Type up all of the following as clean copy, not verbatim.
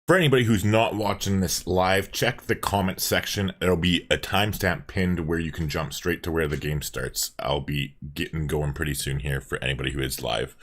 For anybody who's not watching this live, check the comment section. There'll be a timestamp pinned where you can jump straight to where the game starts. I'll be getting going pretty soon here for anybody who is live.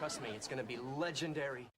Trust me, it's gonna be legendary.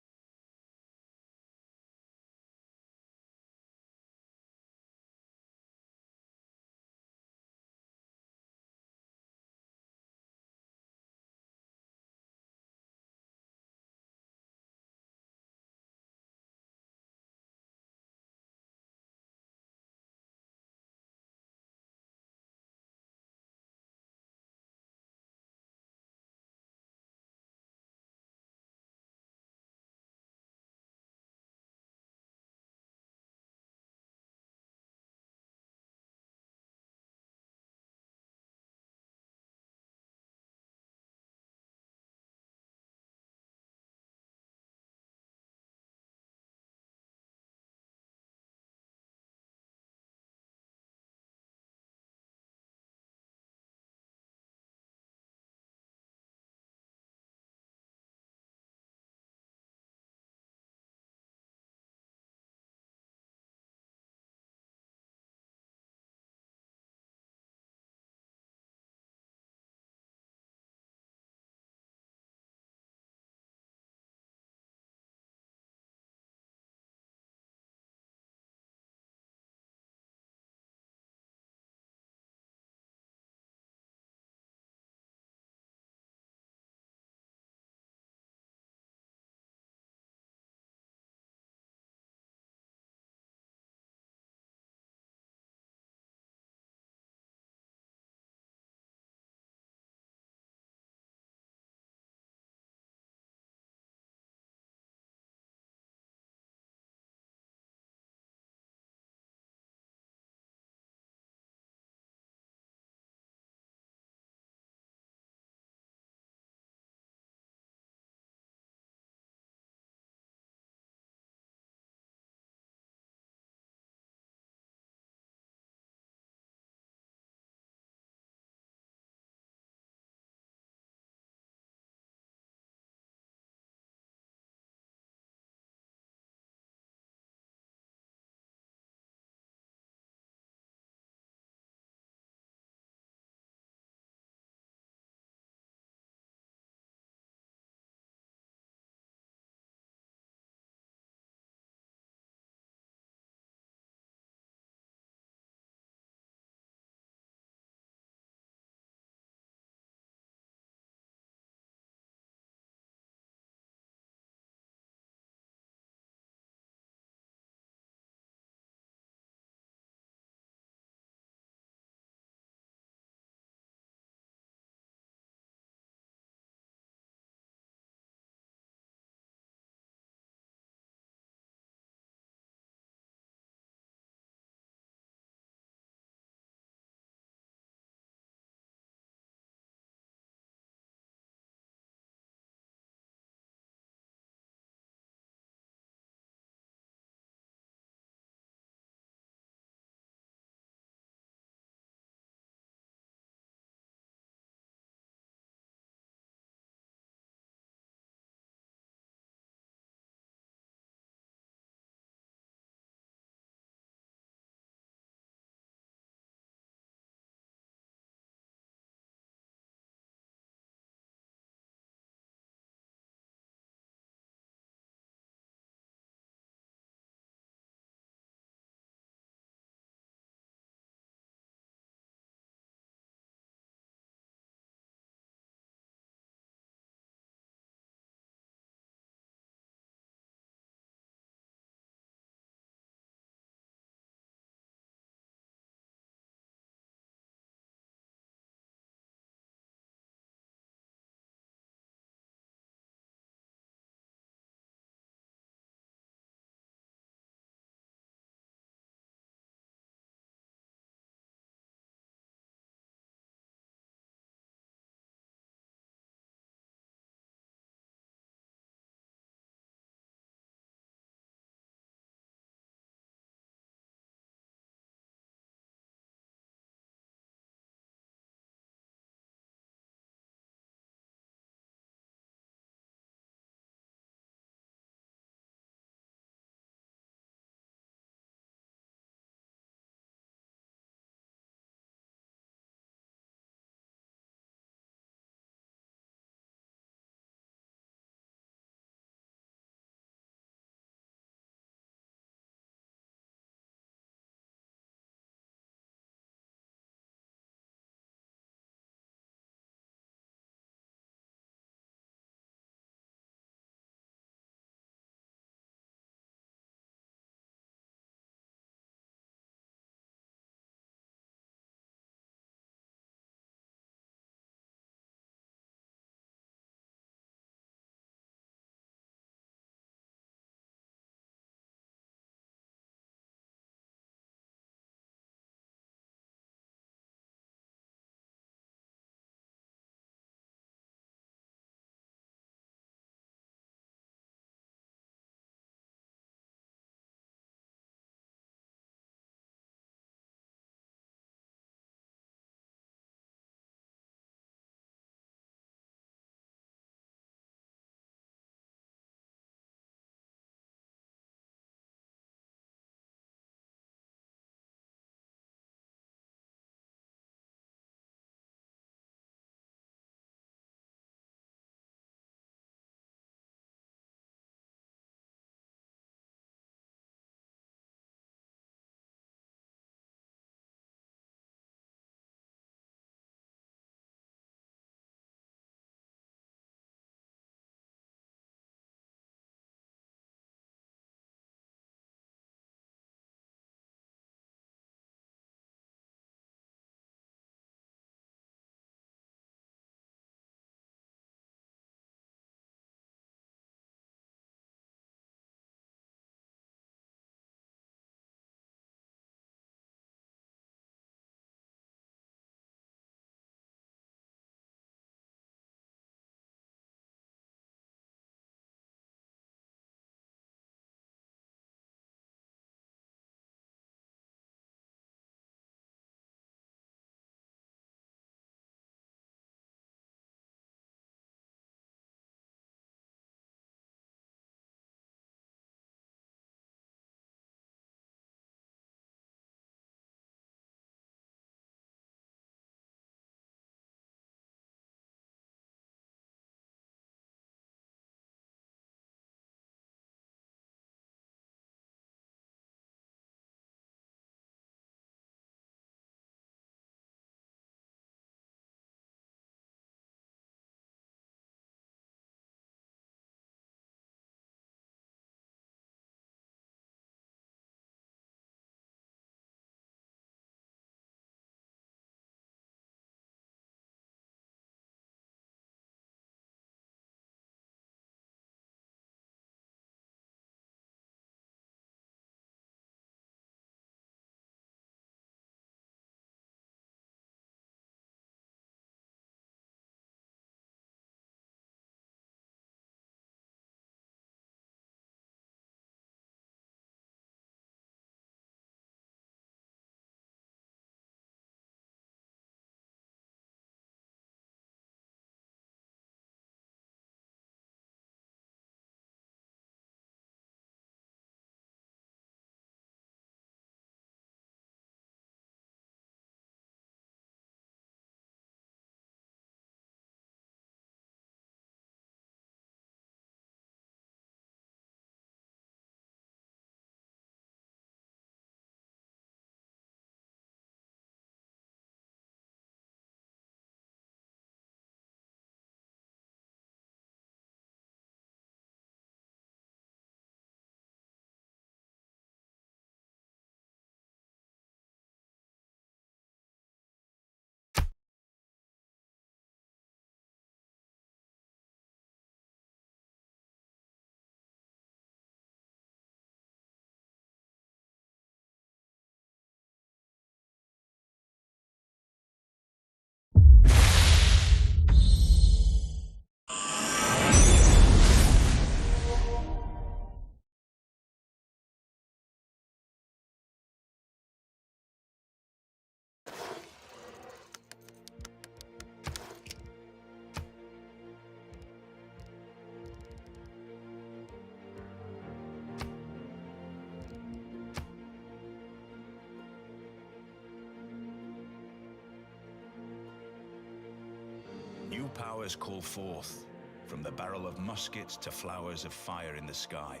powers call forth, from the barrel of muskets to flowers of fire in the sky.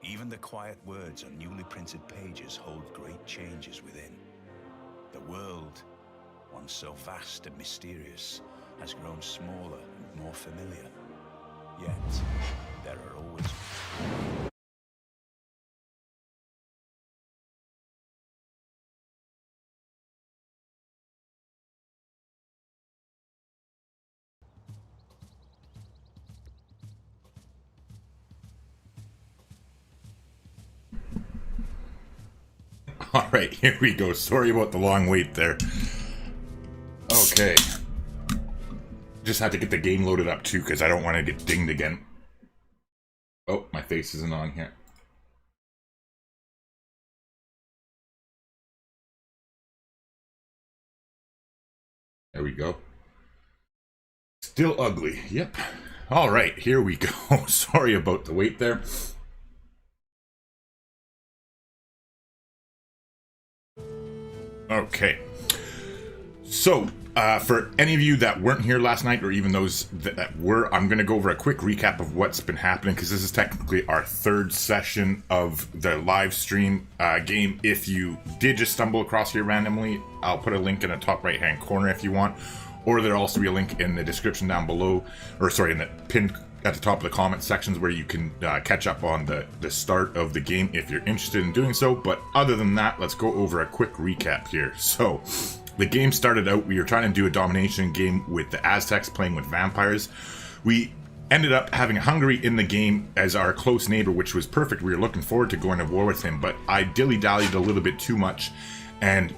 Even the quiet words on newly printed pages hold great changes within. The world, once so vast and mysterious, has grown smaller and more familiar. Yet, there are always... All right, here we go. Sorry about the long wait there. Okay. Just had to get the game loaded up too, because I don't want to get dinged again. Oh, my face isn't on here. There we go. Still ugly. Yep. All right, here we go. Sorry about the wait there. Okay. So, for any of you that weren't here last night, or even those that were, I'm going to go over a quick recap of what's been happening, because this is technically our third session of the live stream game. If you did just stumble across here randomly, I'll put a link in the top right hand corner if you want, or there'll also be a link in the description down below, or sorry, in the pinned at the top of the comment sections, where you can catch up on the start of the game if you're interested in doing so. But other than that, let's go over a quick recap here. So, the game started out, we were trying to do a domination game with the Aztecs playing with vampires. We ended up having Hungary in the game as our close neighbor, which was perfect. We were looking forward to going to war with him, but I dilly-dallied a little bit too much, and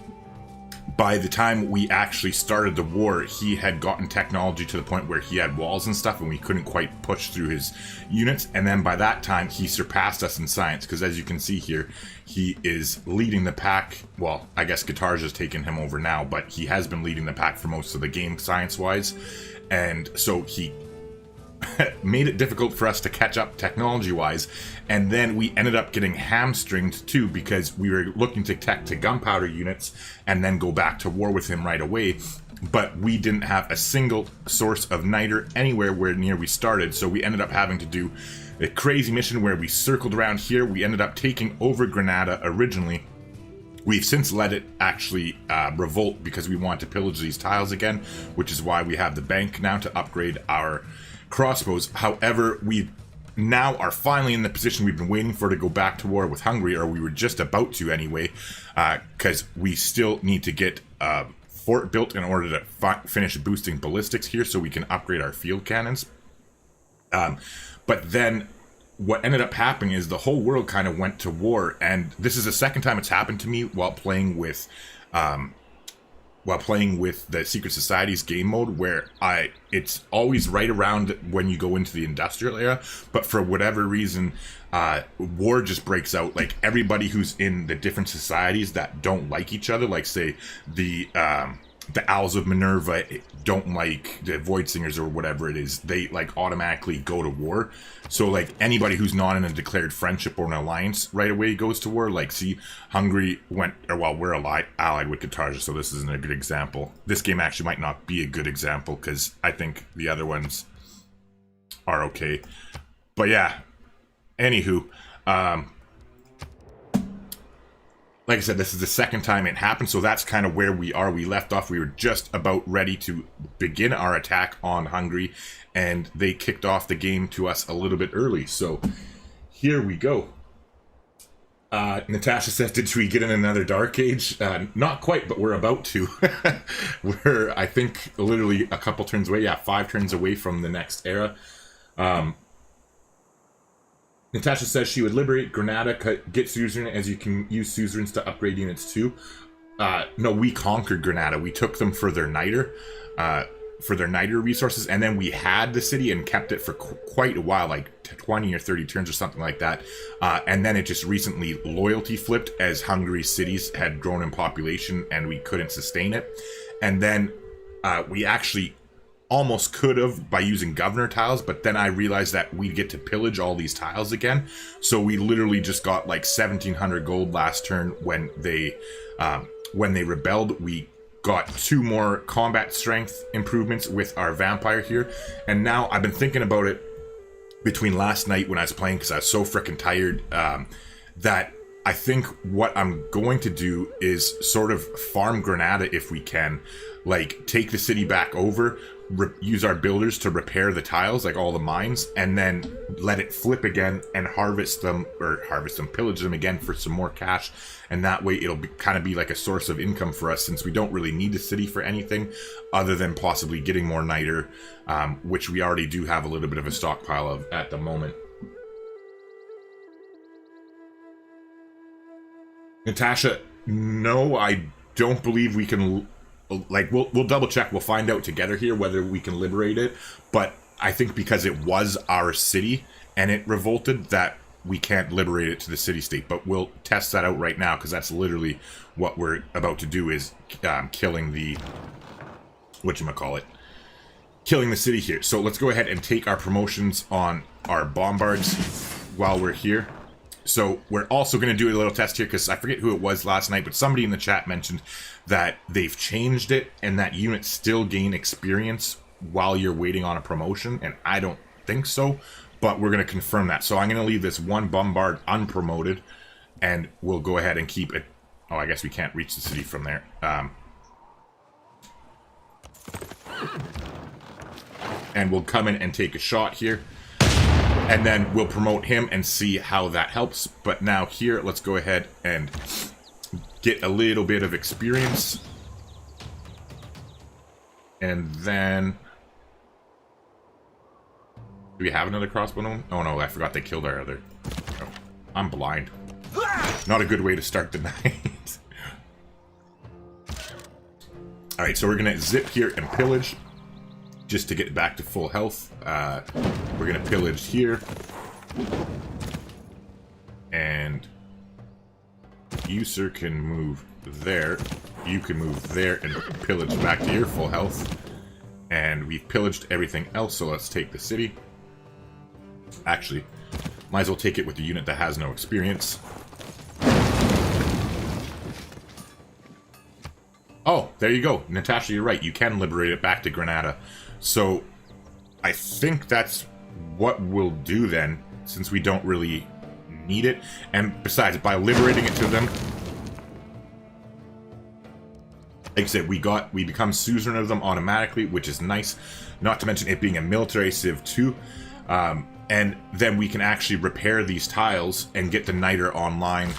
by the time we actually started the war, he had gotten technology to the point where he had walls and stuff, and we couldn't quite push through his units. And then by that time, he surpassed us in science, because as you can see here, he is leading the pack. Well, I guess Guitar's has taken him over now, but he has been leading the pack for most of the game science-wise. And so he made it difficult for us to catch up technology-wise, and then we ended up getting hamstringed too, because we were looking to tech to gunpowder units and then go back to war with him right away, but we didn't have a single source of niter anywhere where near we started, so we ended up having to do a crazy mission where we circled around here. We ended up taking over Granada originally. We've since let it actually revolt, because we want to pillage these tiles again, which is why we have the bank now to upgrade our crossbows. However, we now are finally in the position we've been waiting for, to go back to war with Hungary, or we were just about to anyway, because we still need to get a fort built in order to finish boosting ballistics here so we can upgrade our field cannons. But then what ended up happening is the whole world kind of went to war, and this is the second time it's happened to me while playing with the Secret Society's game mode, where it's always right around when you go into the industrial era, but for whatever reason, war just breaks out. Like, everybody who's in the different societies that don't like each other, like say the Owls of Minerva don't like the Void Singers or whatever it is, they like automatically go to war. So like anybody who's not in a declared friendship or an alliance right away goes to war. Like, see, Hungary went, or well, we're allied with Qatar, so this isn't a good example. This game actually might not be a good example, because I think the other ones are okay. But yeah, anywho, like I said, this is the second time it happened, so that's kind of where we are. We left off, we were just about ready to begin our attack on Hungary, and they kicked off the game to us a little bit early. So here we go. Natasha says, did we get in another Dark Age? Not quite, but we're about to. We're, I think, literally a couple turns away. Yeah, 5 turns away from the next era. Natasha says she would liberate Granada, get suzerain, as you can use suzerains to upgrade units too. No, we conquered Granada. We took them for their niter resources, and then we had the city and kept it for quite a while, like 20 or 30 turns or something like that. And then it just recently loyalty flipped as Hungary's cities had grown in population and we couldn't sustain it. And then we actually almost could have by using governor tiles, but then I realized that we'd get to pillage all these tiles again. So we literally just got like 1,700 gold last turn when they rebelled. We got 2 more combat strength improvements with our vampire here. And now I've been thinking about it between last night when I was playing, because I was so freaking tired, that I think what I'm going to do is sort of farm Granada if we can. Like, take the city back over, use our builders to repair the tiles, like all the mines, and then let it flip again and pillage them again for some more cash. And that way it'll kind of be like a source of income for us, since we don't really need the city for anything other than possibly getting more niter, which we already do have a little bit of a stockpile of at the moment. Natasha, no, I don't believe we can. Like, we'll double check. We'll find out together here whether we can liberate it. But I think because it was our city and it revolted, that we can't liberate it to the city-state. But we'll test that out right now, because that's literally what we're about to do, is killing the... whatchamacallit? Killing the city here. So let's go ahead and take our promotions on our bombards while we're here. So we're also going to do a little test here, because I forget who it was last night, but somebody in the chat mentioned that they've changed it and that units still gain experience while you're waiting on a promotion, and I don't think so, but we're going to confirm that. So I'm going to leave this one bombard unpromoted, and we'll go ahead and keep it. Oh, I guess we can't reach the city from there. And we'll come in and take a shot here. And then we'll promote him and see how that helps. But now here, let's go ahead and get a little bit of experience. And then... do we have another crossbow? Oh no, I forgot they killed our other... oh, I'm blind. Not a good way to start the night. Alright, so we're going to zip here and pillage, just to get back to full health. We're going to pillage here. And you, sir, can move there. You can move there and pillage back to your full health. And we've pillaged everything else, so let's take the city. Actually, might as well take it with the unit that has no experience. Oh, there you go. Natasha, you're right. You can liberate it back to Granada. So, I think that's what we'll do then, since we don't really need it. And besides, by liberating it to them, like I said, we become suzerain of them automatically, which is nice. Not to mention it being a military civ too. And then we can actually repair these tiles and get the niter online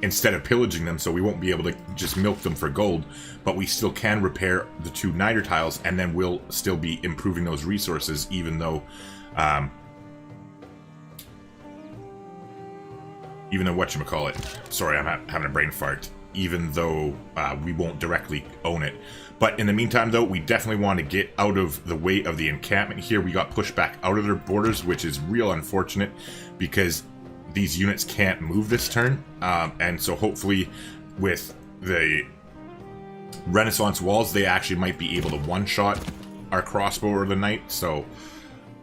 instead of pillaging them, so we won't be able to just milk them for gold, but we still can repair the 2 niter tiles, and then we'll still be improving those resources, even though whatchamacallit, sorry, I'm having a brain fart, even though we won't directly own it. But in the meantime, though, we definitely want to get out of the way of the encampment here. We got pushed back out of their borders, which is real unfortunate, because these units can't move this turn, and so hopefully with the Renaissance walls, they actually might be able to one-shot our crossbow or the knight, so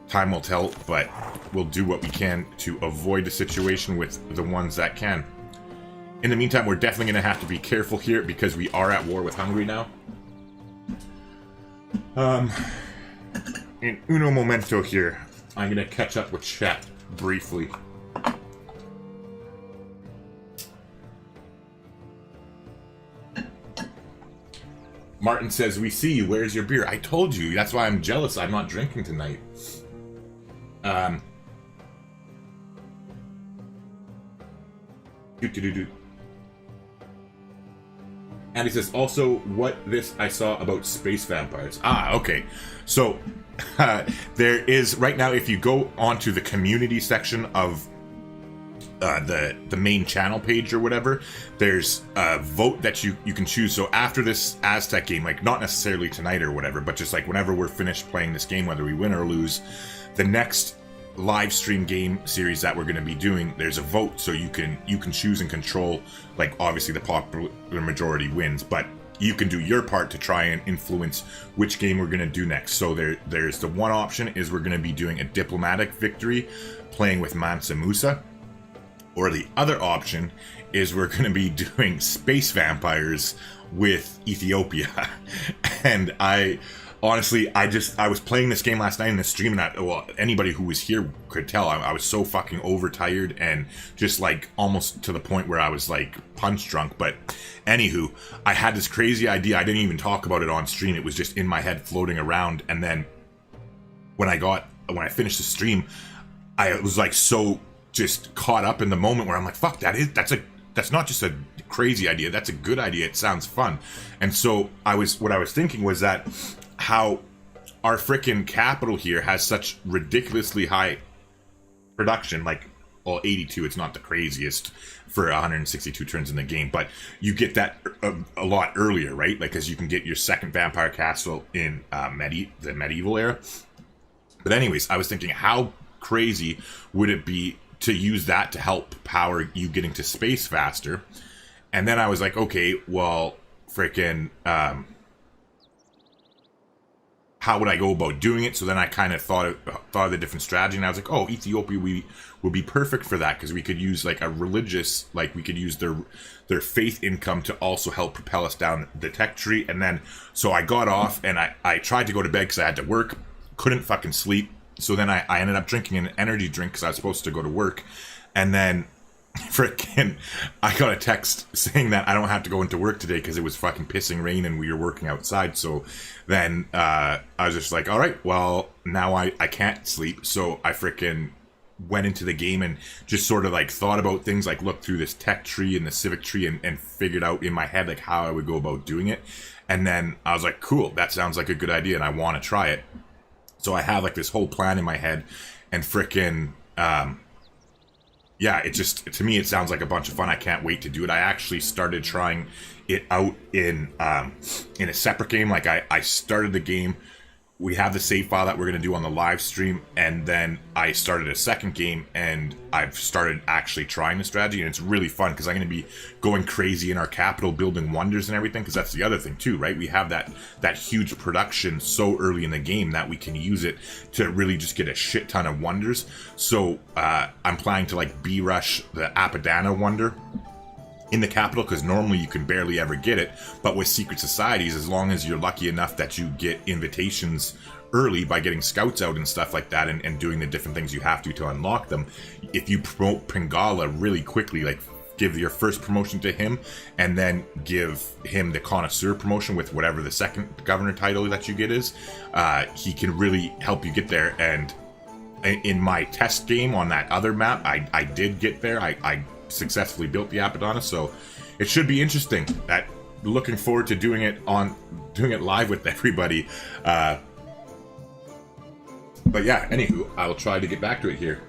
time will tell, but we'll do what we can to avoid the situation with the ones that can. In the meantime, we're definitely going to have to be careful here, because we are at war with Hungary now. In uno momento here, I'm going to catch up with chat briefly. Martin says, we see you, where's your beer? I told you, that's why I'm jealous I'm not drinking tonight. And he says, also, what this I saw about space vampires. Ah, okay. So, there is, right now, if you go onto the community section of the main channel page or whatever, there's a vote that you can choose. So after this Aztec game, like not necessarily tonight or whatever, but just like whenever we're finished playing this game, whether we win or lose, the next live stream game series that we're going to be doing, there's a vote, so you can choose and control, like obviously the popular majority wins, but you can do your part to try and influence which game we're going to do next. So there's the one option is we're going to be doing a diplomatic victory playing with Mansa Musa. Or the other option is we're going to be doing space vampires with Ethiopia. And honestly, I was playing this game last night in the stream, and anybody who was here could tell I was so fucking overtired and just like almost to the point where I was like punch drunk. But anywho, I had this crazy idea. I didn't even talk about it on stream. It was just in my head floating around. And then when I finished the stream, I was like so just caught up in the moment where I'm like, fuck, that's not just a crazy idea. That's a good idea. It sounds fun. And so what I was thinking was that how our frickin' capital here has such ridiculously high production, like, well, 82, it's not the craziest for 162 turns in the game, but you get that a lot earlier, right? Like, because you can get your second vampire castle in the medieval era. But anyways, I was thinking, how crazy would it be to use that to help power you getting to space faster? And then I was like, okay, well, frickin', how would I go about doing it? So then I kind of thought of the different strategy, and I was like, oh, Ethiopia would be perfect for that, because we could use like a religious, like we could use their faith income to also help propel us down the tech tree. And then, so I got off and I tried to go to bed because I had to work, couldn't fucking sleep. So then I ended up drinking an energy drink because I was supposed to go to work. And then frickin' I got a text saying that I don't have to go into work today because it was fucking pissing rain and we were working outside. So then I was just like, all right, well, now I can't sleep. So I frickin' went into the game and just sort of like thought about things, like looked through this tech tree and the civic tree and figured out in my head like how I would go about doing it. And then I was like, cool, that sounds like a good idea and I want to try it. So I have like this whole plan in my head, and frickin' yeah, it just, to me, it sounds like a bunch of fun. I can't wait to do it. I actually started trying it out in a separate game. Like I started the game. We have the save file that we're going to do on the live stream, and then I started a second game, and I've started actually trying the strategy, and it's really fun because I'm going to be going crazy in our capital, building wonders and everything, because that's the other thing too, right? We have that huge production so early in the game that we can use it to really just get a shit ton of wonders. So I'm planning to like B-rush the Apadana wonder in the capital, because normally you can barely ever get it, but with secret societies, as long as you're lucky enough that you get invitations early by getting scouts out and stuff like that, and doing the different things you have to unlock them, if you promote Pringala really quickly, like give your first promotion to him and then give him the connoisseur promotion with whatever the second governor title that you get is, he can really help you get there. And in my test game on that other map, I did get there. I successfully built the Apadana, so it should be interesting. Looking forward to doing it live with everybody. But yeah, anywho, I'll try to get back to it here.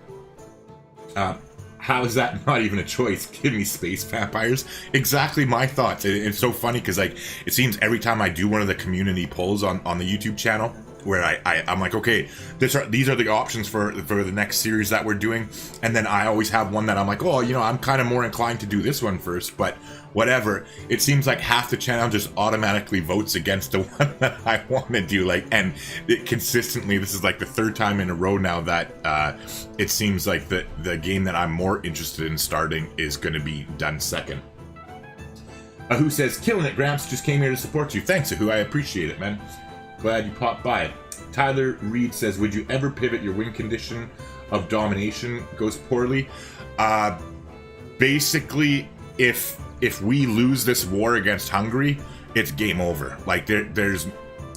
How is that not even a choice? Give me space vampires. Exactly my thoughts. It's so funny because like it seems every time I do one of the community polls on the YouTube channel, where I'm like, okay, these are the options for the next series that we're doing, and then I always have one that I'm like, oh, I'm kind of more inclined to do this one first, but whatever. It seems like half the channel just automatically votes against the one that I want to do, like, and consistently, this is like the third time in a row now that it seems like the game that I'm more interested in starting is going to be done second. Ahu says, killing it, Gramps, just came here to support you. Thanks, Ahu, I appreciate it, man. Glad you popped by. Tyler Reed says, would you ever pivot your win condition of domination goes poorly? Basically, if we lose this war against Hungary, it's game over. Like there's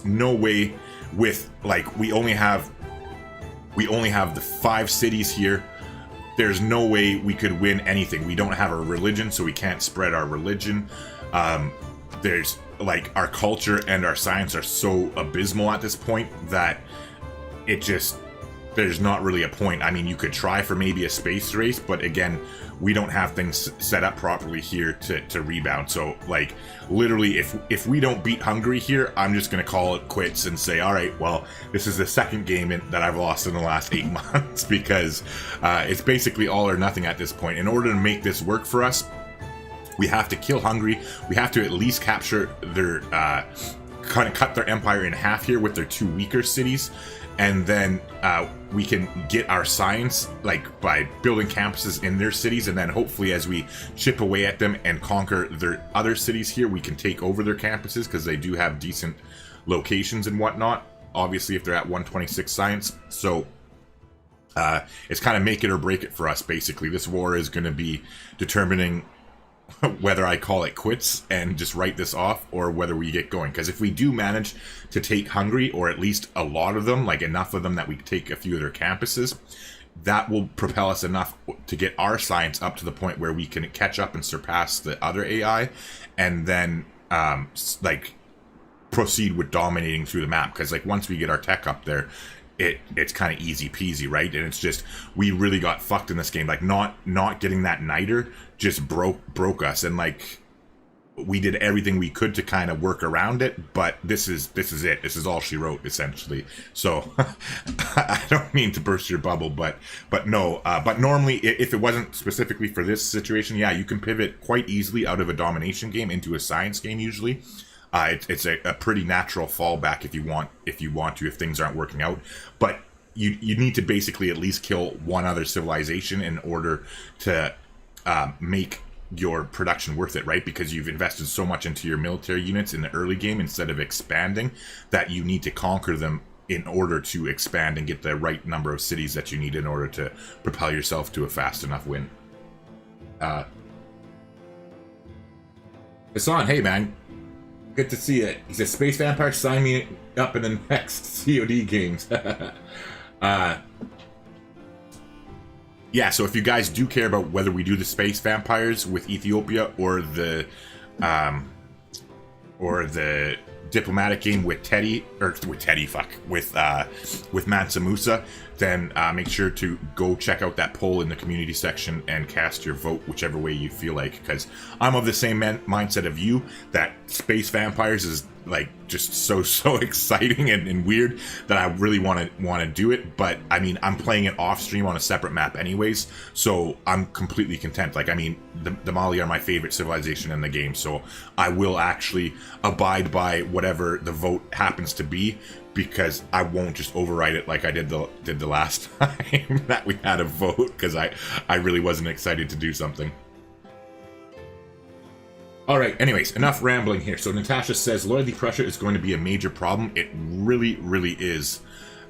no way with, like, we only have the 5 cities here. There's no way we could win anything. We don't have a religion, so we can't spread our religion. There's like our culture and our science are so abysmal at this point that it just, there's not really a point. I mean, you could try for maybe a space race, but again, we don't have things set up properly here to rebound. So like literally if we don't beat Hungary here, I'm just gonna call it quits and say, all right, well, this is the second game that I've lost in the last 8 months, because it's basically all or nothing at this point. In order to make this work for us, we have to kill Hungary. We have to at least capture their, kind of cut their empire in half here with their 2 weaker cities. and then we can get our science like by building campuses in their cities, and then hopefully as we chip away at them and conquer their other cities here, we can take over their campuses because they do have decent locations and whatnot, obviously if they're at 126 science. So it's kind of make it or break it for us, basically. This war is going to be determining whether I call it quits and just write this off, or whether we get going. Because if we do manage to take Hungary, or at least a lot of them, like enough of them that we take a few of their campuses, that will propel us enough to get our science up to the point where we can catch up and surpass the other AI, and then like proceed with dominating through the map. Because like once we get our tech up there, it's kind of easy peasy, right? And it's just, we really got fucked in this game. Like not getting that niter just broke us, and like we did everything we could to kind of work around it, but this is it. This is all she wrote, essentially. So I don't mean to burst your bubble, but no. But normally, if it wasn't specifically for this situation, yeah, you can pivot quite easily out of a domination game into a science game usually. It's a pretty natural fallback if you want to, if things aren't working out. But you need to basically at least kill one other civilization in order to make your production worth it, right? Because you've invested so much into your military units in the early game instead of expanding, that you need to conquer them in order to expand and get the right number of cities that you need in order to propel yourself to a fast enough win. Hassan, hey man. Good to see it. He says, Space Vampires, sign me up in the next COD games. Yeah, so if you guys do care about whether we do the Space Vampires with Ethiopia or the diplomatic game with Mansa Musa, then make sure to go check out that poll in the community section and cast your vote whichever way you feel like, because I'm of the same mindset of you, that Space Vampires is like just so exciting and weird that I really want to do it. But I mean, I'm playing it off stream on a separate map anyways, so I'm completely content. Like, I mean, the Mali are my favorite civilization in the game, so I will actually abide by whatever the vote happens to be, because I won't just override it like I did the last time that we had a vote, because I really wasn't excited to do something. Alright, anyways, enough rambling here. So Natasha says, loyalty pressure is going to be a major problem. It really, really is.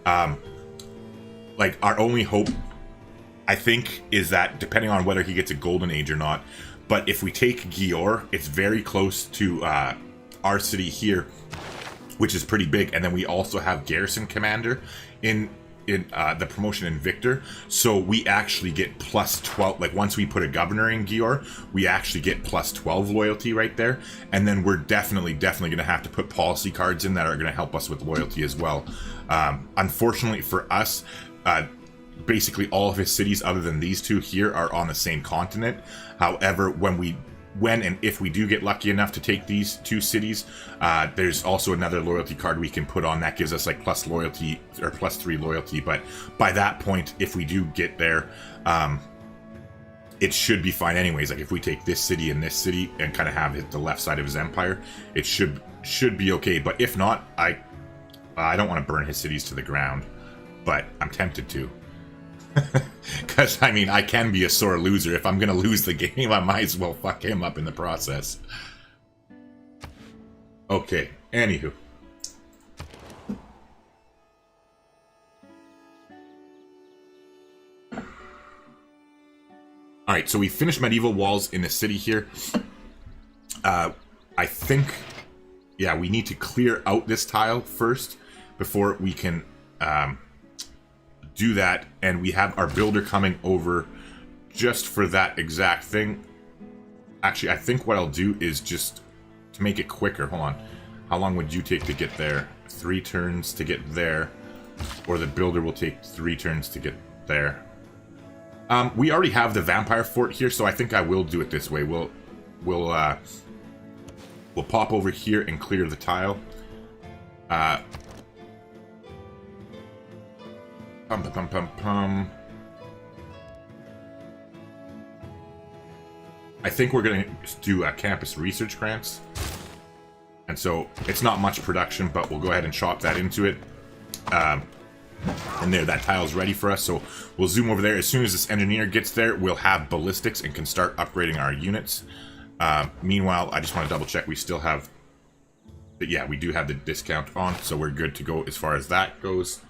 Like, our only hope, I think, is that, depending on whether he gets a golden age or not, but if we take Gior, it's very close to our city here, which is pretty big, and then we also have Garrison Commander in the promotion in Victor, so we actually get plus 12, like once we put a governor in Gior, we actually get plus 12 loyalty right there, and then we're definitely going to have to put policy cards in that are going to help us with loyalty as well. Unfortunately for us, basically all of his cities other than these two here are on the same continent. However, when and if we do get lucky enough to take these two cities, there's also another loyalty card we can put on that gives us like plus loyalty or plus 3 loyalty. But by that point, if we do get there, it should be fine anyways. Like if we take this city and kind of have the left side of his empire, it should be okay. But if not, I don't want to burn his cities to the ground, but I'm tempted to. Because, I mean, I can be a sore loser. If I'm going to lose the game, I might as well fuck him up in the process. Okay, anywho. Alright, so we finished medieval walls in the city here. I think, yeah, we need to clear out this tile first before we can do that, and we have our builder coming over just for that exact thing. Actually, I think what I'll do is just to make it quicker. Hold on. How long would you take to get there? 3 turns to get there, or the builder will take 3 turns to get there. We already have the vampire fort here, so I think I will do it this way. We'll pop over here and clear the tile. I think we're going to do campus research grants. And so it's not much production, but we'll go ahead and chop that into it. And there, that tile's ready for us, so we'll zoom over there. As soon as this engineer gets there, we'll have ballistics and can start upgrading our units. Meanwhile, I just want to double check we still have... Yeah, we do have the discount on, so we're good to go as far as that goes.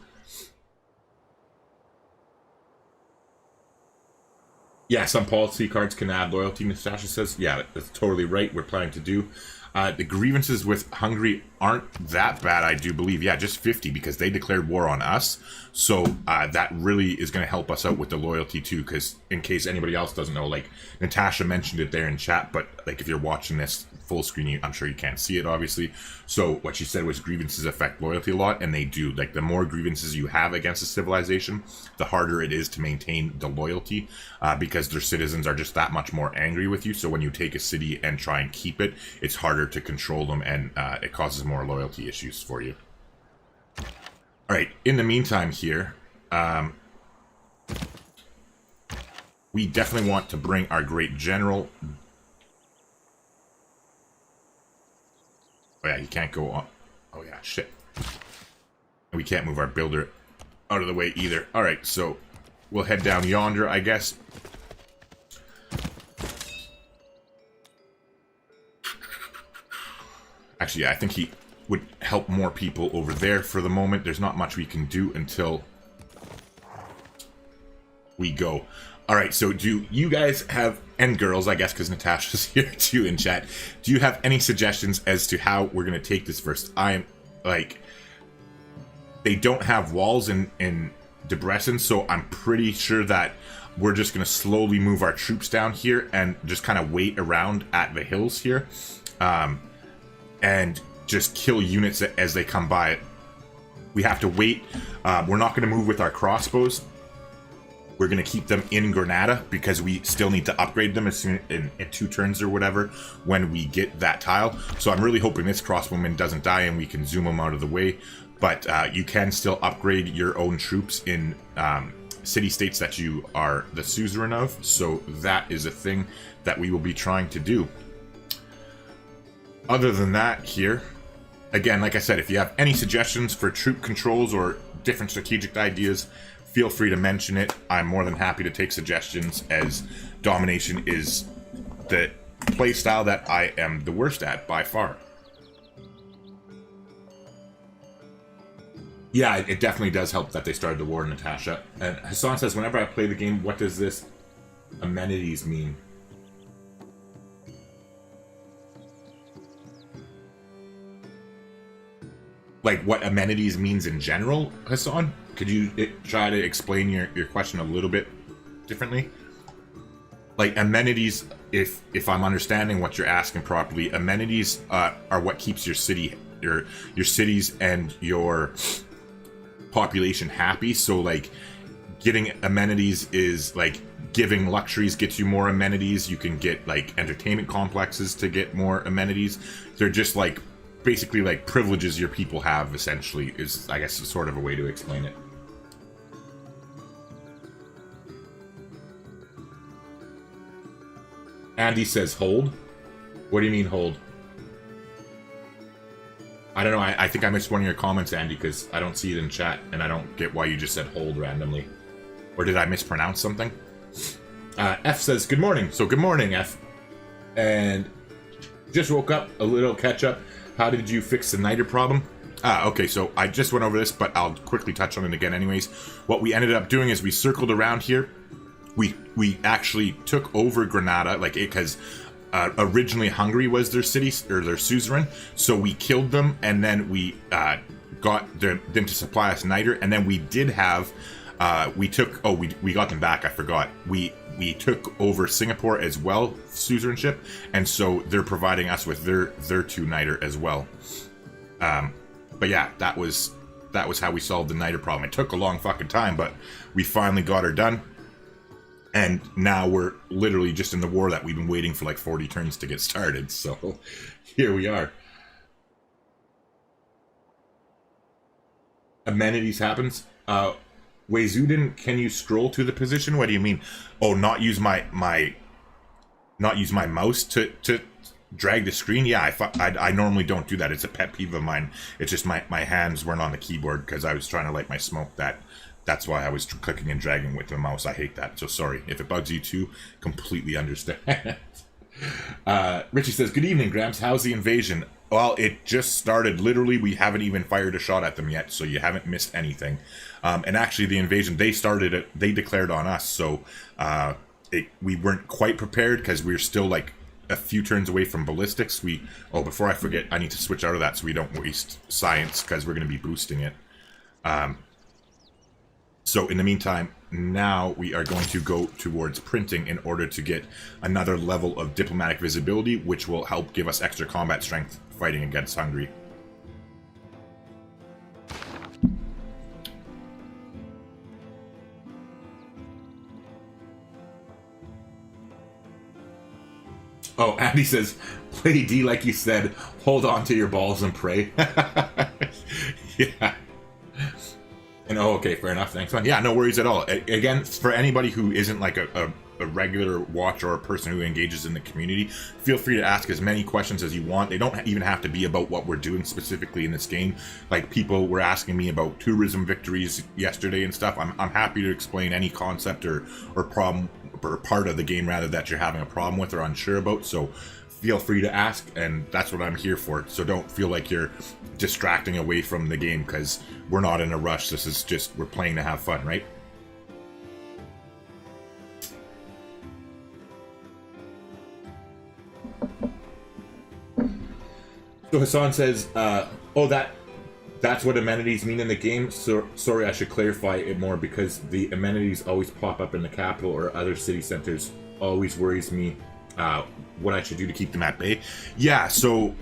Yeah, some policy cards can add loyalty, Natasha says. Yeah, that's totally right. We're planning to do. The grievances with Hungary aren't that bad, I do believe. Yeah, just 50 because they declared war on us. So that really is going to help us out with the loyalty too, because in case anybody else doesn't know, like Natasha mentioned it there in chat, but like if you're watching this full screen, I'm sure you can't see it, obviously. So what she said was grievances affect loyalty a lot, and they do. Like the more grievances you have against a civilization, the harder it is to maintain the loyalty, because their citizens are just that much more angry with you. So when you take a city and try and keep it, it's harder to control them, and it causes more loyalty issues for you. Alright, in the meantime here, we definitely want to bring our great general. Oh yeah, he can't go on. Oh yeah, shit. And we can't move our builder out of the way either. Alright, so we'll head down yonder, I guess. Actually, yeah, I think he would help more people over there for the moment. There's not much we can do until we go. Alright, so do you guys have, and girls, I guess, because Natasha's here too in chat, do you have any suggestions as to how we're going to take this first? I'm, like, they don't have walls in Debrecen, so I'm pretty sure that we're just going to slowly move our troops down here and just kind of wait around at the hills here. And just kill units as they come by. We have to wait. We're not going to move with our crossbows. We're going to keep them in Granada because we still need to upgrade them as soon in 2 turns or whatever when we get that tile. So I'm really hoping this crossbowman doesn't die and we can zoom him out of the way. But you can still upgrade your own troops in city-states that you are the suzerain of. So that is a thing that we will be trying to do. Other than that here, again, like I said, if you have any suggestions for troop controls or different strategic ideas, feel free to mention it. I'm more than happy to take suggestions, as domination is the playstyle that I am the worst at by far. Yeah, it definitely does help that they started the war, Natasha. And Hassan says, whenever I play the game, what does this amenities mean? Like what amenities means in general, Hassan? Could you try to explain your question a little bit differently? Like amenities, if I'm understanding what you're asking properly, amenities are what keeps your city, your cities and your population happy. So like getting amenities is like giving luxuries gets you more amenities. You can get like entertainment complexes to get more amenities. They're just like basically like privileges your people have, essentially, is I guess sort of a way to explain it. Andy says hold. What do you mean hold? I don't know, I think I missed one of your comments, Andy, because I don't see it in chat, and I don't get why you just said hold randomly. Or did I mispronounce something? F says good morning. So good morning, F. And just woke up, a little catch up. How did you fix the niter problem? Okay, so I just went over this, but I'll quickly touch on it again anyways. What we ended up doing is we circled around here. We actually took over Granada, like it, because originally Hungary was their city, or their suzerain, so we killed them, and then we got them to supply us niter, and then we did have, we got them back, I forgot. We took over Singapore as well, suzerainship, and so they're providing us with their 2 niter as well. But yeah, that was how we solved the niter problem. It took a long fucking time, but we finally got her done. And now we're literally just in the war that we've been waiting for like 40 turns to get started. So here we are. Amenities happens. Weizudin, can you scroll to the position? What do you mean? Oh, not use my mouse to drag the screen? Yeah, I normally don't do that. It's a pet peeve of mine. It's just my hands weren't on the keyboard because I was trying to light my smoke. That's why I was clicking and dragging with the mouse. I hate that. So sorry. If it bugs you too, completely understand. Richie says, good evening, Gramps. How's the invasion? Well, it just started. Literally, we haven't even fired a shot at them yet, so you haven't missed anything. And actually, the invasion, they started it. They declared on us, so we weren't quite prepared because we were still like a few turns away from ballistics. Before I forget, I need to switch out of that so we don't waste science because we're going to be boosting it. So in the meantime, now we are going to go towards printing in order to get another level of diplomatic visibility, which will help give us extra combat strength fighting against Hungary. Oh, Andy says, play D like you said, hold on to your balls and pray. Yeah. And okay, fair enough. Thanks, man. Yeah, no worries at all. Again, for anybody who isn't like a regular watcher or a person who engages in the community, feel free to ask as many questions as you want. They don't even have to be about what we're doing specifically in this game. Like, people were asking me about tourism victories yesterday and stuff. I'm happy to explain any concept or problem or part of the game rather that you're having a problem with or unsure about. So feel free to ask, and that's what I'm here for. So don't feel like you're distracting away from the game because we're not in a rush. This is just, we're playing to have fun, right? So Hassan says, that's what amenities mean in the game. So, sorry, I should clarify it more because the amenities always pop up in the capital or other city centers. Always worries me what I should do to keep them at bay. Yeah, so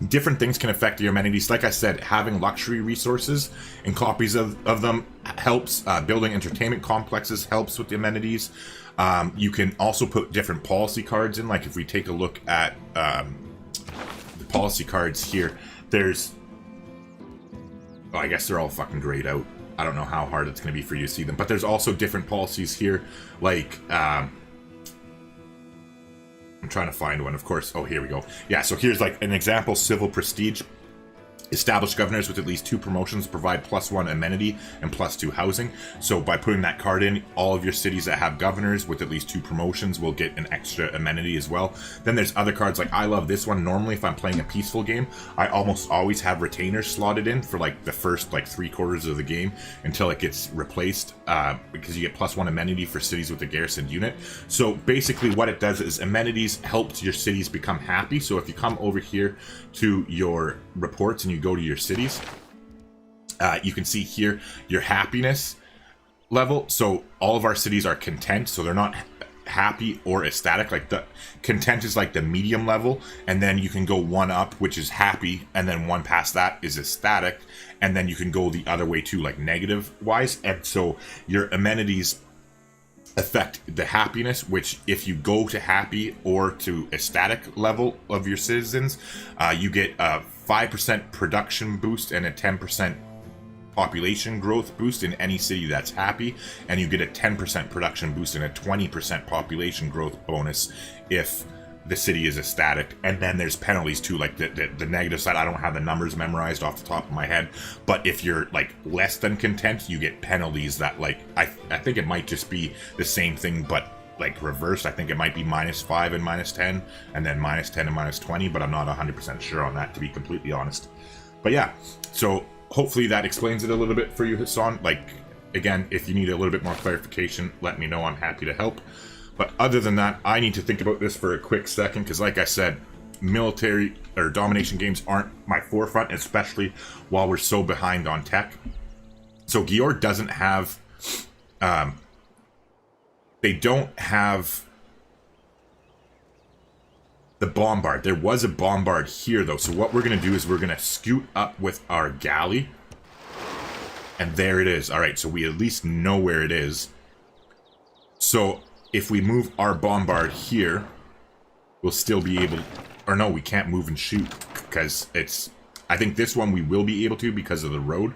different things can affect your amenities. Like I said, having luxury resources and copies of them helps. Building entertainment complexes helps with the amenities. You can also put different policy cards in. Like if we take a look at the policy cards here, there's... Oh, I guess they're all fucking grayed out. I don't know how hard it's going to be for you to see them. But there's also different policies here. Like, I'm trying to find one, of course. Oh, here we go. Yeah, so here's like an example. Civil prestige. Establish governors with at least 2 promotions provide +1 amenity and +2 housing. So by putting that card in, all of your cities that have governors with at least 2 promotions will get an extra amenity as well. Then there's other cards, like I love this one. Normally if I'm playing a peaceful game, I almost always have retainers slotted in for like the first like 3/4 of the game until it gets replaced, because you get +1 amenity for cities with a garrison unit. So basically what it does is amenities help your cities become happy. So if you come over here to your reports and you go to your cities, you can see here your happiness level. So all of our cities are content, so they're not happy or ecstatic. Like the content is like the medium level, and then you can go 1 up, which is happy, and then 1 past that is ecstatic, and then you can go the other way too, like negative wise. And so your amenities affect the happiness, which if you go to happy or to ecstatic level of your citizens, you get a 5% production boost and a 10% population growth boost in any city that's happy, and you get a 10% production boost and a 20% population growth bonus if the city is ecstatic. And then there's penalties too, like the negative side. I don't have the numbers memorized off the top of my head, but if you're like less than content, you get penalties that, like, I think it might just be the same thing but like reversed. I think it might be -5 and -10 and then -10 and -20, but I'm not 100% sure on that, to be completely honest. But yeah, so hopefully that explains it a little bit for you, Hassan. Like, again, if you need a little bit more clarification, let me know. I'm happy to help. But other than that, I need to think about this for a quick second, because like I said, military or domination games aren't my forefront, especially while we're so behind on tech. So Georg doesn't have... they don't have the bombard. There was a bombard here, though. So what we're going to do is we're going to scoot up with our galley. And there it is. All right, so we at least know where it is. So if we move our bombard here, we'll still be able... Or no, we can't move and shoot because it's... I think this one we will be able to because of the road.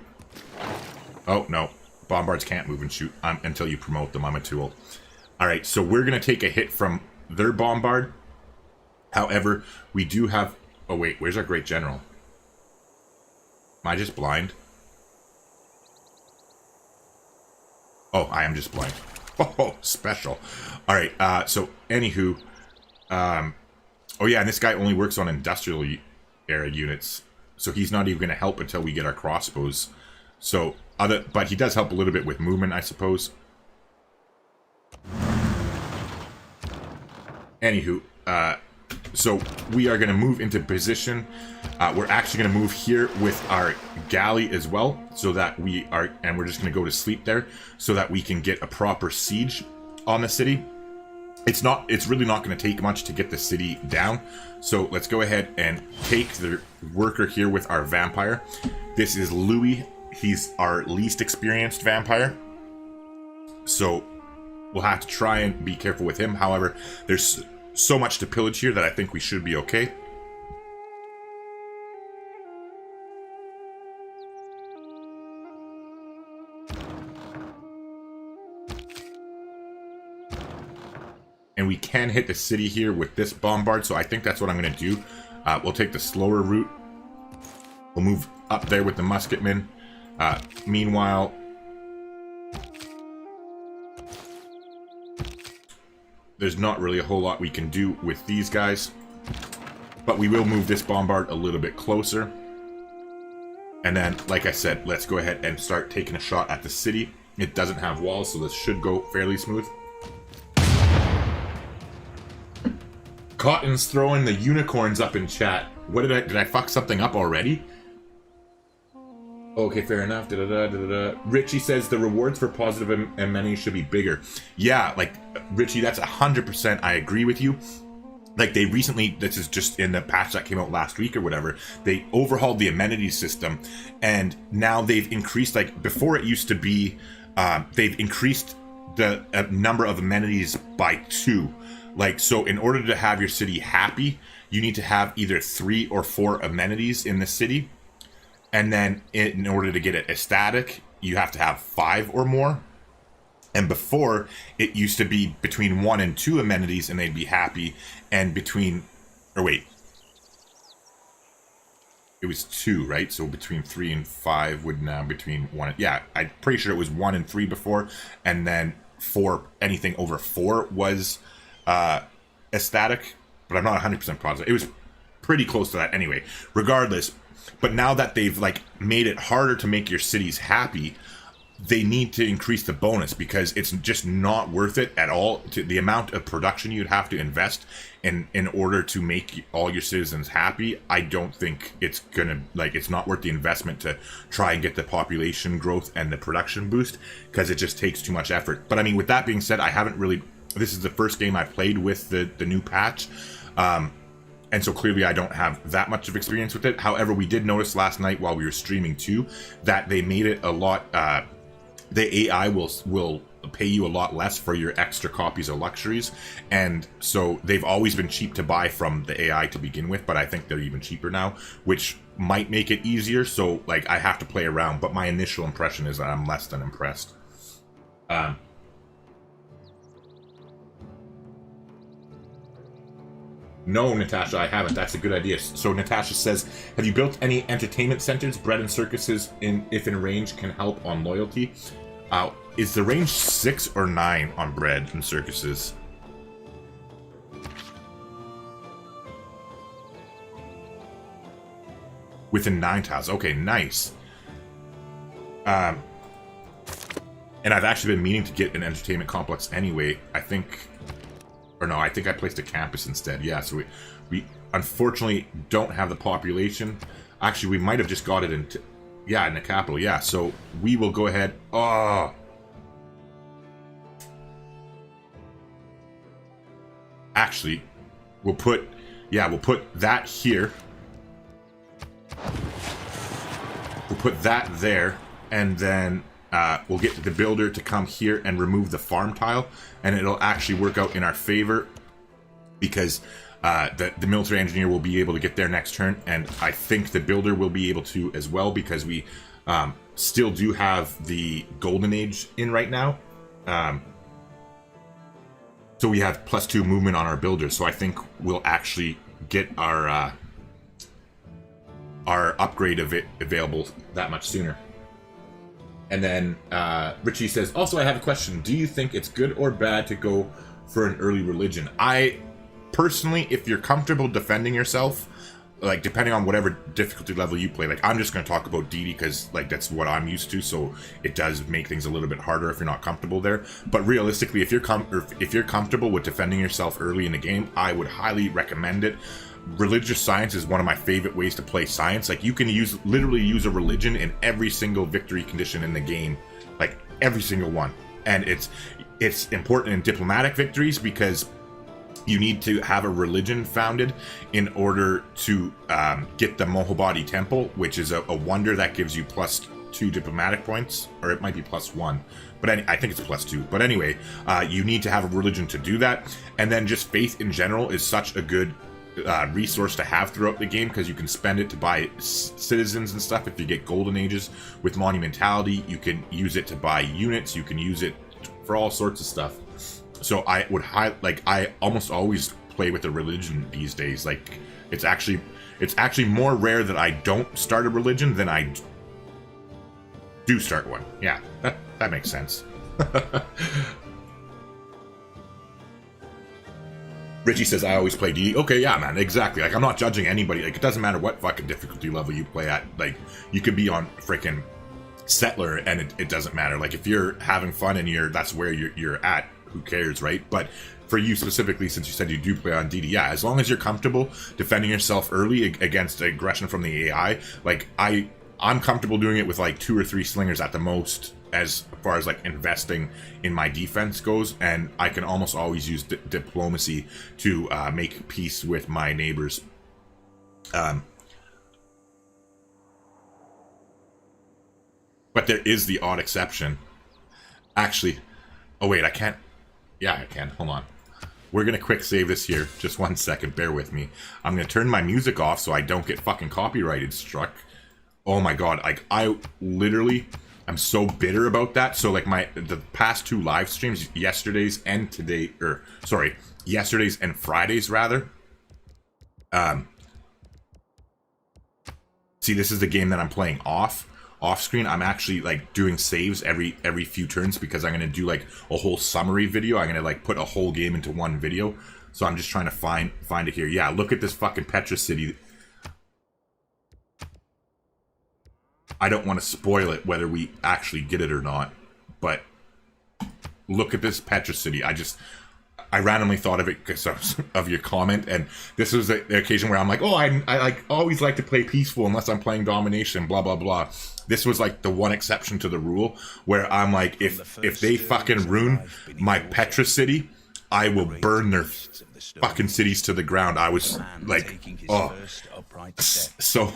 Oh, no. Bombards can't move and shoot until you promote them. I'm a tool. Alright, so we're going to take a hit from their bombard. However, we do have... Oh, wait, where's our Great General? Am I just blind? Oh, I am just blind. Oh, special. All right, so, anywho... oh, yeah, and this guy only works on industrial era units. So he's not even going to help until we get our crossbows. So, but he does help a little bit with movement, I suppose. Anywho, so we are going to move into position. We're actually going to move here with our galley as well, so that we are, and we're just going to go to sleep there, so that we can get a proper siege on the city. It's really not going to take much to get the city down. So let's go ahead and take the worker here with our vampire. This is Louis. He's our least experienced vampire. So we'll have to try and be careful with him. However, there's so much to pillage here that I think we should be okay. And we can hit the city here with this bombard, so I think that's what I'm going to do. We'll take the slower route. We'll move up there with the musketmen. Meanwhile, there's not really a whole lot we can do with these guys. But we will move this bombard a little bit closer. And then, like I said, let's go ahead and start taking a shot at the city. It doesn't have walls, so this should go fairly smooth. Cotton's throwing the unicorns up in chat. What did I fuck something up already? Okay, fair enough. Richie says the rewards for positive amenities should be bigger. Yeah, like, Richie, that's 100% I agree with you. Like, they recently, this is just in the patch that came out last week or whatever, they overhauled the amenities system, and now they've increased, like, before it used to be, they've increased the number of amenities by 2. Like, so in order to have your city happy, you need to have either 3 or 4 amenities in the city. And then in order to get it ecstatic, you have to have 5 or more. And before, it used to be between 1 and 2 amenities and they'd be happy. And between, or wait, it was 2, right? So between 3 and 5 would now between 1. Yeah, I'm pretty sure it was 1 and 3 before. And then 4, anything over 4 was ecstatic, but I'm not 100% positive. It was pretty close to that anyway. Regardless, but now that they've like made it harder to make your cities happy, they need to increase the bonus because it's just not worth it at all. To the amount of production you'd have to invest in order to make all your citizens happy, I don't think it's gonna, like, it's not worth the investment to try and get the population growth and the production boost because it just takes too much effort. But I mean, with that being said, I haven't really. This is the first game I played with the new patch. And so clearly I don't have that much of experience with it. However, we did notice last night while we were streaming too, that they made it a lot, the AI will pay you a lot less for your extra copies of luxuries. And so they've always been cheap to buy from the AI to begin with, but I think they're even cheaper now, which might make it easier. So like I have to play around, but my initial impression is that I'm less than impressed. No, Natasha, I haven't. That's a good idea. So Natasha says, have you built any entertainment centers? Bread and circuses, if in range, can help on loyalty. Is the range 6 or 9 on bread and circuses? Within 9 tiles. Okay, nice. And I've actually been meaning to get an entertainment complex anyway. I think... Or no, I think I placed a campus instead. Yeah, so we unfortunately don't have the population. Actually, we might have just got it in the capital. Yeah, so we will go ahead. Oh. Actually, we'll put that here. We'll put that there, and then we'll get the builder to come here and remove the farm tile, and it'll actually work out in our favor because the military engineer will be able to get there next turn, and I think the builder will be able to as well because we still do have the golden age in right now. So we have +2 movement on our builders. So I think we'll actually get our upgrade of it available that much sooner. And then Richie says, also I have a question. Do you think it's good or bad to go for an early religion? I personally, if you're comfortable defending yourself, like depending on whatever difficulty level you play, like I'm just going to talk about Deity because like that's what I'm used to, so it does make things a little bit harder if you're not comfortable there. But realistically, if you're comfortable with defending yourself early in the game, I would highly recommend it. Religious science is one of my favorite ways to play science. Like you can literally use a religion in every single victory condition in the game, like every single one. And it's important in diplomatic victories because you need to have a religion founded in order to get the Mohobadi Temple, which is a wonder that gives you +2 diplomatic points, or it might be +1, but I think it's +2. But anyway, you need to have a religion to do that, and then just faith in general is such a good resource to have throughout the game because you can spend it to buy citizens and stuff. If you get golden ages with monumentality, you can use it to buy units. You can use it for all sorts of stuff. So I would I almost always play with a religion these days. Like it's actually more rare that I don't start a religion than I do start one. Yeah, that makes sense. Richie says, I always play D. Okay, yeah, man, exactly. Like, I'm not judging anybody. Like, it doesn't matter what fucking difficulty level you play at. Like, you could be on freaking Settler, and it doesn't matter. Like, if you're having fun and that's where you're at, who cares, right? But for you specifically, since you said you do play on DD, yeah, as long as you're comfortable defending yourself early against aggression from the AI, like, I'm comfortable doing it with, like, 2 or 3 slingers at the most, as far as like investing in my defense goes, and I can almost always use diplomacy to make peace with my neighbors. But there is the odd exception. Actually, oh wait, I can't. Yeah, I can. Hold on. We're gonna quick save this here. Just 1 second. Bear with me. I'm gonna turn my music off so I don't get fucking copyrighted struck. Oh my god! Like I literally. I'm so bitter about that. So like the past 2 live streams, yesterday's and Fridays rather. See, this is the game that I'm playing off screen. I'm actually like doing saves every few turns because I'm gonna do like a whole summary video. I'm gonna like put a whole game into one video. So I'm just trying to find it here. Yeah, look at this fucking Petra City. I don't want to spoil it whether we actually get it or not, but look at this Petra City. I randomly thought of it because of your comment, and this was the occasion where I'm like, oh, I like always like to play peaceful unless I'm playing domination, blah blah blah. This was like the one exception to the rule where I'm like, if they fucking ruin my Petra City, I will burn their fucking cities to the ground. I was like, oh, so.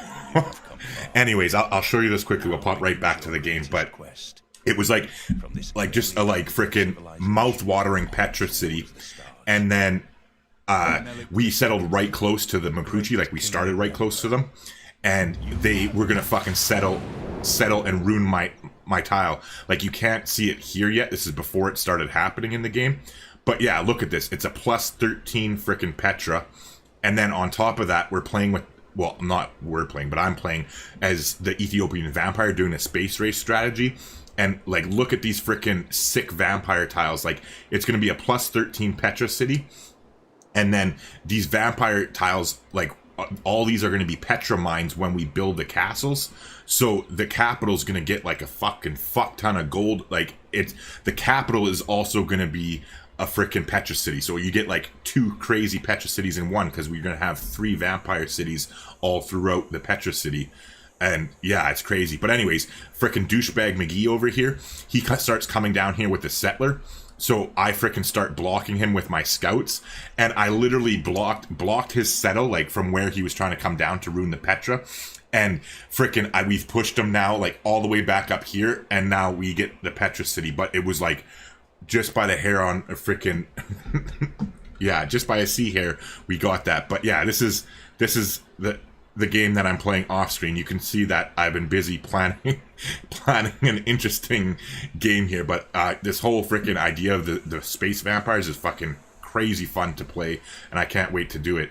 Anyways, I'll show you this quickly. We'll pop right back to the game, but it was like just a like freaking mouth-watering Petra City, and then we settled right close to the Mapuche. Like we started right close to them, and they were gonna fucking settle and ruin my tile. Like you can't see it here yet. This is before it started happening in the game, but yeah, look at this. It's a +13 freaking Petra, and then on top of that, we're playing with. Well, not we're playing, but I'm playing as the Ethiopian vampire doing a space race strategy. And, like, look at these freaking sick vampire tiles. Like, it's going to be a +13 Petra City. And then these vampire tiles, like, all these are going to be Petra mines when we build the castles. So the capital's going to get, like, a fucking fuck ton of gold. Like, the capital is also going to be a freaking Petra City. So you get like 2 crazy Petra cities in one because we're going to have 3 vampire cities all throughout the Petra City. And yeah, it's crazy. But anyways, freaking douchebag McGee over here, he starts coming down here with the settler. So I freaking start blocking him with my scouts. And I literally blocked his settle like from where he was trying to come down to ruin the Petra. And freaking we've pushed him now like all the way back up here. And now we get the Petra City. But it was like just by the hair on a freaking yeah, just by a sea hair we got that. But yeah, this is the game that I'm playing off screen. You can see that I've been busy planning an interesting game here. But this whole freaking idea of the space vampires is fucking crazy fun to play, and I can't wait to do it.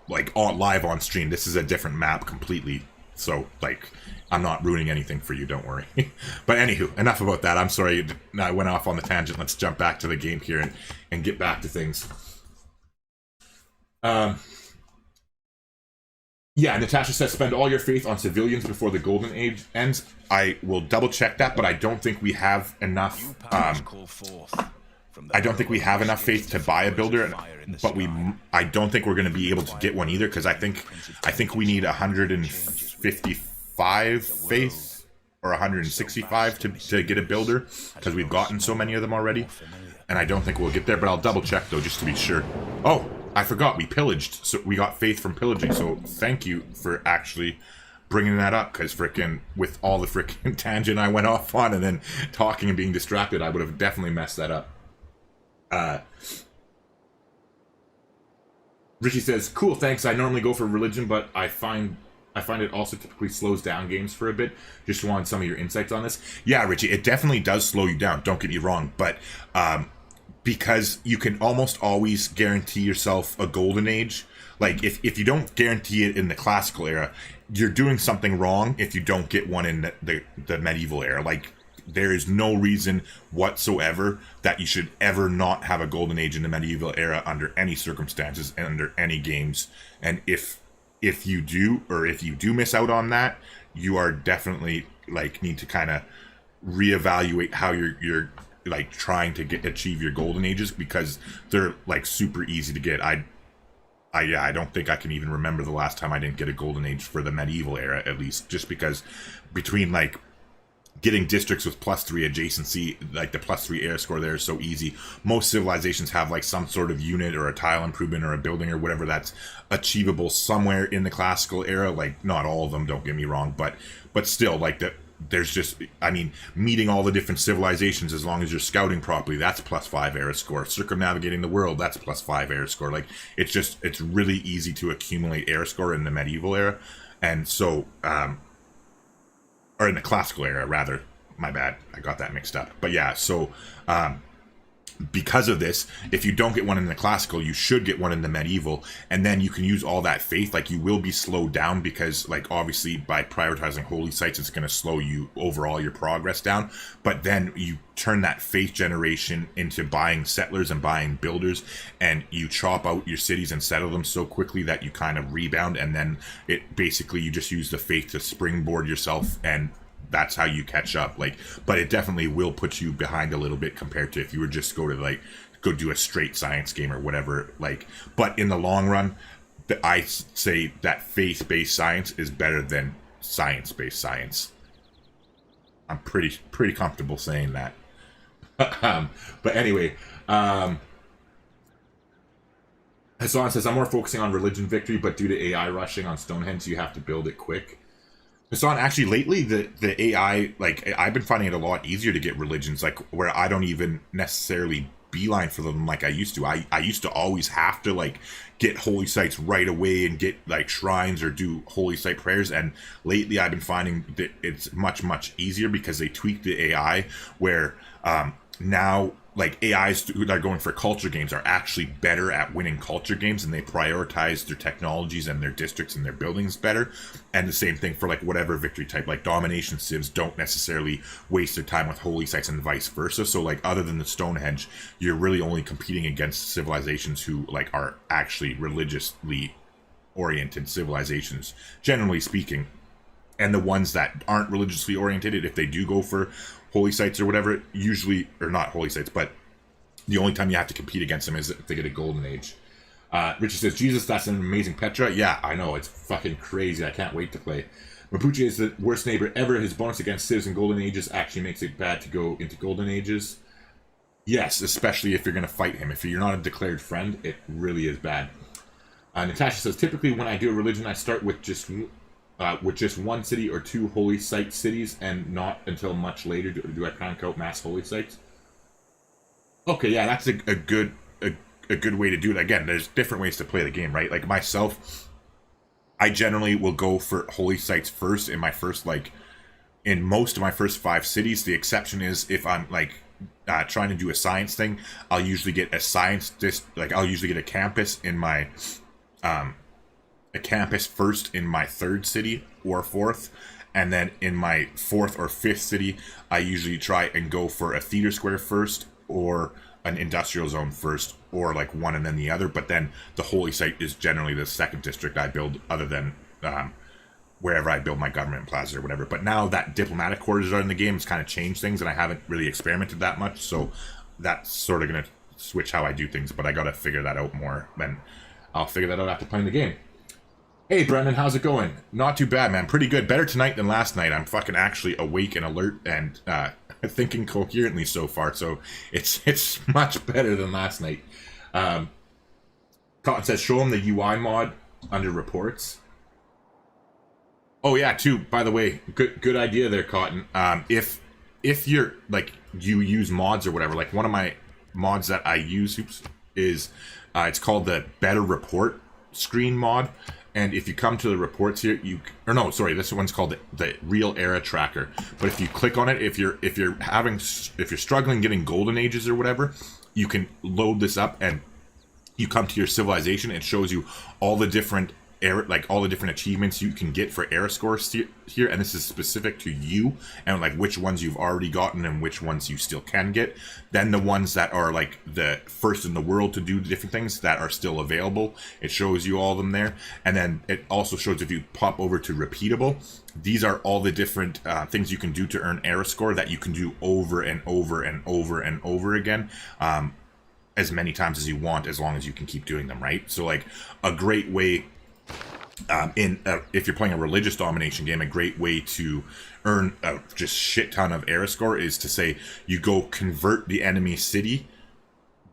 Like live on stream. This is a different map completely, so like I'm not ruining anything for you, don't worry. But anywho, enough about that. I'm sorry I went off on the tangent. Let's jump back to the game here and get back to things. Yeah, Natasha says spend all your faith on civilians before the golden age ends. I will double check that, but I don't think we have enough I don't think we have enough faith to buy a builder, but I don't think we're going to be able to get one either, because I think we need 155 faith or 165 to get a builder, because we've gotten so many of them already, and I don't think we'll get there, but I'll double check though just to be sure. Oh, I forgot, we pillaged, so we got faith from pillaging, so thank you for actually bringing that up, because frickin' with all the frickin' tangent I went off on and then talking and being distracted, I would have definitely messed that up. Richie says, cool, thanks. I normally go for religion, but I find it also typically slows down games for a bit. Just wanted some of your insights on this. Yeah, Richie, it definitely does slow you down. Don't get me wrong, but because you can almost always guarantee yourself a golden age. Like if you don't guarantee it in the classical era, you're doing something wrong if you don't get one in the medieval era. Like, there is no reason whatsoever that you should ever not have a golden age in the medieval era under any circumstances and under any games. And if you do, or if you do miss out on that, you are definitely like need to kind of reevaluate how you're like trying to achieve your golden ages, because they're like super easy to get. I don't think I can even remember the last time I didn't get a golden age for the medieval era, at least, just because between like getting districts with +3 adjacency, like the +3 air score there is so easy. Most civilizations have like some sort of unit or a tile improvement or a building or whatever that's achievable somewhere in the classical era. Like, not all of them, don't get me wrong, but still, like, there's just, I mean, meeting all the different civilizations, as long as you're scouting properly, that's +5 air score. Circumnavigating the world, that's +5 air score. Like, it's really easy to accumulate air score in the medieval era. And so, or in the classical era, rather. My bad, I got that mixed up. But yeah, so because of this, if you don't get one in the classical, you should get one in the medieval, and then you can use all that faith. Like, you will be slowed down, because like obviously by prioritizing holy sites, it's going to slow you overall your progress down. But then you turn that faith generation into buying settlers and buying builders, and you chop out your cities and settle them so quickly that you kind of rebound, and then it basically, you just use the faith to springboard yourself, and that's how you catch up. Like, but it definitely will put you behind a little bit compared to if you were just go do a straight science game or whatever. Like, but in the long run, I say that faith-based science is better than science-based science. I'm pretty comfortable saying that. But anyway, Hassan says, I'm more focusing on religion victory, but due to AI rushing on Stonehenge, you have to build it quick. Hassan, actually, lately, the AI, like, I've been finding it a lot easier to get religions, like, where I don't even necessarily beeline for them like I used to. I used to always have to, like, get holy sites right away and get, like, shrines or do holy site prayers, and lately I've been finding that it's much, much easier, because they tweaked the AI, where now, like, AIs that are going for culture games are actually better at winning culture games, and they prioritize their technologies and their districts and their buildings better. And the same thing for, like, whatever victory type, like domination civs don't necessarily waste their time with holy sites and vice versa. So, like, other than the Stonehenge, you're really only competing against civilizations who, like, are actually religiously oriented civilizations, generally speaking. And the ones that aren't religiously oriented, if they do go for holy sites or whatever, usually, or not holy sites, but the only time you have to compete against them is if they get a golden age. Richie says, Jesus, that's an amazing Petra. Yeah, I know, it's fucking crazy. I can't wait to play. Mapuche is the worst neighbor ever. His bonus against civs in golden ages actually makes it bad to go into golden ages. Yes, especially if you're going to fight him. If you're not a declared friend, it really is bad. Natasha says, typically when I do a religion, I start with just one city or two holy site cities, and not until much later do I crank out mass holy sites. Okay, yeah, that's a good way to do it. Again, there's different ways to play the game, right? Like, myself, I generally will go for holy sites first in my first, like, in most of my first 5 cities. The exception is if I'm, like, trying to do a science thing, I'll usually get a I'll usually get a campus in my a campus first in my third city or fourth, and then in my fourth or fifth city, I usually try and go for a theater square first, or an industrial zone first, or like one and then the other. But then the holy site is generally the second district I build, other than wherever I build my government plaza or whatever. But now that diplomatic quarters are in the game, it's kind of changed things, and I haven't really experimented that much, so that's sort of going to switch how I do things, but I got to figure that out more. Then I'll figure that out after playing the game. Hey, Brendan, how's it going? Not too bad, man. Pretty good. Better tonight than last night. I'm fucking actually awake and alert and thinking coherently so far, so it's much better than last night. Cotton says, show him the UI mod under reports. Oh, yeah, too, by the way, good idea there, Cotton. If you're, like, you use mods or whatever, like one of my mods that I use is, it's called the Better Report screen mod. And if you come to the reports here, this one's called the Real Era Tracker. But if you click on it, if you're struggling getting golden ages or whatever, you can load this up, and you come to your civilization. It shows you all the different all the different achievements you can get for era scores here, and this is specific to you, and like which ones you've already gotten and which ones you still can get. Then the ones that are like the first in the world to do different things that are still available, it shows you all of them there. And then it also shows, if you pop over to repeatable, these are all the different things you can do to earn era score that you can do over and over and over and over again, as many times as you want, as long as you can keep doing them, right? So like a great way, if you're playing a religious domination game, a great way to earn a just shit ton of era score is to say you go convert the enemy city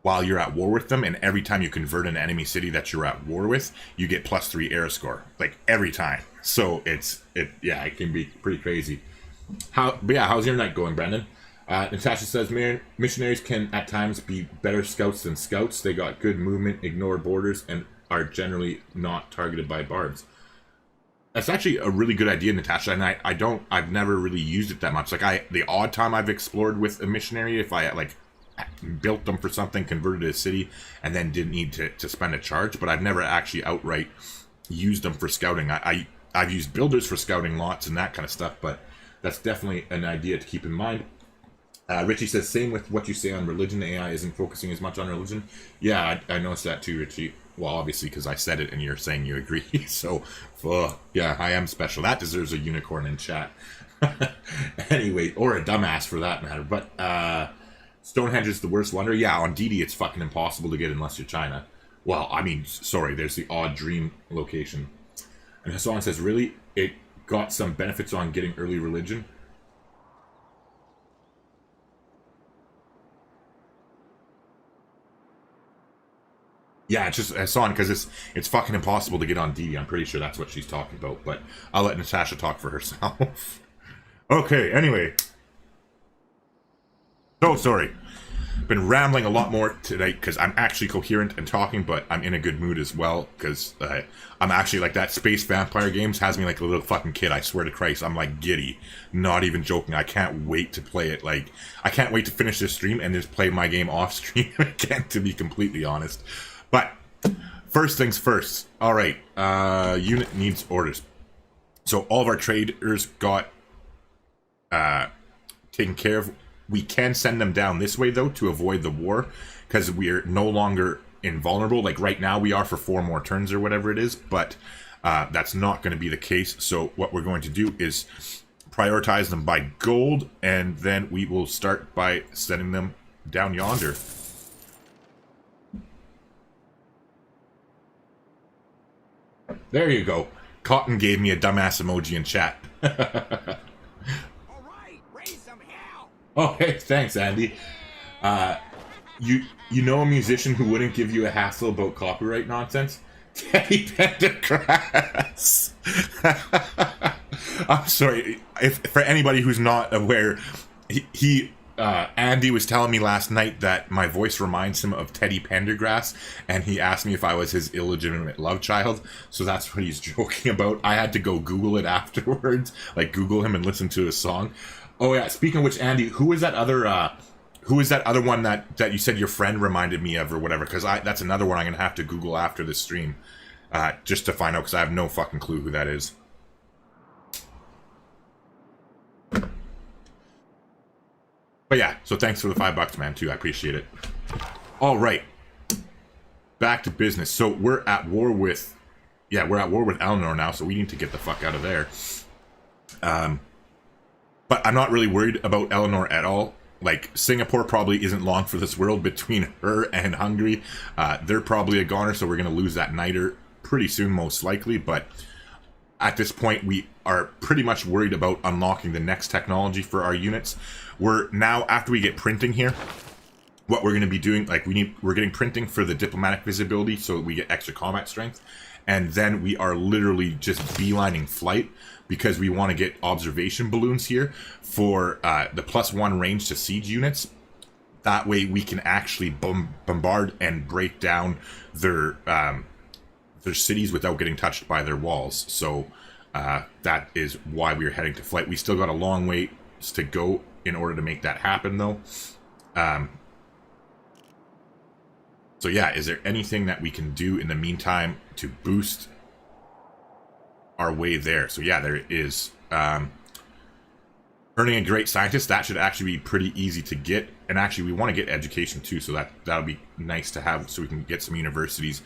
while you're at war with them, and every time you convert an enemy city that you're at war with, you get +3 era score, like every time. So it can be pretty crazy. How's your night going, Brendan? Natasha says, missionaries can at times be better scouts than scouts. They got good movement, ignore borders, and are generally not targeted by barbs. That's actually a really good idea, Natasha, and I've never really used it that much. Like the odd time I've explored with a missionary, if I like built them for something, converted a city, and then didn't need to spend a charge, but I've never actually outright used them for scouting. I've used builders for scouting lots and that kind of stuff, but that's definitely an idea to keep in mind. Richie says, same with what you say on religion. The AI isn't focusing as much on religion. Yeah, I noticed that too, Richie. Well, obviously, because I said it and you're saying you agree. So, yeah, I am special. That deserves a unicorn in chat. Anyway, or a dumbass for that matter. But Stonehenge is the worst wonder. Yeah, on DD it's fucking impossible to get unless you're China. Well, I mean, sorry, there's the odd dream location. And Hassan says, really? It got some benefits on getting early religion? Yeah, it's just Hassan, because it's fucking impossible to get on DD. I'm pretty sure that's what she's talking about, but I'll let Natasha talk for herself. Okay, anyway. So sorry. Been rambling a lot more today because I'm actually coherent and talking, but I'm in a good mood as well, because I'm actually like, that Space Vampire Games has me like a little fucking kid. I swear to Christ, I'm like giddy. Not even joking. I can't wait to play it. Like, I can't wait to finish this stream and just play my game off stream again, to be completely honest. But first things first. All right, unit needs orders. So all of our traders got taken care of. We can send them down this way though to avoid the war, because we're no longer invulnerable. Like right now we are for 4 more turns or whatever it is, but that's not going to be the case. So what we're going to do is prioritize them by gold, and then we will start by sending them down yonder. There you go. Cotton gave me a dumbass emoji in chat. Alright, raise some hell! Oh, hey, thanks, Andy. You know a musician who wouldn't give you a hassle about copyright nonsense? Teddy Pendergrass. I'm sorry. If for anybody who's not aware, Andy was telling me last night that my voice reminds him of Teddy Pendergrass, and he asked me if I was his illegitimate love child, so that's what he's joking about. I had to go Google it afterwards, like Google him and listen to his song. Oh yeah, speaking of which, Andy, who was that other Who is that other one that you said your friend reminded me of or whatever? Because that's another one I'm going to have to Google after this stream. Just to find out, because I have no fucking clue who that is. But yeah, so thanks for the $5, man, too. I appreciate it. All right. Back to business. So we're at war with... Yeah, we're at war with Eleanor now, so we need to get the fuck out of there. But I'm not really worried about Eleanor at all. Like, Singapore probably isn't long for this world between her and Hungary. They're probably a goner, so we're going to lose that niter pretty soon, most likely. But at this point, we are pretty much worried about unlocking the next technology for our units. We're now, after we get printing here, what we're going to be doing, like, we're getting printing for the diplomatic visibility so we get extra combat strength. And then we are literally just beelining flight because we want to get observation balloons here for the +1 range to siege units. That way we can actually bombard and break down their cities without getting touched by their walls. So that is why we are heading to flight. We still got a long way to go in order to make that happen, though. So yeah, is there anything that we can do in the meantime to boost our way there? So yeah, there is. Earning a great scientist, that should actually be pretty easy to get. And actually, we want to get education too, so that'll be nice to have, so we can get some universities,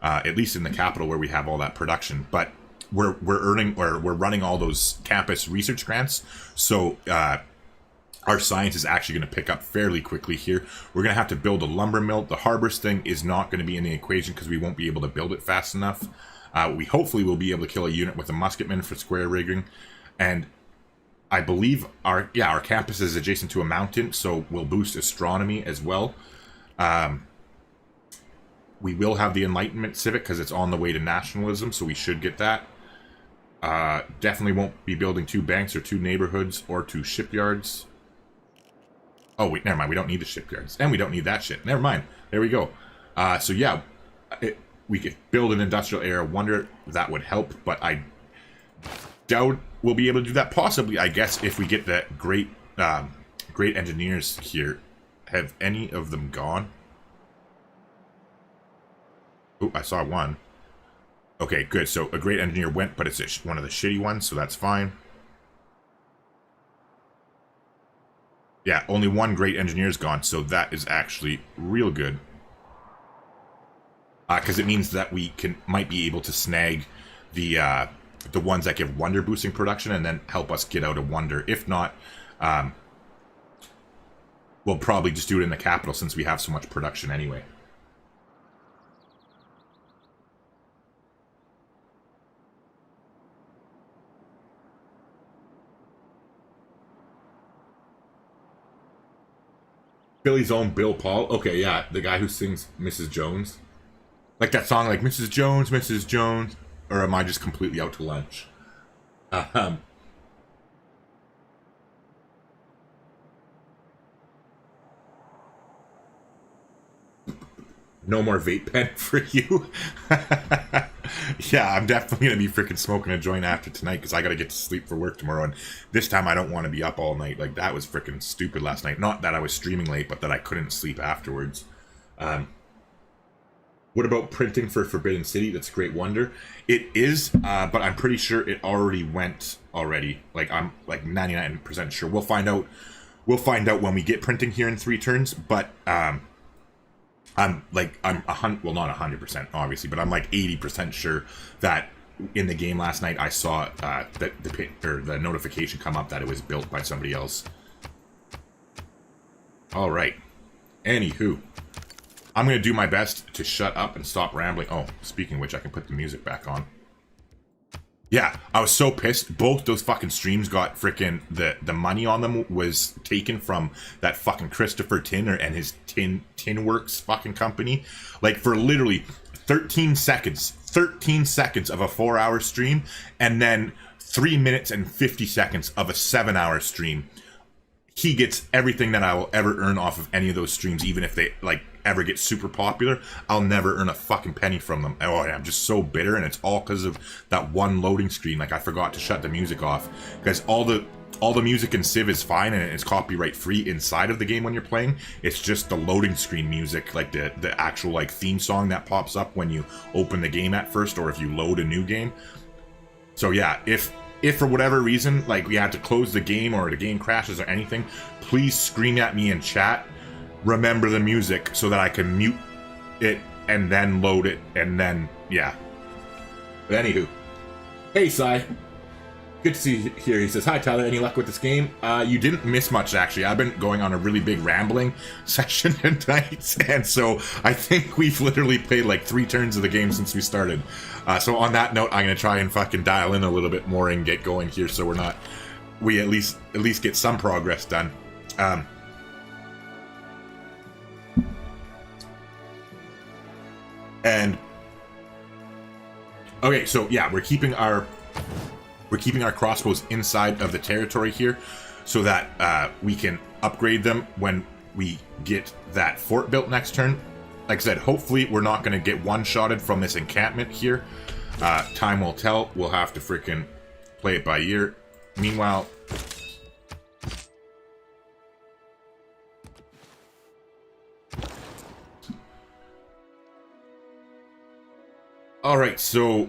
at least in the capital where we have all that production. But we're running all those campus research grants, so our science is actually going to pick up fairly quickly here. We're going to have to build a lumber mill. The harbors thing is not going to be in the equation because we won't be able to build it fast enough. We hopefully will be able to kill a unit with a musketman for square rigging. And I believe our campus is adjacent to a mountain, so we'll boost astronomy as well. We will have the Enlightenment Civic because it's on the way to nationalism, so we should get that. Definitely won't be building 2 banks or 2 neighborhoods or 2 shipyards. Oh, wait, never mind. We don't need the shipyards. And we don't need that shit. Never mind. There we go. So, yeah. We could build an industrial area wonder. That would help. But I doubt we'll be able to do that. Possibly, I guess, if we get the great engineers here. Have any of them gone? Oh, I saw one. Okay, good. So, a great engineer went, but it's one of the shitty ones, so that's fine. Yeah, only 1 great engineer's gone, so that is actually real good. Because it means that we might be able to snag the ones that give wonder boosting production and then help us get out of wonder. If not, we'll probably just do it in the capital since we have so much production anyway. Billy's own Bill Paul. Okay, yeah, the guy who sings Mrs. Jones. Like that song, like Mrs. Jones, Mrs. Jones. Or am I just completely out to lunch? No more vape pen for you. Yeah, I'm definitely going to be freaking smoking a joint after tonight because I got to get to sleep for work tomorrow. And this time I don't want to be up all night. Like, that was freaking stupid last night. Not that I was streaming late, but that I couldn't sleep afterwards. What about printing for Forbidden City? That's a great wonder. It is, but I'm pretty sure it already went already. Like, I'm like 99% sure. We'll find out. We'll find out when we get printing here in 3 turns. But I'm not 100% obviously, but I'm like 80% sure that in the game last night I saw that the notification come up that it was built by somebody else. All right. Anywho, I'm gonna do my best to shut up and stop rambling. Oh, speaking of which, I can put the music back on. Yeah, I was so pissed. Both those fucking streams got freaking the money on them was taken from that fucking Christopher Tinner and his Tin Works fucking company. Like, for literally 13 seconds of a 4-hour stream, and then 3 minutes and 50 seconds of a 7-hour stream. He gets everything that I will ever earn off of any of those streams, even if they like ever get super popular. I'll never earn a fucking penny from them. Oh, I'm just so bitter, and it's all because of that one loading screen. Like, I forgot to shut the music off because all the all the music in Civ is fine and it's copyright free inside of the game when you're playing. It's just the loading screen music, like the actual like theme song that pops up when you open the game at first, or if you load a new game. So yeah, if for whatever reason, like we had to close the game or the game crashes or anything, please scream at me in chat, remember the music, so that I can mute it and then load it, and then, yeah. But anywho. Hey, Sai. Good to see you here. He says, hi, Tyler. Any luck with this game? You didn't miss much, actually. I've been going on a really big rambling session tonight, and so I think we've literally played like 3 turns of the game since we started. So on that note, I'm going to try and fucking dial in a little bit more and get going here, so we at least get some progress done. And okay, so yeah, we're keeping our crossbows inside of the territory here, so that we can upgrade them when we get that fort built next turn. Like I said, hopefully we're not going to get one-shotted from this encampment here. Time will tell. We'll have to freaking play it by ear. Meanwhile, alright, so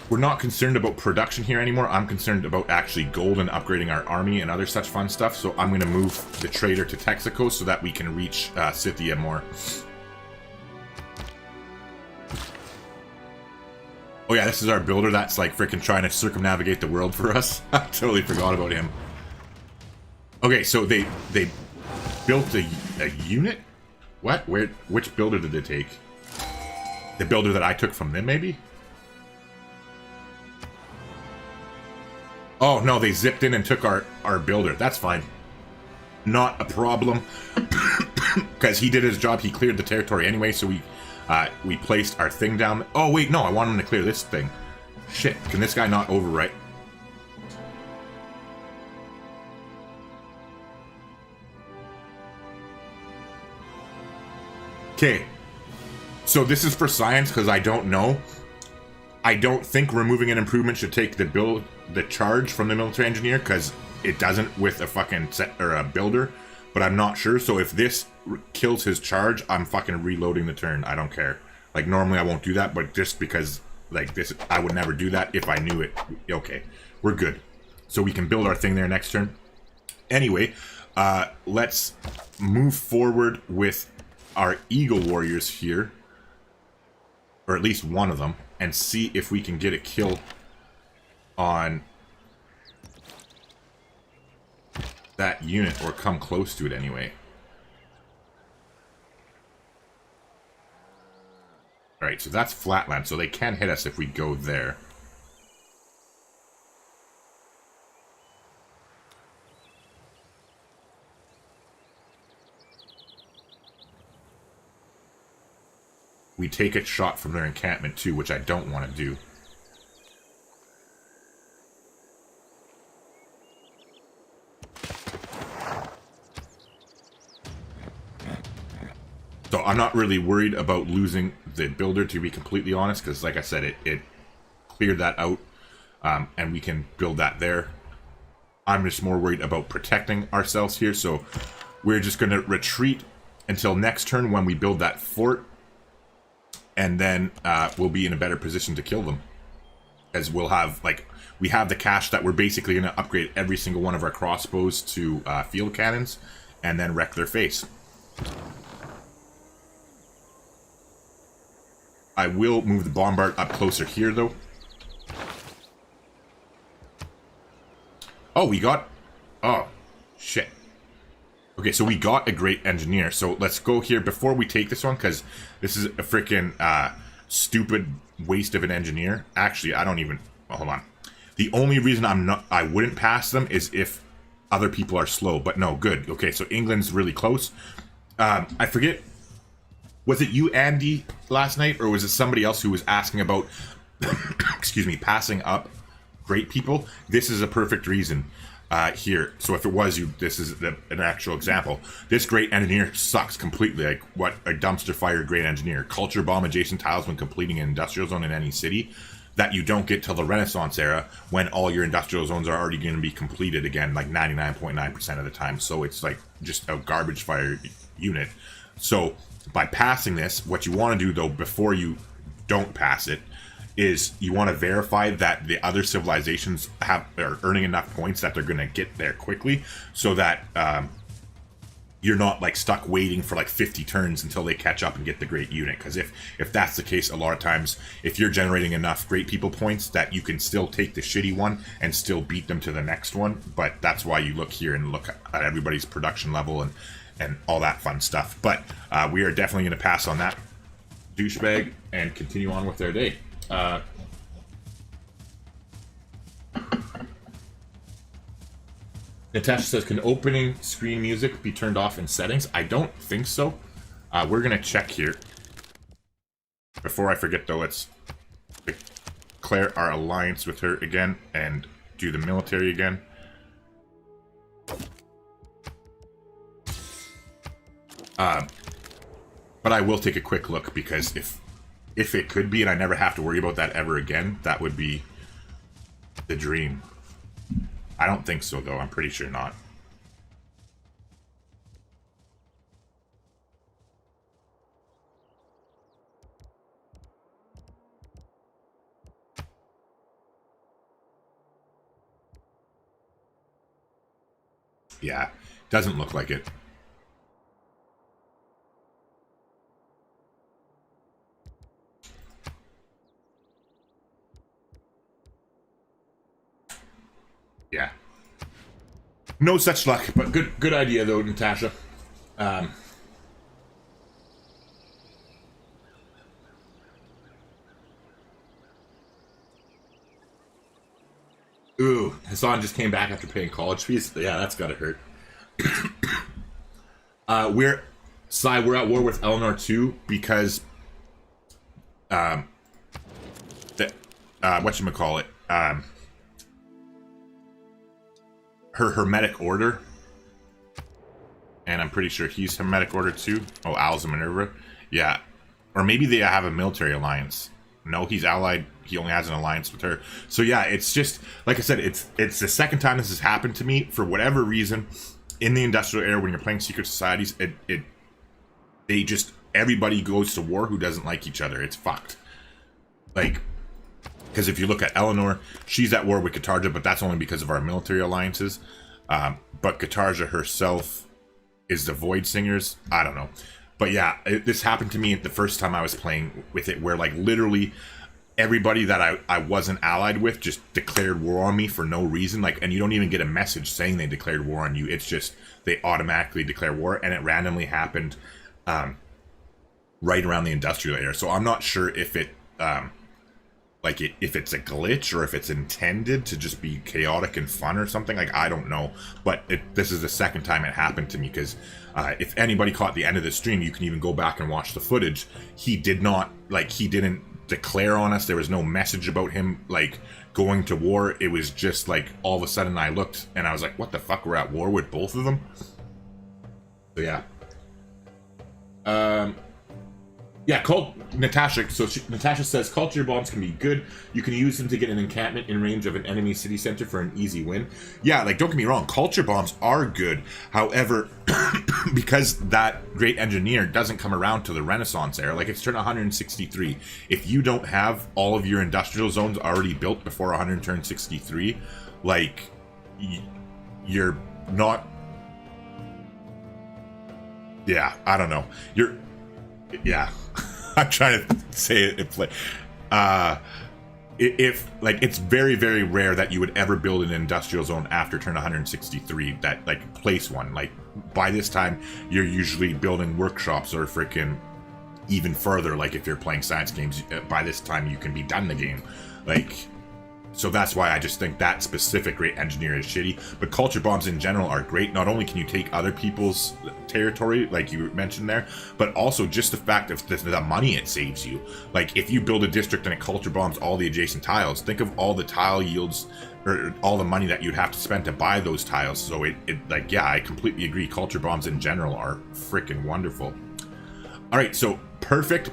we're not concerned about production here anymore. I'm concerned about actually gold and upgrading our army and other such fun stuff. So I'm going to move the trader to Texaco so that we can reach Scythia more. Oh yeah, this is our builder that's like freaking trying to circumnavigate the world for us. I totally forgot about him. Okay, so they built a unit? What? Which builder did they take? The builder that I took from them, maybe? Oh, no, they zipped in and took our builder. That's fine. Not a problem. Because he did his job. He cleared the territory anyway, so we placed our thing down. Oh, wait, no, I want him to clear this thing. Shit, can this guy not overwrite? Okay. So this is for science, because I don't know. I don't think removing an improvement should take the charge from the military engineer, because it doesn't with a fucking set or a builder. But I'm not sure. So if this kills his charge, I'm fucking reloading the turn. I don't care. Like normally I won't do that, but just because like this, I would never do that if I knew it. Okay, we're good. So we can build our thing there next turn. Anyway, let's move forward with our Eagle Warriors here, or at least one of them, and see if we can get a kill on that unit, or come close to it anyway. Alright, so that's flatland, so they can hit us if we go there. We take a shot from their encampment too, which I don't want to do. So I'm not really worried about losing the builder, to be completely honest, because like I said, it cleared that out, and we can build that there. I'm just more worried about protecting ourselves here, so we're just going to retreat until next turn when we build that fort, and then we'll be in a better position to kill them, as we'll have, like, we have the cash that we're basically going to upgrade every single one of our crossbows to field cannons, and then wreck their face. I will move the bombard up closer here, though. Oh, we got... Oh, shit. Okay, so we got a great engineer. So let's go here before we take this one, because this is a freaking stupid waste of an engineer. Actually, I don't even... Oh, hold on. The only reason I wouldn't pass them is if other people are slow. But no, good. Okay, so England's really close. I forget... Was it you, Andy, last night, or was it somebody else who was asking about, excuse me, passing up great people? This is a perfect reason here. So if it was you, this is an actual example. This great engineer sucks completely. Like, what a dumpster fire great engineer. Culture bomb adjacent tiles when completing an industrial zone in any city. that you don't get till the Renaissance era, when all your industrial zones are already going to be completed again, like 99.9% of the time. So it's like just a garbage fire unit. So by passing this, what you want to do though, before you don't pass it, is you want to verify that the other civilizations are earning enough points that they're going to get there quickly, so that you're not like stuck waiting for like 50 turns until they catch up and get the great unit. Because if that's the case, a lot of times, if you're generating enough great people points, that you can still take the shitty one and still beat them to the next one. But that's why you look here and look at everybody's production level and all that fun stuff. But we are definitely going to pass on that douchebag and continue on with their day. Natasha says, can opening screen music be turned off in settings? I don't think so. We're going to check here. Before I forget, though, let's declare our alliance with her again and do the military again. But I will take a quick look, because if it could be, and I never have to worry about that ever again, that would be the dream. I don't think so, though. I'm pretty sure not. Yeah, doesn't look like it. Yeah. No such luck, but good idea though, Natasha. Ooh, Hassan just came back after paying college fees. Yeah, that's gotta hurt. We're at war with Eleanor too, because whatchamacallit, her Hermetic Order, and I'm pretty sure he's Hermetic Order too. Oh, Al's a Minerva. Yeah. Or maybe they have a military alliance. No, he's allied. He only has an alliance with her. So yeah, it's just, like I said, it's the second time this has happened to me. For whatever reason, in the industrial era, when you're playing Secret Societies, everybody goes to war who doesn't like each other. It's fucked. Like, because if you look at Eleanor, she's at war with Katarja, but that's only because of our military alliances. But Katarja herself is the Void Singers. I don't know. But yeah, this happened to me the first time I was playing with it, where like literally everybody that I wasn't allied with just declared war on me for no reason. Like, and you don't even get a message saying they declared war on you. It's just they automatically declare war, and it randomly happened right around the industrial era. So I'm not sure if it if it's a glitch or if it's intended to just be chaotic and fun or something. Like, I don't know. But this is the second time it happened to me, because if anybody caught the end of the stream, you can even go back and watch the footage. He didn't declare on us. There was no message about him like going to war. It was just like all of a sudden I looked and I was like, what the fuck, we're at war with both of them? So yeah. Yeah, Natasha. So Natasha says culture bombs can be good. You can use them to get an encampment in range of an enemy city center for an easy win. Yeah, like, don't get me wrong, culture bombs are good. However, because that great engineer doesn't come around to the Renaissance era, like it's turn 163. If you don't have all of your industrial zones already built before 100 turn 63, like you're not. Yeah, I don't know. Yeah. I'm trying to say it in play. If like, it's very, very rare that you would ever build an industrial zone after turn 163 that like place one. Like, by this time you're usually building workshops or freaking even further. Like, if you're playing science games, by this time you can be done the game. Like, so that's why I just think that specific great engineer is shitty. But culture bombs in general are great. Not only can you take other people's territory, like you mentioned there, but also just the fact of the money it saves you. Like, if you build a district and it culture bombs all the adjacent tiles, think of all the tile yields, or all the money that you'd have to spend to buy those tiles. So it like, yeah, I completely agree. Culture bombs in general are freaking wonderful. All right, so perfect.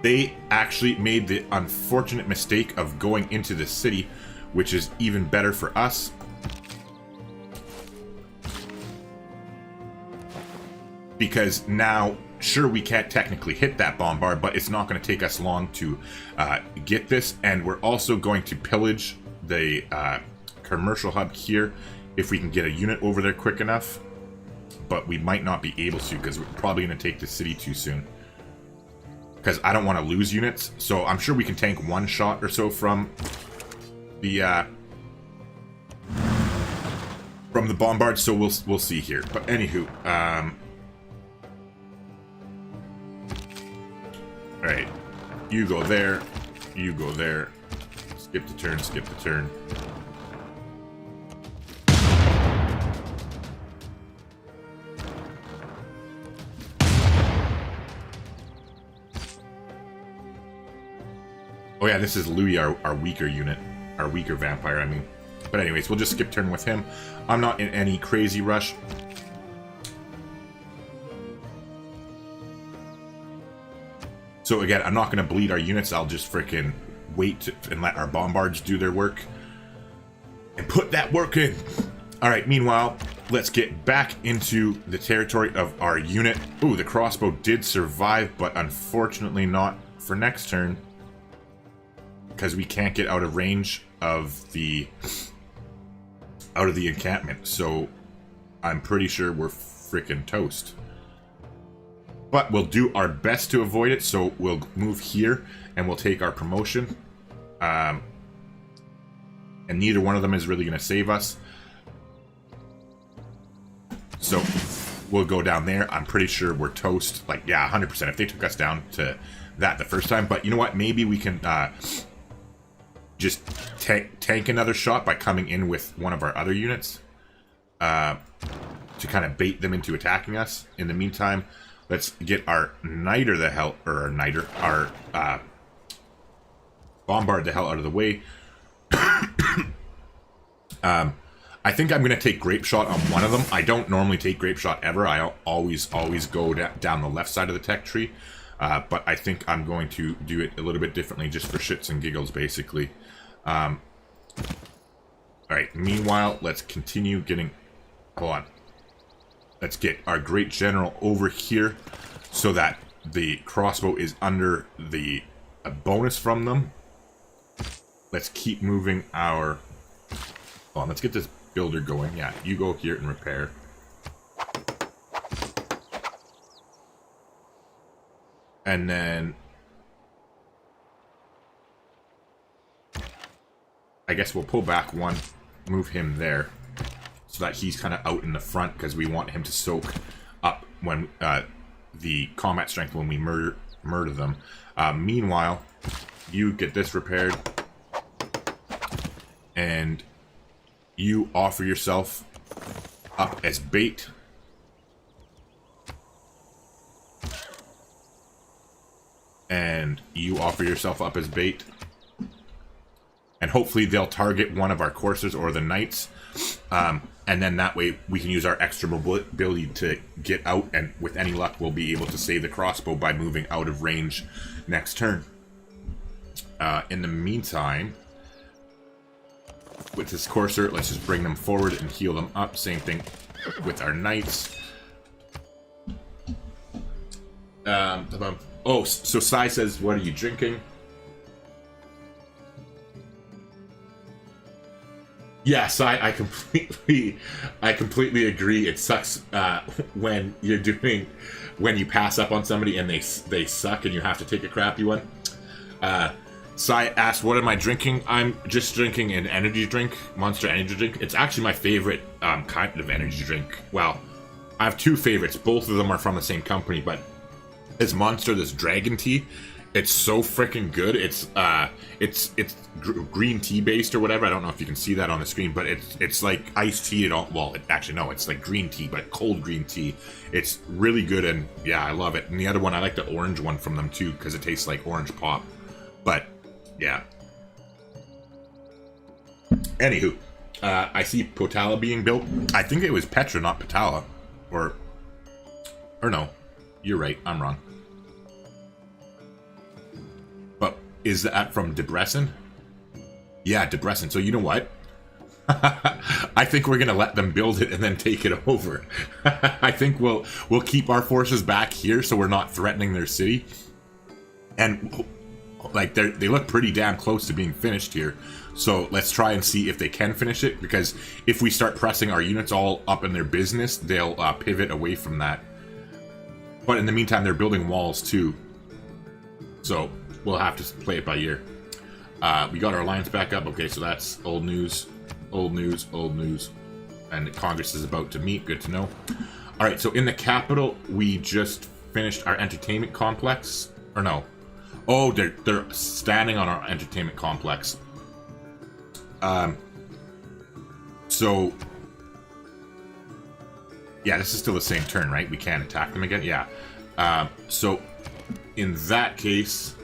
They actually made the unfortunate mistake of going into the city, which is even better for us. Because now, sure, we can't technically hit that bombard, but it's not going to take us long to get this. And we're also going to pillage the commercial hub here if we can get a unit over there quick enough. But we might not be able to because we're probably going to take the city too soon. Because I don't want to lose units, so I'm sure we can tank one shot or so from the bombard. So we'll see here. But anywho, all right, you go there, you go there. Skip the turn, skip the turn. Oh yeah, this is Louis, our weaker unit. Our weaker vampire, I mean. But anyways, we'll just skip turn with him. I'm not in any crazy rush. So again, I'm not going to bleed our units. I'll just freaking wait and let our bombards do their work. And put that work in. Alright, meanwhile, let's get back into the territory of our unit. Ooh, the crossbow did survive, but unfortunately not for next turn. Because we can't get out of range of the encampment, so I'm pretty sure we're freaking toast. But we'll do our best to avoid it, so we'll move here and we'll take our promotion. And neither one of them is really going to save us. So we'll go down there. I'm pretty sure we're toast. Like, yeah, 100% if they took us down to that the first time. But you know what? Maybe we can just tank another shot by coming in with one of our other units to kind of bait them into attacking us. In the meantime, let's get our Niter the hell, or our Niter, our Bombard the hell out of the way. I think I'm going to take Grape Shot on one of them. I don't normally take Grape Shot ever. I always go down the left side of the tech tree. But I think I'm going to do it a little bit differently just for shits and giggles, basically. Alright, meanwhile, let's continue getting... Hold on. Let's get our Great General over here so that the crossbow is under the bonus from them. Let's keep moving our... Hold on, let's get this builder going. Yeah, you go here and repair. And then... I guess we'll pull back one, move him there, so that he's kind of out in the front, because we want him to soak up when the combat strength when we murder them. Meanwhile, you get this repaired, and you offer yourself up as bait. And you offer yourself up as bait. And hopefully they'll target one of our coursers or the knights. And then that way we can use our extra mobility to get out, and with any luck we'll be able to save the crossbow by moving out of range next turn. In the meantime, with this courser, let's just bring them forward and heal them up. Same thing with our knights. Oh, so Sai says, what are you drinking? Yes, I completely agree. It sucks when you pass up on somebody and they suck and you have to take a crappy one. Sai asked, what am I drinking? I'm just drinking an energy drink, Monster Energy Drink. It's actually my favorite kind of energy drink. Well, I have two favorites. Both of them are from the same company, but this Monster, this Dragon Tea, it's so freaking good. It's green tea based or whatever. I don't know if you can see that on the screen, but it's like iced tea. Actually no, it's like green tea, but cold green tea. It's really good, and yeah, I love it. And the other one, I like the orange one from them too, because it tastes like orange pop. But yeah. Anywho, I see Potala being built. I think it was Petra, not Potala, or no. You're right. I'm wrong. Is that from Debrecen? Yeah, Debrecen. So you know what? I think we're gonna let them build it and then take it over. I think we'll keep our forces back here so we're not threatening their city. And like they look pretty damn close to being finished here. So let's try and see if they can finish it, because if we start pressing our units all up in their business, they'll pivot away from that. But in the meantime, they're building walls too. So we'll have to play it by ear. We got our alliance back up. Okay, so that's old news. Old news, old news. And Congress is about to meet. Good to know. Alright, so in the capital, we just finished our entertainment complex. Or no. Oh, they're standing on our entertainment complex. So... yeah, this is still the same turn, right? We can't attack them again? Yeah. So, in that case...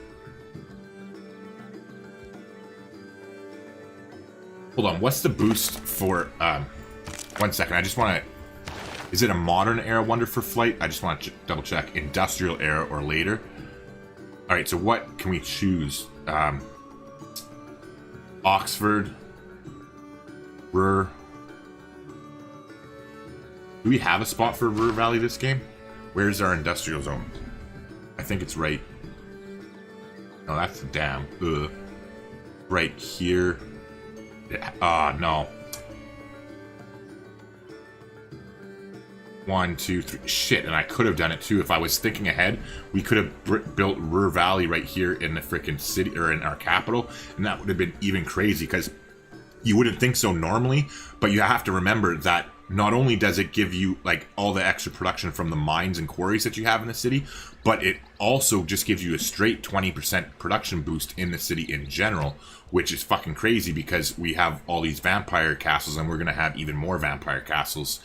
hold on, what's the boost for... 1 second, I just want to... is it a modern era wonder for flight? I just want to double check. Industrial era or later. Alright, so what can we choose? Oxford. Ruhr. Do we have a spot for Ruhr Valley this game? Where's our industrial zone? I think it's right... no, that's the dam. Ugh. Right here. No. 1, 2, 3. Shit, and I could have done it too. If I was thinking ahead, we could have built Ruhr Valley right here in the freaking city, or in our capital, and that would have been even crazy, because you wouldn't think so normally, but you have to remember that not only does it give you like all the extra production from the mines and quarries that you have in the city, but it also just gives you a straight 20% production boost in the city in general, which is fucking crazy because we have all these vampire castles and we're going to have even more vampire castles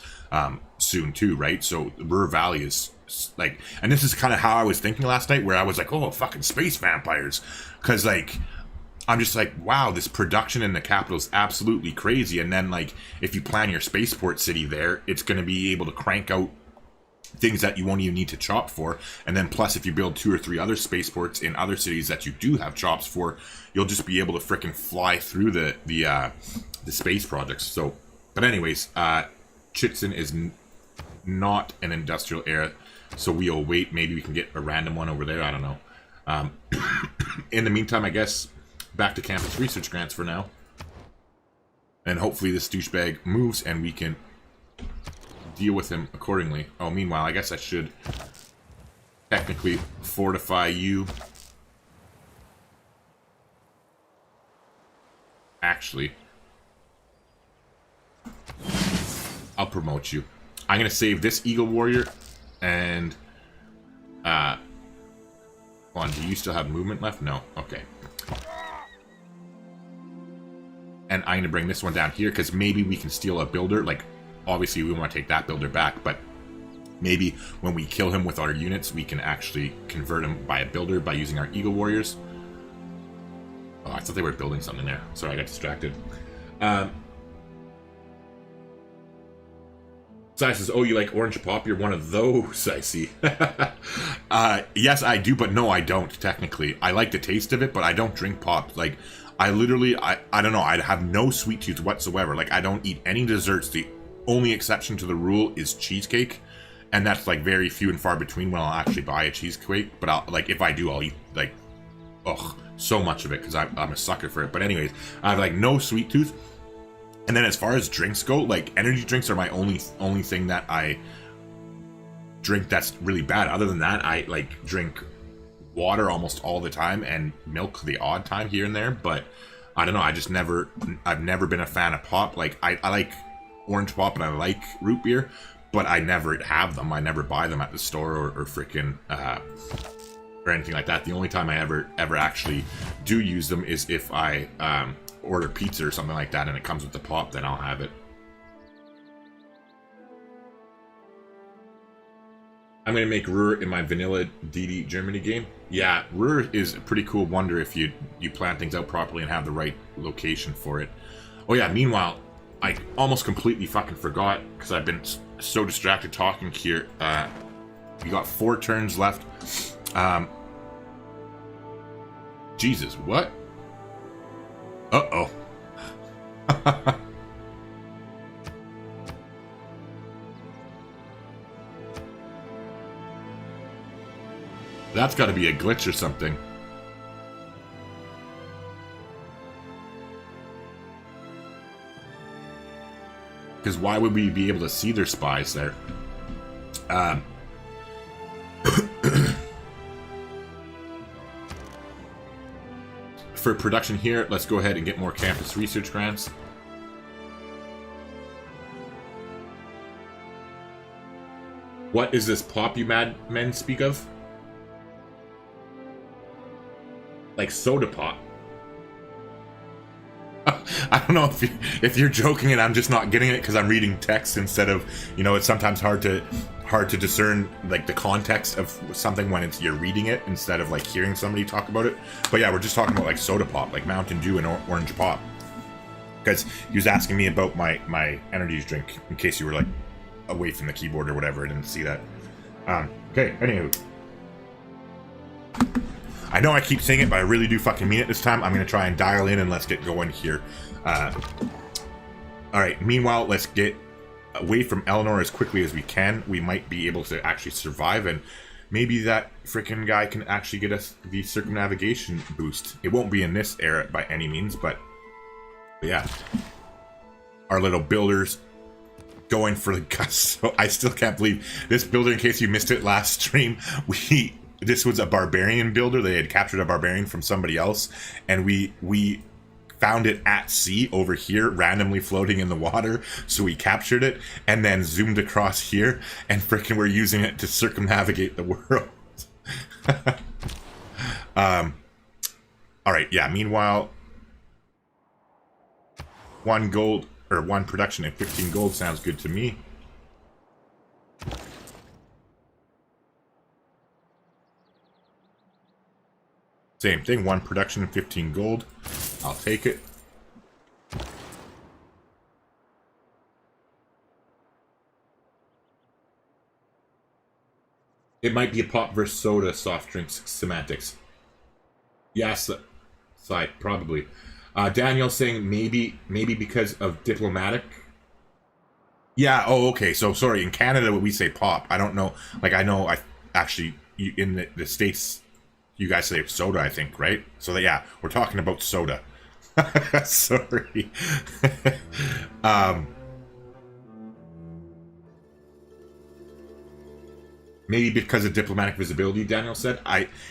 soon too, right? So Ruhr Valley is like, and this is kind of how I was thinking last night, where I was like, oh, fucking space vampires, because like I'm just like, wow, this production in the capital is absolutely crazy. And then like if you plan your spaceport city there, it's going to be able to crank out things that you won't even need to chop for. And then plus if you build 2 or 3 other spaceports in other cities that you do have chops for, you'll just be able to frickin' fly through the space projects. So, but anyways, Chitzen is not an industrial era, so we'll wait. Maybe we can get a random one over there. I don't know. In the meantime, I guess back to campus research grants for now, and hopefully this douchebag moves and we can deal with him accordingly. Oh, meanwhile, I guess I should technically fortify you. Actually, I'll promote you. I'm gonna save this Eagle Warrior, and hold on, do you still have movement left? No. Okay. And I'm gonna bring this one down here because maybe we can steal a builder. Like, obviously we want to take that builder back, but maybe when we kill him with our units, we can actually convert him by a builder by using our Eagle Warriors. Oh, I thought they were building something there. Sorry, I got distracted. Sai says, oh, you like orange pop? You're one of those, I see. Yes, I do, but no, I don't, technically. I like the taste of it, but I don't drink pop. Like, I literally, I don't know, I have no sweet tooth whatsoever. Like, I don't eat any desserts. The only exception to the rule is cheesecake. And that's, like, very few and far between when I'll actually buy a cheesecake. But, I'll, like, if I do, I'll eat, like, ugh, so much of it, because I'm a sucker for it. But anyways, I have, like, no sweet tooth. And then as far as drinks go, like, energy drinks are my only thing that I drink that's really bad. Other than that, I, like, drink water almost all the time and milk the odd time here and there. But I don't know, I've never been a fan of pop. Like, I like orange pop and I like root beer, but I never have them. I never buy them at the store or freaking or anything like that. The only time I ever actually do use them is if I order pizza or something like that and it comes with the pop, then I'll have it. I'm going to make Ruhr in my vanilla DD Germany game. Yeah, Ruhr is a pretty cool wonder if you plan things out properly and have the right location for it. Oh yeah, meanwhile, I almost completely fucking forgot because I've been so distracted talking here. We got 4 turns left. Jesus, what? Uh-oh. That's got to be a glitch or something. Because why would we be able to see their spies there? For production here, let's go ahead and get more campus research grants. What is this pop you mad men speak of? Like soda pop. I don't know if you're joking and I'm just not getting it because I'm reading text instead of, you know, it's sometimes hard to discern like the context of something when you're reading it instead of like hearing somebody talk about it. But yeah, we're just talking about like soda pop, like Mountain Dew and orange pop. Because he was asking me about my energy drink in case you were like away from the keyboard or whatever. I didn't see that. Okay, anywho. I know I keep saying it, but I really do fucking mean it this time. I'm going to try and dial in and let's get going here. Alright, meanwhile, let's get away from Eleanor as quickly as we can. We might be able to actually survive, and maybe that freaking guy can actually get us the circumnavigation boost. It won't be in this era by any means, but yeah. Our little builders going for the gusto. I still can't believe this builder, in case you missed it last stream, this was a barbarian builder. They had captured a barbarian from somebody else, and we found it at sea over here, randomly floating in the water. So we captured it and then zoomed across here, and freaking we're using it to circumnavigate the world. All right, yeah. Meanwhile, 1 gold or 1 production and 15 gold sounds good to me. Same thing, 1 production and 15 gold. I'll take it. It might be a pop versus soda soft drinks semantics. Yes, side, probably. Daniel saying maybe because of diplomatic. Yeah, oh, okay, so sorry, in Canada we say pop. I don't know, like I know in the States, you guys say soda, I think, right? So that, yeah, we're talking about soda. Sorry. Maybe because of diplomatic visibility, Daniel said.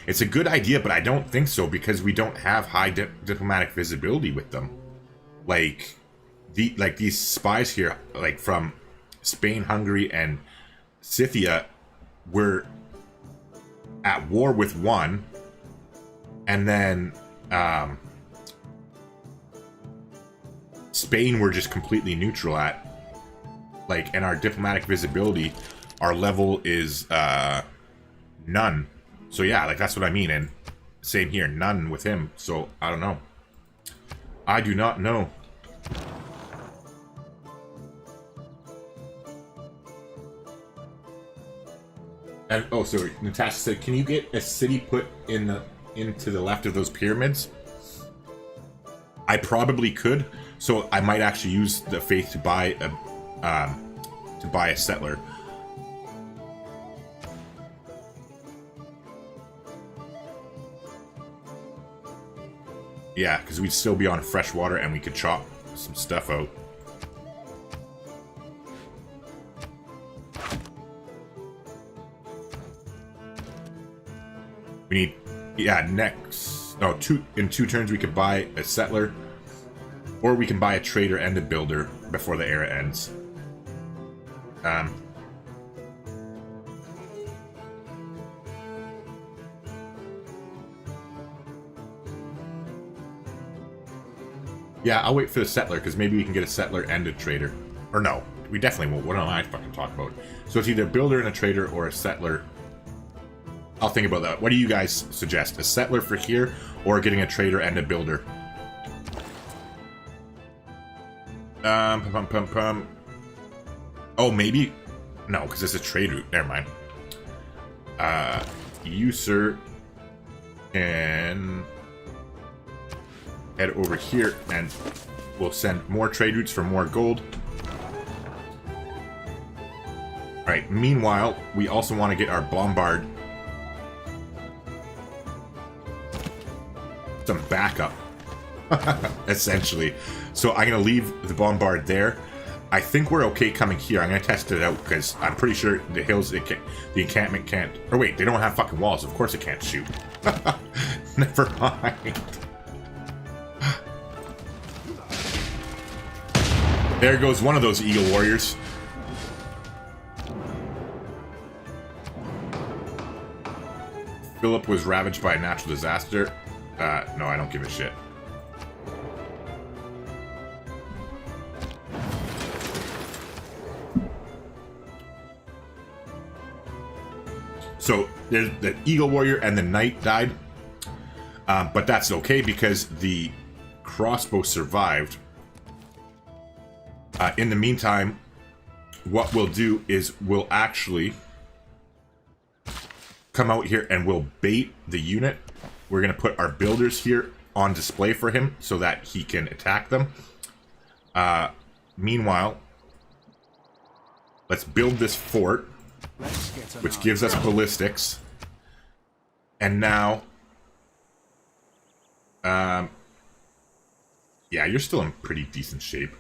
It's a good idea, but I don't think so because we don't have high diplomatic visibility with them. Like these spies here, like from Spain, Hungary, and Scythia, were at war with one. And then Spain we're just completely neutral at. Like, and our diplomatic visibility, our level is none. So yeah, like that's what I mean. And same here, none with him. So I don't know. I do not know. And oh, sorry, Natasha said, can you get a city put into the left of those pyramids? I probably could, so I might actually use the faith to buy a settler. Yeah, because we'd still be on fresh water and we could chop some stuff out. We need, yeah, in 2 turns we could buy a settler, or we can buy a trader and a builder before the era ends. Yeah, I'll wait for the settler, because maybe we can get a settler and a trader. Or no, we definitely won't. What am I fucking talking about? So it's either a builder and a trader, or a settler. I'll think about that. What do you guys suggest? A settler for here, or getting a trader and a builder? Oh, maybe? No, because it's a trade route. Never mind. You, sir, can head over here and we'll send more trade routes for more gold. Alright, meanwhile, we also want to get our bombard some backup, essentially. So I'm going to leave the bombard there. I think we're okay coming here. I'm going to test it out because I'm pretty sure the hills, the encampment can't... Or wait, they don't have fucking walls. Of course it can't shoot. Never mind. There goes one of those eagle warriors. Philip was ravaged by a natural disaster. No, I don't give a shit. So there's the eagle warrior and the knight died, but that's okay because the crossbow survived. In the meantime, what we'll do is we'll actually come out here and we'll bait the unit. We're going to put our builders here on display for him so that he can attack them. Meanwhile, let's build this fort, which gives us ballistics. And now, yeah, you're still in pretty decent shape.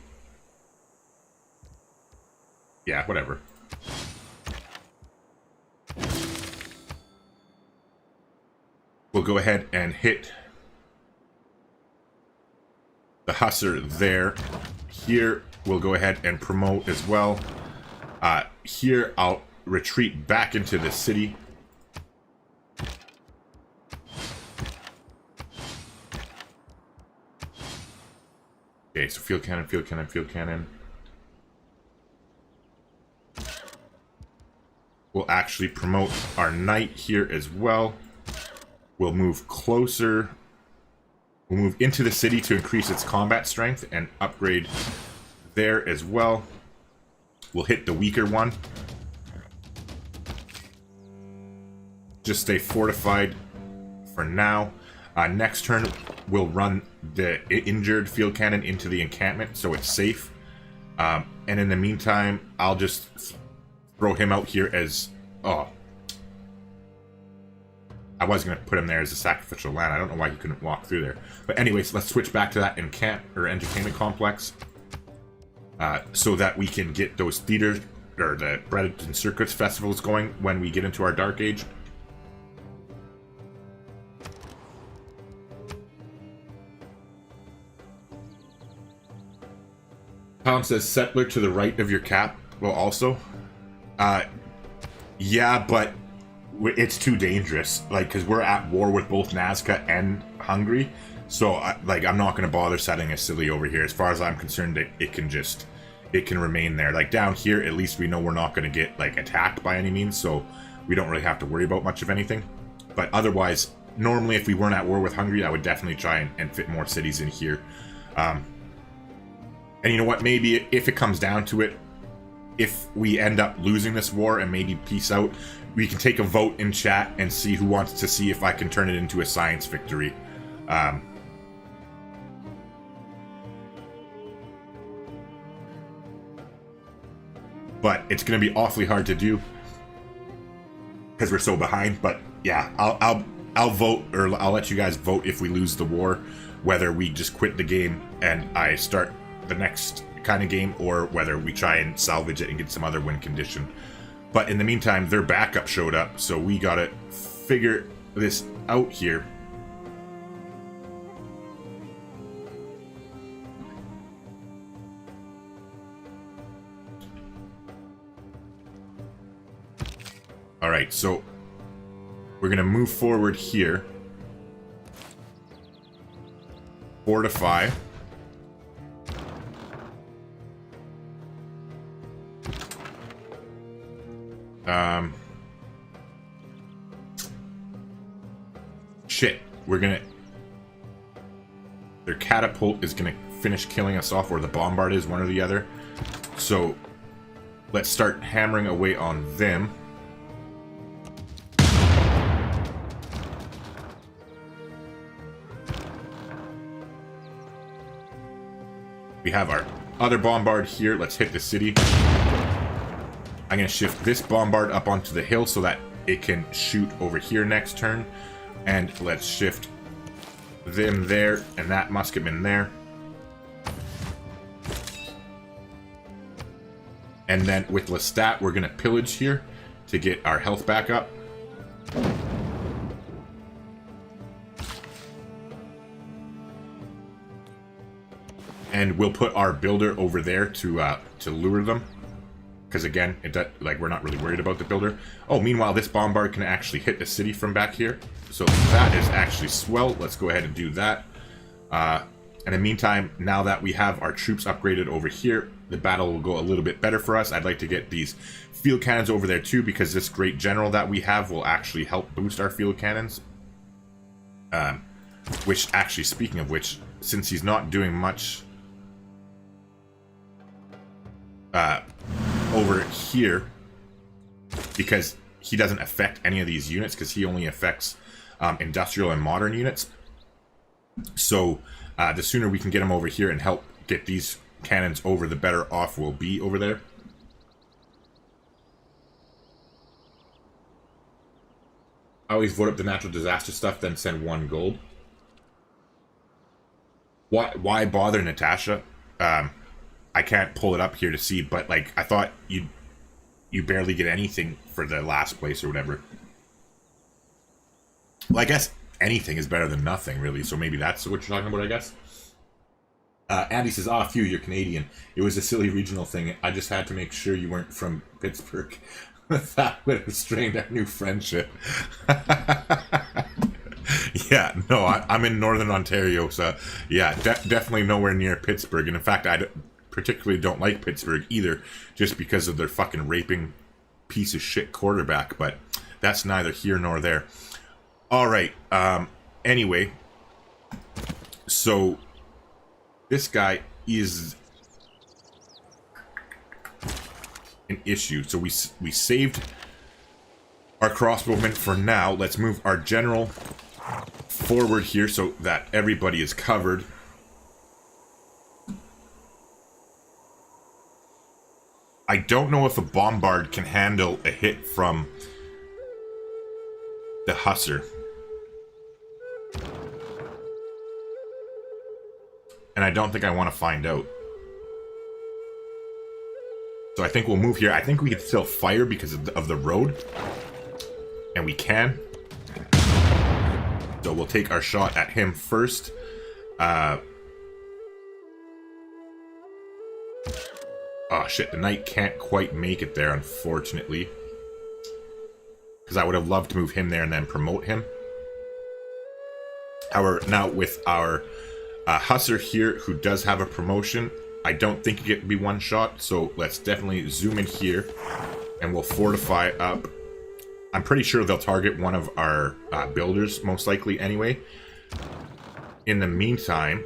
Yeah, whatever. We'll go ahead and hit the Hussar there. Here, we'll go ahead and promote as well. Here, I'll retreat back into the city. Okay, so field cannon, field cannon, field cannon. We'll actually promote our knight here as well. We'll move closer. We'll move into the city to increase its combat strength and upgrade there as well. We'll hit the weaker one. Just stay fortified for now. Next turn, we'll run the injured field cannon into the encampment so it's safe. And in the meantime, I'll just throw him out here as... Oh. I was going to put him there as a sacrificial land. I don't know why he couldn't walk through there. But anyways, let's switch back to that entertainment complex. So that we can get those theater, or the Bread and Circuits festivals going when we get into our Dark Age. Tom says, settler to the right of your cap. Well, also. Yeah, but it's too dangerous. Like, because we're at war with both Nazca and Hungary. So, like, I'm not going to bother setting a silly over here. As far as I'm concerned, it can remain there. Like, down here, at least we know we're not going to get, like, attacked by any means. So, we don't really have to worry about much of anything. But otherwise, normally, if we weren't at war with Hungary, I would definitely try and fit more cities in here. And you know what? Maybe if it comes down to it, if we end up losing this war and maybe peace out, we can take a vote in chat and see who wants to see if I can turn it into a science victory. But it's going to be awfully hard to do because we're so behind. But yeah, I'll vote, or I'll let you guys vote if we lose the war, whether we just quit the game and I start the next kind of game, or whether we try and salvage it and get some other win condition. But in the meantime, their backup showed up, so we gotta figure this out here. Alright, so we're gonna move forward here. Fortify. Shit, we're gonna... Their catapult is gonna finish killing us off, or the bombard is, one or the other. So, let's start hammering away on them. We have our other bombard here. Let's hit the city. I'm going to shift this bombard up onto the hill so that it can shoot over here next turn. And let's shift them there and that musketman there. And then with Lestat, we're going to pillage here to get our health back up. And we'll put our builder over there to lure them. Because again, we're not really worried about the builder. Oh, meanwhile, this bombard can actually hit the city from back here. So that is actually swell. Let's go ahead and do that. In the meantime, now that we have our troops upgraded over here, the battle will go a little bit better for us. I'd like to get these field cannons over there too, because this great general that we have will actually help boost our field cannons. Which, actually, speaking of which, since he's not doing much over here, because he doesn't affect any of these units, because he only affects industrial and modern units. So the sooner we can get him over here and help get these cannons over, the better off we'll be over there. I always vote up the natural disaster stuff, then send 1 gold. Why bother, Natasha? I can't pull it up here to see, but like I thought you barely get anything for the last place or whatever. Well, I guess anything is better than nothing, really. So maybe that's what you're talking about, I guess. Andy says, phew, you're Canadian. It was a silly regional thing. I just had to make sure you weren't from Pittsburgh. That would have strained our new friendship. Yeah, no, I'm in Northern Ontario, so yeah, definitely nowhere near Pittsburgh. And in fact, I particularly don't like Pittsburgh either, just because of their fucking raping piece of shit quarterback. But that's neither here nor there. All right. Anyway, so this guy is an issue. So we saved our crossbowmen for now. Let's move our general forward here so that everybody is covered. I don't know if a bombard can handle a hit from the Hussar. And I don't think I want to find out. So I think we'll move here. I think we can still fire because of the road. And we can. So we'll take our shot at him first. Oh shit, the knight can't quite make it there, unfortunately. Because I would have loved to move him there and then promote him. However, now with our Hussar here, who does have a promotion, I don't think it can be one shot, so let's definitely zoom in here, and we'll fortify up. I'm pretty sure they'll target one of our builders, most likely anyway. In the meantime,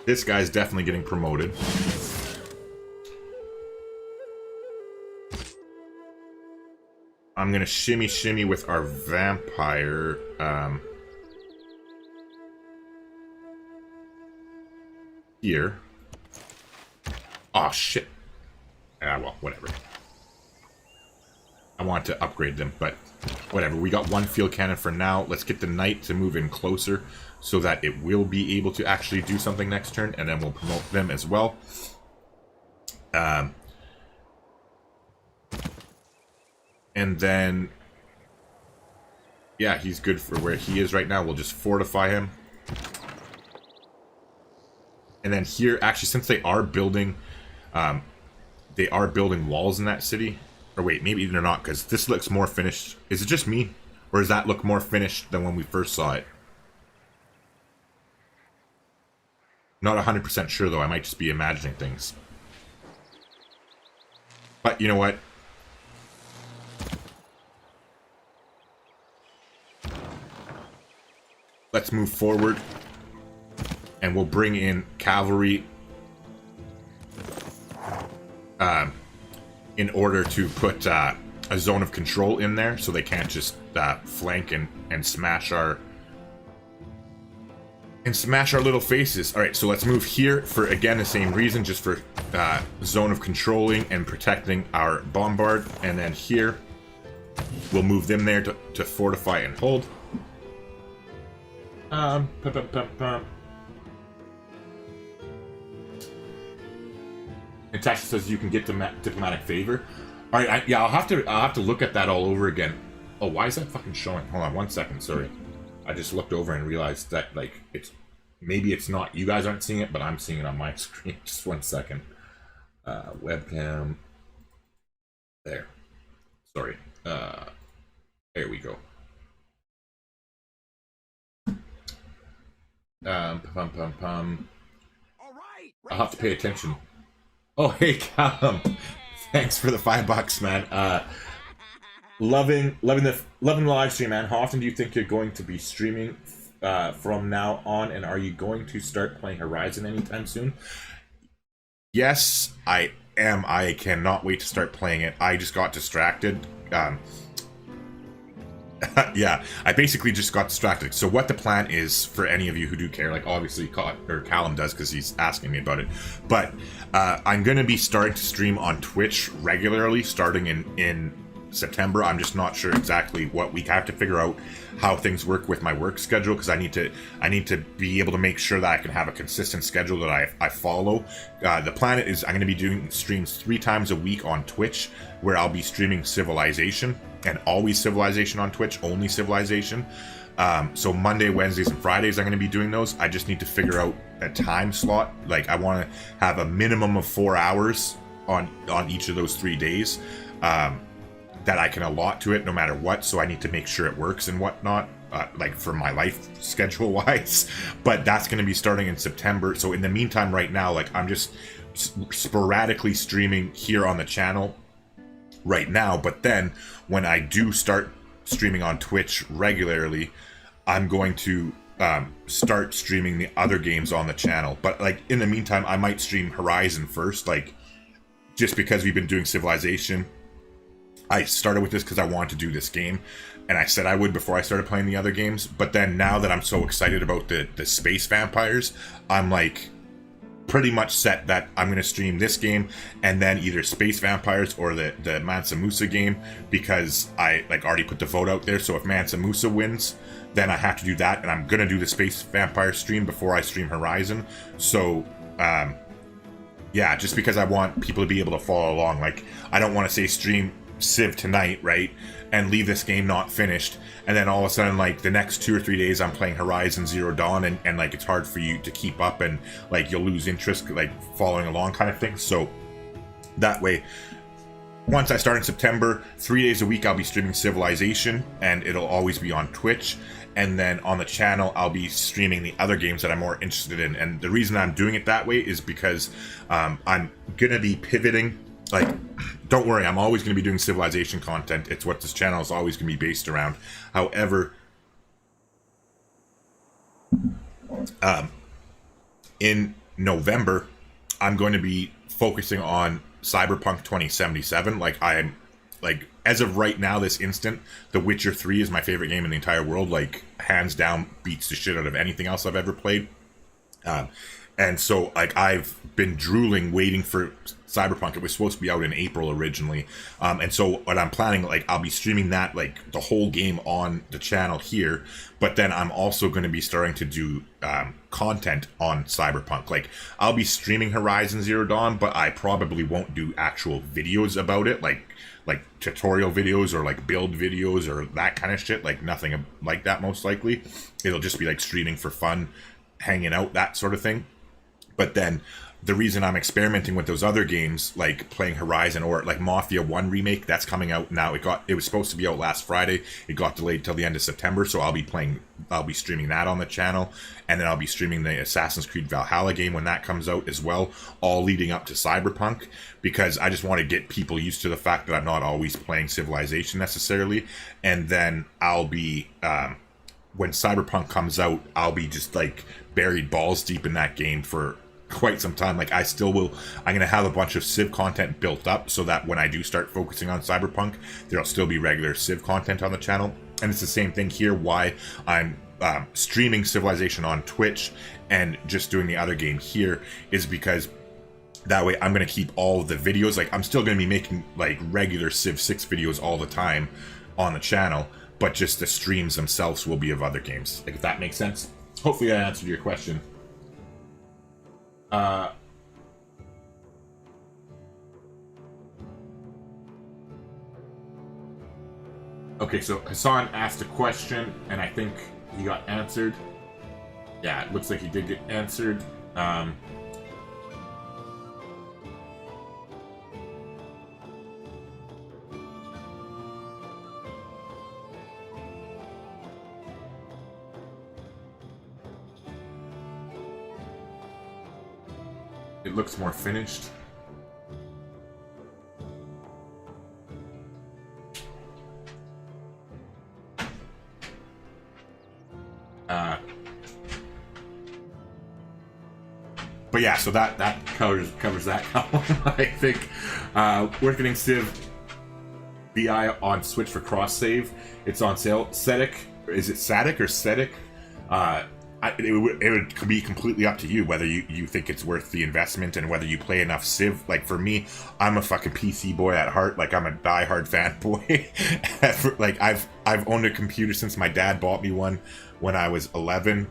this guy's definitely getting promoted. I'm gonna shimmy with our vampire. Here. Oh shit. Well, whatever. I want to upgrade them, but whatever. We got 1 field cannon for now. Let's get the knight to move in closer so that it will be able to actually do something next turn, and then we'll promote them as well. And then, yeah, he's good for where he is right now. We'll just fortify him. And then here, actually, since they are building walls in that city. Or wait, maybe they're not, because this looks more finished. Is it just me? Or does that look more finished than when we first saw it? Not 100% sure, though. I might just be imagining things. But you know what? Let's move forward. And we'll bring in cavalry in order to put a zone of control in there, so they can't just flank and smash our little faces. All right, so let's move here for, again, the same reason, just for zone of controlling and protecting our bombard. And then here, we'll move them there to fortify and hold. And Tasha says you can get diplomatic favor. All right, I'll have to look at that all over again. Oh, why is that fucking showing? Hold on 1 second. Sorry, I just looked over and realized that maybe it's not, you guys aren't seeing it, but I'm seeing it on my screen. Just 1 second. Webcam. There. Sorry. There we go. All right. I'll have to pay attention. Oh, hey, Callum. Thanks for the $5, man. Loving the live stream, man. How often do you think you're going to be streaming from now on? And are you going to start playing Horizon anytime soon? Yes, I am. I cannot wait to start playing it. I just got distracted. Yeah, I basically just got distracted. So what the plan is, for any of you who do care, like obviously Callum does because he's asking me about it, but I'm going to be starting to stream on Twitch regularly starting in September. I'm just not sure exactly what week. I have to figure out how things work with my work schedule, because I need to be able to make sure that I can have a consistent schedule that I follow. The plan is I'm going to be doing streams 3 times a week on Twitch, where I'll be streaming Civilization, and always Civilization on Twitch, only Civilization. So Monday, Wednesdays, and Fridays I'm going to be doing those. I just need to figure out a time slot. Like, I want to have a minimum of 4 hours on each of those 3 days. That I can allot to it no matter what, so I need to make sure it works and whatnot, like for my life schedule wise. But that's going to be starting in September. So in the meantime, right now, like, I'm just sporadically streaming here on the channel right now. But then when I do start streaming on Twitch regularly, I'm going to start streaming the other games on the channel. But like in the meantime, I might stream Horizon first, like just because we've been doing Civilization. I started with this because I wanted to do this game, and I said I would before I started playing the other games. But then now that I'm so excited about the space vampires, I'm like pretty much set that I'm going to stream this game and then either space vampires or the Mansa Musa game, because I like already put the vote out there. So if Mansa Musa wins, then I have to do that, and I'm going to do the space vampire stream before I stream Horizon. So yeah, just because I want people to be able to follow along. Like, I don't want to say stream Civ tonight, right, and leave this game not finished, and then all of a sudden, like, the next 2 or 3 days I'm playing Horizon Zero Dawn, and like, it's hard for you to keep up, and like, you'll lose interest, like, following along kind of thing. So that way, once I start in September, 3 days a week I'll be streaming Civilization, and it'll always be on Twitch. And then on the channel, I'll be streaming the other games that I'm more interested in. And the reason I'm doing it that way is because I'm gonna be pivoting. Like, don't worry, I'm always going to be doing Civilization content. It's what this channel is always going to be based around. However, in November, I'm going to be focusing on Cyberpunk 2077. Like, as of right now, this instant, The Witcher 3 is my favorite game in the entire world. Like, hands down, beats the shit out of anything else I've ever played. And so, like, I've been drooling, waiting for Cyberpunk. It was supposed to be out in April originally. And so what I'm planning, like, I'll be streaming that, like, the whole game on the channel here. But then I'm also going to be starting to do content on Cyberpunk. Like, I'll be streaming Horizon Zero Dawn, but I probably won't do actual videos about it, like tutorial videos or like build videos or that kind of shit. Like, nothing like that, most likely. It'll just be like streaming for fun, hanging out, that sort of thing. But then the reason I'm experimenting with those other games, like playing Horizon or like Mafia 1 remake, that's coming out now. It was supposed to be out last Friday. It got delayed till the end of September, so I'll be streaming that on the channel, and then I'll be streaming the Assassin's Creed Valhalla game when that comes out as well, all leading up to Cyberpunk, because I just want to get people used to the fact that I'm not always playing Civilization necessarily. And then I'll be when Cyberpunk comes out, I'll be just like buried balls deep in that game for quite some time. Like, I'm going to have a bunch of Civ content built up so that when I do start focusing on Cyberpunk, there'll still be regular Civ content on the channel. And it's the same thing here, why I'm streaming Civilization on Twitch and just doing the other game here is because that way I'm going to keep all of the videos. Like, I'm still going to be making like regular Civ 6 videos all the time on the channel, but just the streams themselves will be of other games. Like, if that makes sense. Hopefully I answered your question. Okay, so Hassan asked a question, and I think he got answered. Yeah, it looks like he did get answered. It looks more finished. But yeah, so that covers that column. I think worth getting Civ BI on Switch for cross save. It's on sale. Cedic, is it Sadic or Cedic? It would be completely up to you whether you think it's worth the investment and whether you play enough Civ. Like, for me, I'm a fucking PC boy at heart. Like, I'm a diehard fanboy. Like, I've owned a computer since my dad bought me one when I was 11,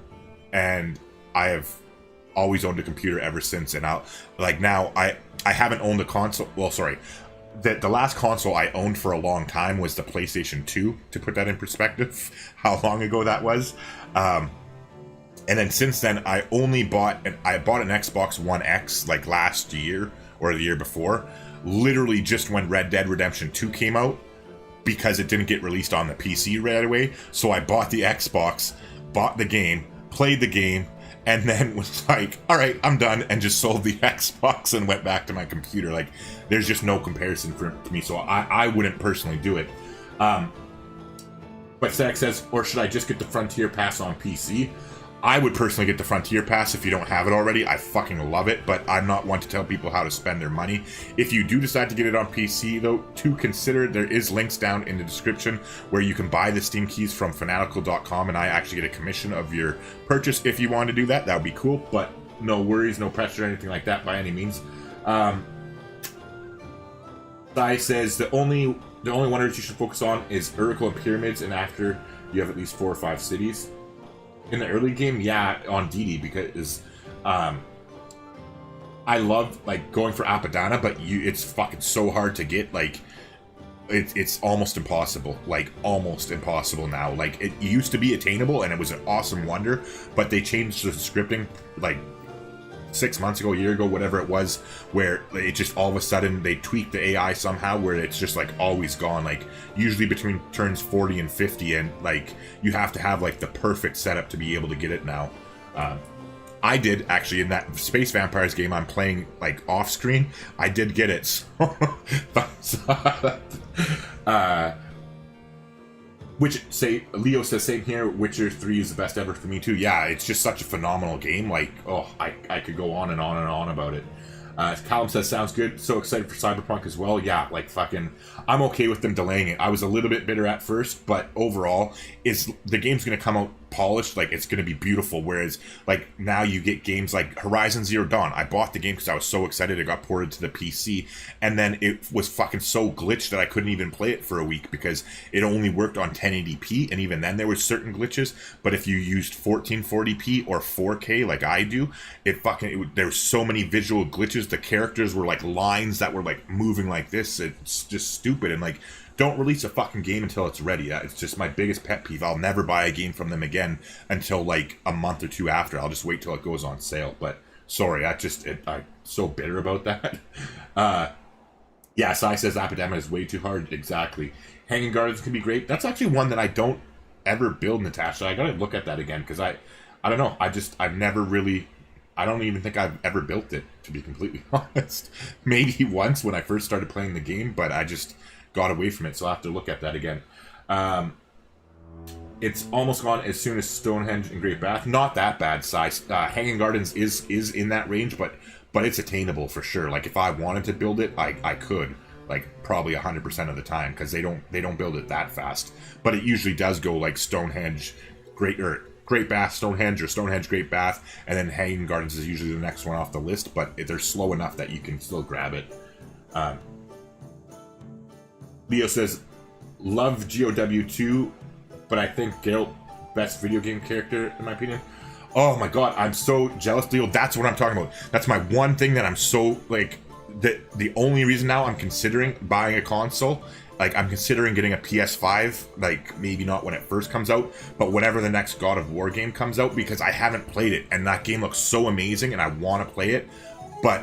and I have always owned a computer ever since. And I haven't owned a console. Well, sorry. The last console I owned for a long time was the PlayStation 2, to put that in perspective, how long ago that was. And then since then, I bought an Xbox One X like last year or the year before, literally just when Red Dead Redemption 2 came out, because it didn't get released on the PC right away. So I bought the Xbox, bought the game, played the game, and then was like, all right, I'm done, and just sold the Xbox and went back to my computer. Like, there's just no comparison for me, so I wouldn't personally do it. But Zach says, or should I just get the Frontier Pass on PC? I would personally get the Frontier Pass if you don't have it already. I fucking love it, but I'm not one to tell people how to spend their money. If you do decide to get it on PC, though, to consider, there is links down in the description where you can buy the Steam keys from fanatical.com, and I actually get a commission of your purchase. If you want to do that, that would be cool, but no worries, no pressure or anything like that by any means. Sai says the only wonders you should focus on is Urkel and Pyramids, and after you have at least 4 or 5 cities. In the early game, yeah, on Deity, because I love like going for Apadana, but it's fucking so hard to get. Like, it's almost impossible. Like, almost impossible now. Like, it used to be attainable, and it was an awesome wonder, but they changed the scripting like 6 months ago, a year ago, whatever it was, where it just all of a sudden they tweaked the AI somehow where it's just like always gone, like usually between turns 40 and 50, and like you have to have like the perfect setup to be able to get it now. I did actually in that Space Vampires game I'm playing like off screen, I did get it. So Leo says, same here, Witcher 3 is the best ever for me too. Yeah, it's just such a phenomenal game. Like, oh, I could go on and on and on about it. Callum says, sounds good. So excited for Cyberpunk as well. Yeah, like fucking, I'm okay with them delaying it. I was a little bit bitter at first, but overall, the game's going to come out polished. Like, it's going to be beautiful. Whereas, like, now you get games like Horizon Zero Dawn. I bought the game because I was so excited it got ported to the PC, and then it was fucking so glitched that I couldn't even play it for a week because it only worked on 1080p, and even then there were certain glitches. But if you used 1440p or 4K like I do, there were so many visual glitches. The characters were like lines that were like moving like this. It's just stupid. And like, don't release a fucking game until it's ready. It's just my biggest pet peeve. I'll never buy a game from them again until like a month or two after. I'll just wait till it goes on sale. But sorry, I'm so bitter about that. Yeah, Sai says Epidemic is way too hard. Exactly. Hanging Gardens can be great. That's actually one that I don't ever build, Natasha. I gotta look at that again because I don't know. I've never really. I don't even think I've ever built it, to be completely honest. Maybe once when I first started playing the game, but I just got away from it, so I'll have to look at that again. It's almost gone as soon as Stonehenge and Great Bath. Not that bad size. Hanging Gardens is in that range, but it's attainable for sure. Like if I wanted to build it, I could. Like probably 100% of the time, because they don't build it that fast. But it usually does go like Stonehenge, Great Bath, Stonehenge, or Stonehenge, Great Bath, and then Hanging Gardens is usually the next one off the list. But they're slow enough that you can still grab it. Leo says, love GOW2, but I think Geralt, best video game character, in my opinion. Oh my god, I'm so jealous, Leo. That's what I'm talking about. That's my one thing that I'm so, like, the only reason now I'm considering buying a console. Like, I'm considering getting a PS5, like, maybe not when it first comes out, but whenever the next God of War game comes out, because I haven't played it, and that game looks so amazing, and I want to play it, but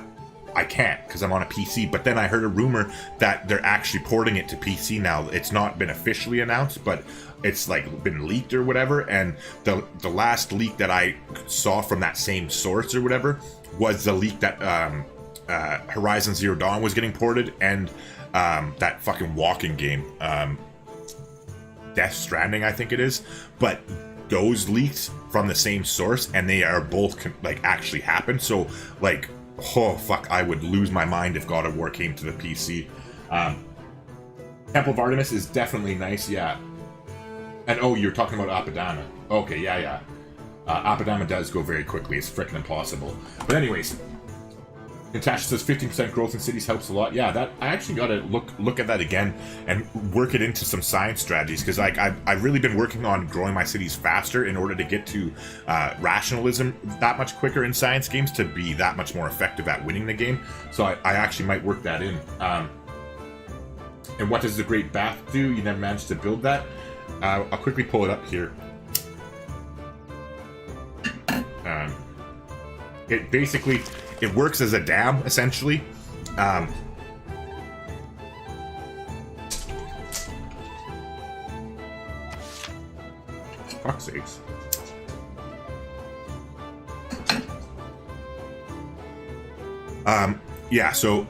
I can't, because I'm on a PC. But then I heard a rumor that they're actually porting it to PC now. It's not been officially announced, but it's like been leaked or whatever, and the last leak that I saw from that same source or whatever was the leak that Horizon Zero Dawn was getting ported, and that fucking walking game, Death Stranding, I think it is. But those leaks from the same source, and they are both like actually happened. So like, oh fuck, I would lose my mind if God of War came to the PC. Temple of Artemis is definitely nice, yeah. And oh, you're talking about Apadana. Okay, yeah. Apadana does go very quickly. It's freaking impossible. But anyways, Natasha says 15% growth in cities helps a lot. Yeah, that I actually got to look at that again and work it into some science strategies, because like I've really been working on growing my cities faster in order to get to rationalism that much quicker in science games to be that much more effective at winning the game. So I actually might work that in. And what does the Great Bath do? You never managed to build that. I'll quickly pull it up here. It basically, it works as a dam, essentially. Fuck's sakes. Yeah, so,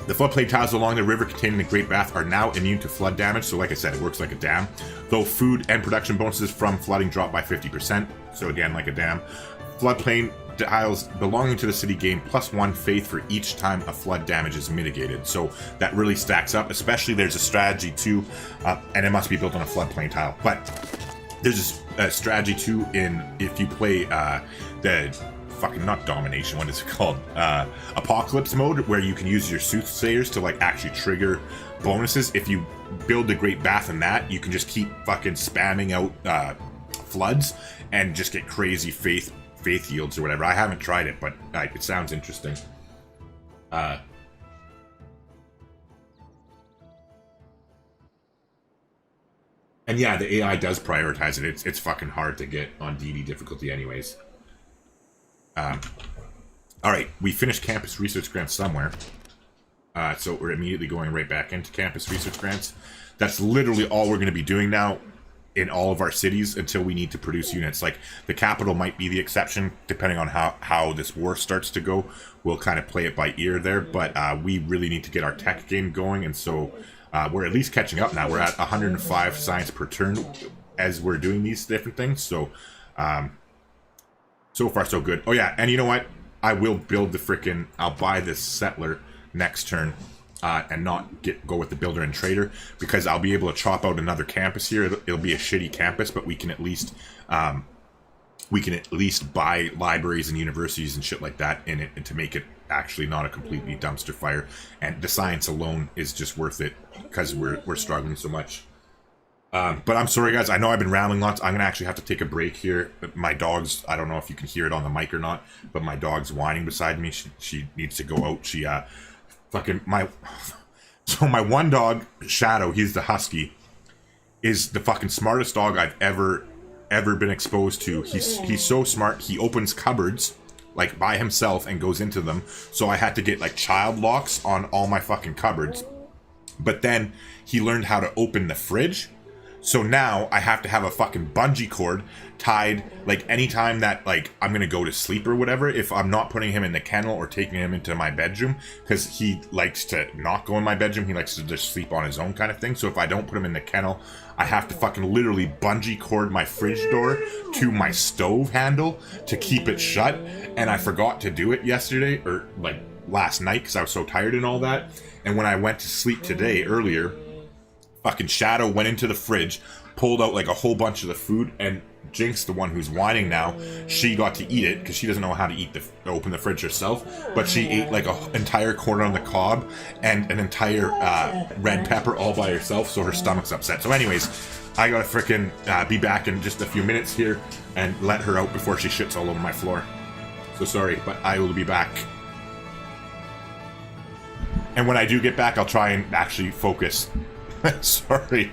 the floodplain tiles along the river containing the Great Bath are now immune to flood damage, so like I said, it works like a dam. Though food and production bonuses from flooding drop by 50%, so again, like a dam. Floodplain tiles belonging to the city gain +1 faith for each time a flood damage is mitigated, so that really stacks up, especially there's a strategy too, and it must be built on a floodplain tile, but there's a strategy too in, if you play the fucking, not domination, what is it called, apocalypse mode, where you can use your soothsayers to like actually trigger bonuses. If you build the Great Bath in that, you can just keep fucking spamming out floods and just get crazy faith yields or whatever. I haven't tried it, but it sounds interesting. And yeah, the AI does prioritize it. It's fucking hard to get on DD difficulty anyways. Alright, we finished campus research grants somewhere. So we're immediately going right back into campus research grants. That's literally all we're going to be doing now in all of our cities until we need to produce units. Like, the capital might be the exception, depending on how this war starts to go. We'll kind of play it by ear there, but we really need to get our tech game going, and so we're at least catching up now. We're at 105 science per turn as we're doing these different things, so so far so good. Oh yeah, and you know what? I will build the frickin', I'll buy this settler next turn, and not go with the builder and trader, because I'll be able to chop out another campus here. It'll be a shitty campus, but we can at least buy libraries and universities and shit like that in it, and to make it actually not a completely dumpster fire. And the science alone is just worth it because we're struggling so much. But I'm sorry guys, I know I've been rambling lots. I'm gonna actually have to take a break here. My dog's, I don't know if you can hear it on the mic or not, but my dog's whining beside me. She needs to go out. She so my one dog, Shadow, he's the husky, is the fucking smartest dog I've ever been exposed to. He's so smart. He opens cupboards like by himself and goes into them. So I had to get like child locks on all my fucking cupboards. But then he learned how to open the fridge. So now I have to have a fucking bungee cord tied, like, anytime that, like, I'm gonna go to sleep or whatever, if I'm not putting him in the kennel or taking him into my bedroom, because he likes to not go in my bedroom, he likes to just sleep on his own kind of thing. So if I don't put him in the kennel, I have to fucking literally bungee cord my fridge door to my stove handle to keep it shut. And I forgot to do it yesterday, or, like, last night, because I was so tired and all that. And when I went to sleep today, earlier, fucking Shadow went into the fridge, pulled out like a whole bunch of the food, and Jinx, the one who's whining now, she got to eat it because she doesn't know how to open the fridge herself. But she ate like an entire corn on the cob and an entire red pepper all by herself, so her stomach's upset. So, anyways, I gotta frickin' be back in just a few minutes here and let her out before she shits all over my floor. So sorry, but I will be back. And when I do get back, I'll try and actually focus. Sorry.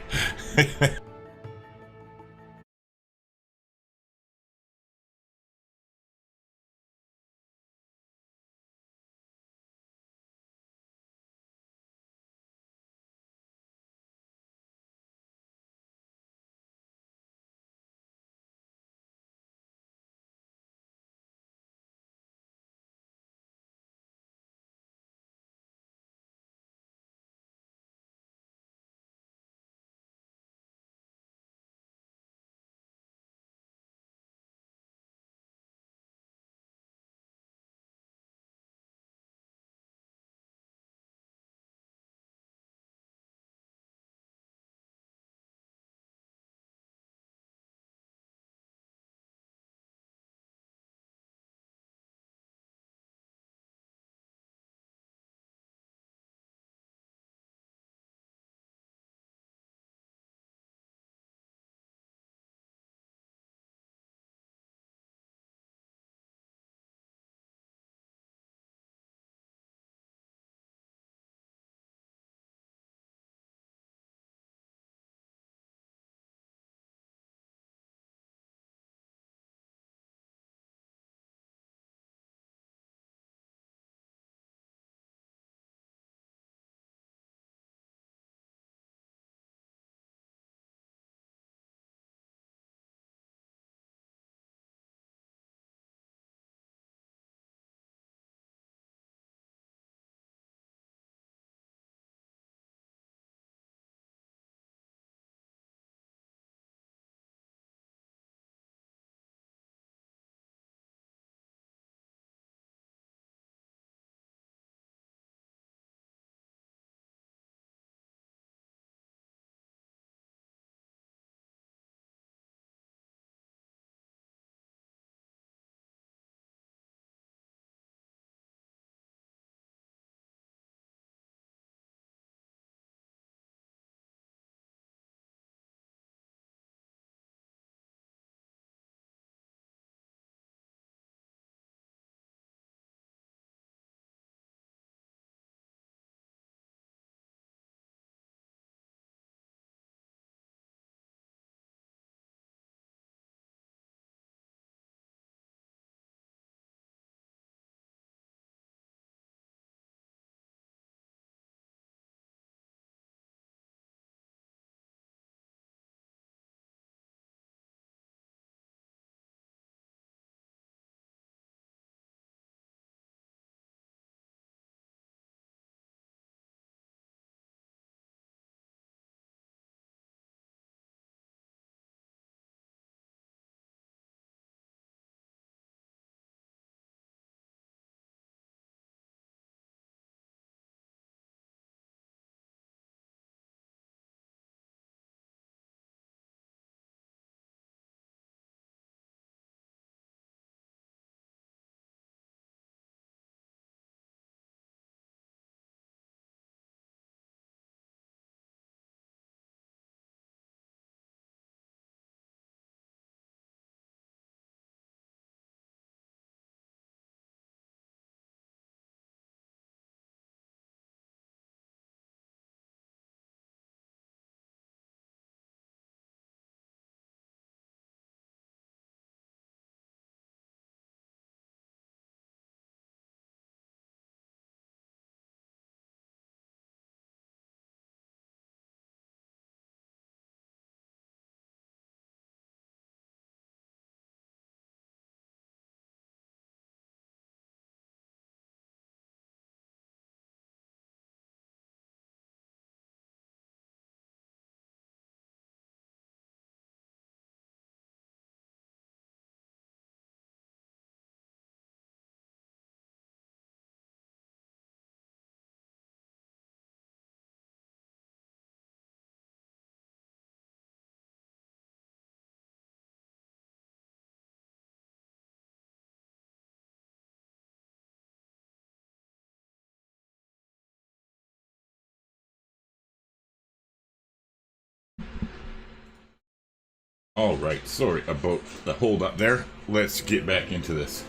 Alright, sorry about the hold up there. Let's get back into this.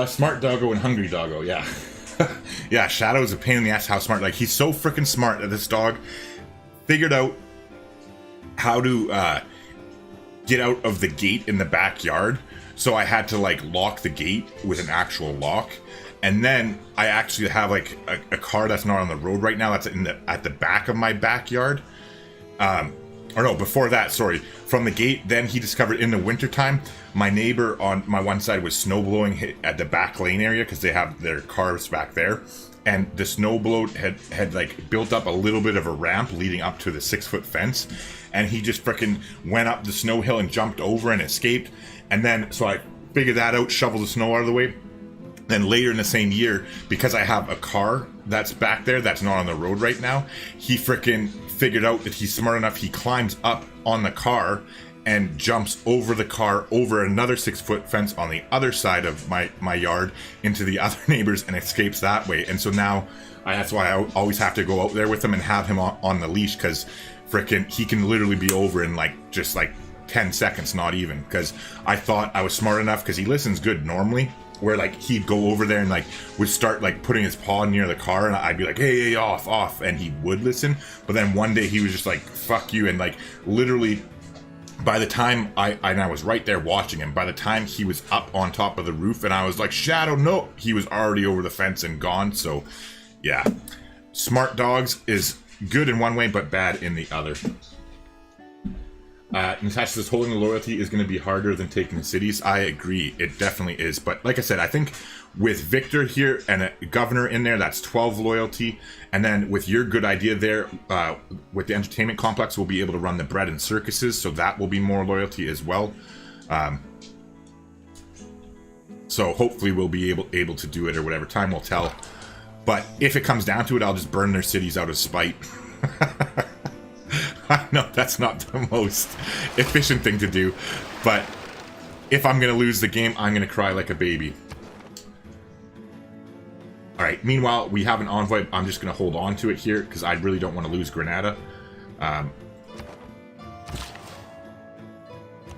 Smart doggo and hungry doggo, yeah. Yeah, Shadow's a pain in the ass how smart. Like, he's so freaking smart that this dog figured out how to get out of the gate in the backyard. So I had to like lock the gate with an actual lock. And then I actually have like a car that's not on the road right now. That's at the back of my backyard. Or no, before that, sorry. From the gate, then he discovered in the wintertime, my neighbor on my one side was snowblowing at the back lane area because they have their cars back there. And the snowblow had like built up a little bit of a ramp leading up to the 6-foot fence. And he just freaking went up the snow hill and jumped over and escaped. And then, so I figured that out, shoveled the snow out of the way. Then later in the same year, because I have a car that's back there that's not on the road right now, he freaking figured out that he's smart enough. He climbs up on the car and jumps over the car, over another 6-foot fence on the other side of my yard into the other neighbors and escapes that way. And so now that's why I always have to go out there with him and have him on the leash, because freaking he can literally be over in like just like 10 seconds, not even, because I thought I was smart enough because he listens good normally, where like he'd go over there and like would start like putting his paw near the car and I'd be like, hey, off, and he would listen. But then one day he was just like, fuck you, and like literally by the time I was right there watching him, by the time he was up on top of the roof and I was like, Shadow, no, he was already over the fence and gone. So yeah, smart dogs is good in one way but bad in the other. Natasha says holding the loyalty is going to be harder than taking the cities. I agree, it definitely is. But like I said, I think with Victor here and a governor in there, that's 12 loyalty. And then with your good idea there, with the entertainment complex, we'll be able to run the bread and circuses, so that will be more loyalty as well. So hopefully we'll be able to do it, or whatever. Time will tell. But if it comes down to it, I'll just burn their cities out of spite. I know that's not the most efficient thing to do, but if I'm going to lose the game, I'm going to cry like a baby. Alright, meanwhile, we have an envoy. I'm just going to hold on to it here, because I really don't want to lose Granada. And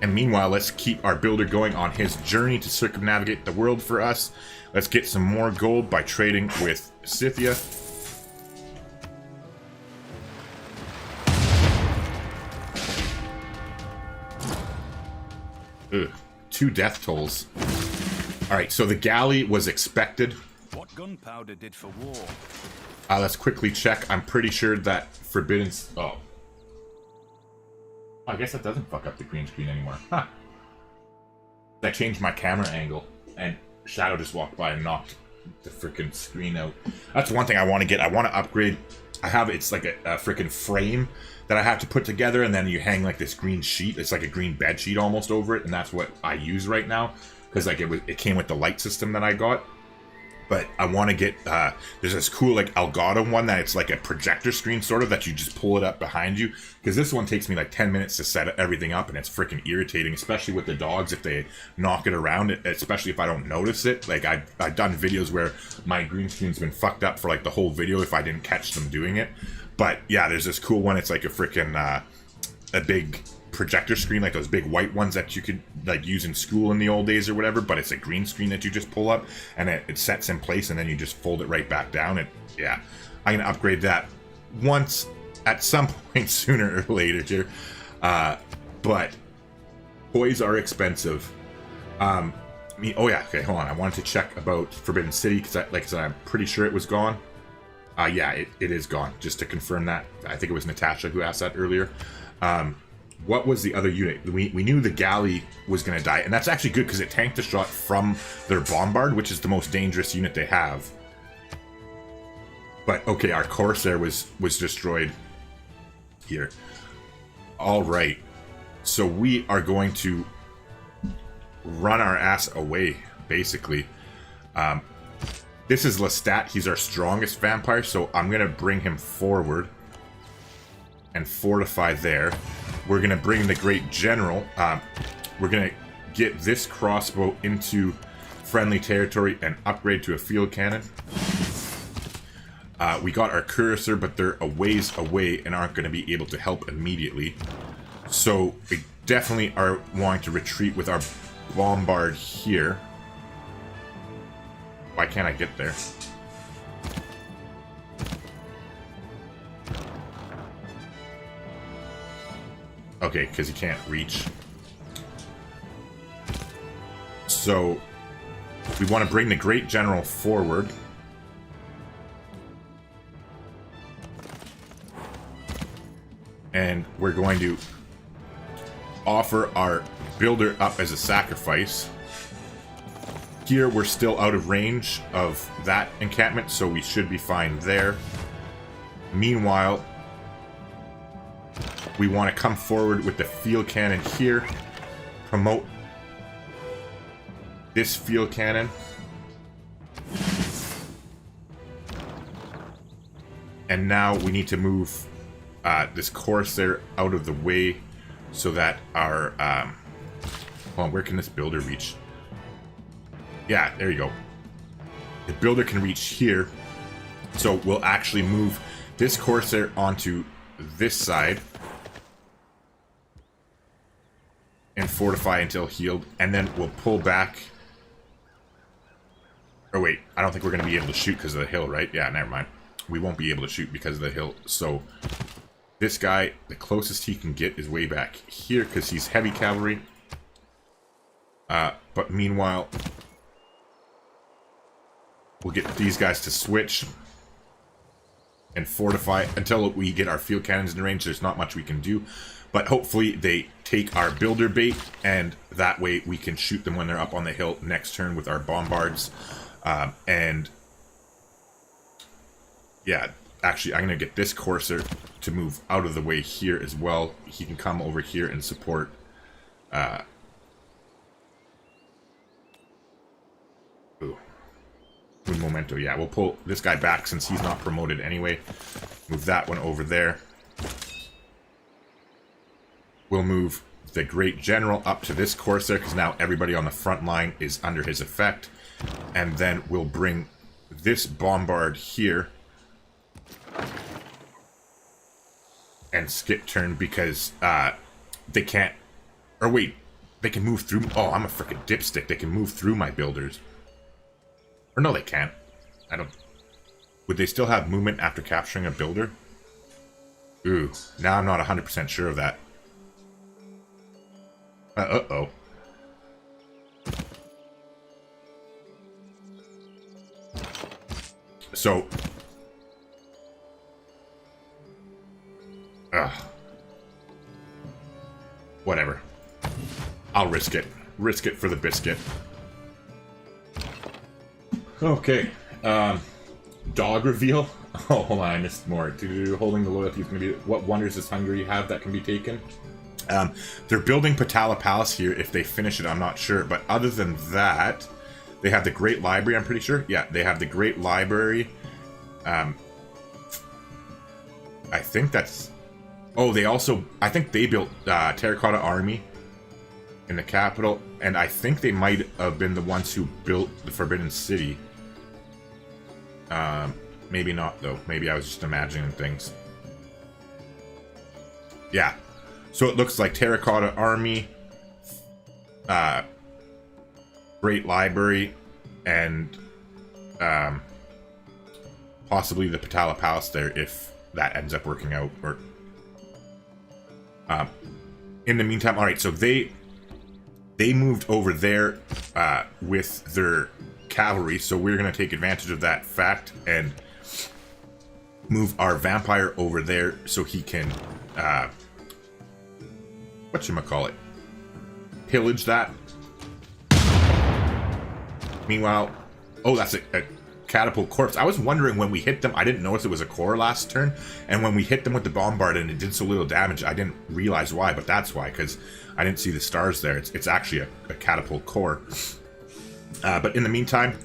meanwhile, let's keep our builder going on his journey to circumnavigate the world for us. Let's get some more gold by trading with Scythia. Ugh, 2 death tolls. Alright, so the galley was expected. What gunpowder did for war? Let's quickly check. I'm pretty sure that forbidden... Oh. I guess that doesn't fuck up the green screen anymore. Huh. I changed my camera angle, and Shadow just walked by and knocked the freaking screen out. That's one thing I want to get. I want to upgrade. I have, it's like a freaking frame that I have to put together, and then you hang like this green sheet. It's like a green bed sheet almost over it, and that's what I use right now, because like it came with the light system that I got. But I want to get, there's this cool like Elgato one that it's like a projector screen sort of, that you just pull it up behind you, because this one takes me like 10 minutes to set everything up, and it's freaking irritating, especially with the dogs if they knock it around, especially if I don't notice it. Like I've done videos where my green screen's been fucked up for like the whole video if I didn't catch them doing it. But yeah, there's this cool one. It's like a freaking a big projector screen, like those big white ones that you could like use in school in the old days or whatever, but it's a green screen that you just pull up and it sets in place, and then you just fold it right back down. And yeah, I'm gonna upgrade that once at some point sooner or later here. But toys are expensive. Oh yeah, okay, hold on, I wanted to check about Forbidden City, because like I said, I'm pretty sure it was gone. Yeah, it is gone, just to confirm that. I think it was Natasha who asked that earlier. What was the other unit? We knew the galley was going to die, and that's actually good because it tanked the shot from their bombard, which is the most dangerous unit they have. But okay, our Corsair was destroyed here. All right, so we are going to run our ass away, basically. This is Lestat. He's our strongest vampire, so I'm going to bring him forward and fortify there. We're going to bring the Great General. We're going to get this crossbow into friendly territory and upgrade to a field cannon. We got our cuirassier, but they're a ways away and aren't going to be able to help immediately. So definitely are wanting to retreat with our bombard here. Why can't I get there? Okay, because he can't reach. So, we want to bring the Great General forward. And we're going to offer our builder up as a sacrifice. Here, we're still out of range of that encampment, so we should be fine there. Meanwhile, we want to come forward with the field cannon here. Promote this field cannon. And now we need to move this Corsair out of the way so that our... hold on, where can this builder reach? Yeah, there you go. The builder can reach here. So we'll actually move this Corsair onto this side. And fortify until healed. And then we'll pull back. Oh wait, I don't think we're going to be able to shoot because of the hill, right? Yeah, never mind. We won't be able to shoot because of the hill. So this guy, the closest he can get is way back here because he's heavy cavalry. But meanwhile, we'll get these guys to switch and fortify until we get our field cannons in range. There's not much we can do. But hopefully they take our builder bait, and that way we can shoot them when they're up on the hill next turn with our bombards. And yeah, actually I'm going to get this Corsair to move out of the way here as well. He can come over here and support Un momento. Yeah, we'll pull this guy back since he's not promoted anyway. Move that one over there. We'll move the Great General up to this Corsair because now everybody on the front line is under his effect. And then we'll bring this bombard here and skip turn because they can't... Or wait, they can move through... Oh, I'm a freaking dipstick. They can move through my builders. Or no, they can't. I don't... Would they still have movement after capturing a builder? Ooh, now I'm not 100% sure of that. Uh-oh. So... Whatever. I'll risk it. Risk it for the biscuit. Okay. Dog reveal? Oh, hold on, I missed more. Holding the loyalty is going to be... What wonders does Hungary have that can be taken? They're building Patala Palace here. If they finish it, I'm not sure. But other than that, they have the Great Library, I'm pretty sure. Yeah, they have the Great Library. I think that's... Oh, they also... I think they built Terracotta Army in the capital. And I think they might have been the ones who built the Forbidden City. Maybe not, though. Maybe I was just imagining things. Yeah. So it looks like Terracotta Army, Great Library, and possibly the Patala Palace there if that ends up working out. Or in the meantime, all right. So they moved over there with their cavalry, so we're going to take advantage of that fact and move our vampire over there so he can whatchamacallit, pillage that. Meanwhile, oh, that's a catapult corpse. I was wondering when we hit them, I didn't notice it was a core last turn, and when we hit them with the bombard and it did so little damage, I didn't realize why, but that's why, because I didn't see the stars there. It's actually a catapult core. But in the meantime,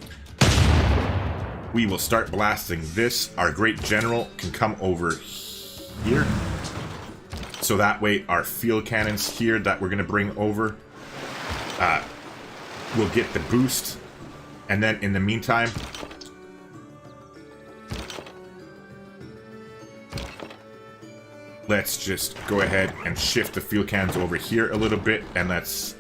we will start blasting this. Our Great General can come over here. So that way our field cannons here that we're going to bring over will get the boost. And then in the meantime, let's just go ahead and shift the field cannons over here a little bit, and let's...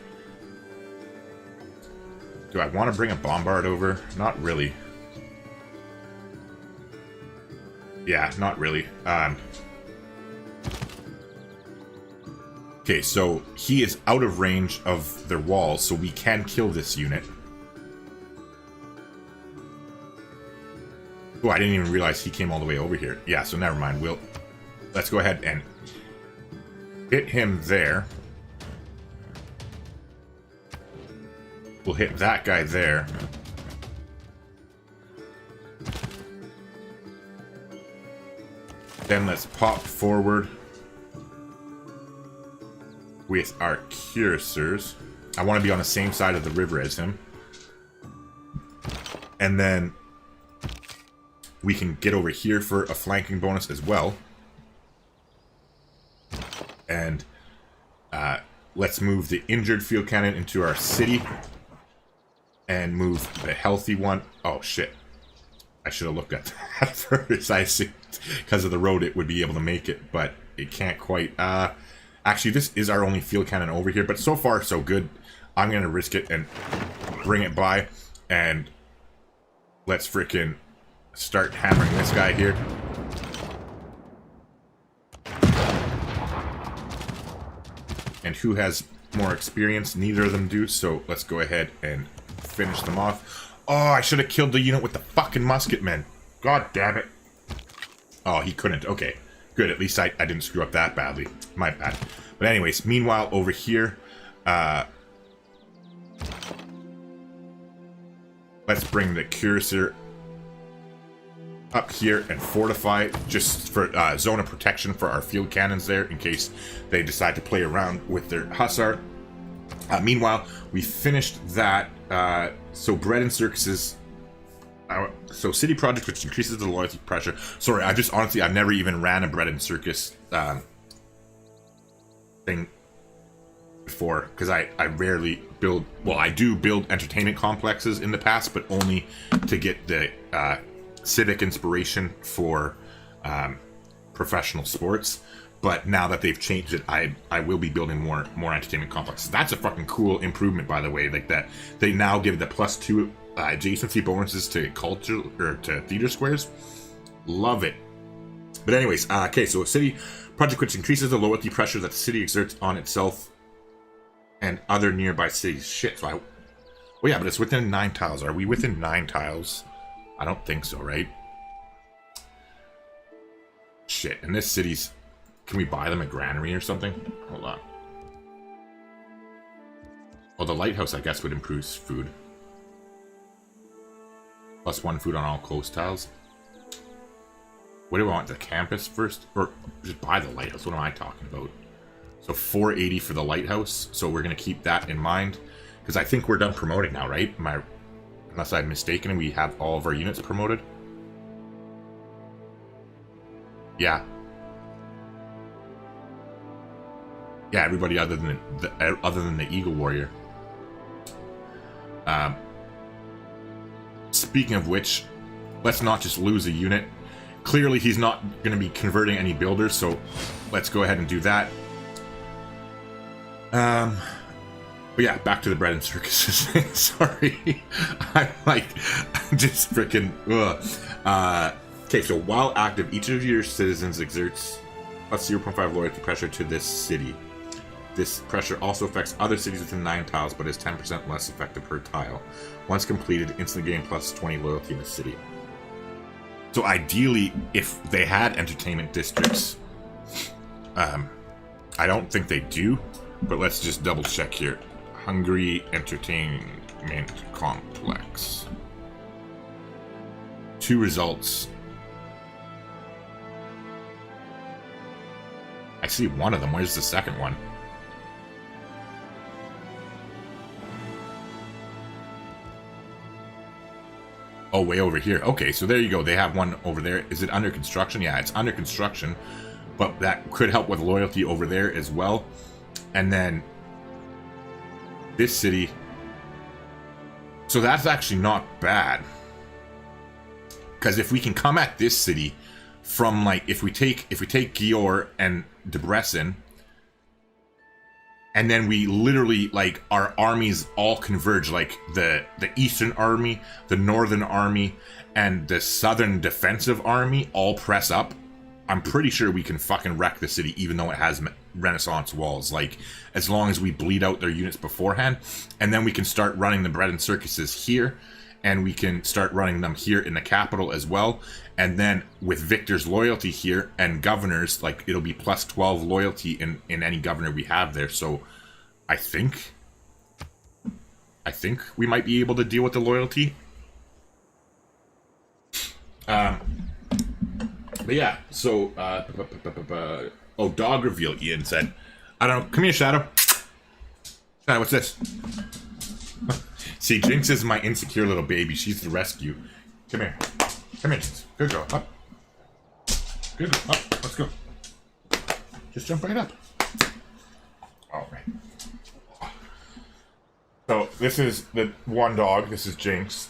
Do I want to bring a bombard over? Not really. Yeah, not really. Okay, so he is out of range of their walls, so we can kill this unit. Oh, I didn't even realize he came all the way over here. Yeah, so never mind. Let's go ahead and hit him there. We'll hit that guy there. Then let's pop forward with our cuirassiers. I want to be on the same side of the river as him. And then we can get over here for a flanking bonus as well. And let's move the injured field cannon into our city. And move the healthy one. Oh, shit. I should have looked at that first. I assumed because of the road it would be able to make it, but it can't quite. Actually, this is our only field cannon over here, but so far, so good. I'm going to risk it and bring it by. And let's frickin' start hammering this guy here. And who has more experience? Neither of them do, so let's go ahead and finish them off. Oh, I should have killed the unit with the fucking musketmen. God damn it. Oh, he couldn't. Okay, good. At least I didn't screw up that badly. My bad. But anyways, meanwhile, over here, let's bring the cuirassier up here and fortify just for zone of protection for our field cannons there in case they decide to play around with their hussar. Meanwhile, we finished that. So bread and circuses. So city project, which increases the loyalty pressure. Sorry, I've never even ran a bread and circus thing before because I rarely build. Well, I do build entertainment complexes in the past, but only to get the civic inspiration for professional sports. But now that they've changed it, I will be building more entertainment complexes. That's a fucking cool improvement, by the way. Like that, they now give the +2 adjacency bonuses to culture or to theater squares. Love it. But anyways, okay. So a city project which increases the loyalty pressure that the city exerts on itself and other nearby cities. Shit. So well, yeah, but it's within 9 tiles. Are we within 9 tiles? I don't think so, right? Shit. And this city's. Can we buy them a granary or something? Hold on. Well, the lighthouse, I guess, would improve food. +1 food on all coast tiles. What do I want? The campus first? Or just buy the lighthouse? What am I talking about? So 480 for the lighthouse. So we're going to keep that in mind. Because I think we're done promoting now, right? Unless I'm mistaken, we have all of our units promoted. Yeah. Yeah, everybody other than the Eagle Warrior. Speaking of which, let's not just lose a unit. Clearly, he's not going to be converting any builders, so let's go ahead and do that. But yeah, back to the bread and circuses. Sorry, I'm just freaking. Okay, so while active, each of your citizens exerts +0.5 loyalty pressure to this city. This pressure also affects other cities within 9 tiles, but is 10% less effective per tile. Once completed, instantly gain +20 loyalty in the city. So ideally, if they had entertainment districts, I don't think they do, but let's just double check here. Hungary Entertainment Complex. 2 results. I see one of them. Where's the second one? Oh, way over here. Okay, so there you go. They have one over there. Is it under construction? Yeah, it's under construction. But that could help with loyalty over there as well. And then this city. So that's actually not bad. Because if we can come at this city from like if we take Gior and Debrecen, and then we literally like our armies all converge, like the Eastern Army, the Northern Army, and the Southern Defensive Army all press up. I'm pretty sure we can fucking wreck the city, even though it has Renaissance walls. Like, as long as we bleed out their units beforehand, and then we can start running the bread and circuses here, and we can start running them here in the capital as well. And then with Victor's loyalty here and governors, like it'll be plus 12 loyalty in any governor we have there. So I think we might be able to deal with the loyalty. But yeah, so, oh, dog reveal, Ian said. I don't know. Come here, Shadow. Shadow, what's this? See, Jinx is my insecure little baby. She's the rescue. Come here. Come here, Jinx. Good girl. Up. Good girl. Up. Let's go. Just jump right up. All right. So, this is the one dog. This is Jinx.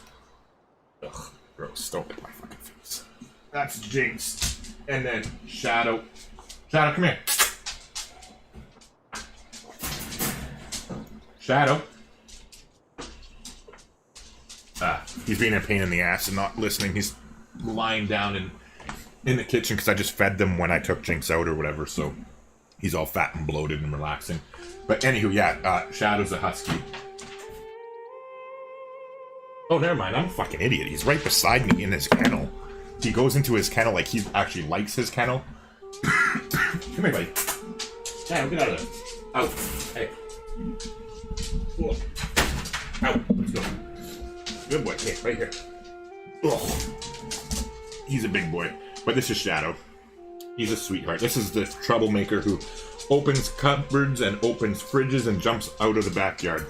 Ugh, gross. Don't hit my fucking face. That's Jinx. And then Shadow. Shadow, come here. Shadow. He's being a pain in the ass and not listening. He's lying down in the kitchen because I just fed them when I took Jinx out or whatever, so he's all fat and bloated and relaxing. But anywho, yeah, Shadow's a husky. Oh, never mind. I'm a fucking idiot. He's right beside me in his kennel. He goes into his kennel like he actually likes his kennel. Come here, buddy. Shadow, get out of there. Out. Hey. Cool. Out. Let's go. Good boy. Hey, right here. Ugh. He's a big boy. But this is Shadow. He's a sweetheart. This is the troublemaker who opens cupboards and opens fridges and jumps out of the backyard.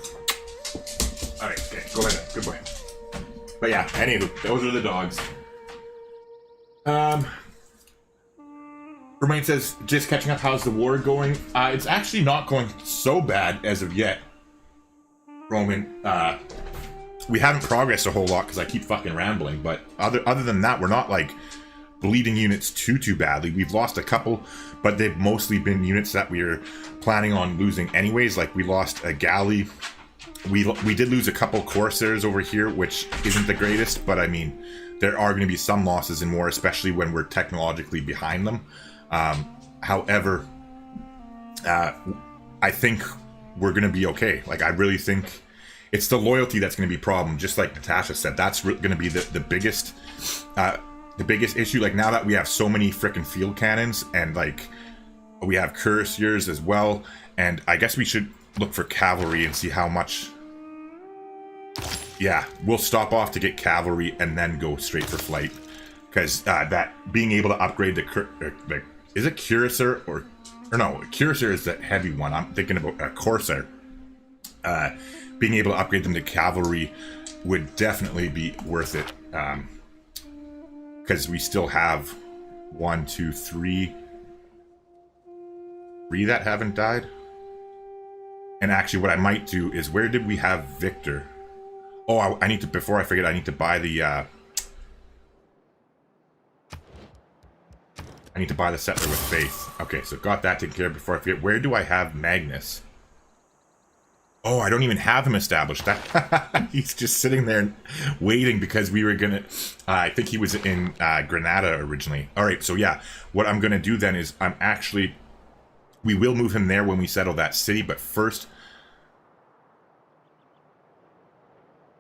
Alright, okay. Go ahead. Good boy. But yeah, anywho, those are the dogs. Romain says, just catching up, how's the war going? It's actually not going so bad as of yet, Roman. We haven't progressed a whole lot because I keep fucking rambling, but other than that, we're not like bleeding units too badly. We've lost a couple, but they've mostly been units that we are planning on losing anyways. Like we lost a galley. We did lose a couple Corsairs over here, which isn't the greatest, but I mean, there are going to be some losses in war, especially when we're technologically behind them. However, I think we're going to be okay. Like, I really think it's the loyalty that's going to be a problem. Just like Natasha said, that's going to be the biggest issue. Like, now that we have so many freaking field cannons and like we have cuirassiers as well, and I guess we should look for cavalry and see how much. Yeah, we'll stop off to get cavalry and then go straight for flight, because that being able to upgrade the is it cuirassier or no, cuirassier is the heavy one. I'm thinking about a corsair. Being able to upgrade them to cavalry would definitely be worth it, because we still have 1, 2, 3 that haven't died. And actually, what I might do is, where did we have Victor? Oh, I need to, before I forget, I need to buy the, I need to buy the Settler with Faith. Okay, so got that taken care of before I forget. Where do I have Magnus? Oh, I don't even have him established. He's just sitting there waiting because we were gonna, I think he was in Granada originally. Alright, so yeah, what I'm gonna do then is we will move him there when we settle that city, but first,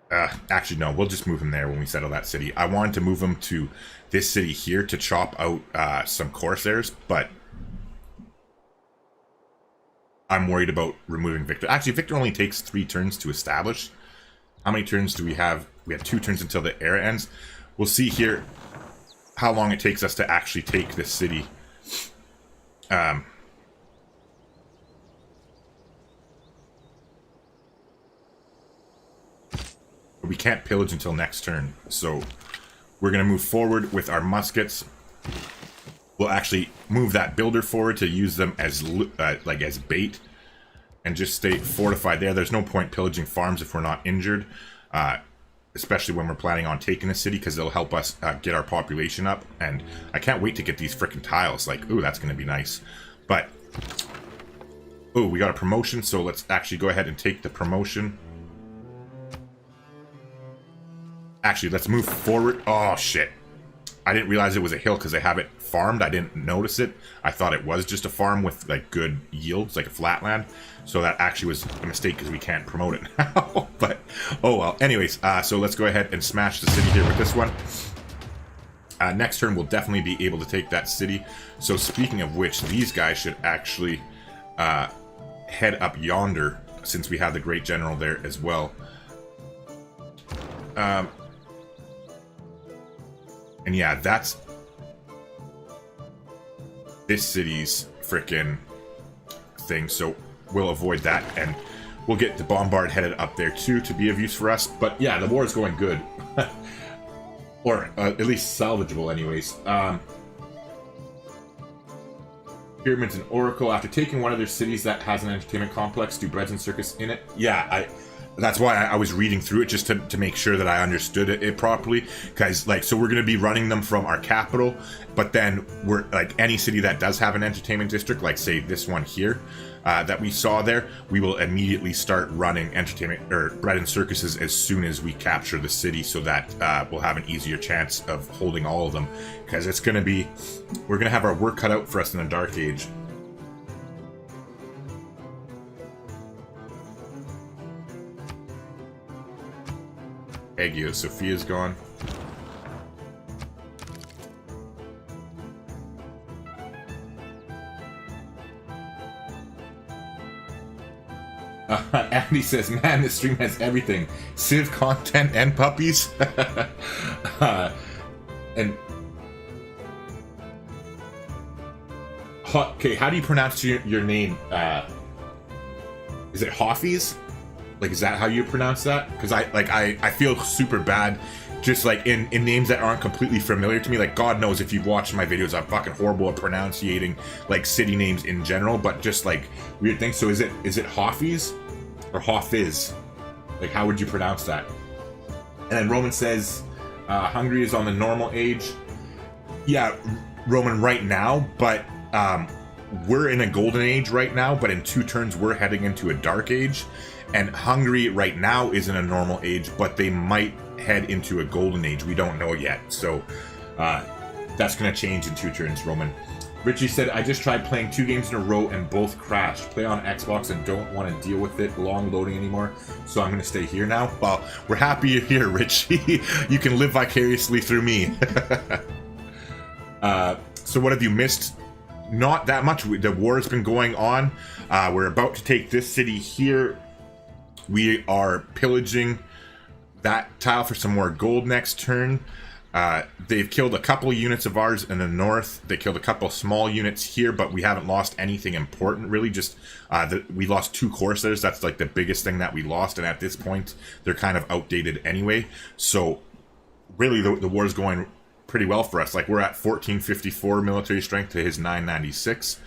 actually no, we'll just move him there when we settle that city. I wanted to move him to this city here to chop out some Corsairs, but I'm worried about removing Victor. Actually, Victor only takes 3 turns to establish. How many turns do we have? We have 2 turns until the era ends. We'll see here how long it takes us to actually take this city. We can't pillage until next turn, so we're going to move forward with our muskets. We'll actually move that builder forward to use them as as bait, and just stay fortified there. There's no point pillaging farms if we're not injured, especially when we're planning on taking the city, because it'll help us get our population up. And I can't wait to get these freaking tiles. Like, ooh, that's going to be nice. But, ooh, we got a promotion, so let's actually go ahead and take the promotion. Actually, let's move forward. Oh, shit. I didn't realize it was a hill because I have it farmed. I didn't notice it. I thought it was just a farm with, like, good yields, like a flatland. So that actually was a mistake because we can't promote it now. But, oh well. Anyways, so let's go ahead and smash the city here with this one. Next turn, we'll definitely be able to take that city. So speaking of which, these guys should actually head up yonder, since we have the Great General there as well. And yeah, that's this city's frickin' thing, so we'll avoid that, and we'll get the bombard headed up there too to be of use for us. But yeah, the war is going good. Or at least salvageable anyways. Pyramids and Oracle. After taking one of their cities that has an entertainment complex, do breads and circus in it? Yeah, that's why I was reading through it, just to make sure that I understood it properly. Because, like, so we're going to be running them from our capital, but then we're, like, any city that does have an entertainment district, like, say, this one here, that we saw there, we will immediately start running entertainment, or bread and circuses as soon as we capture the city, so that we'll have an easier chance of holding all of them. Because it's going to be, we're going to have our work cut out for us in the Dark Age. Hagia Sophia's gone. Andy says, man, this stream has everything. Civ content and puppies. And okay, how do you pronounce your name? Is it Hoffies? Like, is that how you pronounce that? Because I feel super bad just like in names that aren't completely familiar to me. Like, God knows if you've watched my videos, I'm fucking horrible at pronunciating like city names in general, but just like weird things. So is it Hoffies or Hoffiz? Like, how would you pronounce that? And then Roman says Hungary is on the normal age. Yeah, Roman, right now, but we're in a golden age right now, but in 2 turns we're heading into a dark age. And Hungary right now is in a normal age, but they might head into a golden age. We don't know yet. So that's going to change in 2 turns, Roman. Richie said, I just tried playing 2 games in a row and both crashed. Play on Xbox and don't want to deal with it long loading anymore. So I'm going to stay here now. Well, we're happy you're here, Richie. You can live vicariously through me. So what have you missed? Not that much. The war has been going on. We're about to take this city here. We are pillaging that tile for some more gold next turn. They've killed a couple units of ours in the north. They killed a couple small units here, but we haven't lost anything important, really. Just we lost 2 Corsairs. That's like the biggest thing that we lost, and at this point, they're kind of outdated anyway. So, really, the war is going pretty well for us. Like, we're at 1454 military strength to his 996.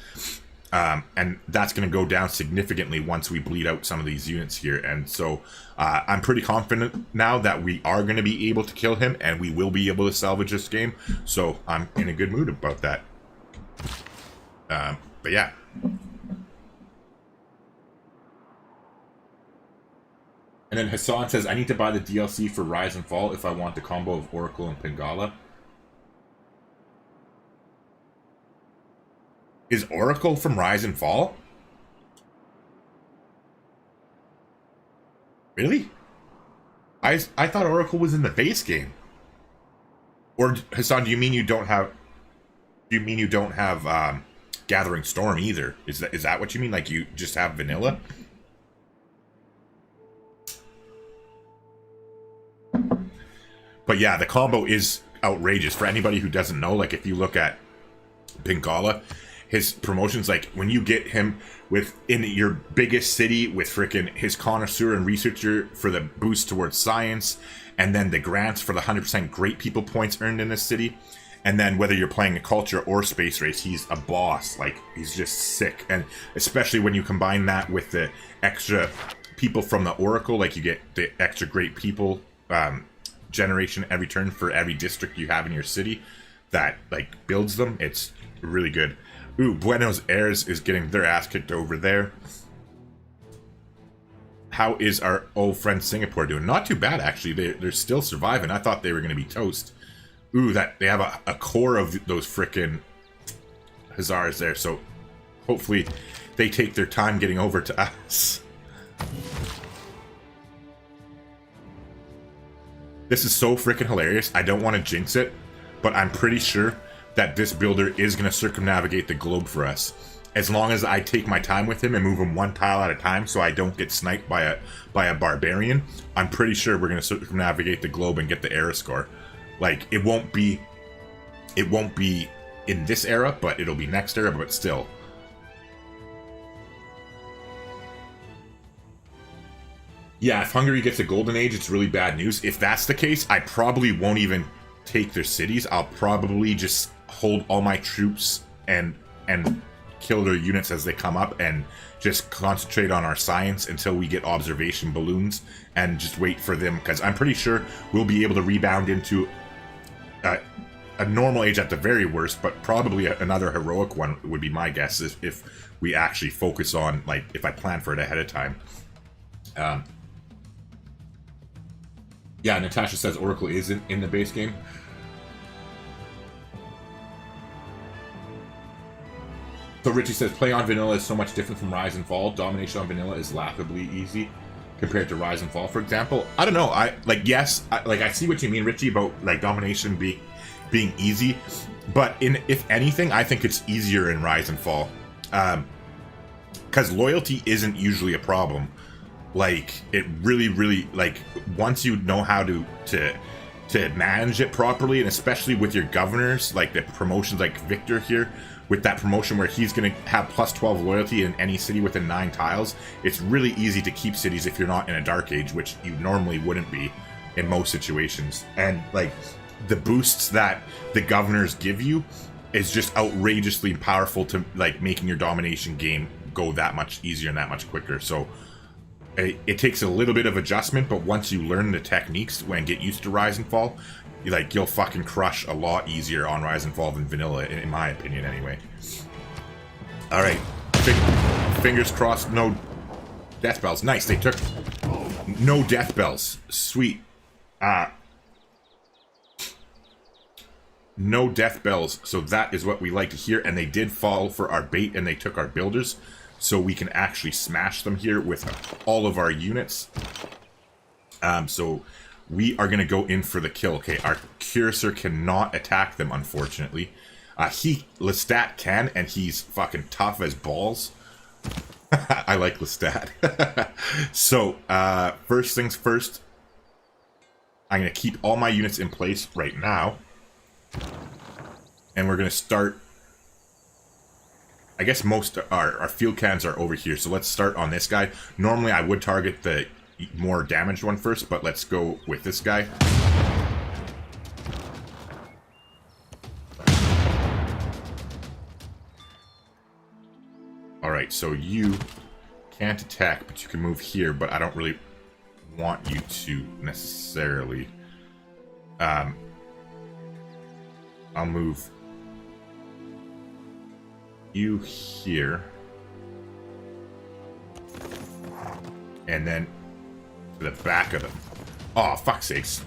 And that's going to go down significantly once we bleed out some of these units here. And so I'm pretty confident now that we are going to be able to kill him, and we will be able to salvage this game. So I'm in a good mood about that. But yeah. And then Hassan says, I need to buy the DLC for Rise and Fall if I want the combo of Oracle and Pingala. Is Oracle from Rise and Fall? Really? I thought Oracle was in the base game. Or Hassan, do you mean you don't have? Do you mean you don't have Gathering Storm either? Is that what you mean? Like you just have vanilla? But yeah, the combo is outrageous for anybody who doesn't know. Like if you look at Pingala, his promotions, like when you get him within your biggest city with frickin' his connoisseur and researcher for the boost towards science, and then the grants for the 100% great people points earned in this city, and then whether you're playing a culture or space race, he's a boss. Like he's just sick. And especially when you combine that with the extra people from the Oracle, like you get the extra great people generation every turn for every district you have in your city that like builds them. It's really good. Ooh, Buenos Aires is getting their ass kicked over there. How is our old friend Singapore doing? Not too bad, actually. They're still surviving. I thought they were going to be toast. Ooh, that they have a core of those frickin' Hussars there, so hopefully they take their time getting over to us. This is so frickin' hilarious. I don't want to jinx it, but I'm pretty sure that this builder is going to circumnavigate the globe for us. As long as I take my time with him and move him one tile at a time so I don't get sniped by a barbarian, I'm pretty sure we're going to circumnavigate the globe and get the era score. Like, it won't be in this era, but it'll be next era, but still. Yeah, if Hungary gets a golden age, it's really bad news. If that's the case, I probably won't even take their cities. I'll probably just hold all my troops and kill their units as they come up and just concentrate on our science until we get observation balloons and just wait for them, because I'm pretty sure we'll be able to rebound into a normal age at the very worst, but probably another heroic one would be my guess if we actually focus on, like, if I plan for it ahead of time. Yeah, Natasha says Oracle isn't in the base game. So Richie says, play on vanilla is so much different from Rise and Fall. Domination on vanilla is laughably easy compared to Rise and Fall, for example. I don't know. I see what you mean, Richie, about like domination being easy. But if anything, I think it's easier in Rise and Fall. Because loyalty isn't usually a problem. Like, it really, like, once you know how to manage it properly, and especially with your governors, like the promotions like Victor here, with that promotion where he's going to have plus 12 loyalty in any city within 9 tiles, it's really easy to keep cities if you're not in a Dark Age, which you normally wouldn't be in most situations. And, like, the boosts that the governors give you is just outrageously powerful to, like, making your domination game go that much easier and that much quicker. So it takes a little bit of adjustment, but once you learn the techniques and get used to Rise and Fall, you'll fucking crush a lot easier on Rise and Fall than vanilla, in my opinion, anyway. Alright. Fingers crossed, no death bells. Nice, they took no death bells. Sweet. No death bells, so that is what we like to hear, and they did fall for our bait, and they took our builders, so we can actually smash them here with all of our units. So we are going to go in for the kill. Okay, our Cuirassier cannot attack them, unfortunately. Lestat can, and he's fucking tough as balls. I like Lestat. So, first things first, I'm going to keep all my units in place right now. And we're going to start... I guess most our field cannons are over here, so let's start on this guy. Normally I would target the more damaged one first, but let's go with this guy. Alright, so you can't attack, but you can move here, but I don't really want you to necessarily. I'll move you here, and then to the back of them. Oh, fuck's sakes.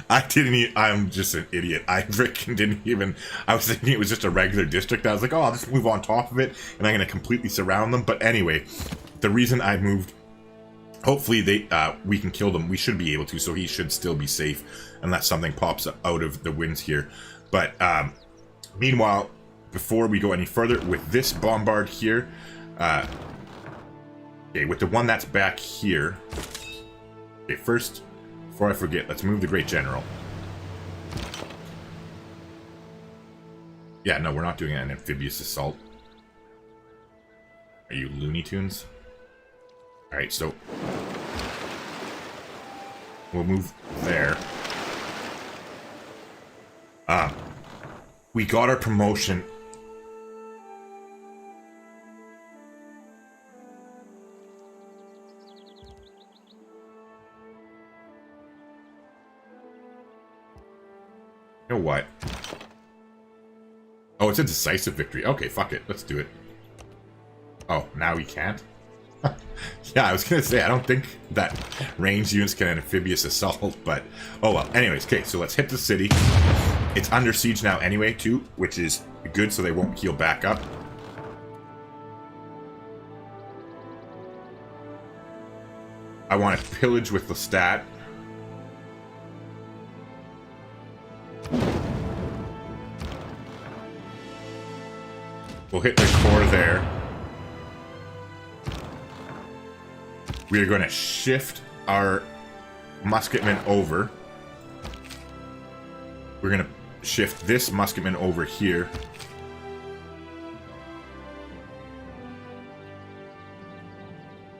I'm just an idiot. I freaking didn't even, I was thinking it was just a regular district. I was like, oh, I'll just move on top of it, and I'm going to completely surround them. But anyway, the reason I moved, hopefully we can kill them. We should be able to, so he should still be safe unless something pops out of the winds here. But meanwhile, before we go any further, with this bombard here, okay, with the one that's back here, okay, first, before I forget, let's move the Great General. Yeah, no, we're not doing an amphibious assault. Are you Looney Tunes? Alright, so we'll move there. We got our promotion. You know what? Oh, it's a decisive victory. Okay, fuck it. Let's do it. Oh, now we can't? Yeah, I was gonna say, I don't think that ranged units can amphibious assault, but oh well. Anyways, okay, so let's hit the city. It's under siege now anyway, too, which is good, so they won't heal back up. I want to pillage with Lestat. We'll hit the core there. We are going to shift our musketmen over. We're going to shift this musketman over here.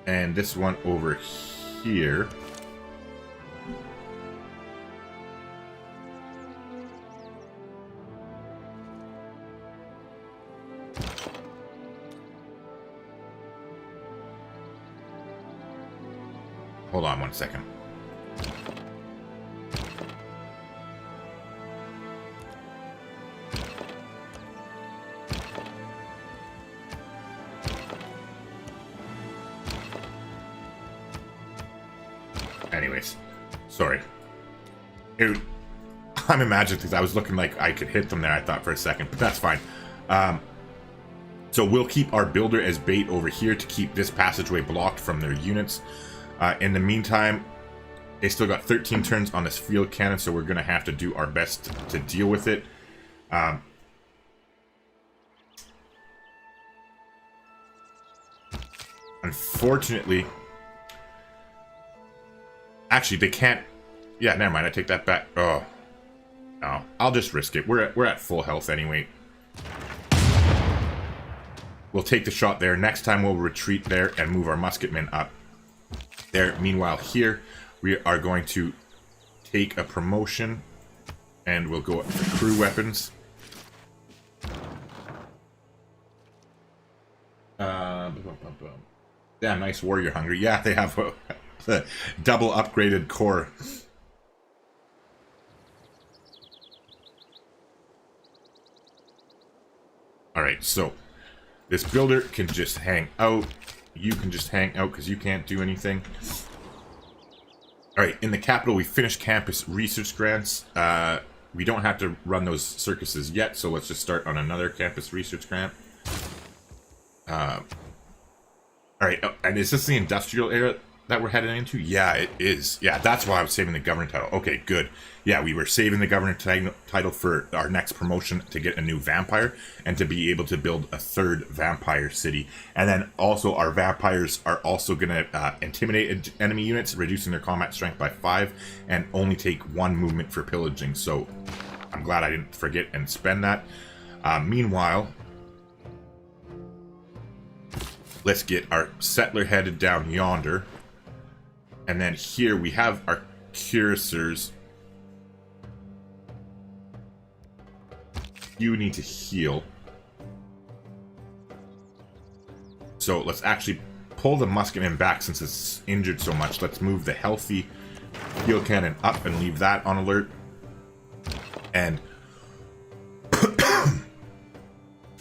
And this one over here. Hold on 1 second. Anyways, sorry. I'm imagining because I was looking like I could hit them there, I thought for a second, but that's fine. So we'll keep our builder as bait over here to keep this passageway blocked from their units. In the meantime, they still got 13 turns on this field cannon, so we're going to have to do our best to deal with it. Unfortunately, actually, they can't. Yeah, never mind. I take that back. Oh, no. I'll just risk it. We're at full health anyway. We'll take the shot there. Next time, we'll retreat there and move our musketmen up there. Meanwhile, here we are going to take a promotion, and we'll go up for crew weapons. Yeah, nice warrior hungry. Yeah, they have a double upgraded core. Alright, so this builder can just hang out. You can just hang out because you can't do anything. Alright, in the capital we finished campus research grants. We don't have to run those circuses yet, so let's just start on another campus research grant. Alright, and is this the industrial era that we're heading into? Yeah, it is. Yeah, that's why I was saving the governor title. Okay, good. Yeah, we were saving the governor title for our next promotion to get a new vampire and to be able to build a third vampire city. And then also our vampires are also going to intimidate enemy units, reducing their combat strength by 5 and only take 1 movement for pillaging. So I'm glad I didn't forget and spend that. Meanwhile, let's get our settler headed down yonder. And then here we have our cuirassiers. You need to heal. So let's actually pull the musketman back since it's injured so much. Let's move the healthy field cannon up and leave that on alert. And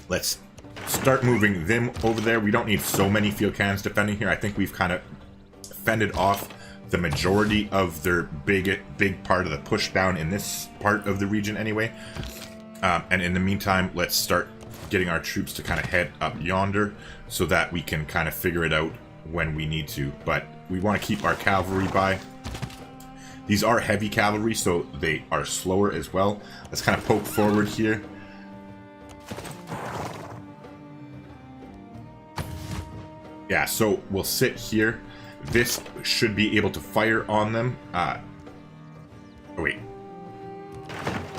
let's start moving them over there. We don't need so many field cannons defending here. I think we've kind of fended off the majority of their big part of the push down in this part of the region anyway. And in the meantime, let's start getting our troops to kind of head up yonder so that we can kind of figure it out when we need to. But we want to keep our cavalry by. These are heavy cavalry, so they are slower as well. Let's kind of poke forward here. Yeah, so we'll sit here. This should be able to fire on them. Oh, wait.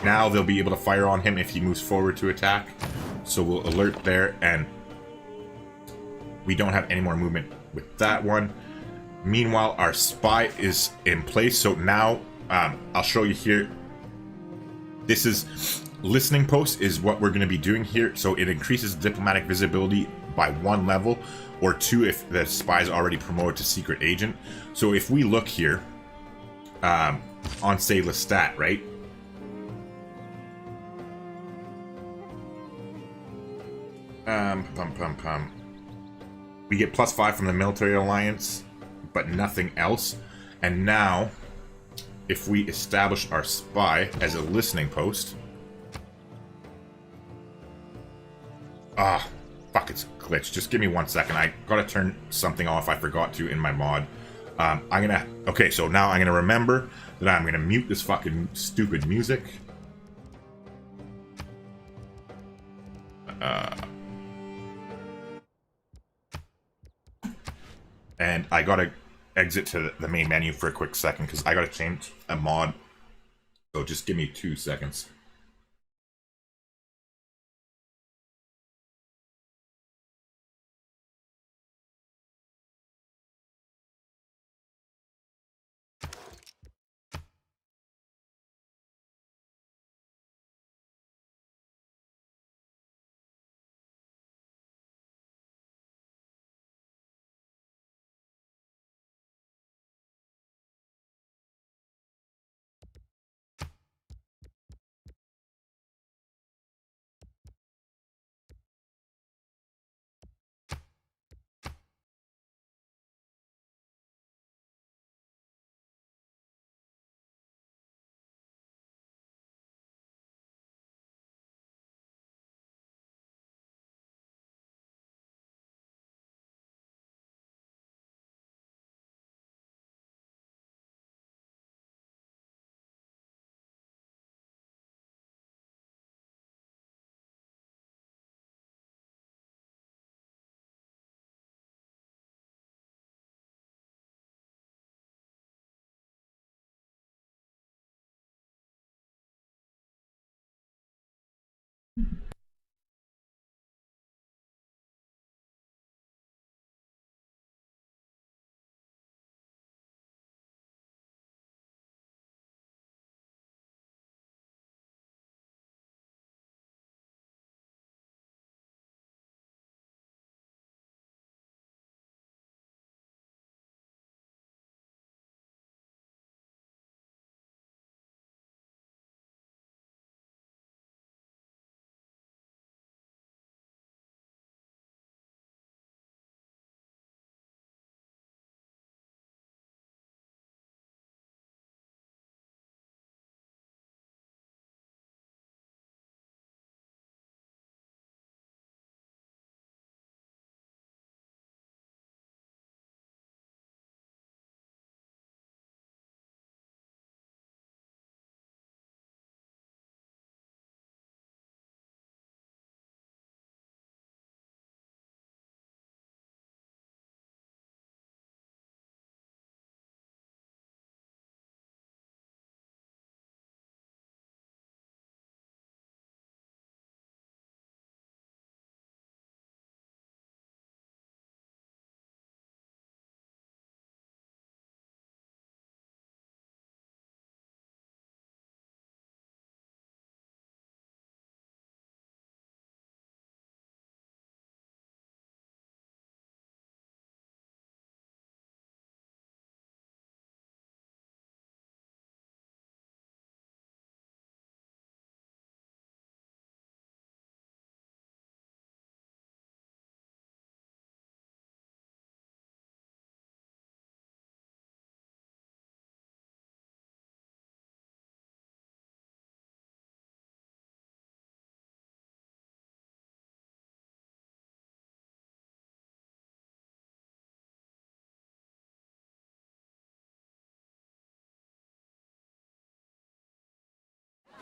Now they'll be able to fire on him if he moves forward to attack. So we'll alert there, and we don't have any more movement with that one. Meanwhile, our spy is in place. So now I'll show you here. This is listening post is what we're going to be doing here. So it increases diplomatic visibility by 1 level, or 2 if the spy is already promoted to secret agent. So if we look here on, say, Lestat, right? We get +5 from the military alliance, but nothing else. And now, if we establish our spy as a listening post... Ah, fuck, it's glitched. Just give me 1 second. I gotta turn something off I forgot to in my mod. I'm gonna... Okay, so now I'm gonna remember that I'm gonna mute this fucking stupid music. And I gotta exit to the main menu for a quick second because I gotta change a mod. So just give me 2 seconds.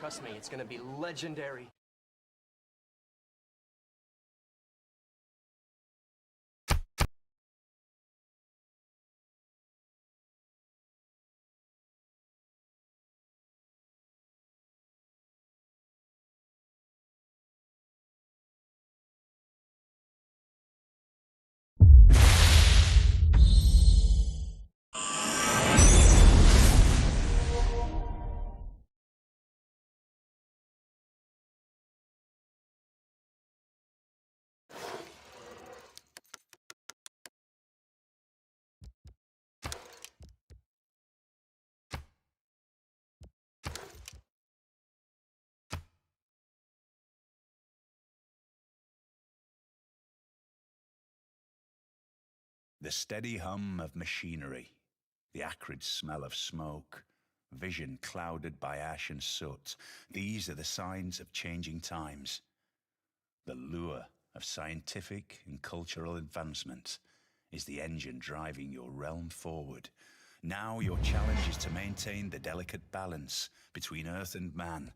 Trust me, it's gonna be legendary. The steady hum of machinery, the acrid smell of smoke, vision clouded by ash and soot, these are the signs of changing times. The lure of scientific and cultural advancement is the engine driving your realm forward. Now your challenge is to maintain the delicate balance between Earth and man.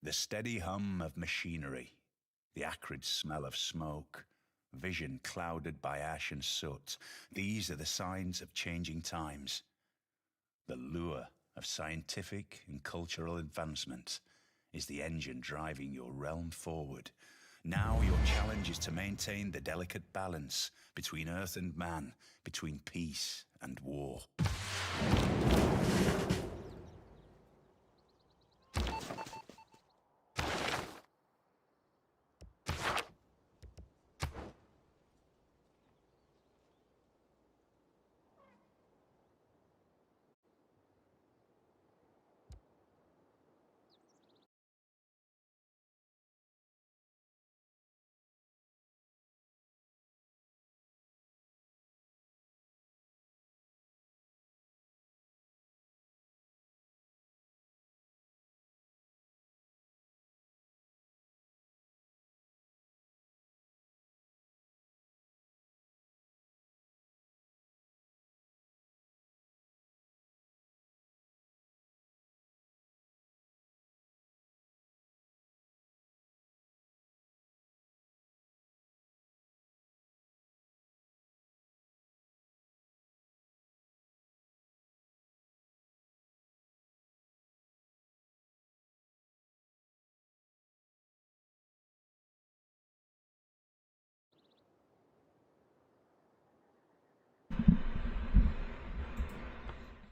The steady hum of machinery, the acrid smell of smoke, vision clouded by ash and soot, these are the signs of changing times. The lure of scientific and cultural advancement is the engine driving your realm forward. Now your challenge is to maintain the delicate balance between Earth and man, between peace and war.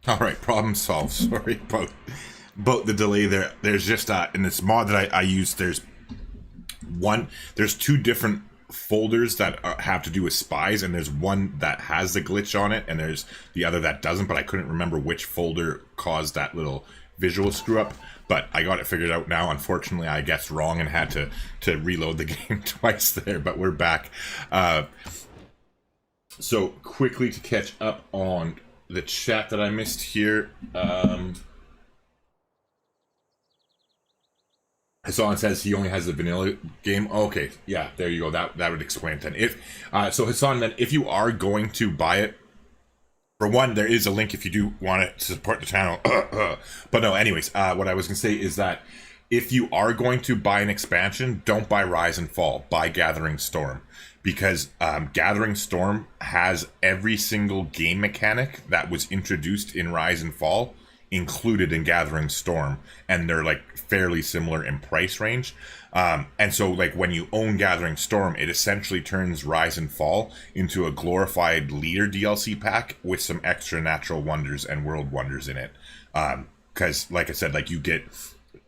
All right, problem solved. Sorry about the delay there. There's just in this mod that I use, there's two different folders that have to do with spies, and there's one that has the glitch on it, and there's the other that doesn't, but I couldn't remember which folder caused that little visual screw up. But I got it figured out now. Unfortunately, I guessed wrong and had to reload the game twice there, but we're back. So quickly to catch up on the chat that I missed here. Hassan says he only has the vanilla game. Okay, yeah, there you go. That would explain it then. So Hassan, then if you are going to buy it, for one, there is a link if you do want it to support the channel. But no, anyways, what I was gonna say is that if you are going to buy an expansion, don't buy Rise and Fall. Buy Gathering Storm. Because Gathering Storm has every single game mechanic that was introduced in Rise and Fall included in Gathering Storm, and they're like fairly similar in price range. And so like when you own Gathering Storm, it essentially turns Rise and Fall into a glorified leader DLC pack with some extra natural wonders and world wonders in it. Because like I said, like you get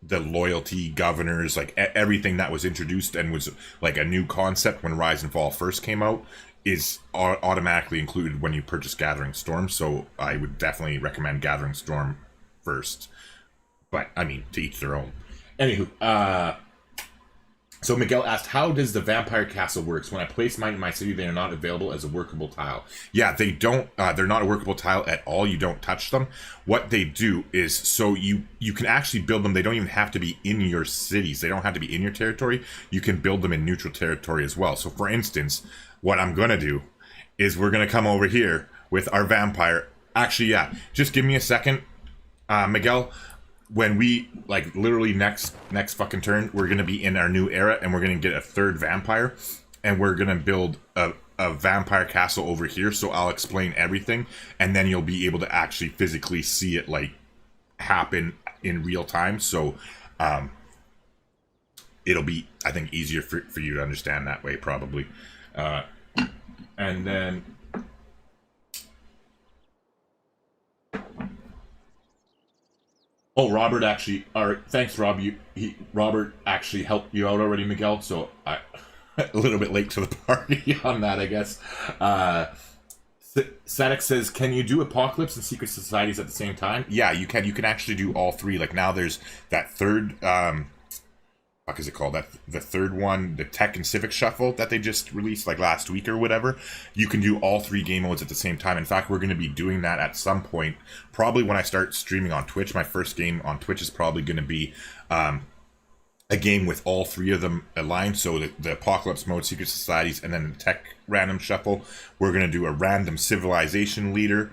the loyalty governors, like everything that was introduced and was like a new concept when Rise and Fall first came out is automatically included when you purchase Gathering Storm. So I would definitely recommend Gathering Storm first, but I mean, to each their own. Anywho, so Miguel asked, how does the vampire castle works? When I place mine in my city, they are not available as a workable tile. Yeah, they don't, they're not a workable tile at all. You don't touch them. What they do is, so you can actually build them. They don't even have to be in your cities. They don't have to be in your territory. You can build them in neutral territory as well. So for instance, what I'm going to do is we're going to come over here with our vampire. Actually, yeah, just give me a second, Miguel. When we, like, literally next fucking turn, we're going to be in our new era, and we're going to get a third vampire, and we're going to build a vampire castle over here, so I'll explain everything, and then you'll be able to actually physically see it, like, happen in real time, so, it'll be, I think, easier for you to understand that way, probably. And then... Oh, Robert actually, thanks, Rob. Robert actually helped you out already, Miguel, so I a little bit late to the party on that, I guess. Sadek says, can you do Apocalypse and Secret Societies at the same time? Yeah, you can. You can actually do all three. Like now there's that third, what is it called? The third one, the Tech and Civic Shuffle that they just released like last week or whatever. You can do all three game modes at the same time. In fact, we're going to be doing that at some point. Probably when I start streaming on Twitch. My first game on Twitch is probably going to be a game with all three of them aligned. So the Apocalypse mode, Secret Societies, and then the Tech Random Shuffle. We're going to do a random civilization leader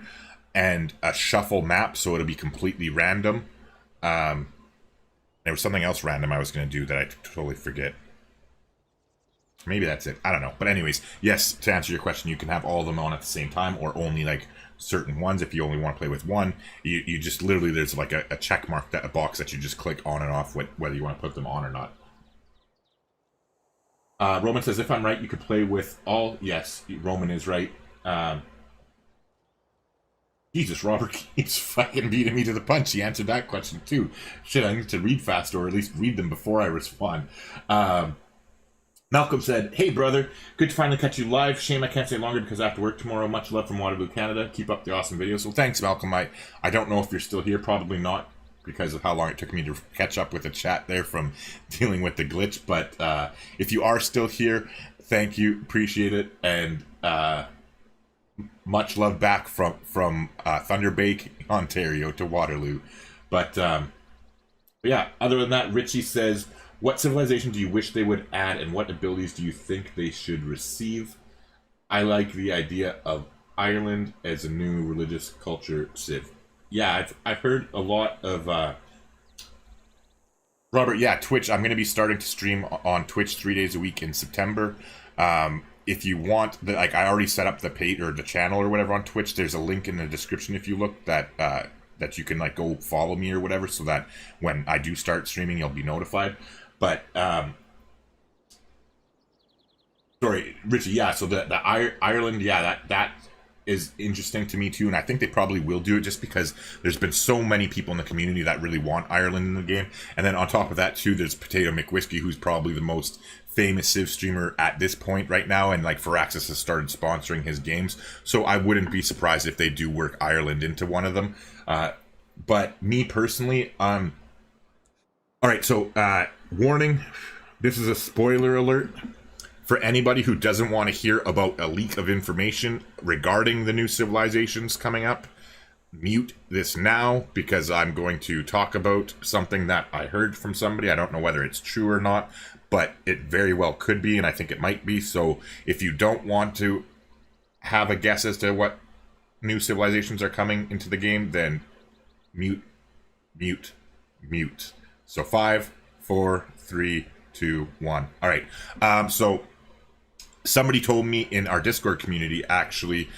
and a shuffle map, so it'll be completely random. There was something else random I was going to do that I totally forget. Maybe that's it. I don't know. But anyways, yes, to answer your question, you can have all of them on at the same time, or only like certain ones. If you only want to play with one, you just literally, there's like a check mark, a box that you just click on and off whether you want to put them on or not. Roman says, if I'm right, you could play with all. Yes, Roman is right. Jesus, Robert keeps fucking beating me to the punch. He answered that question too. Shit, I need to read faster, or at least read them before I respond. Malcolm said, hey brother, good to finally catch you live. Shame I can't stay longer because I have to work tomorrow. Much love from Waterloo, Canada. Keep up the awesome videos. Well, thanks, Malcolm. I don't know if you're still here. Probably not, because of how long it took me to catch up with the chat there from dealing with the glitch. But if you are still here, thank you. Appreciate it. And much love back from Thunder Bay, Ontario to Waterloo. But yeah, other than that, Richie says, what civilization do you wish they would add, and what abilities do you think they should receive? I like the idea of Ireland as a new religious culture civ. Yeah, I've heard a lot of... Robert, yeah, Twitch. I'm going to be starting to stream on Twitch 3 days a week in September. If you want, like, I already set up the page or the channel or whatever on Twitch. There's a link in the description if you look that you can like go follow me or whatever, so that when I do start streaming, you'll be notified. But sorry, Richie. Yeah, so the Ireland, yeah, that is interesting to me too, and I think they probably will do it just because there's been so many people in the community that really want Ireland in the game. And then on top of that too, there's Potato McWhiskey, who's probably the most famous Civ streamer at this point right now, and like Firaxis has started sponsoring his games, so I wouldn't be surprised if they do work Ireland into one of them. But me personally, all right, so warning, this is a spoiler alert for anybody who doesn't want to hear about a leak of information regarding the new civilizations coming up. Mute this now, because I'm going to talk about something that I heard from somebody. I don't know whether it's true or not, but it very well could be, and I think it might be. So if you don't want to have a guess as to what new civilizations are coming into the game, then mute. So 5, 4, 3, 2, 1. All right. So somebody told me in our Discord community, actually,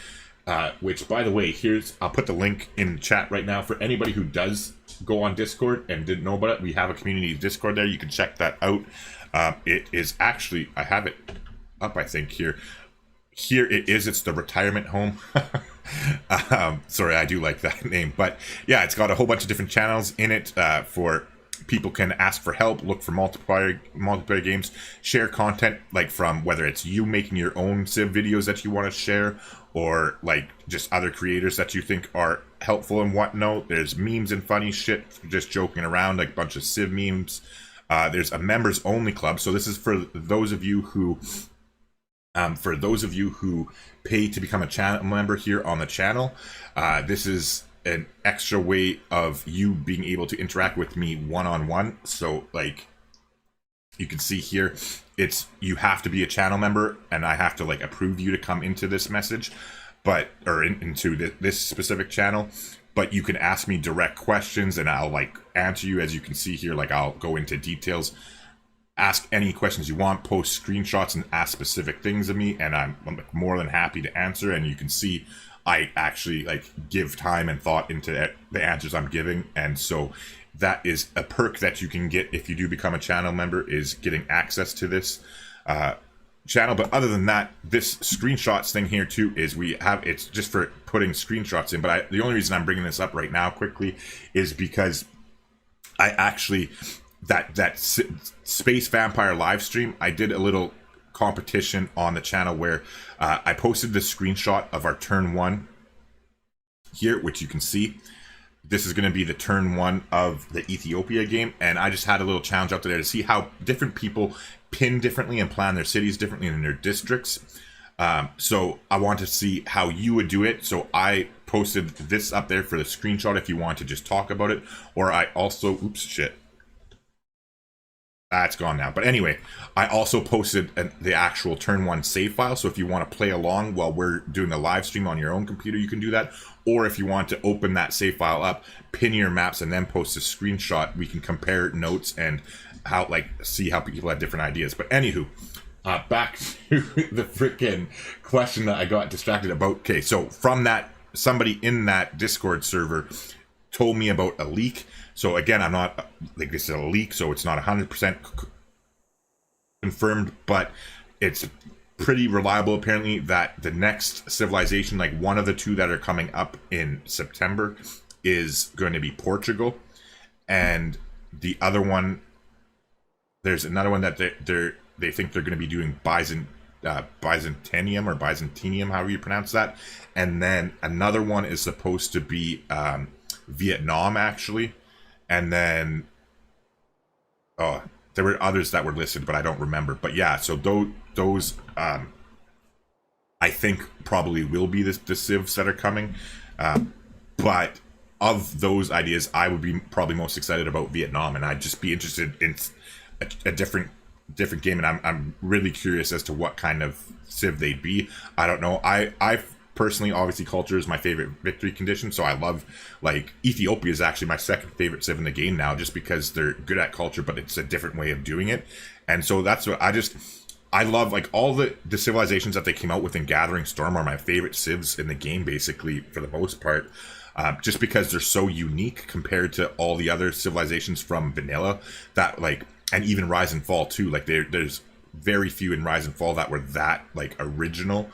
which, by the way, I'll put the link in the chat right now for anybody who does go on Discord and didn't know about it. We have a community Discord there. You can check that out. It is actually, I have it up, I think, here. Here it is. It's the retirement home. Sorry, I do like that name. But yeah, it's got a whole bunch of different channels in it for people can ask for help, look for multiplayer games, share content, like from whether it's you making your own Civ videos that you want to share, or like just other creators that you think are helpful and whatnot. There's memes and funny shit, just joking around, like a bunch of Civ memes. There's a members only club, so this is for those of you who pay to become a channel member here on the channel. This is an extra way of you being able to interact with me one-on-one. So like you can see here, you have to be a channel member, and I have to like approve you to come into this message, into this specific channel. But you can ask me direct questions and I'll like answer you. As you can see here, like I'll go into details, ask any questions you want, post screenshots and ask specific things of me, and I'm more than happy to answer. And you can see I actually like give time and thought into the answers I'm giving. And so that is a perk that you can get if you do become a channel member, is getting access to this channel. But other than that, this screenshots thing here too is it's just for putting screenshots in. But the only reason I'm bringing this up right now quickly is because I actually that Space Vampire live stream, I did a little competition on the channel where I posted the screenshot of our turn 1 here, which you can see. This is going to be the turn 1 of the Ethiopia game, and I just had a little challenge out there to see how different people pin differently and plan their cities differently in their districts. So I want to see how you would do it. So I posted this up there for the screenshot if you want to just talk about it. Or I also, oops, shit. It's gone now. But anyway, I also posted the actual turn 1 save file. So if you want to play along while we're doing a live stream on your own computer, you can do that. Or if you want to open that save file up, pin your maps, and then post a screenshot, we can compare notes and see how people have different ideas. But anywho, back to the freaking question that I got distracted about. Okay, so from that, somebody in that Discord server told me about a leak. So again, I'm not, like, this is a leak, so it's not 100% confirmed, but it's pretty reliable apparently that the next civilization, like one of the 2 that are coming up in September, is going to be Portugal. And the other one, there's another one that they think they're going to be doing Byzantium or Byzantinium, however you pronounce that. And then another one is supposed to be Vietnam, actually. And then, there were others that were listed, but I don't remember. But yeah, so those I think probably will be the civs that are coming. But of those ideas, I would be probably most excited about Vietnam, and I'd just be interested in a different game. And I'm really curious as to what kind of civ they'd be. I don't know. I personally, obviously, culture is my favorite victory condition, so I love, like, Ethiopia is actually my second favorite civ in the game now, just because they're good at culture, but it's a different way of doing it. And so that's what I love, like, all the civilizations that they came out with in Gathering Storm are my favorite civs in the game, basically, for the most part, just because they're so unique compared to all the other civilizations from vanilla, that, like, and even Rise and Fall too, like, there's very few in Rise and Fall that were that, like, original,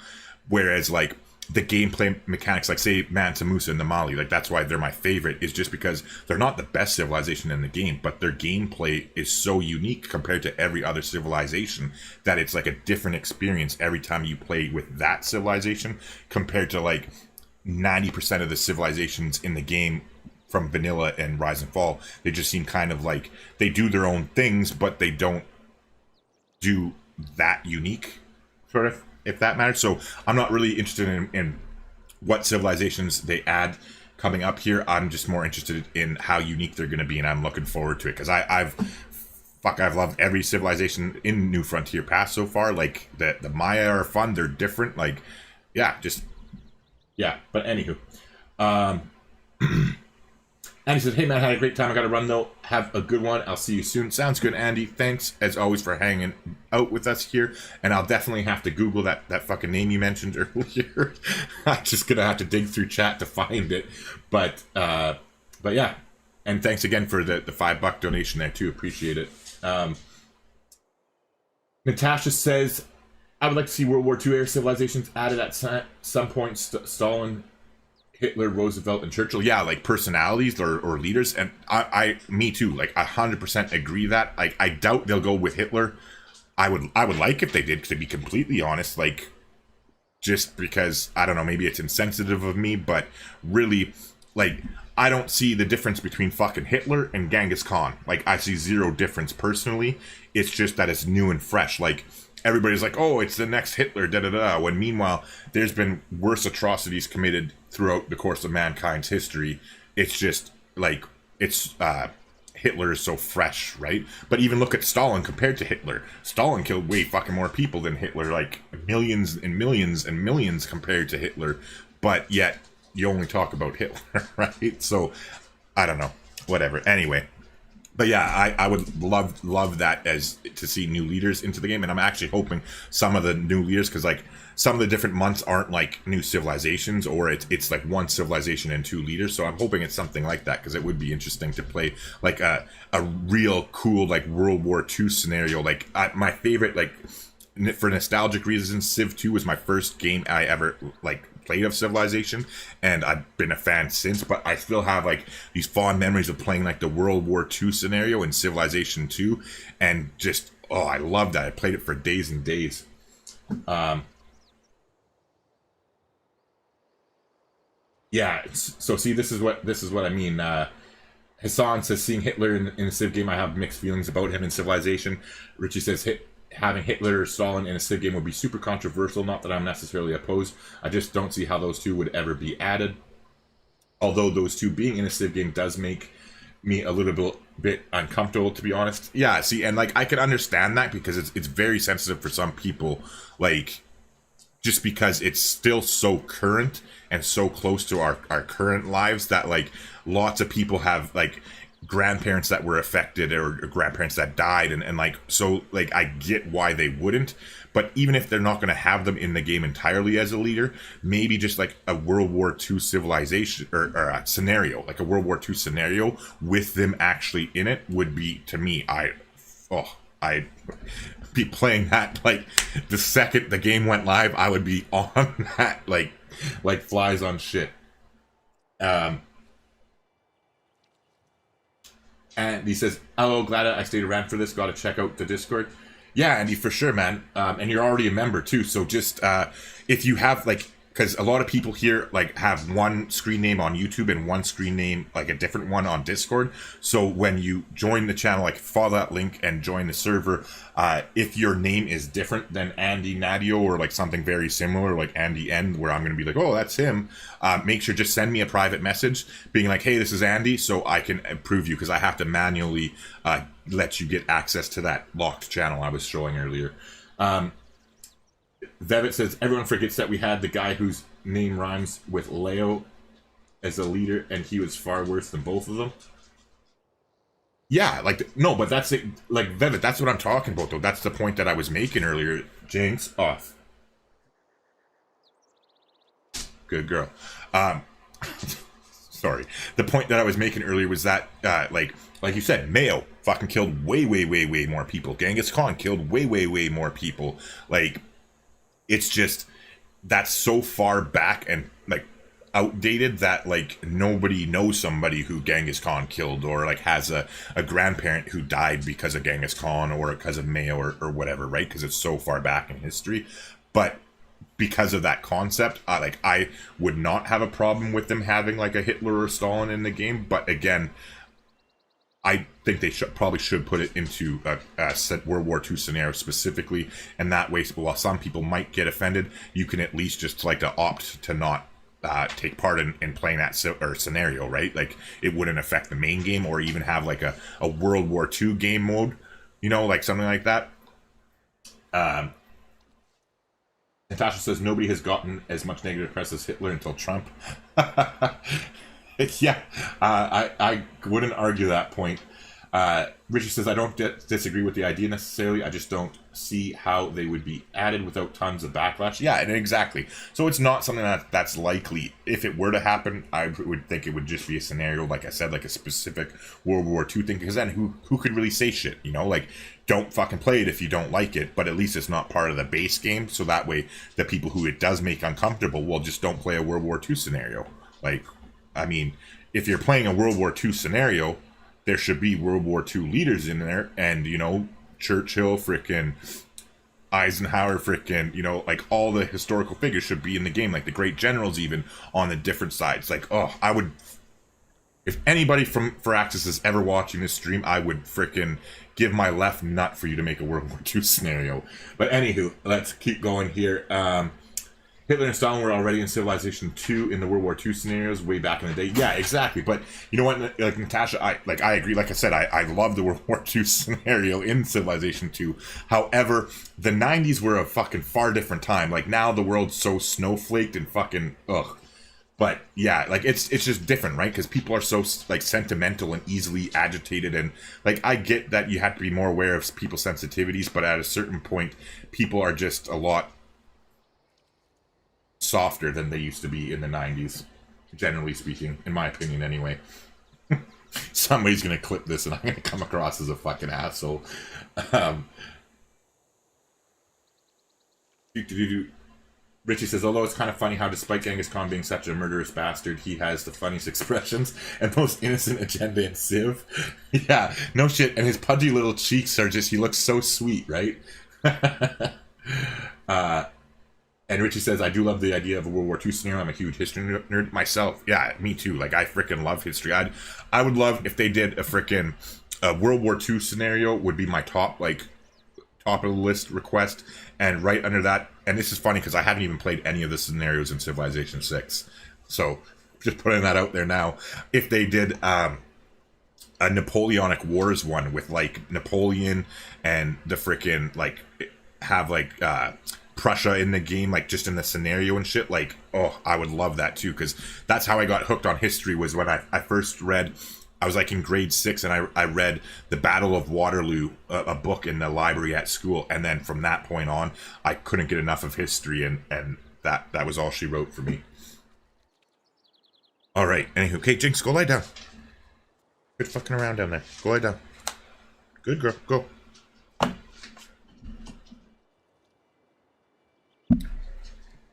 whereas, like, the gameplay mechanics, like say Mansa Musa and the Mali, like that's why they're my favorite, is just because they're not the best civilization in the game, but their gameplay is so unique compared to every other civilization that it's like a different experience every time you play with that civilization compared to like 90% of the civilizations in the game from vanilla and Rise and Fall. They just seem kind of like they do their own things, but they don't do that unique, sort of, if that matters. So I'm not really interested in what civilizations they add coming up here. I'm just more interested in how unique they're going to be, and I'm looking forward to it, because I've loved every civilization in New Frontier Pass so far. Like the Maya are fun, they're different, like but anywho, Andy says, hey man, had a great time. I got to run though. Have a good one. I'll see you soon. Sounds good, Andy. Thanks as always for hanging out with us here. And I'll definitely have to Google that fucking name you mentioned earlier. I'm just gonna have to dig through chat to find it. But yeah. And thanks again for the $5 donation there too. Appreciate it. Natasha says, I would like to see World War II era civilizations added at some point. Stalin, Hitler, Roosevelt, and Churchill. Yeah, like personalities or leaders. And me too. Like 100% agree that. Like I doubt they'll go with Hitler. I would like if they did, to be completely honest. Like just because I don't know, maybe it's insensitive of me, but really, like I don't see the difference between fucking Hitler and Genghis Khan. Like I see zero difference personally. It's just that it's new and fresh. Like everybody's like, oh, it's the next Hitler, da-da-da. When meanwhile, there's been worse atrocities committed throughout the course of mankind's history. It's just, like, Hitler is so fresh, right? But even look at Stalin compared to Hitler. Stalin killed way fucking more people than Hitler. Like, millions and millions and millions compared to Hitler. But yet, you only talk about Hitler, right? So, I don't know. Whatever. Anyway. But yeah, I would love that as to see new leaders into the game, and I'm actually hoping some of the new leaders, because like some of the different months aren't like new civilizations, or it's like one civilization and 2 leaders. So I'm hoping it's something like that, because it would be interesting to play like a real cool like World War II scenario. Like my favorite, like for nostalgic reasons, Civ 2 was my first game I ever like played of Civilization, and I've been a fan since, but I still have like these fond memories of playing like the World War II scenario in Civilization 2, and just I love that. I played it for days and days. Yeah, so see, this is what I mean. Hassan says, seeing Hitler in a Civ game, I have mixed feelings about him in Civilization. Richie says having Hitler or Stalin in a Civ game would be super controversial. Not that I'm necessarily opposed. I just don't see how those two would ever be added. Although those two being in a Civ game does make me a little bit uncomfortable, to be honest. Yeah, see, and like I can understand that, because it's very sensitive for some people, like just because it's still so current and so close to our current lives, that like lots of people have like grandparents that were affected, or grandparents that died, and like, so like I get why they wouldn't. But even if they're not going to have them in the game entirely as a leader, maybe just like a World War II civilization or a scenario, like a World War II scenario with them actually in it, would be, to me, I'd be playing that. Like the second the game went live, I would be on that like flies on shit. And he says, "Hello, glad I stayed around for this. Got to check out the Discord." Yeah, Andy, for sure, man. And you're already a member too. So just if you have like, because a lot of people here like have one screen name on YouTube and one screen name, like a different one on Discord. So when you join the channel, like follow that link and join the server. If your name is different than Andy Nadio, or like something very similar, like Andy N, where I'm going to be like, oh, that's him. Make sure just send me a private message being like, hey, this is Andy, so I can approve you, because I have to manually let you get access to that locked channel I was showing earlier. Vevit says, everyone forgets that we had the guy whose name rhymes with Leo as a leader, and he was far worse than both of them. Yeah, like, no, but that's it. Like, Vevit, that's what I'm talking about, though. That's the point that I was making earlier. Jinx, off. Good girl. Sorry. The point that I was making earlier was that, like you said, Mayo fucking killed way, way, way, way more people. Genghis Khan killed way, way, way more people. Like, it's just, that's so far back and like outdated that like nobody knows somebody who Genghis Khan killed, or like has a grandparent who died because of Genghis Khan or because of Mayo or whatever, right? Because it's so far back in history. But because of that concept, like I would not have a problem with them having like a Hitler or Stalin in the game. But again, I think they probably should put it into a World War II scenario specifically, and that way, while some people might get offended, you can at least just like to opt to not take part in playing that scenario, right? Like it wouldn't affect the main game, or even have like a World War II game mode, you know, like something like that. Natasha says, nobody has gotten as much negative press as Hitler until Trump. Yeah, I wouldn't argue that point. Richie says, I don't disagree with the idea necessarily. I just don't see how they would be added without tons of backlash. Yeah, and exactly. So it's not something that's likely. If it were to happen, I would think it would just be a scenario, like I said, like a specific World War II thing. Because then who could really say shit? You know, like, don't fucking play it if you don't like it. But at least it's not part of the base game. So that way, the people who it does make uncomfortable, well, just don't play a World War II scenario. Like, I mean, if you're playing a World War II scenario, there should be World War II leaders in there, and, you know, Churchill, frickin' Eisenhower, frickin', you know, like, all the historical figures should be in the game, like the great generals even, on the different sides. Like, oh, I would, if anybody from Firaxis is ever watching this stream, I would frickin' give my left nut for you to make a World War II scenario. But anywho, let's keep going here. Hitler and Stalin were already in Civilization 2 in the World War II scenarios way back in the day. Yeah, exactly. But you know what, like, Natasha, I agree. Like I said, I love the World War II scenario in Civilization 2. However, the 90s were a fucking far different time. Like, now the world's so snowflaked and fucking ugh. But yeah, like, it's just different, right? Because people are so, like, sentimental and easily agitated, and, like, I get that you have to be more aware of people's sensitivities, but at a certain point, people are just a lot softer than they used to be in the 90s, generally speaking, in my opinion anyway. Somebody's gonna clip this and I'm gonna come across as a fucking asshole. Richie says, although it's kind of funny how despite Genghis Khan being such a murderous bastard, he has the funniest expressions and most innocent agenda in Civ. Yeah, no shit, and his pudgy little cheeks are just, he looks so sweet, right? And Richie says, I do love the idea of a World War II scenario. I'm a huge history nerd myself. Yeah, me too. Like, I freaking love history. I would love if they did a freaking World War II scenario would be my top of the list request. And right under that, and this is funny because I haven't even played any of the scenarios in Civilization 6. So, just putting that out there now. If they did a Napoleonic Wars one with, like, Napoleon and the freaking, like, have, like, Prussia in the game, like, just in the scenario and shit, like, oh, I would love that too, because that's how I got hooked on history, was when I first read, I was like in grade 6, and I read The Battle of Waterloo, a book in the library at school, and then from that point on, I couldn't get enough of history, and that was all she wrote for me. Alright, anywho, okay, Jinx, go lie down. Quit fucking around down there. Go lie down. Good girl, go.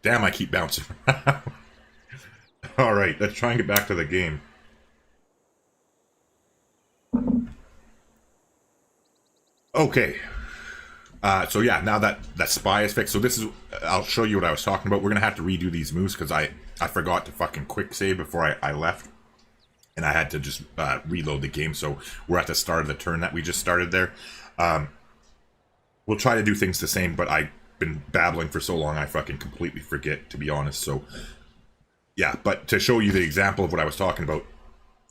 Damn, I keep bouncing around. Alright, let's try and get back to the game. Okay. So yeah, now that spy is fixed, so this is, I'll show you what I was talking about. We're going to have to redo these moves because I forgot to fucking quick save before I left. And I had to just reload the game, so we're at the start of the turn that we just started there. We'll try to do things the same, but I've been babbling for so long I fucking completely forget, to be honest. So yeah, but to show you the example of what I was talking about,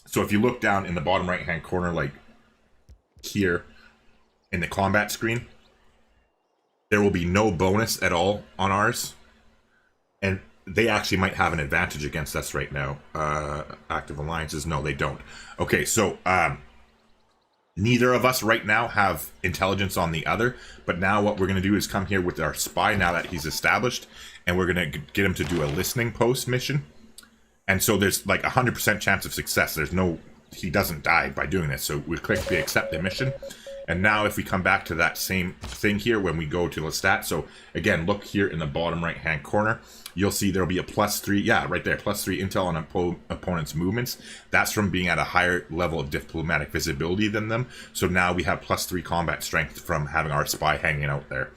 so if you look down in the bottom right hand corner, like here in the combat screen, there will be no bonus at all on ours, and they actually might have an advantage against us right now. Active alliances, no, they don't. Okay, so neither of us right now have intelligence on the other, but now what we're going to do is come here with our spy now that he's established, and we're going to get him to do a listening post mission. And so there's like 100% chance of success. There's no, he doesn't die by doing this. So we click the accept the mission. And now if we come back to that same thing here when we go to Lestat, so again, look here in the bottom right hand corner, you'll see there'll be a +3, yeah, right there, +3 intel on opponent's movements. That's from being at a higher level of diplomatic visibility than them. So now we have +3 combat strength from having our spy hanging out there.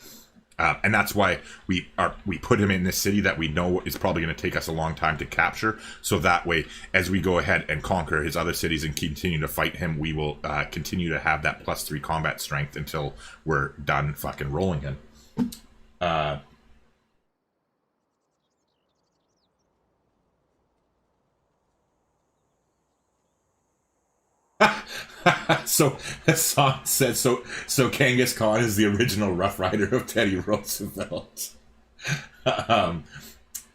And that's why we put him in this city that we know is probably going to take us a long time to capture. So that way, as we go ahead and conquer his other cities and continue to fight him, we will continue to have that +3 combat strength until we're done fucking rolling him. So Hassan says, so Genghis Khan is the original Rough Rider of Teddy Roosevelt.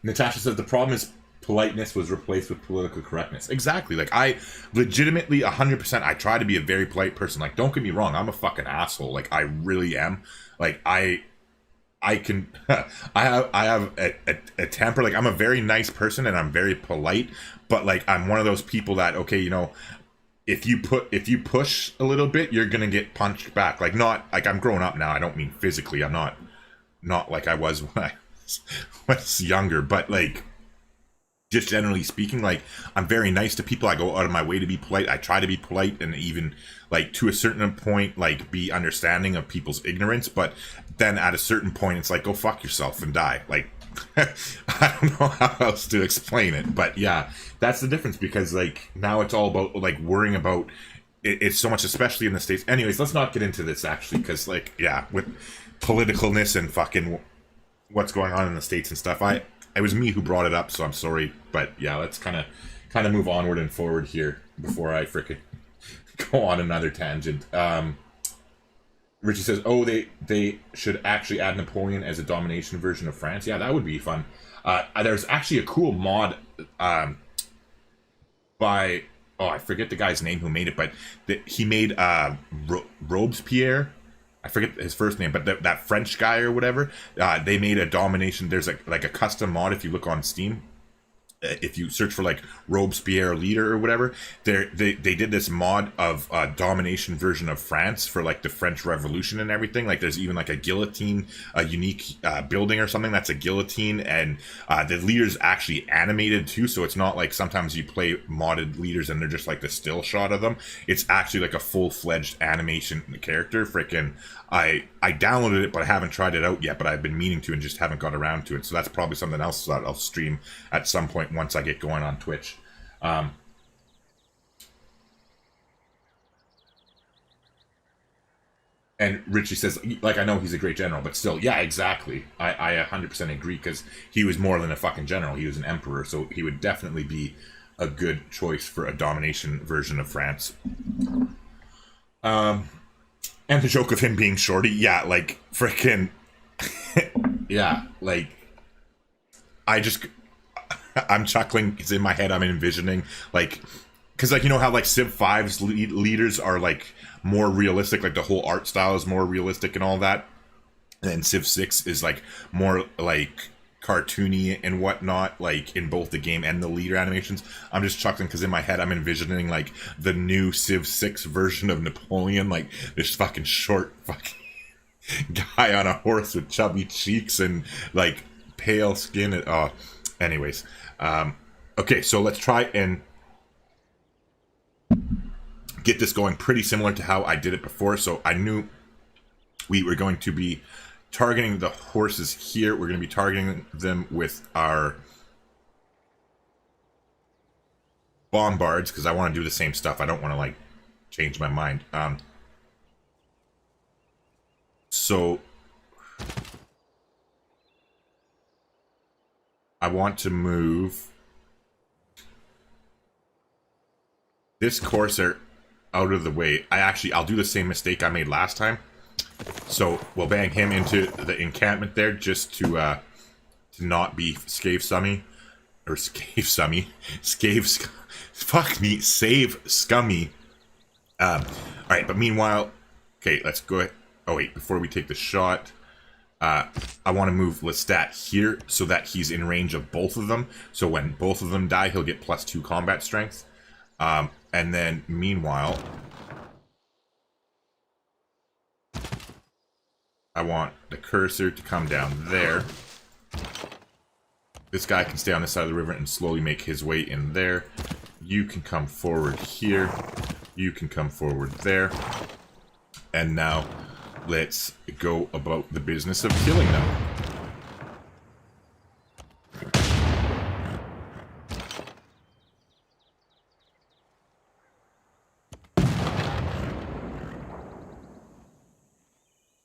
Natasha says the problem is politeness was replaced with political correctness. Exactly. Like, I legitimately 100%, I try to be a very polite person. Like, don't get me wrong, I'm a fucking asshole. Like, I really am. Like, I can I have a temper. Like, I'm a very nice person and I'm very polite, but like, I'm one of those people that, okay, you know, if you push a little bit, you're gonna get punched back. Like, not like, I'm grown up now, I don't mean physically, I'm not like I was when I was younger, but like, just generally speaking, like, I'm very nice to people. I go out of my way to be polite. I try to be polite and even, like, to a certain point, like, be understanding of people's ignorance. But then at a certain point, it's like, go fuck yourself and die. Like, I don't know how else to explain it. But yeah, that's the difference, because, like, now it's all about, like, worrying about it's so much, especially in the States. Anyways, let's not get into this, actually, because, like, yeah, with politicalness and fucking what's going on in the States and stuff, it was me who brought it up, so I'm sorry. But yeah, let's kind of move onward and forward here before I frickin' go on another tangent. Richie says, oh, they should actually add Napoleon as a domination version of France. Yeah, that would be fun. There's actually a cool mod by, oh, I forget the guy's name who made it, but he made Robespierre. I forget his first name, but that French guy or whatever, they made a domination. There's like a custom mod if you look on Steam. If you search for like Robespierre leader or whatever, they did this mod of a domination version of France for like the French Revolution and everything. Like, there's even like a guillotine, a unique building or something that's a guillotine, and the leaders actually animated too. So it's not like sometimes you play modded leaders and they're just like the still shot of them. It's actually like a full-fledged animation character. Freaking, I downloaded it, but I haven't tried it out yet, but I've been meaning to and just haven't got around to it. So that's probably something else that I'll stream at some point once I get going on Twitch. And Richie says, like, I know he's a great general, but still, yeah, exactly. I 100% agree, because he was more than a fucking general. He was an emperor, so he would definitely be a good choice for a domination version of France. And the joke of him being shorty, yeah, like, freaking, yeah, like, I'm chuckling, because in my head I'm envisioning, like, because, like, you know how, like, Civ 5's leaders are, like, more realistic, like, the whole art style is more realistic and all that, and Civ 6 is, like, more, like, cartoony and whatnot, like, in both the game and the leader animations. I'm just chuckling, because in my head I'm envisioning, like, the new Civ 6 version of Napoleon, like, this fucking short fucking guy on a horse with chubby cheeks and, like, pale skin. And, anyways, okay, so let's try and get this going pretty similar to how I did it before. So I knew we were going to be targeting the horses here. We're going to be targeting them with our bombards, because I want to do the same stuff. I don't want to, like, change my mind. So I want to move this Corsair out of the way. I'll do the same mistake I made last time. So we'll bang him into the encampment there, just to not be save scummy. Fuck me, save scummy. Alright, but meanwhile, okay, let's go ahead. Oh wait, before we take the shot, I want to move Lestat here so that he's in range of both of them. So when both of them die, he'll get +2 combat strength. And then meanwhile, I want the cursor to come down there. This guy can stay on this side of the river and slowly make his way in there. You can come forward here. You can come forward there. And now, let's go about the business of killing them.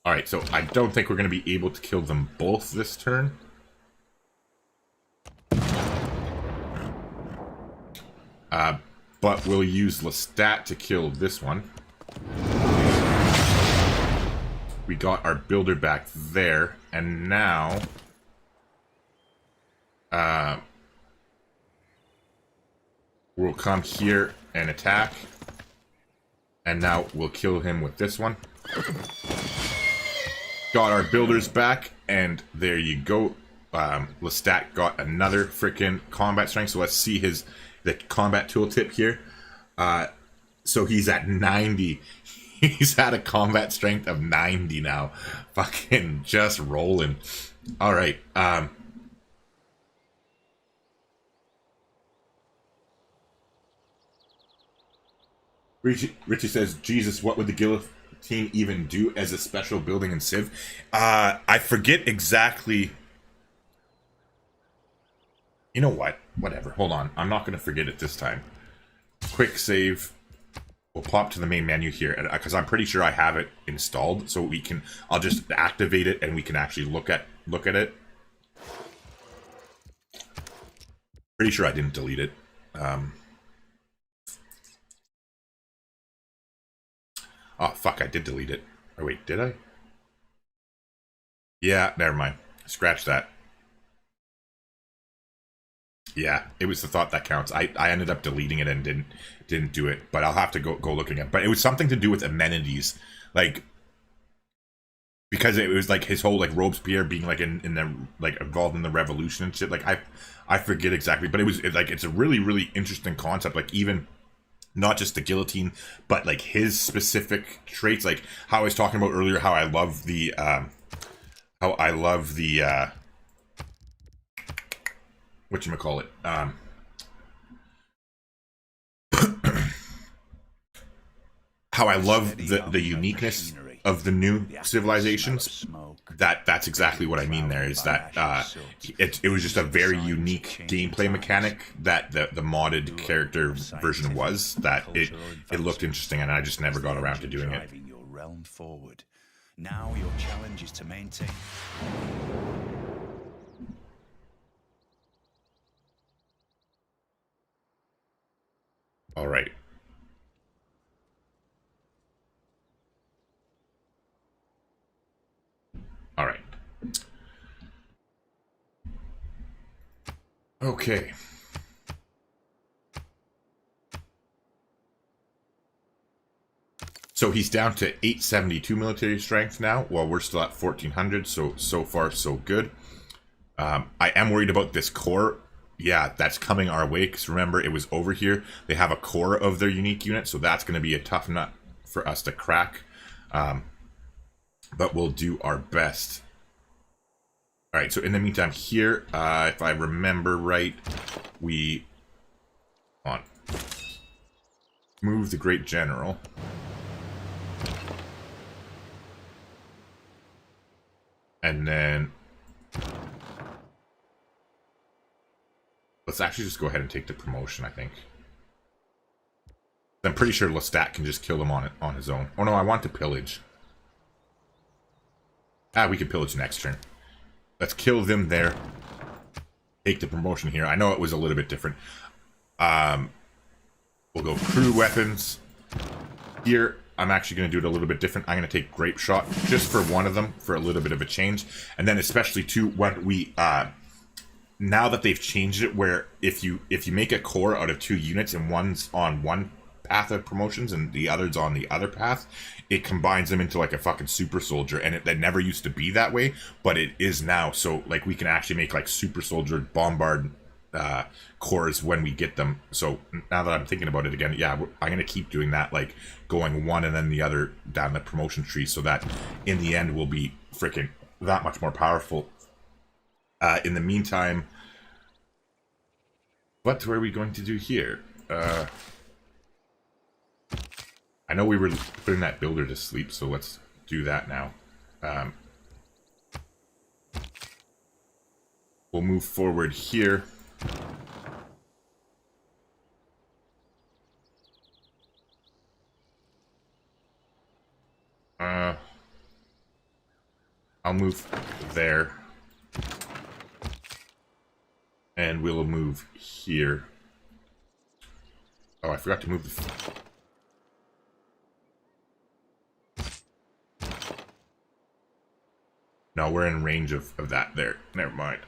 Alright, so I don't think we're going to be able to kill them both this turn. But we'll use Lestat to kill this one. We got our builder back there, and now We'll come here and attack. And now we'll kill him with this one. Got our builders back, and there you go. Lestat got another freaking combat strength. So let's see the combat tooltip here. So he's at 90. He's at a combat strength of 90 now. Fucking just rolling. All right. Richie says, Jesus, what would the guillotine even do as a special building in Civ? I forget exactly. You know what? Whatever. Hold on. I'm not going to forget it this time. Quick save. We'll pop to the main menu here, because I'm pretty sure I have it installed, so we can. I'll just activate it, and we can actually look at it. Pretty sure I didn't delete it. Oh, fuck, I did delete it. Oh, wait, did I? Yeah, never mind. Scratch that. Yeah, it was the thought that counts. I ended up deleting it and didn't do it, but I'll have to go look again. But it was something to do with amenities. Like, because it was like his whole like Robespierre being like in the like involved in the revolution and shit. Like I forget exactly, but it's a really, really interesting concept. Like even not just the guillotine, but like his specific traits, like how I was talking about earlier, how I love the whatchamacallit, how I love the uniqueness of the new civilizations. That's exactly what I mean there, is that it was just a very unique gameplay mechanic that the modded character version was, that it looked interesting, and I just never got around to doing it. Your realm forward. Now your challenge is to maintain. All right. All right. Okay. So he's down to 872 military strength now, while we're still at 1400. So far, so good. I am worried about this core. Yeah, that's coming our way, because remember, it was over here. They have a core of their unique unit, so that's going to be a tough nut for us to crack. But we'll do our best. Alright, so in the meantime here, if I remember right, we move the Great General. And then let's actually just go ahead and take the promotion, I think. I'm pretty sure Lestat can just kill him on his own. Oh no, I want to pillage. We can pillage next turn. Let's kill them there. Take the promotion here. I know it was a little bit different. We'll go crew weapons. Here, I'm actually going to do it a little bit different. I'm going to take Grape Shot just for one of them for a little bit of a change. And then especially too, when we now that they've changed it, where if you make a core out of 2 units and one's on one path of promotions and the other's on the other path, it combines them into like a fucking super soldier, and that never used to be that way, but it is now. So like we can actually make like super soldier bombard cores when we get them. So now that I'm thinking about it again, yeah, I'm gonna keep doing that, like going one and then the other down the promotion tree, so that in the end we'll be freaking that much more powerful. In the meantime, what were we going to do here? I know we were putting that builder to sleep, so let's do that now. We'll move forward here. I'll move there. And we'll move here. Oh, I forgot to move the... No, we're in range of that there. Never mind.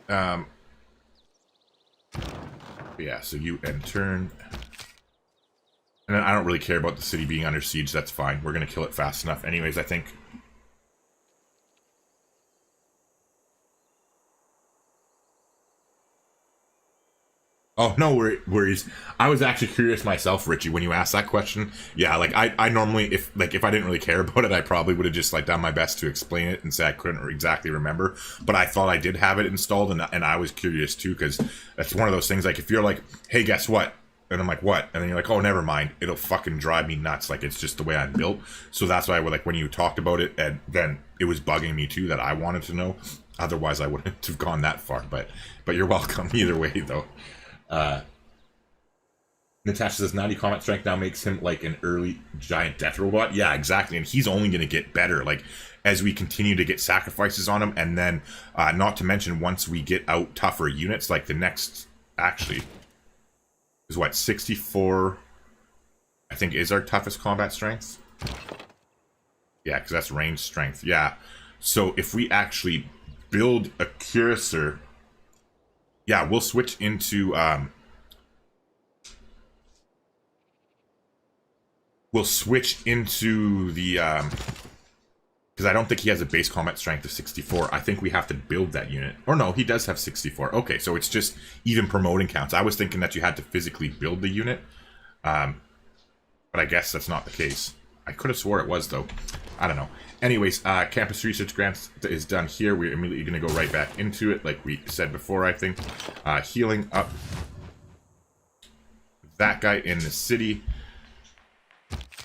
Yeah, so you end turn. And then I don't really care about the city being under siege. That's fine. We're going to kill it fast enough anyways, I think. Oh, no worries. I was actually curious myself, Richie, when you asked that question. Yeah, like I normally, if I didn't really care about it, I probably would have just like done my best to explain it and say I couldn't exactly remember. But I thought I did have it installed, and I was curious too, because that's one of those things. Like if you're like, hey, guess what? And I'm like, what? And then you're like, oh, never mind. It'll fucking drive me nuts. Like it's just the way I'm built. So that's why like when you talked about it, and then it was bugging me too that I wanted to know. Otherwise, I wouldn't have gone that far. But you're welcome either way, though. Natasha says 90 combat strength now makes him like an early giant death robot. Yeah, exactly. And he's only going to get better like as we continue to get sacrifices on him. And then not to mention once we get out tougher units, like the next actually is what, 64 I think is our toughest combat strength. Yeah, because that's range strength. Yeah, so if we actually build a cuirassar, yeah, we'll switch into the because I don't think he has a base combat strength of 64. I think we have to build that unit. Or no, he does have 64. Okay, so it's just even promoting counts. I was thinking that you had to physically build the unit, but I guess that's not the case. I could have swore it was though. I don't know. Anyways, campus research grants is done here. We're immediately going to go right back into it, like we said before, I think. Healing up that guy in the city.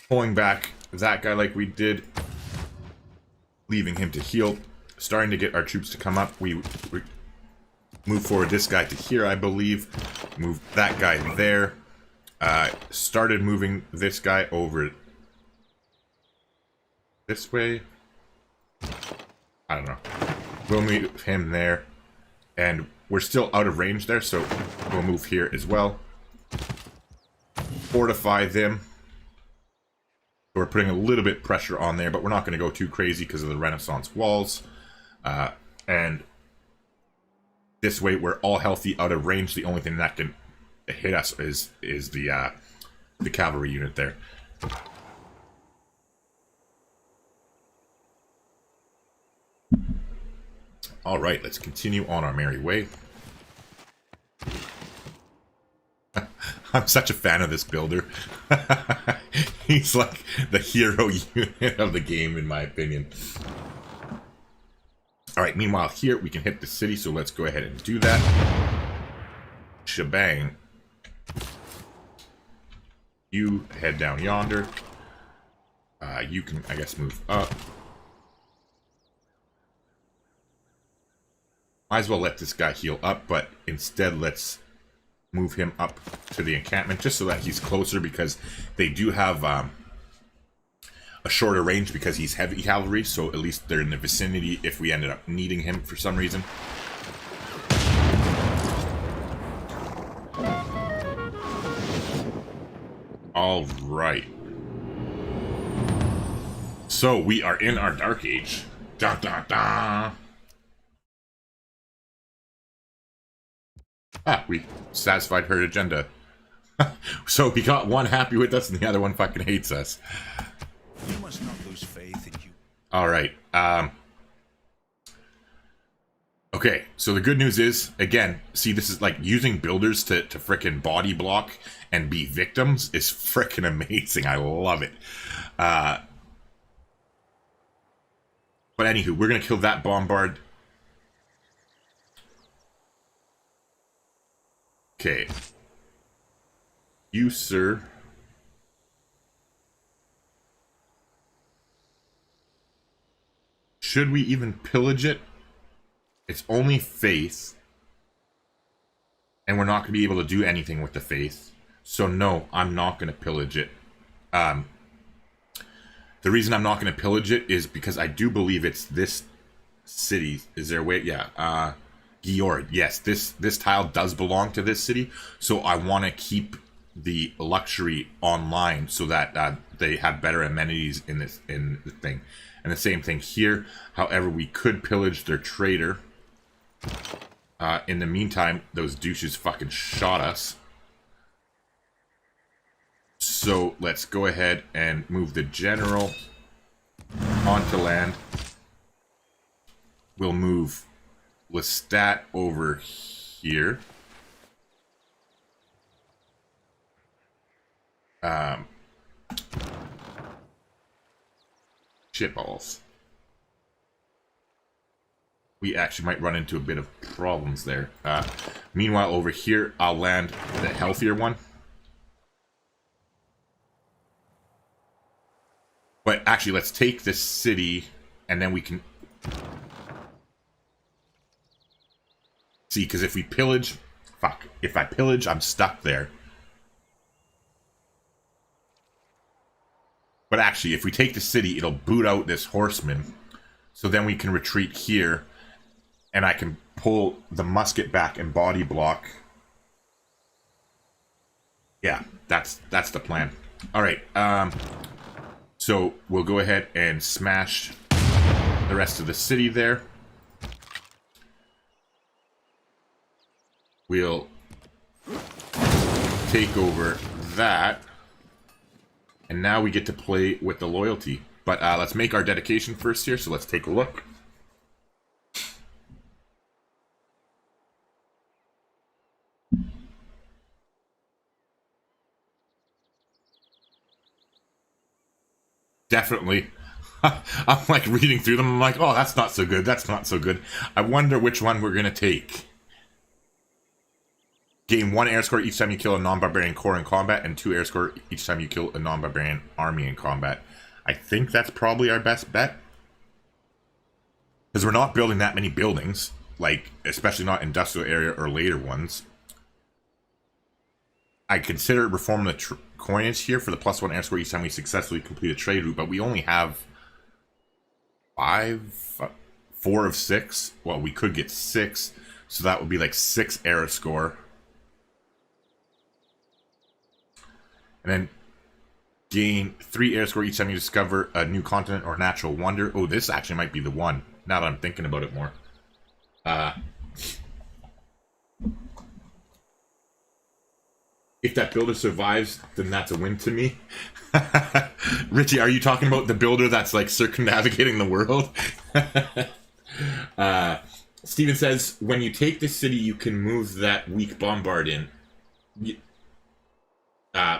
Pulling back that guy like we did. Leaving him to heal. Starting to get our troops to come up. We move forward this guy to here, I believe. Move that guy there. Started moving this guy over this way. I don't know. We'll move him there. And we're still out of range there, so we'll move here as well. Fortify them. We're putting a little bit pressure on there, but we're not going to go too crazy because of the Renaissance walls. And this way we're all healthy, out of range. The only thing that can hit us is the cavalry unit there. All right, let's continue on our merry way. I'm such a fan of this builder. He's like the hero unit of the game, in my opinion. All right, meanwhile, here we can hit the city, so let's go ahead and do that. Shebang. You head down yonder. You can, I guess, move up. Might as well let this guy heal up, but instead let's move him up to the encampment just so that he's closer, because they do have a shorter range because he's heavy cavalry, so at least they're in the vicinity if we ended up needing him for some reason. All right. So we are in our Dark Age. Da da da. Ah, we satisfied her agenda. So we got one happy with us and the other one fucking hates us. You must not lose faith in you. Alright, okay, so the good news is, again, see, this is like using builders to frickin' body block and be victims is frickin' amazing. I love it. But anywho, we're gonna kill that bombard. Okay. You, sir. Should we even pillage it? It's only faith. And we're not going to be able to do anything with the faith. So no, I'm not going to pillage it. The reason I'm not going to pillage it is because I do believe it's this city. Is there a way? Yeah. Giord. Yes, this tile does belong to this city. So I want to keep the luxury online so that they have better amenities in the thing. And the same thing here. However, we could pillage their trader. In the meantime, those douches fucking shot us. So let's go ahead and move the general onto land. We'll move Lestat over here. Shitballs. We actually might run into a bit of problems there. Meanwhile, over here, I'll land the healthier one. But actually, let's take this city, and then we can... See, because if we pillage... Fuck. If I pillage, I'm stuck there. But actually, if we take the city, it'll boot out this horseman. So then we can retreat here. And I can pull the musket back and body block. Yeah, that's the plan. Alright, so we'll go ahead and smash the rest of the city there. We'll take over that. And now we get to play with the loyalty. But let's make our dedication first here, so let's take a look. Definitely. I'm like reading through them. I'm like, oh, that's not so good. That's not so good. I wonder which one we're going to take. Gain 1 air score each time you kill a non-barbarian corps in combat, and 2 air score each time you kill a non-barbarian army in combat. I think that's probably our best bet. Because we're not building that many buildings. Like, especially not industrial area or later ones. I consider reforming the coinage here for the +1 air score each time we successfully complete a trade route, but we only have 4 of 6. Well, we could get 6, so that would be like 6 air score. And then gain 3 air score each time you discover a new continent or natural wonder. Oh, this actually might be the one, now that I'm thinking about it more. If that builder survives, then that's a win to me. Richie, are you talking about the builder that's like circumnavigating the world? Steven says, when you take the city, you can move that weak bombard in.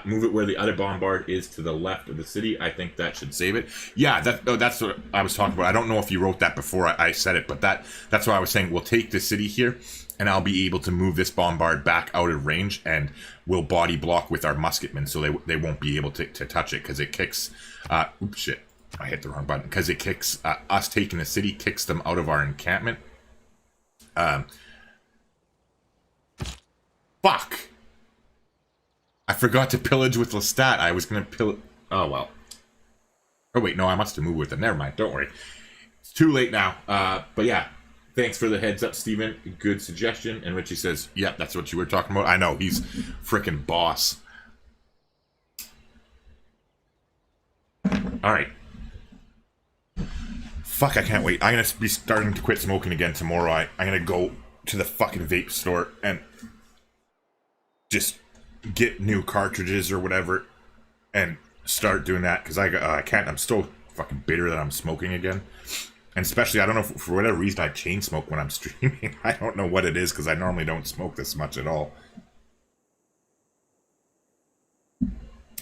Move it where the other bombard is to the left of the city. I think that should save it. Yeah, that's what I was talking about. I don't know if you wrote that before I said it, but that's why I was saying we'll take the city here, and I'll be able to move this bombard back out of range, and we'll body block with our musketmen, so they won't be able to touch it, because it kicks... oops, shit. I hit the wrong button. Because it kicks... us taking the city kicks them out of our encampment. Fuck! I forgot to pillage with Lestat. I was going to pillage... Oh, well. Oh, wait, no, I must have moved with it. Never mind, don't worry. It's too late now. But yeah, thanks for the heads up, Steven. Good suggestion. And Richie says, yeah, that's what you were talking about. I know, he's frickin' boss. Alright. Fuck, I can't wait. I'm going to be starting to quit smoking again tomorrow. I'm going to go to the fucking vape store and just get new cartridges or whatever and start doing that, because I can't. I'm still fucking bitter that I'm smoking again, and especially I don't know if, for whatever reason I chain smoke when I'm streaming. I don't know what it is, because I normally don't smoke this much at all.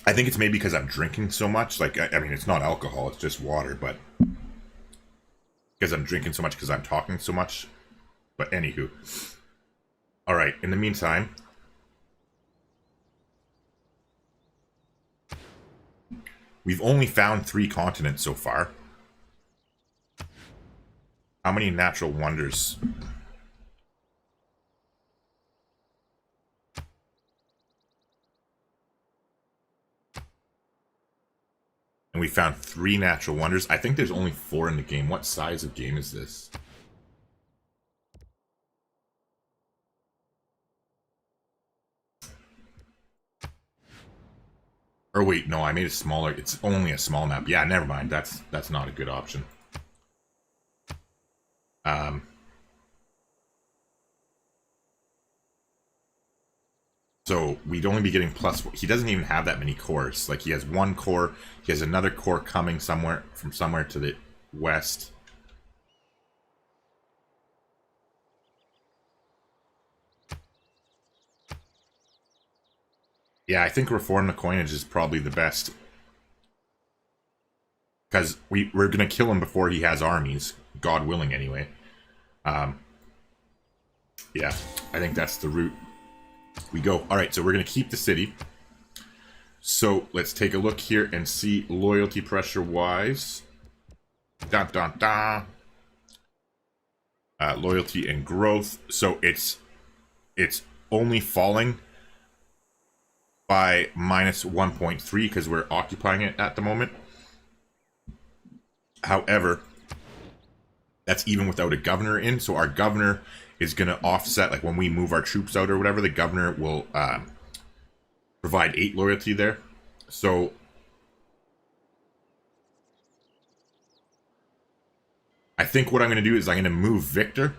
I think it's maybe because I'm drinking so much. Like, I mean, it's not alcohol, it's just water, but because I'm drinking so much, because I'm talking so much. But anywho, all right, in the meantime, we've only found 3 continents so far. How many natural wonders? And we found 3 natural wonders. I think there's only 4 in the game. What size of game is this? Or wait, no, I made it smaller. It's only a small map. Yeah, never mind. That's not a good option. So we'd only be getting plus. He doesn't even have that many cores. Like, he has one core. He has another core coming somewhere from somewhere to the west. Yeah, I think Reform the Coinage is probably the best. Because we're going to kill him before he has armies. God willing, anyway. Yeah, I think that's the route we go. Alright, so we're going to keep the city. So, let's take a look here and see loyalty pressure-wise. Dun, dun, dun. Loyalty and growth. So, it's only falling by minus 1.3 because we're occupying it at the moment. However, that's even without a governor in, so our governor is going to offset, like when we move our troops out or whatever, the governor will provide 8 loyalty there. So I think what I'm going to do is I'm going to move Victor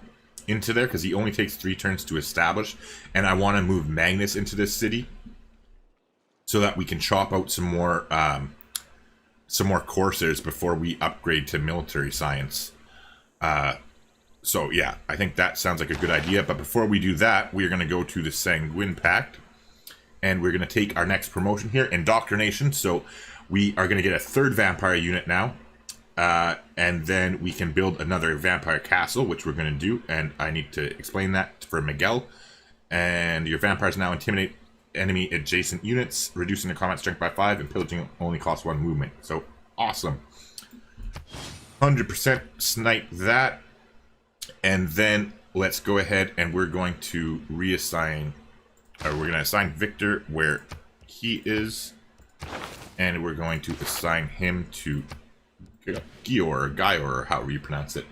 into there because he only takes 3 turns to establish, and I want to move Magnus into this city so that we can chop out some more Corsairs before we upgrade to military science. So yeah, I think that sounds like a good idea. But before we do that, we're going to go to the Sanguine Pact. And we're going to take our next promotion here, Indoctrination. So we are going to get a 3rd vampire unit now. And then we can build another vampire castle, which we're going to do. And I need to explain that for Miguel. And your vampires now intimidate enemy adjacent units, reducing their combat strength by 5, and pillaging only costs 1 movement. So, awesome. 100% snipe that. And then let's go ahead and we're going to reassign, or we're going to assign Victor where he is. And we're going to assign him to Gior, or however you pronounce it.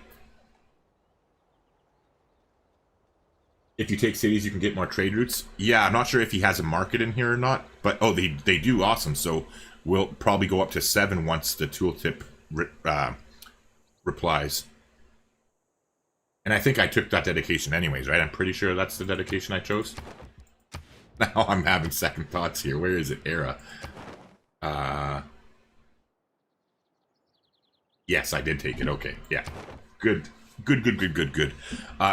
If you take cities, you can get more trade routes. Yeah, I'm not sure if he has a market in here or not. But, oh, they do. Awesome. So, we'll probably go up to 7 once the tooltip replies. And I think I took that dedication anyways, right? I'm pretty sure that's the dedication I chose. Now I'm having second thoughts here. Where is it? Era. Yes, I did take it. Okay, yeah. Good.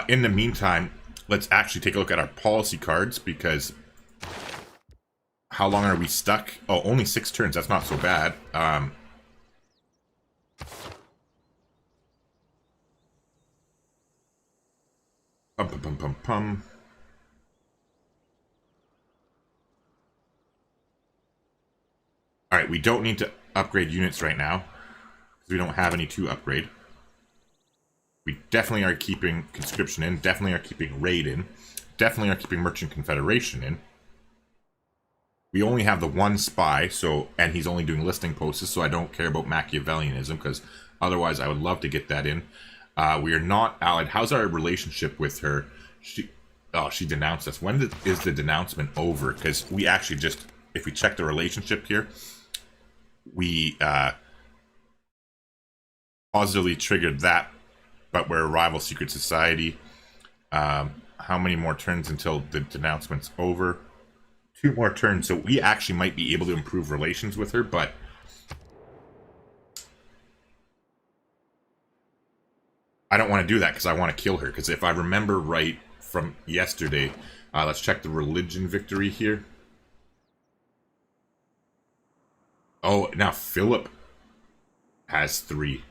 In the meantime, let's actually take a look at our policy cards, because how long are we stuck? Oh, only 6 turns. That's not so bad. Alright, we don't need to upgrade units right now, because we don't have any to upgrade. We definitely are keeping conscription in, definitely are keeping raid in, definitely are keeping merchant confederation in. We only have the 1 spy, so, and he's only doing listing posts, so I don't care about Machiavellianism, because otherwise I would love to get that in. We are not allied. How's our relationship with her? She denounced us. When is the denouncement over? Because we actually just, if we check the relationship here, we positively triggered that, but we're a rival secret society. How many more turns until the denouncement over? 2 more turns, so we actually might be able to improve relations with her, but I don't want to do that because I want to kill her. Because if I remember right from yesterday, let's check the religion victory here. Oh, now Philip has 3.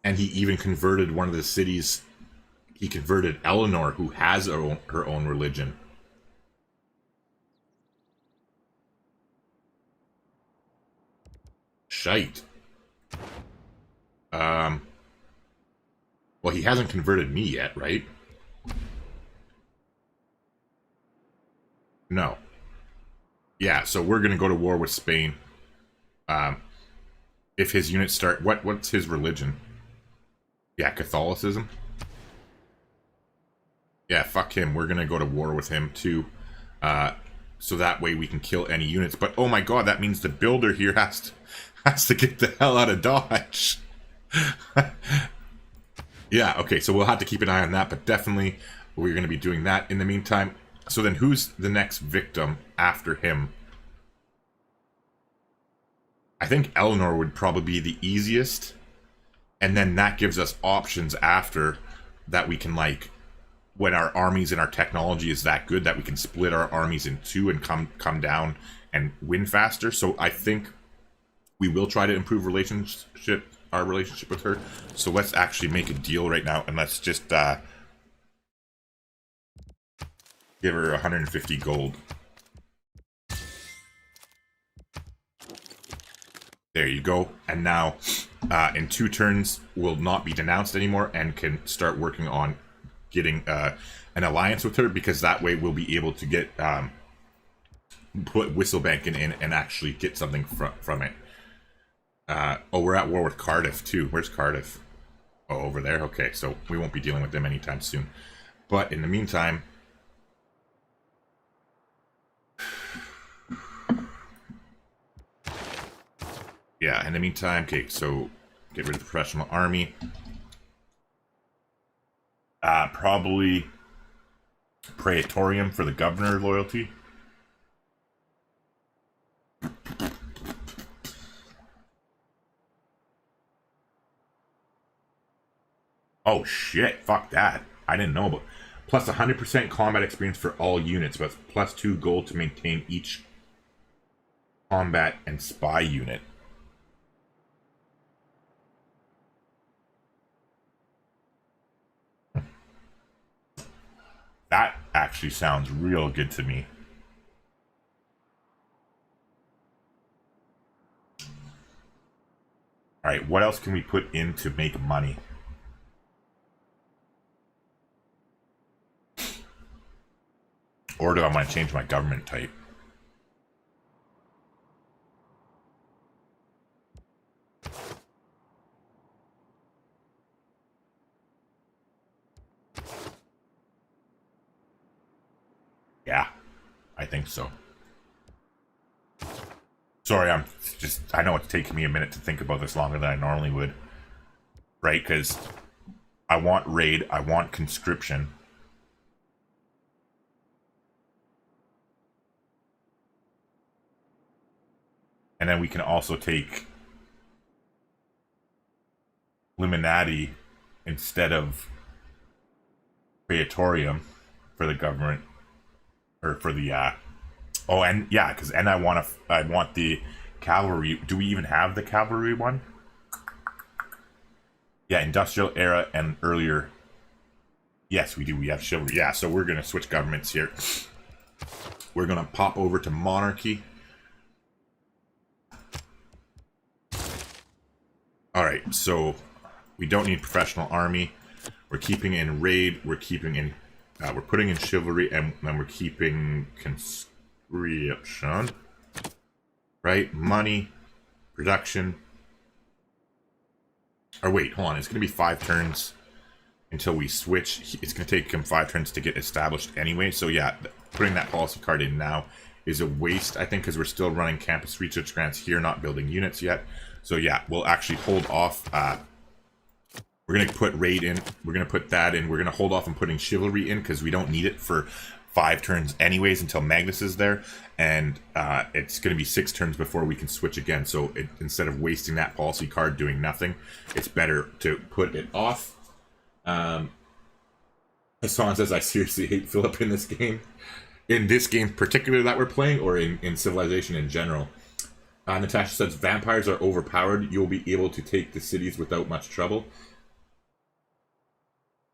And he even converted one of the cities. He converted Eleanor, who has her own religion. Shite. Well, he hasn't converted me yet, right? No. Yeah, so we're gonna go to war with Spain. If his units start... What's his religion? Yeah, Catholicism? Yeah, fuck him. We're gonna go to war with him, too. So that way we can kill any units. But, oh my god, that means the builder here has to get the hell out of Dodge. Yeah, okay, so we'll have to keep an eye on that, but definitely We're going to be doing that in the meantime. So then who's the next victim after him? I think Eleanor would probably be the easiest. And then that gives us options after that we can, like, when our armies and our technology is that good, that we can split our armies in two and come down and win faster. So I think we will try to improve our relationship with her. So let's actually make a deal right now, and let's just give her 150 gold. There you go. And now, in 2 turns, will not be denounced anymore and can start working on getting an alliance with her, because that way we'll be able to get put Whistlebank in and actually get something from it. Oh, we're at war with Cardiff too. Where's Cardiff? Oh, over there. Okay, so we won't be dealing with them anytime soon. But in the meantime, yeah, in the meantime, okay, so get rid of the professional army. Probably Praetorium for the governor loyalty. Oh shit, fuck that. I didn't know about. Plus 100% combat experience for all units, but plus 2 gold to maintain each combat and spy unit. That actually sounds real good to me. Alright, what else can we put in to make money? Or do I want to change my government type? Yeah, I think so. Sorry, I know it's taking me a minute to think about this longer than I normally would. Right, because I want raid, I want conscription. And then we can also take Illuminati instead of Praetorium for the government. Or for the, oh, and yeah, because, and I want the cavalry. Do we even have the cavalry one? Yeah, industrial era and earlier. Yes, we do. We have chivalry. Yeah, so we're going to switch governments here. We're going to pop over to monarchy. Alright, so we don't need professional army. We're keeping in raid. We're keeping in... we're putting in chivalry, and then we're keeping conscription. Right? Money. Production. Or wait, hold on. It's going to be 5 turns until we switch. It's going to take him 5 turns to get established anyway. So yeah, putting that policy card in now is a waste, I think, because we're still running campus research grants here, not building units yet. So yeah, we'll actually hold off. We're going to put raid in. We're going to put that in. We're going to hold off on putting chivalry in because we don't need it for 5 turns anyways until Magnus is there. And it's going to be 6 turns before we can switch again. So instead of wasting that policy card doing nothing, it's better to put it off. Hassan says, I seriously hate Philip in this game. In this game particular that we're playing, or in Civilization in general. Natasha says, vampires are overpowered. You'll be able to take the cities without much trouble.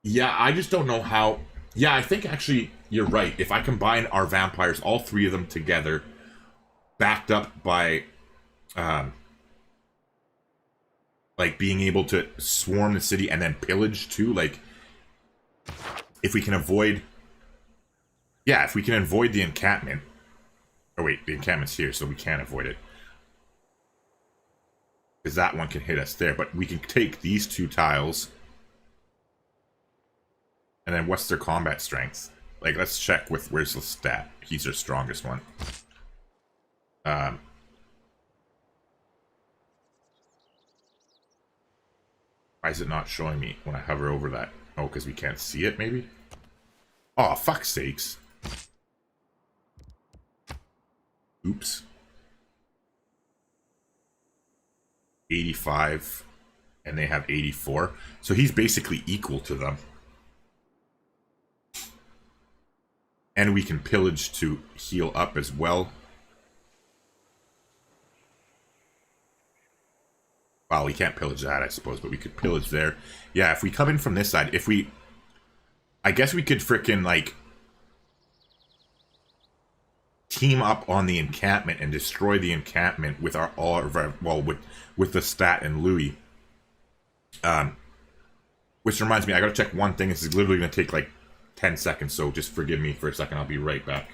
Yeah, I just don't know how... Yeah, I think actually you're right. If I combine our vampires, all 3 of them together, backed up by... like, being able to swarm the city and then pillage, too. Like, if we can avoid... Yeah, if we can avoid the encampment... Oh, wait, the encampment's here, so we can't avoid it. Because that one can hit us there. But we can take these 2 tiles... And then what's their combat strength? Like, let's check with where's the stat. He's their strongest one. Why is it not showing me when I hover over that? Oh, because we can't see it, maybe? Oh, fuck's sakes. Oops. 85. And they have 84. So he's basically equal to them. And we can pillage to heal up as well. Well, we can't pillage that, I suppose, but we could pillage there. Yeah, if we come in from this side, if we... I guess we could frickin', like... team up on the encampment and destroy the encampment with our... well, with the Stat and Louis. Which reminds me, I gotta check one thing. This is literally gonna take, like, 10 seconds, so just forgive me for a second. I'll be right back.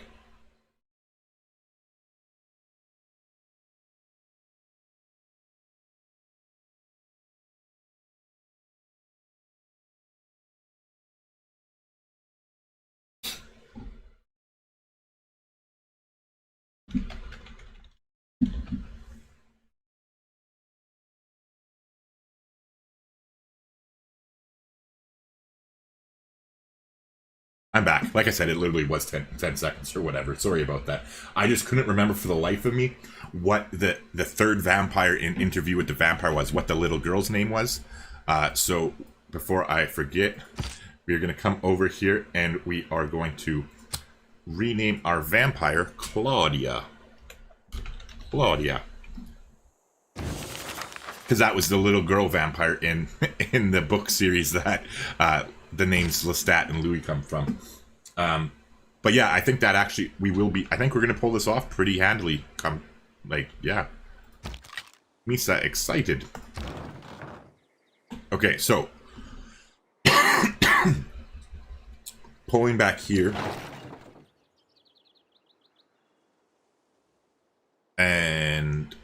I'm back. Like I said, it literally was 10 seconds or whatever. Sorry about that. I just couldn't remember for the life of me what the third vampire in Interview with the Vampire was, what the little girl's name was. So before I forget, we're going to come over here and we are going to rename our vampire Claudia. Claudia. Because that was the little girl vampire in the book series that the names Lestat and Louis come from. But yeah, I think that actually I think we're going to pull this off pretty handily. Yeah. Misa excited. Okay, so. Pulling back here. And...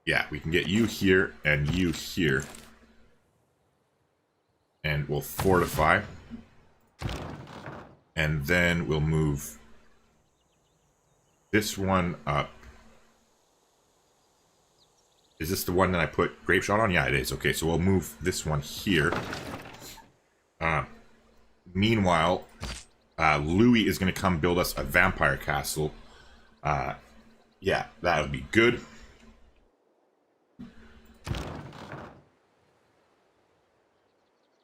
yeah, we can get you here and you here. And we'll fortify. And then we'll move this one up. Is this the one that I put grape shot on? Yeah, it is. Okay, so we'll move this one here. Meanwhile, Louis is going to come build us a vampire castle. Yeah, that would be good.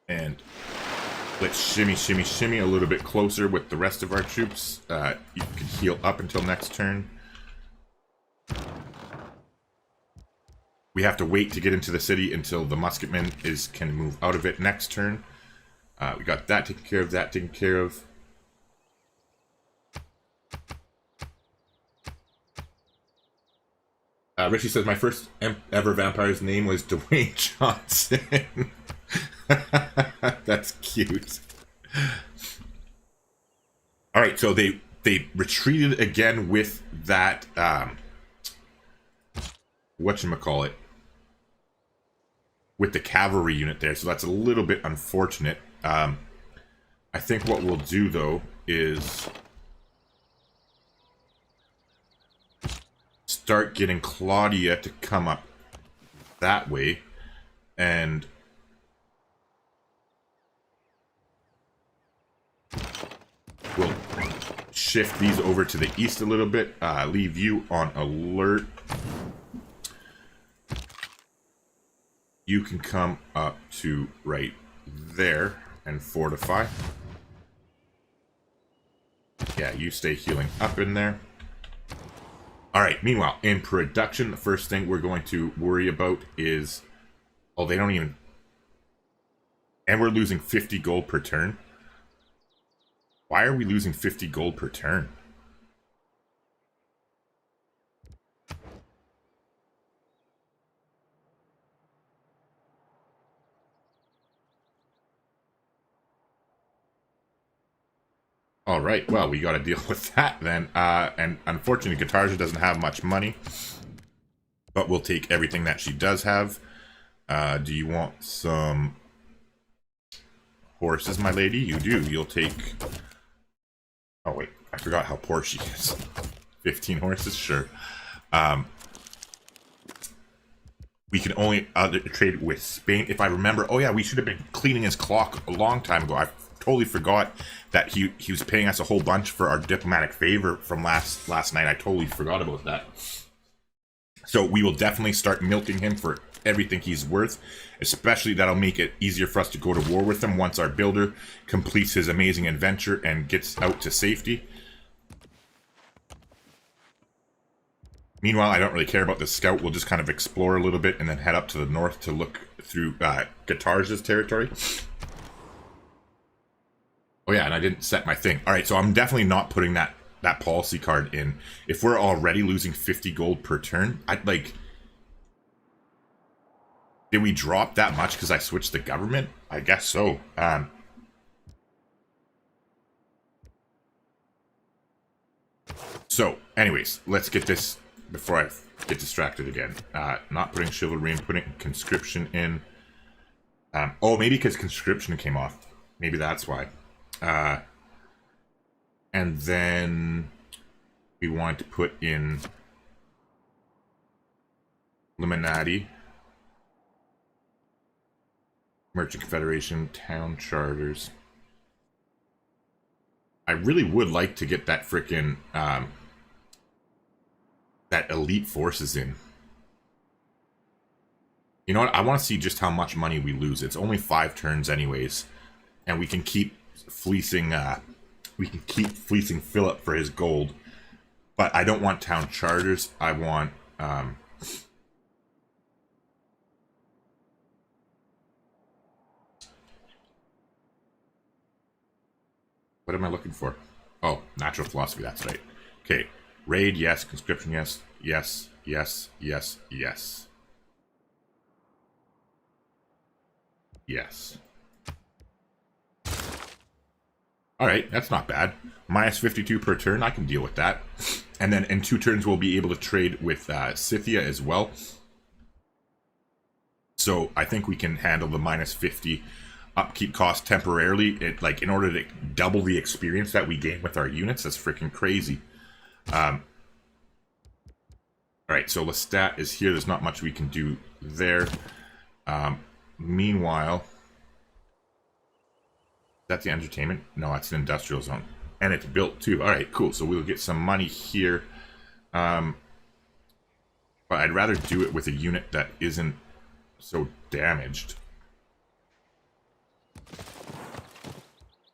And let's shimmy, shimmy, shimmy a little bit closer with the rest of our troops. You can heal up until next turn. We have to wait to get into the city until the musketman can move out of it next turn. We got that taken care of, that taken care of. Richie says, my first ever vampire's name was Dwayne Johnson. That's cute. Alright, so they retreated again with that, whatchamacallit, with the cavalry unit there, so that's a little bit unfortunate. I think what we'll do, though, is start getting Claudia to come up that way, and we'll shift these over to the east a little bit, leave you on alert. You can come up to right there and fortify. Yeah, you stay healing up in there. Alright, meanwhile, in production, the first thing we're going to worry about is... oh, they don't even... and we're losing 50 gold per turn. Why are we losing 50 gold per turn? All right, well, we got to deal with that then. And unfortunately, Katarza doesn't have much money, but we'll take everything that she does have. Do you want some horses, my lady? You do. You'll take... oh, wait. I forgot how poor she is. 15 horses, sure. We can only trade with Spain. If I remember, oh yeah, we should have been cleaning his clock a long time ago. I totally forgot that he was paying us a whole bunch for our diplomatic favor from last night. I totally forgot about that. So we will definitely start milking him for everything he's worth. Especially that'll make it easier for us to go to war with him once our builder completes his amazing adventure and gets out to safety. Meanwhile, I don't really care about the scout. We'll just kind of explore a little bit and then head up to the north to look through Guitar's territory. Oh yeah, and I didn't set my thing. Alright, so I'm definitely not putting that policy card in. If we're already losing 50 gold per turn, I'd like... Did we drop that much because I switched the government? I guess so. So, anyways, let's get this... Before I get distracted again. Not putting chivalry in, putting conscription in. Oh, maybe because conscription came off. Maybe that's why. And then we want to put in Illuminati, Merchant Confederation, Town Charters. I really would like to get that frickin' that elite forces in. You know what? I want to see just how much money we lose. It's only 5 turns anyways, and we can keep fleecing. We can keep fleecing Philip for his gold, but I don't want town charters. I want. What am I looking for? Oh, natural philosophy. That's right. Okay. Raid, yes. Conscription, yes. Yes, yes, yes, yes. Yes. Alright, that's not bad. Minus 52 per turn, I can deal with that. And then in 2 turns we'll be able to trade with Scythia as well. So I think we can handle the minus 50 upkeep cost temporarily. Like in order to double the experience that we gain with our units. That's freaking crazy. Alright, so Lestat is here. There's not much we can do there. Meanwhile, is that the entertainment? No, it's an industrial zone. And it's built too. Alright, cool. So we'll get some money here. But I'd rather do it with a unit that isn't so damaged.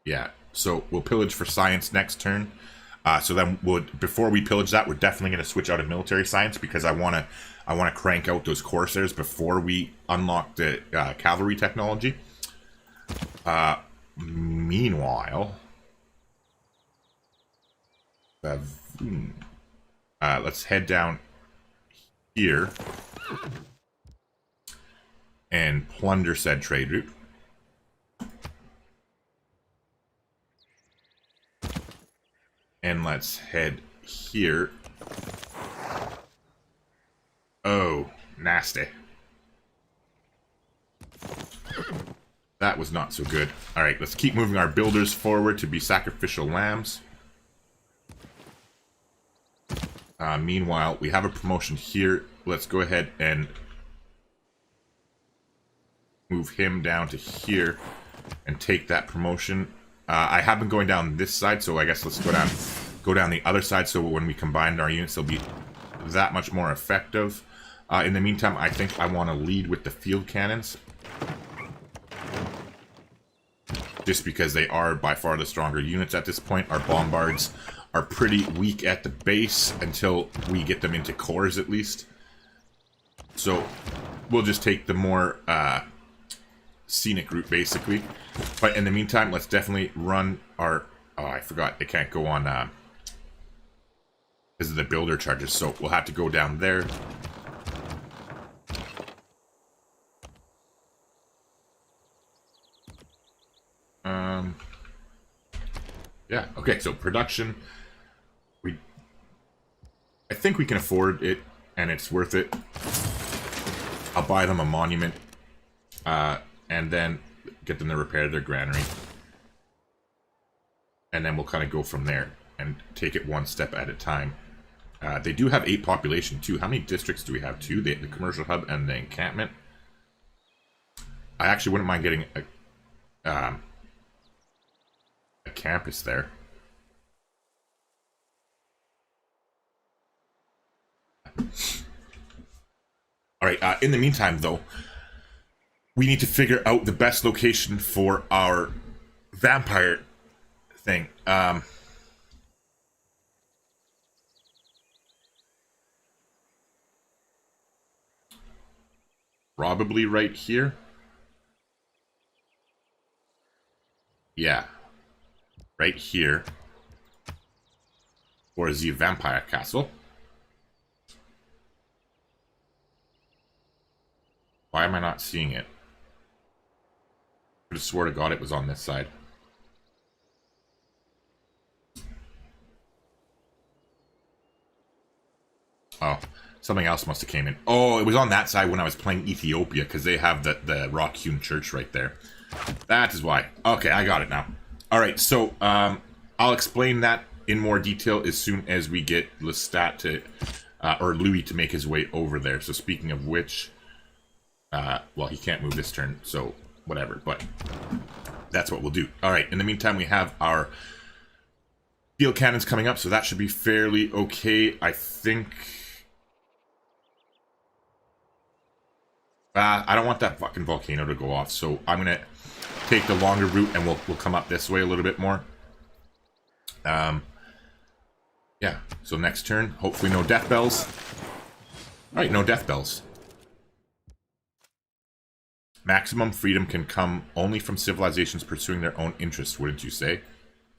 Yeah, so we'll pillage for science next turn. So then, before we pillage that, we're definitely going to switch out of military science because I want to crank out those Corsairs before we unlock the cavalry technology. Meanwhile, let's head down here and plunder said trade route. And let's head here. Oh, nasty. That was not so good. Alright, let's keep moving our builders forward to be sacrificial lambs. Meanwhile, we have a promotion here. Let's go ahead and move him down to here and take that promotion. I have been going down this side, so I guess let's go down the other side, so when we combine our units, they'll be that much more effective. In the meantime, I think I want to lead with the field cannons. Just because they are by far the stronger units at this point. Our bombards are pretty weak at the base until we get them into cores, at least. So, we'll just take the more scenic route, basically. But in the meantime, let's definitely run our... Oh, I forgot. They can't go on... because of the builder charges, so we'll have to go down there. Yeah, okay, so production. I think we can afford it, and it's worth it. I'll buy them a monument, and then get them to repair their granary. And then we'll kind of go from there, and take it one step at a time. They do have 8 population too. How many districts do we have? 2. The commercial hub and the encampment. I actually wouldn't mind getting a campus there. Alright, in the meantime though, we need to figure out the best location for our vampire thing. Probably right here. Yeah. Right here. Or the vampire castle. Why am I not seeing it? I just swear to God it was on this side. Oh, something else must have came in. Oh, it was on that side when I was playing Ethiopia, because they have the rock-hewn church right there. That is why. Okay, I got it now. Alright, so I'll explain that in more detail as soon as we get Lestat to, or Louis to make his way over there. So speaking of which, well, he can't move this turn, so whatever, but that's what we'll do. Alright, in the meantime, we have our field cannons coming up, so that should be fairly okay, I think. I don't want that fucking volcano to go off, so I'm gonna take the longer route and we'll come up this way a little bit more. Yeah, so next turn, hopefully no death bells. Alright, no death bells. Maximum freedom can come only from civilizations pursuing their own interests, wouldn't you say?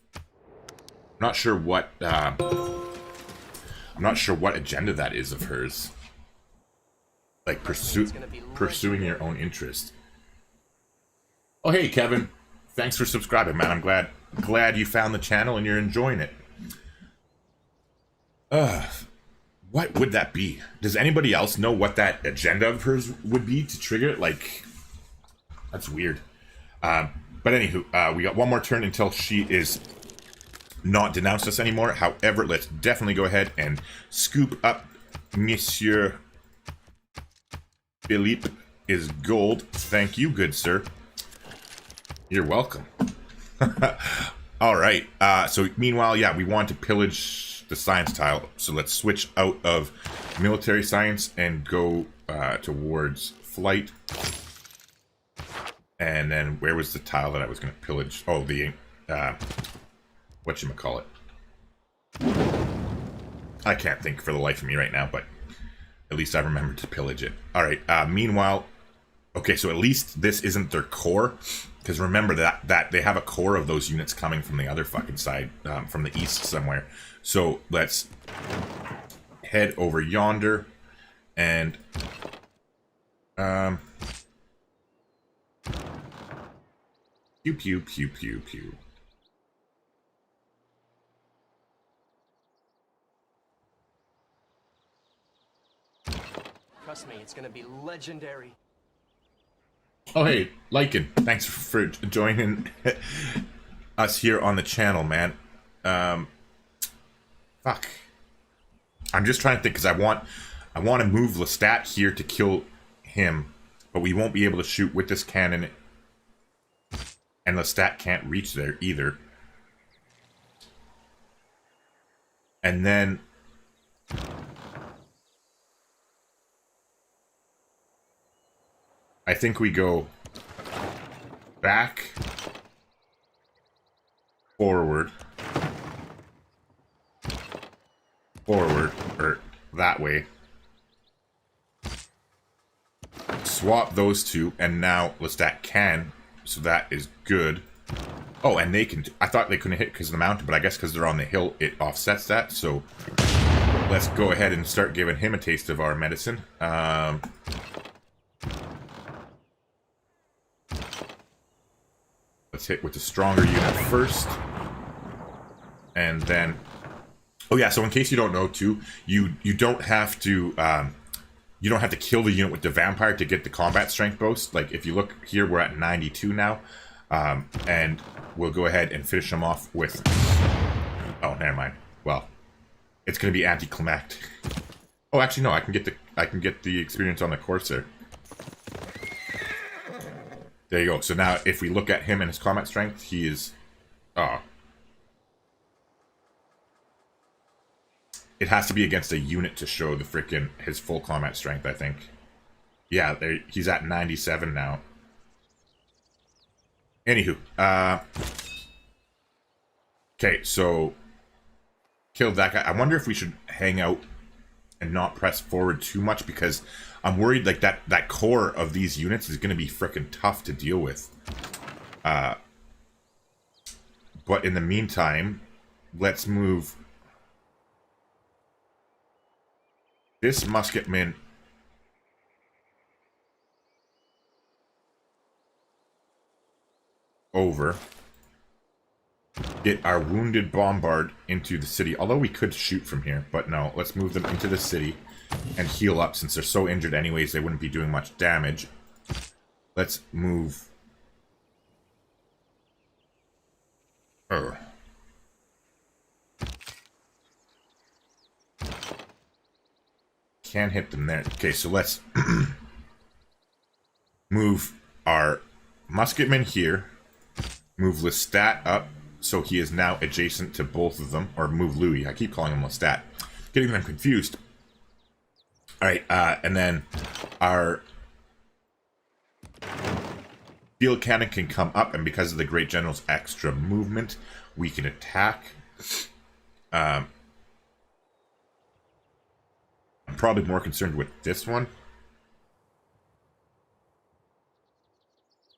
I'm not sure what agenda that is of hers. Like pursuing your own interest. Oh hey Kevin, thanks for subscribing, man. I'm glad you found the channel and you're enjoying it. What would that be? Does anybody else know what that agenda of hers would be to trigger it? Like, that's weird. But anywho, we got one more turn until she is not denounced us anymore. However, let's definitely go ahead and scoop up Monsieur Philippe is gold. Thank you, good sir. You're welcome. Alright, so meanwhile, yeah, we want to pillage the science tile. So let's switch out of military science and go towards flight. And then where was the tile that I was going to pillage? Oh, the, whatchamacallit. I can't think for the life of me right now, but at least I remembered to pillage it. Alright, meanwhile, okay, so at least this isn't their core, because remember that they have a core of those units coming from the other fucking side, from the east somewhere. So let's head over yonder, and pew pew pew pew pew. Trust me, it's gonna be legendary. Oh hey, Lycan, thanks for joining us here on the channel, man. Fuck. I'm just trying to think, because I want to move Lestat here to kill him, but we won't be able to shoot with this cannon, and Lestat can't reach there either. And then I think we go back, forward, or that way. Swap those two, and now Lestat can, so that is good. Oh, and they can, I thought they couldn't hit because of the mountain, but I guess because they're on the hill, it offsets that, so let's go ahead and start giving him a taste of our medicine. Let's hit with the stronger unit first. And then, oh yeah, so in case you don't know too, you don't have to kill the unit with the vampire to get the combat strength boost. Like if you look here, we're at 92 now. And we'll go ahead and finish them off with, oh, never mind. Well, it's going to be anticlimactic. Oh, actually, no. I can get the experience on the Corsair. There you go. So now, if we look at him and his combat strength, he is. Oh. It has to be against a unit to show the frickin' his full combat strength, I think. Yeah, there, he's at 97 now. Anywho, okay, so killed that guy. I wonder if we should hang out and not press forward too much, because I'm worried like that core of these units is going to be frickin' tough to deal with. But in the meantime, let's move this musketman over. Get our wounded bombard into the city. Although we could shoot from here, but no. Let's move them into the city and heal up, since they're so injured anyways, they wouldn't be doing much damage. Let's move. Oh. Can't hit them there. Okay, so let's move our musketman here. Move Lestat up, so he is now adjacent to both of them. Or move Louis. I keep calling him Lestat. Getting them confused. Alright, and then our field cannon can come up, and because of the Great General's extra movement, we can attack. I'm probably more concerned with this one.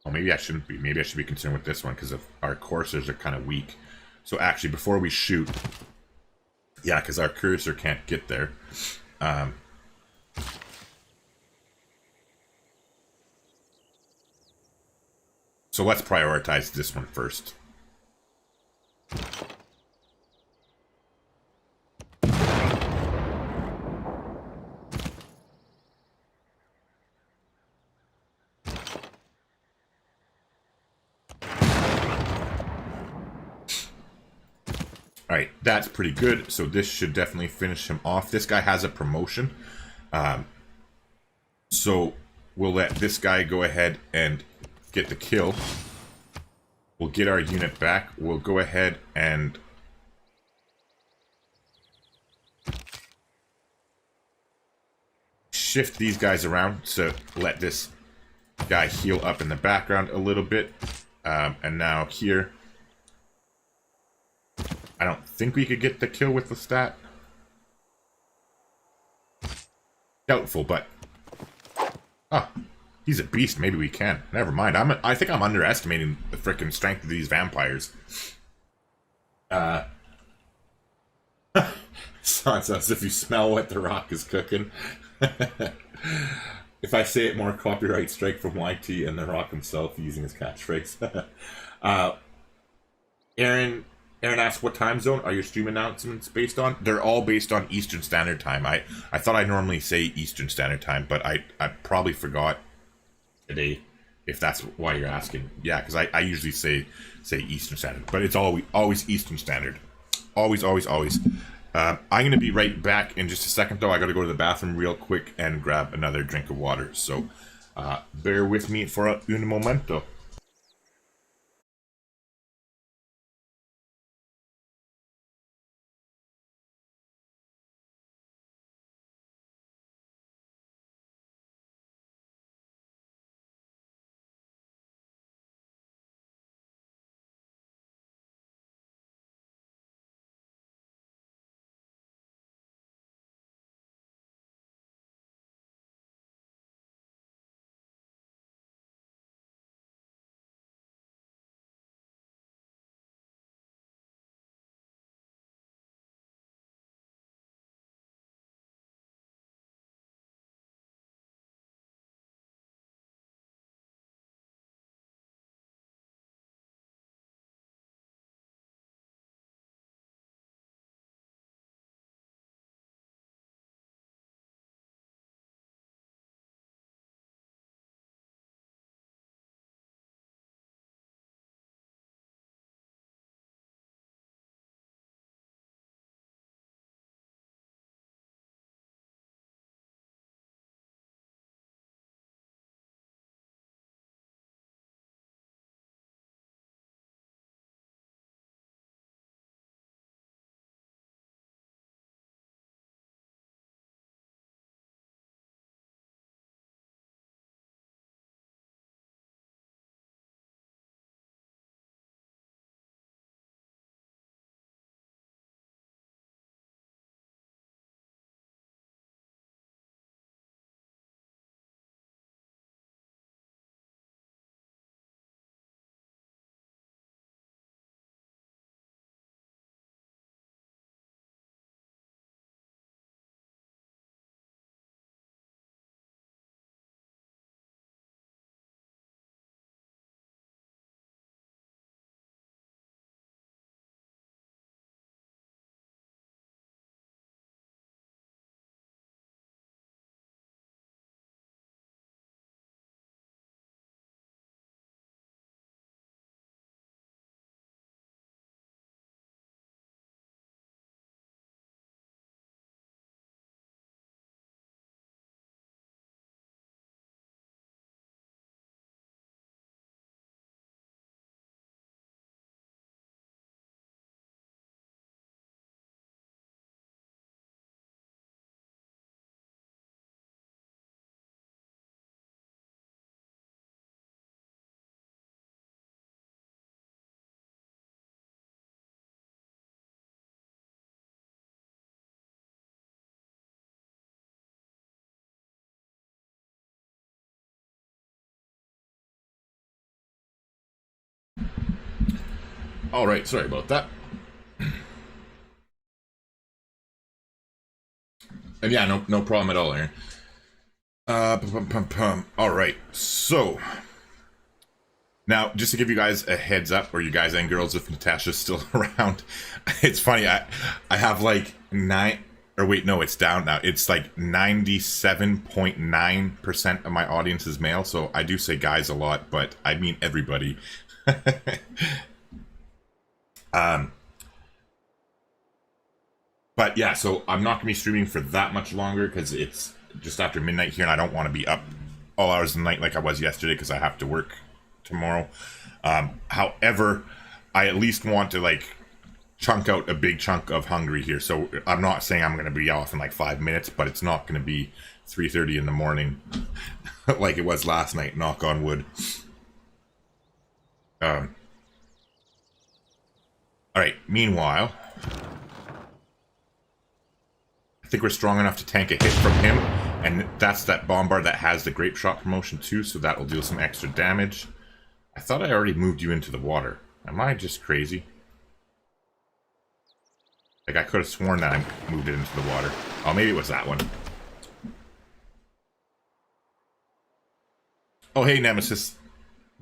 Oh, maybe I shouldn't be. Maybe I should be concerned with this one, because our coursers are kind of weak. So actually, before we shoot... Yeah, because our cursor can't get there. So let's prioritize this one first. Alright, that's pretty good. So this should definitely finish him off. This guy has a promotion. So we'll let this guy go ahead and get the kill. We'll get our unit back. We'll go ahead and shift these guys around to let this guy heal up in the background a little bit. And now here, I don't think we could get the kill with the stat. Doubtful, but... Oh, he's a beast. Maybe we can. Never mind. I think I'm underestimating the frickin' strength of these vampires. Sounds as if you smell what the Rock is cooking. If I say it more, copyright strike from YT and the Rock himself using his catchphrase. Aaron asks, what time zone are your stream announcements based on? They're all based on Eastern Standard Time. I thought I normally say Eastern Standard Time, but I probably forgot today, if that's why you're asking. Yeah, because I usually say Eastern Standard, but it's always Eastern Standard. Always. I'm going to be right back in just a second, though. I got to go to the bathroom real quick and grab another drink of water. So bear with me for un momento. All right, sorry about that. And yeah, no problem at all, Aaron. All right, so now just to give you guys a heads up, or you guys and girls, if Natasha's still around, it's funny. I have like it's down now. It's like 97.9% of my audience is male, so I do say guys a lot, but I mean everybody. But yeah, so I'm not gonna be streaming for that much longer because it's just after midnight here, and I don't want to be up all hours of the night like I was yesterday because I have to work tomorrow. However, I at least want to like chunk out a big chunk of hungry here. So I'm not saying I'm going to be off in like 5 minutes, but it's not going to be 3:30 in the morning like it was last night, knock on wood. All right, meanwhile, I think we're strong enough to tank a hit from him, and that's that bombard that has the grape shot promotion too, so that will deal some extra damage. I thought I already moved you into the water. Am I just crazy? Like, I could have sworn that I moved it into the water. Oh, maybe it was that one. Oh, hey, Nemesis.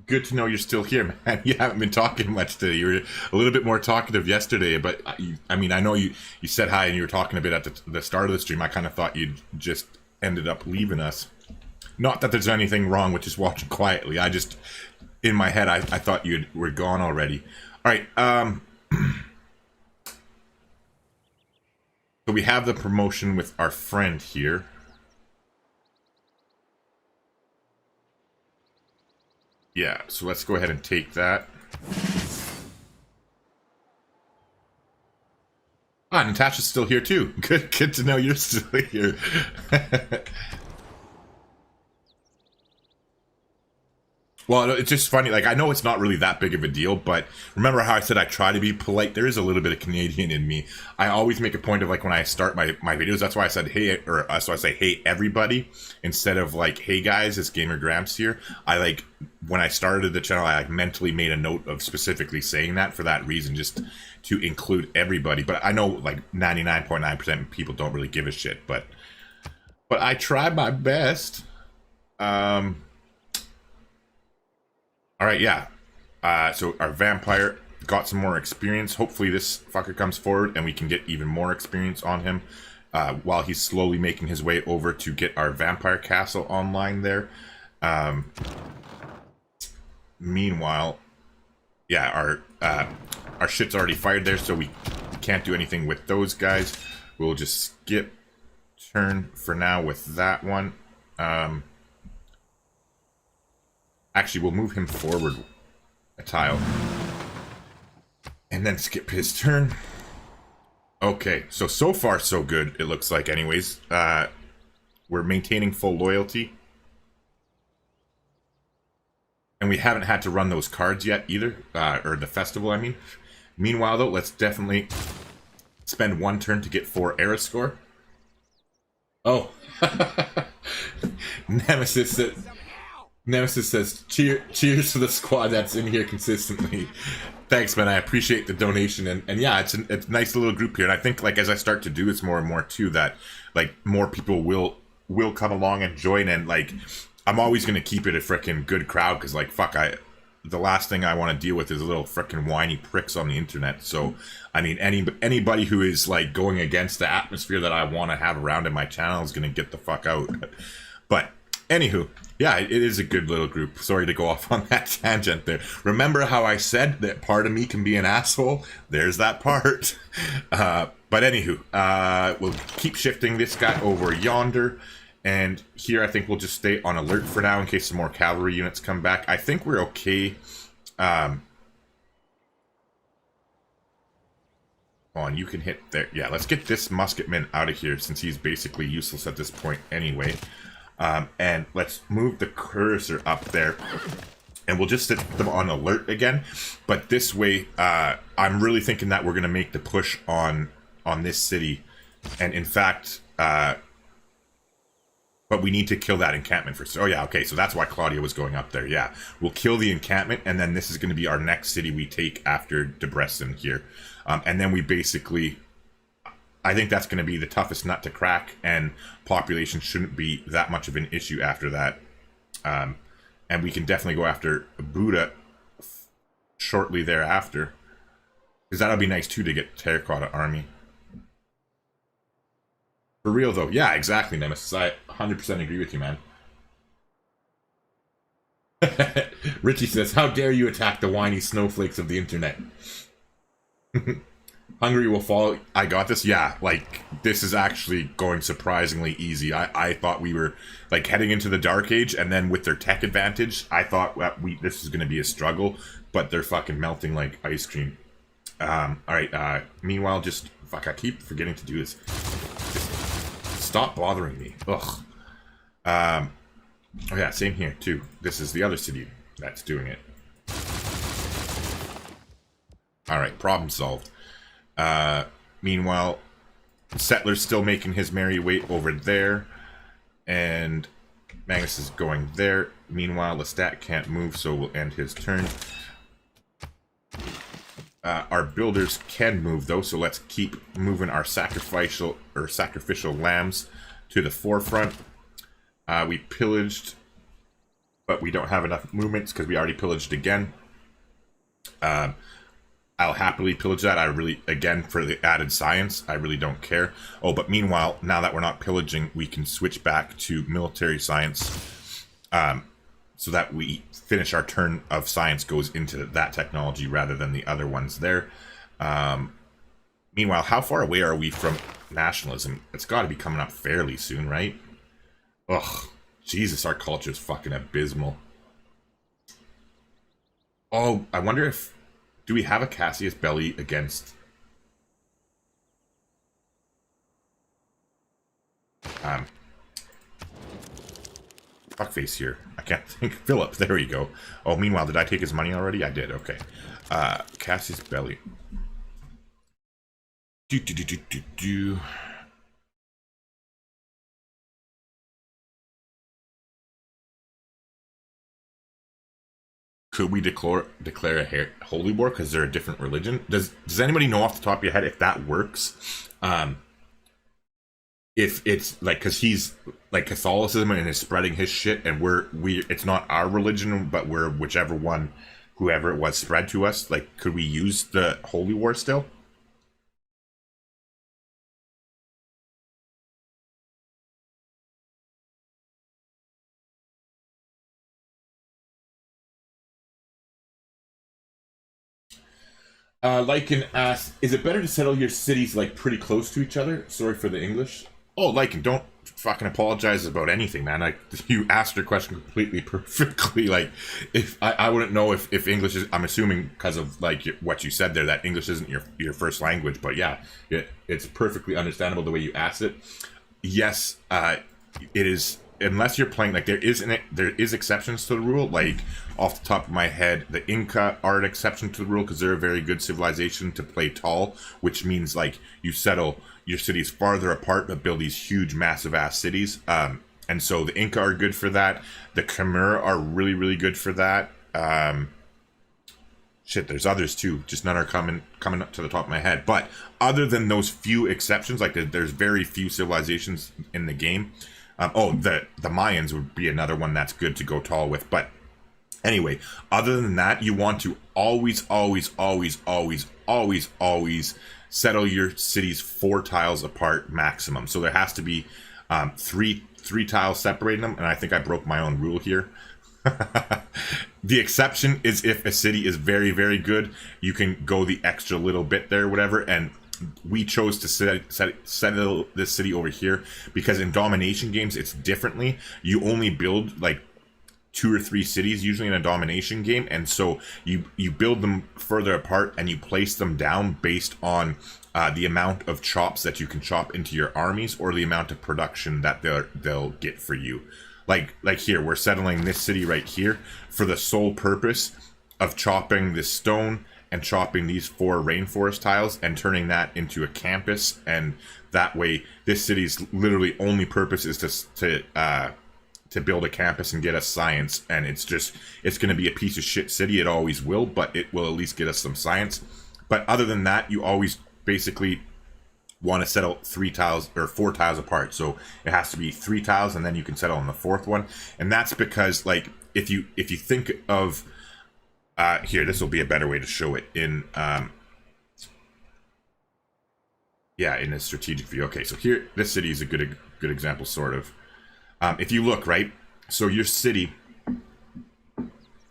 Good to know you're still here, man. You haven't been talking much today. You were a little bit more talkative yesterday, but I mean, I know you said hi and you were talking a bit at the start of the stream. I kind of thought you'd just ended up leaving us. Not that there's anything wrong with just watching quietly. I just, in my head, I thought you were gone already. All right, so we have the promotion with our friend here. Yeah, so let's go ahead and take that. Ah, Natasha's still here too. Good to know you're still here. Well, it's just funny. Like, I know it's not really that big of a deal, but remember how I said I try to be polite? There is a little bit of Canadian in me. I always make a point of, like, when I start my videos, that's why I said, hey, or so I say, hey, everybody, instead of, like, hey, guys, it's Gamer Gramps here. I, like, when I started the channel, I, like, mentally made a note of specifically saying that for that reason, just to include everybody. But I know, like, 99.9% of people don't really give a shit, but I try my best. Alright, yeah. So our vampire got some more experience. Hopefully this fucker comes forward and we can get even more experience on him while he's slowly making his way over to get our vampire castle online there. Meanwhile, yeah, our shit's already fired there, so we can't do anything with those guys. We'll just skip turn for now with that one. Actually, we'll move him forward a tile. And then skip his turn. Okay, so far so good, it looks like anyways. We're maintaining full loyalty. And we haven't had to run those cards yet either. Or the festival, I mean. Meanwhile, though, let's definitely spend one turn to get 4 era score. Oh. Nemesis says, cheers to the squad that's in here consistently. Thanks, man. I appreciate the donation. And yeah, it's a nice little group here. And I think, like, as I start to do this more and more, too, that, like, more people will come along and join. And, like, I'm always going to keep it a freaking good crowd. Because, like, fuck, the last thing I want to deal with is little freaking whiny pricks on the internet. So, I mean, anybody who is, like, going against the atmosphere that I want to have around in my channel is going to get the fuck out. But, anywho, yeah, it is a good little group. Sorry to go off on that tangent there. Remember how I said that part of me can be an asshole? There's that part. But anywho, we'll keep shifting this guy over yonder. And here I think we'll just stay on alert for now in case some more cavalry units come back. I think we're okay. On, you can hit there. Yeah, let's get this musketman out of here since he's basically useless at this point anyway. And let's move the cursor up there and we'll just set them on alert again. But this way, I'm really thinking that we're going to make the push on this city. And in fact, But we need to kill that encampment first. Oh yeah, okay, so that's why Claudia was going up there. Yeah, we'll kill the encampment, and then this is going to be our next city we take after Debrecen here. And then we basically, I think that's going to be the toughest nut to crack, and population shouldn't be that much of an issue after that. And we can definitely go after Buddha shortly thereafter. Because that'll be nice too to get Terracotta Army. For real though, yeah, exactly, Nemesis. I 100% agree with you, man. Richie says, how dare you attack the whiny snowflakes of the internet? Hungary will fall. I got this. Yeah, like, this is actually going surprisingly easy. I thought we were, like, heading into the Dark Age, and then with their tech advantage, I thought this is going to be a struggle, but they're fucking melting like ice cream. Alright, meanwhile, just, fuck, I keep forgetting to do this. Stop bothering me. Ugh. Oh yeah, same here, too. This is the other city that's doing it. Alright, problem solved. Meanwhile, Settler's still making his merry way over there. And Magnus is going there. Meanwhile, Lestat can't move, so we'll end his turn. Our builders can move though, so let's keep moving our sacrificial lambs to the forefront. We pillaged, but we don't have enough movements because we already pillaged again. I'll happily pillage that. I really, again, for the added science, I really don't care. Oh, but meanwhile, now that we're not pillaging, we can switch back to military science. So that we finish our turn of science goes into that technology rather than the other ones there. Meanwhile, how far away are we from nationalism? It's got to be coming up fairly soon, right? Ugh, Jesus, our culture is fucking abysmal. Oh, I wonder if... Do we have a Cassius Belli against... fuckface here. I can't think. Philip, there we go. Oh, meanwhile, did I take his money already? I did, okay. Cassius Belli. Could we declare a holy war because they're a different religion? Does anybody know off the top of your head if that works? If it's like, because he's like Catholicism and is spreading his shit, and it's not our religion, but we're whichever one, whoever it was, spread to us. Like, could we use the holy war still? Lycan asks, is it better to settle your cities like pretty close to each other? Sorry for the English. Oh, Lycan, don't fucking apologize about anything, man. You asked your question completely perfectly. Like, if I wouldn't know if English is, I'm assuming because of like what you said there, that English isn't your first language, but yeah, it's perfectly understandable the way you asked it. Yes, it is. Unless you're playing, like, there is exceptions to the rule. Like, off the top of my head, the Inca are an exception to the rule because they're a very good civilization to play tall, which means, like, you settle your cities farther apart but build these huge, massive-ass cities. And so the Inca are good for that. The Khmer are really, really good for that. Shit, there's others too. Just none are coming up to the top of my head. But other than those few exceptions, like, there's very few civilizations in the game. The Mayans would be another one that's good to go tall with. But anyway, other than that, you want to always settle your cities 4 tiles apart maximum. So there has to be three tiles separating them, and I think I broke my own rule here. The exception is if a city is very, very good, you can go the extra little bit there, whatever, and we chose to settle this city over here because in domination games it's differently. You only build like 2 or 3 cities usually in a domination game, and so you build them further apart and you place them down based on the amount of chops that you can chop into your armies or the amount of production that they'll get for you. Like here, we're settling this city right here for the sole purpose of chopping this stone and chopping these 4 rainforest tiles and turning that into a campus, and that way this city's literally only purpose is to build a campus and get us science, and it's going to be a piece of shit city. It always will, but it will at least get us some science. But other than that, you always basically want to settle 3 tiles or 4 tiles apart. So it has to be 3 tiles, and then you can settle on the 4th one. And that's because, like, if you think of here, this will be a better way to show it in in a strategic view. Okay, so here, this city is a good example, sort of. If you look, right, so your city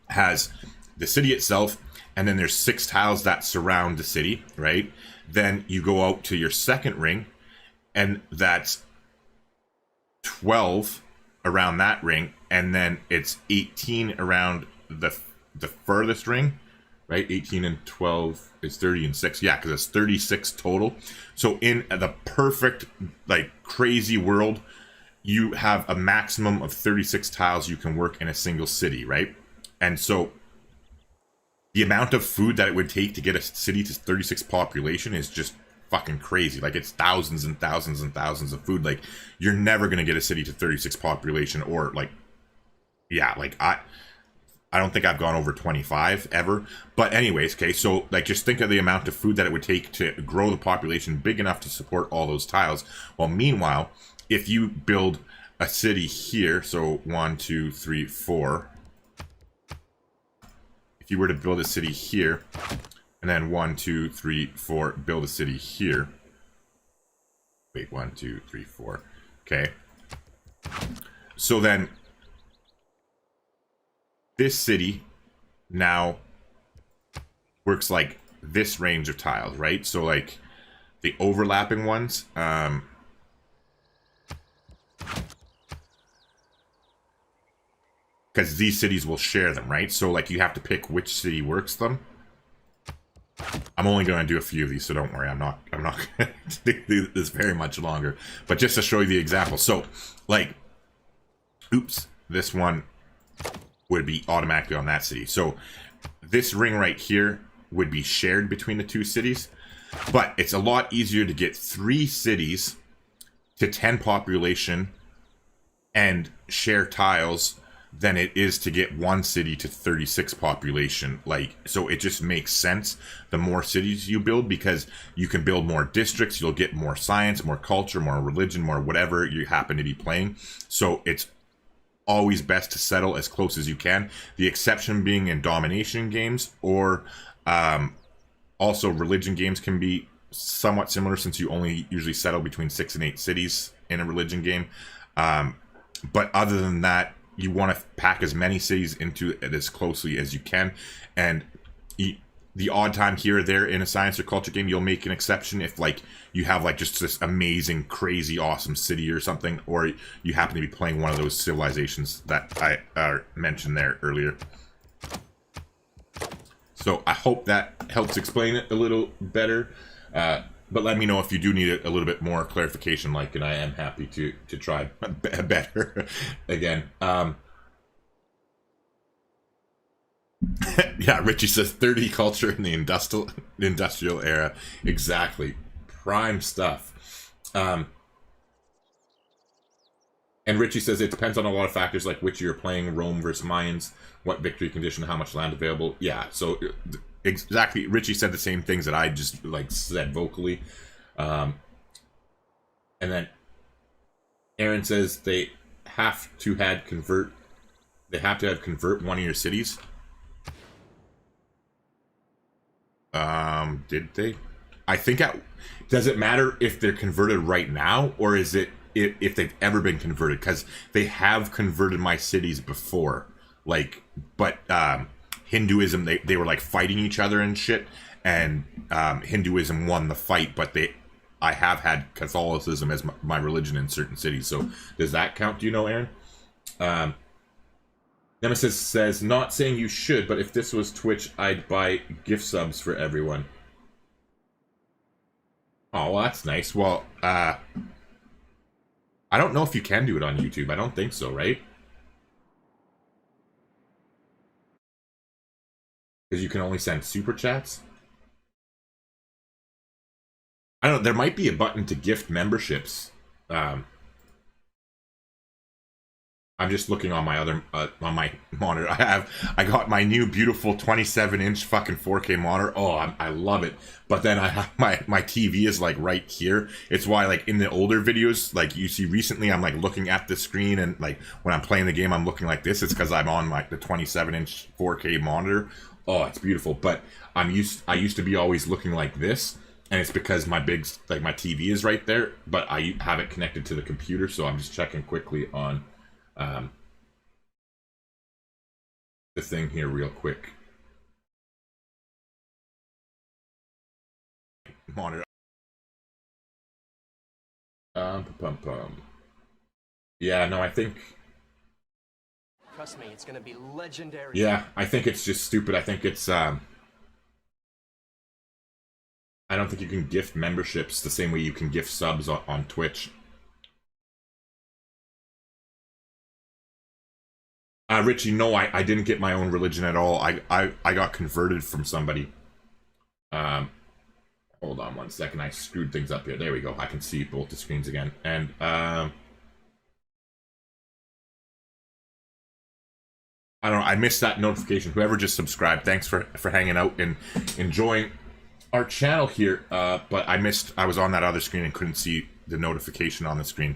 has the city itself, and then there's 6 tiles that surround the city, right? Then you go out to your second ring, and that's 12 around that ring, and then it's 18 around the furthest ring, right? 18 and 12 is 30 and 6. Yeah, because it's 36 total. So in the perfect, like, crazy world, you have a maximum of 36 tiles you can work in a single city, right? And so the amount of food that it would take to get a city to 36 population is just fucking crazy. Like, it's thousands and thousands and thousands of food. Like, you're never going to get a city to 36 population, or, like, yeah, like, I don't think I've gone over 25 ever. But anyways, okay, so, like, just think of the amount of food that it would take to grow the population big enough to support all those tiles. Well, meanwhile, if you build a city here, so 1, 2, 3, 4. If you were to build a city here, and then 1, 2, 3, 4, build a city here. Wait, 1, 2, 3, 4. Okay. So then this city now works like this range of tiles, right? So, like, the overlapping ones, because these cities will share them, right? So, like, you have to pick which city works them. I'm only going to do a few of these, so don't worry. I'm not going to do this very much longer. But just to show you the example. So, like, oops, this one would be automatically on that city. So this ring right here would be shared between the 2 cities. But it's a lot easier to get 3 cities to 10 population and share tiles than it is to get 1 city to 36 population. Like, so it just makes sense the more cities you build, because you can build more districts, you'll get more science, more culture, more religion, more whatever you happen to be playing. So it's always best to settle as close as you can. The exception being in domination games, or also religion games can be somewhat similar, since you only usually settle between 6 and 8 cities in a religion game. But other than that, you want to pack as many cities into it as closely as you can. And the odd time here or there in a science or culture game, you'll make an exception if, like, you have, like, just this amazing, crazy, awesome city or something, or you happen to be playing one of those civilizations that I mentioned there earlier. So I hope that helps explain it a little better. But let me know if you do need a little bit more clarification, like, and I am happy to try better again. Yeah, Richie says 30 culture in the industrial era. Exactly. Prime stuff. And Richie says it depends on a lot of factors, like which you're playing, Rome versus Mayans, what victory condition, how much land available. Yeah, so exactly. Richie said the same things that I just, like, said vocally. And then Aaron says they have to have convert one of your cities. Did they? I think does it matter if they're converted right now, or is it if they've ever been converted? Because they have converted my cities before, like, but Hinduism, they were, like, fighting each other and shit, and Hinduism won the fight, but I have had Catholicism as my religion in certain cities. So does that count? Do you know, Aaron? Nemesis says, not saying you should, but if this was Twitch, I'd buy gift subs for everyone. Oh, well, that's nice. Well, I don't know if you can do it on YouTube. I don't think so, right? Because you can only send super chats. I don't know, there might be a button to gift memberships. I'm just looking on my other on my monitor. I got my new beautiful 27-inch fucking 4K monitor. Oh, I love it. But then I have my TV is like right here. It's why like in the older videos, like you see recently, I'm like looking at the screen, and like when I'm playing the game, I'm looking like this. It's because I'm on like the 27-inch 4K monitor. Oh, it's beautiful. But I used to be always looking like this. And it's because my my TV is right there, but I have it connected to the computer, so I'm just checking quickly on the thing here real quick. Monitor. Yeah, no, I think... Trust me, it's gonna be legendary. Yeah, I think it's just stupid. I think it's, I don't think you can gift memberships the same way you can gift subs on Twitch. Richie, no, I didn't get my own religion at all. I got converted from somebody. Hold on one second. I screwed things up here. There we go. I can see both the screens again. And, I don't know. I missed that notification. Whoever just subscribed, thanks for hanging out and enjoying our channel here. But I was on that other screen and couldn't see the notification on the screen.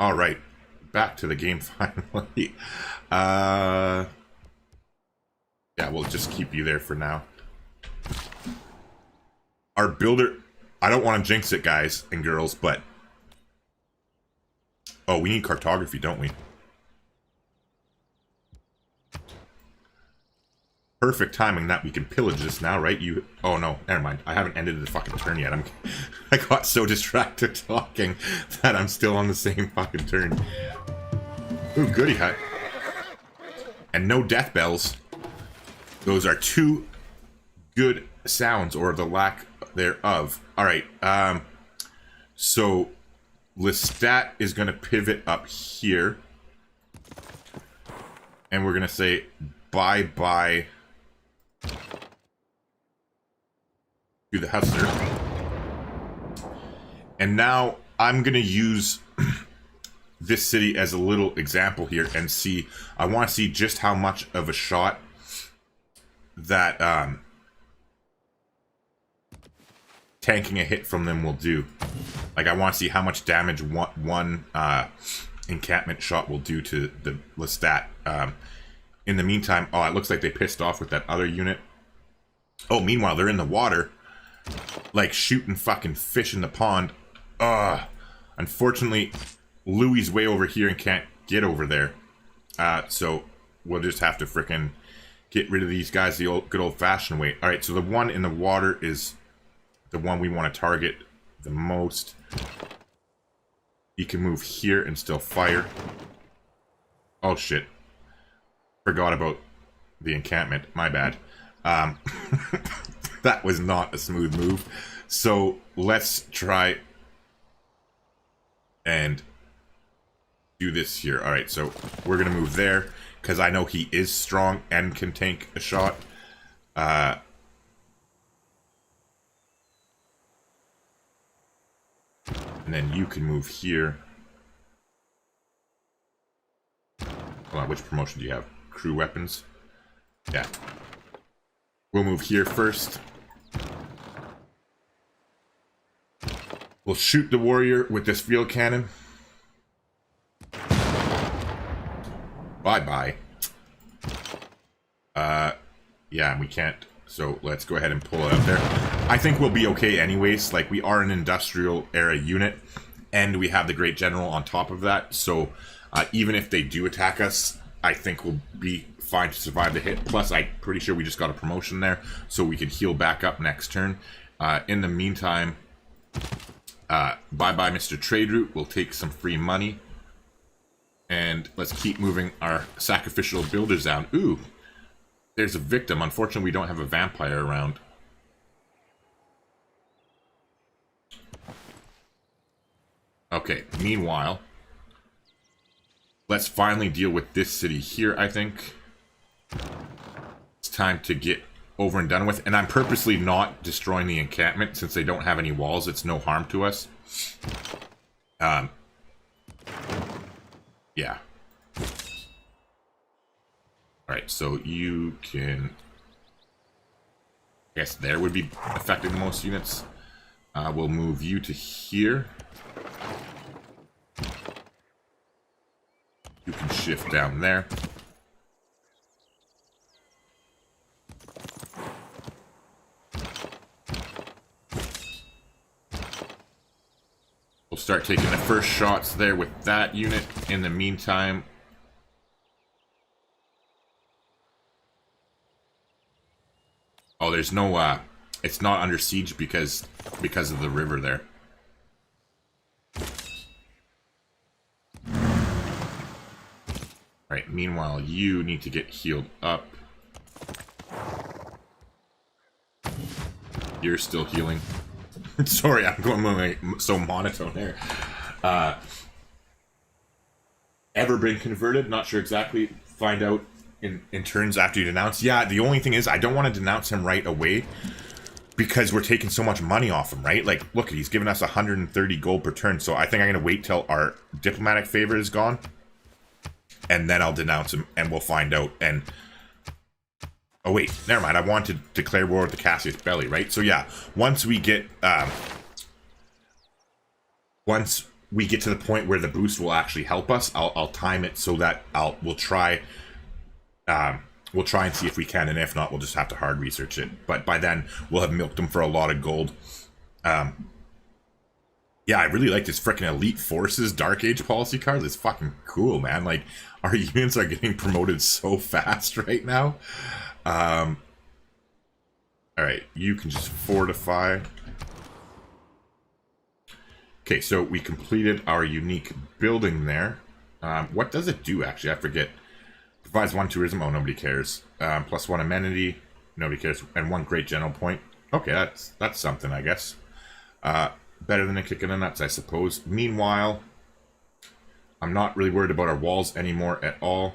All right, back to the game finally. Yeah, we'll just keep you there for now. Our builder, I don't want to jinx it, guys and girls, but oh, we need cartography, don't we? Perfect timing that we can pillage this now, right? Oh no, never mind. I haven't ended the fucking turn yet. I got so distracted talking that I'm still on the same fucking turn. Ooh, goody hut. And no death bells. Those are two good sounds, or the lack thereof. Alright, so Lestat is gonna pivot up here. And we're gonna say bye-bye to the Hussar. And now I'm gonna use this city as a little example here and see. I want to see just how much of a shot that tanking a hit from them will do. Like, I want to see how much damage one encampment shot will do to the Lestat. In the meantime, oh, it looks like they pissed off with that other unit. Oh, meanwhile, they're in the water, like shooting fucking fish in the pond. Unfortunately, Louie's way over here and can't get over there. So we'll just have to frickin' get rid of these guys the good old-fashioned way. Alright, so the one in the water is the one we want to target the most. He can move here and still fire. Oh, shit. Forgot about the encampment. My bad. That was not a smooth move. So let's try and do this here. Alright, so we're going to move there because I know he is strong and can tank a shot. And then you can move here. Hold on, which promotion do you have? Crew weapons? Yeah. We'll move here first. We'll shoot the warrior with this field cannon. Bye-bye. Yeah, we can't. So let's go ahead and pull it up there. I think we'll be okay anyways. Like, we are an industrial era unit, and we have the Great General on top of that. So even if they do attack us, I think we'll be fine to survive the hit. Plus, I'm pretty sure we just got a promotion there, so we can heal back up next turn. In the meantime, bye-bye, Mr. Trade Route. We'll take some free money. And let's keep moving our sacrificial builders down. Ooh, there's a victim. Unfortunately, we don't have a vampire around. Okay, meanwhile, let's finally deal with this city here, I think. It's time to get over and done with. And I'm purposely not destroying the encampment since they don't have any walls. It's no harm to us. Yeah. Alright, so you can... I guess there would be affecting most units. We'll move you to here. You can shift down there. We'll start taking the first shots there with that unit. In the meantime... Oh, there's no, it's not under siege because of the river there. Alright, meanwhile, you need to get healed up. You're still healing. Sorry, I'm going so monotone there. Ever been converted? Not sure exactly. Find out in turns after you denounce. Yeah, the only thing is I don't want to denounce him right away because we're taking so much money off him, right? Like, look, he's giving us 130 gold per turn, so I think I'm going to wait till our diplomatic favor is gone, and then I'll denounce him, and we'll find out. And oh wait, never mind. I want to declare war with the Cassius Belli, right? So yeah, once we get to the point where the boost will actually help us, I'll time it so that we'll try and see if we can, and if not, we'll just have to hard research it. But by then, we'll have milked them for a lot of gold. Yeah, I really like this frickin' Elite Forces Dark Age policy card. It's fucking cool, man. Like, our units are getting promoted so fast right now. Alright, you can just fortify. Okay, so we completed our unique building there. What does it do, actually? I forget. Provides 1 tourism. Oh, nobody cares. Plus 1 amenity. Nobody cares. And 1 great general point. Okay, that's something, I guess. Better than a kick in the nuts, I suppose. Meanwhile, I'm not really worried about our walls anymore at all.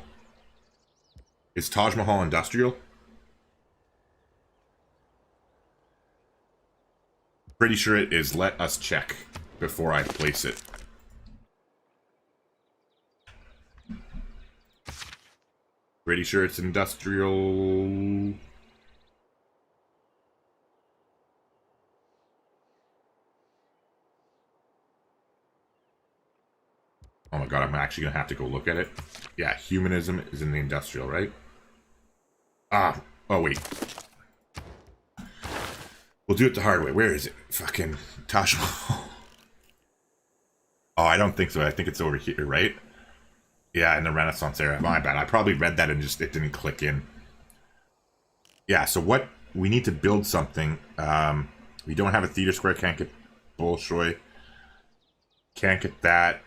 Is Taj Mahal industrial? Pretty sure it is. Let us check before I place it. Pretty sure it's industrial. Oh my god, I'm actually gonna have to go look at it. Yeah, humanism is in the industrial, right? Oh wait. We'll do it the hard way. Where is it? Fucking Taj Mahal. Oh, I don't think so. I think it's over here, right? Yeah, in the Renaissance era. My bad. I probably read that and just it didn't click in. Yeah, so what we need to build something. We don't have a theater square. Can't get Bolshoi. Can't get that.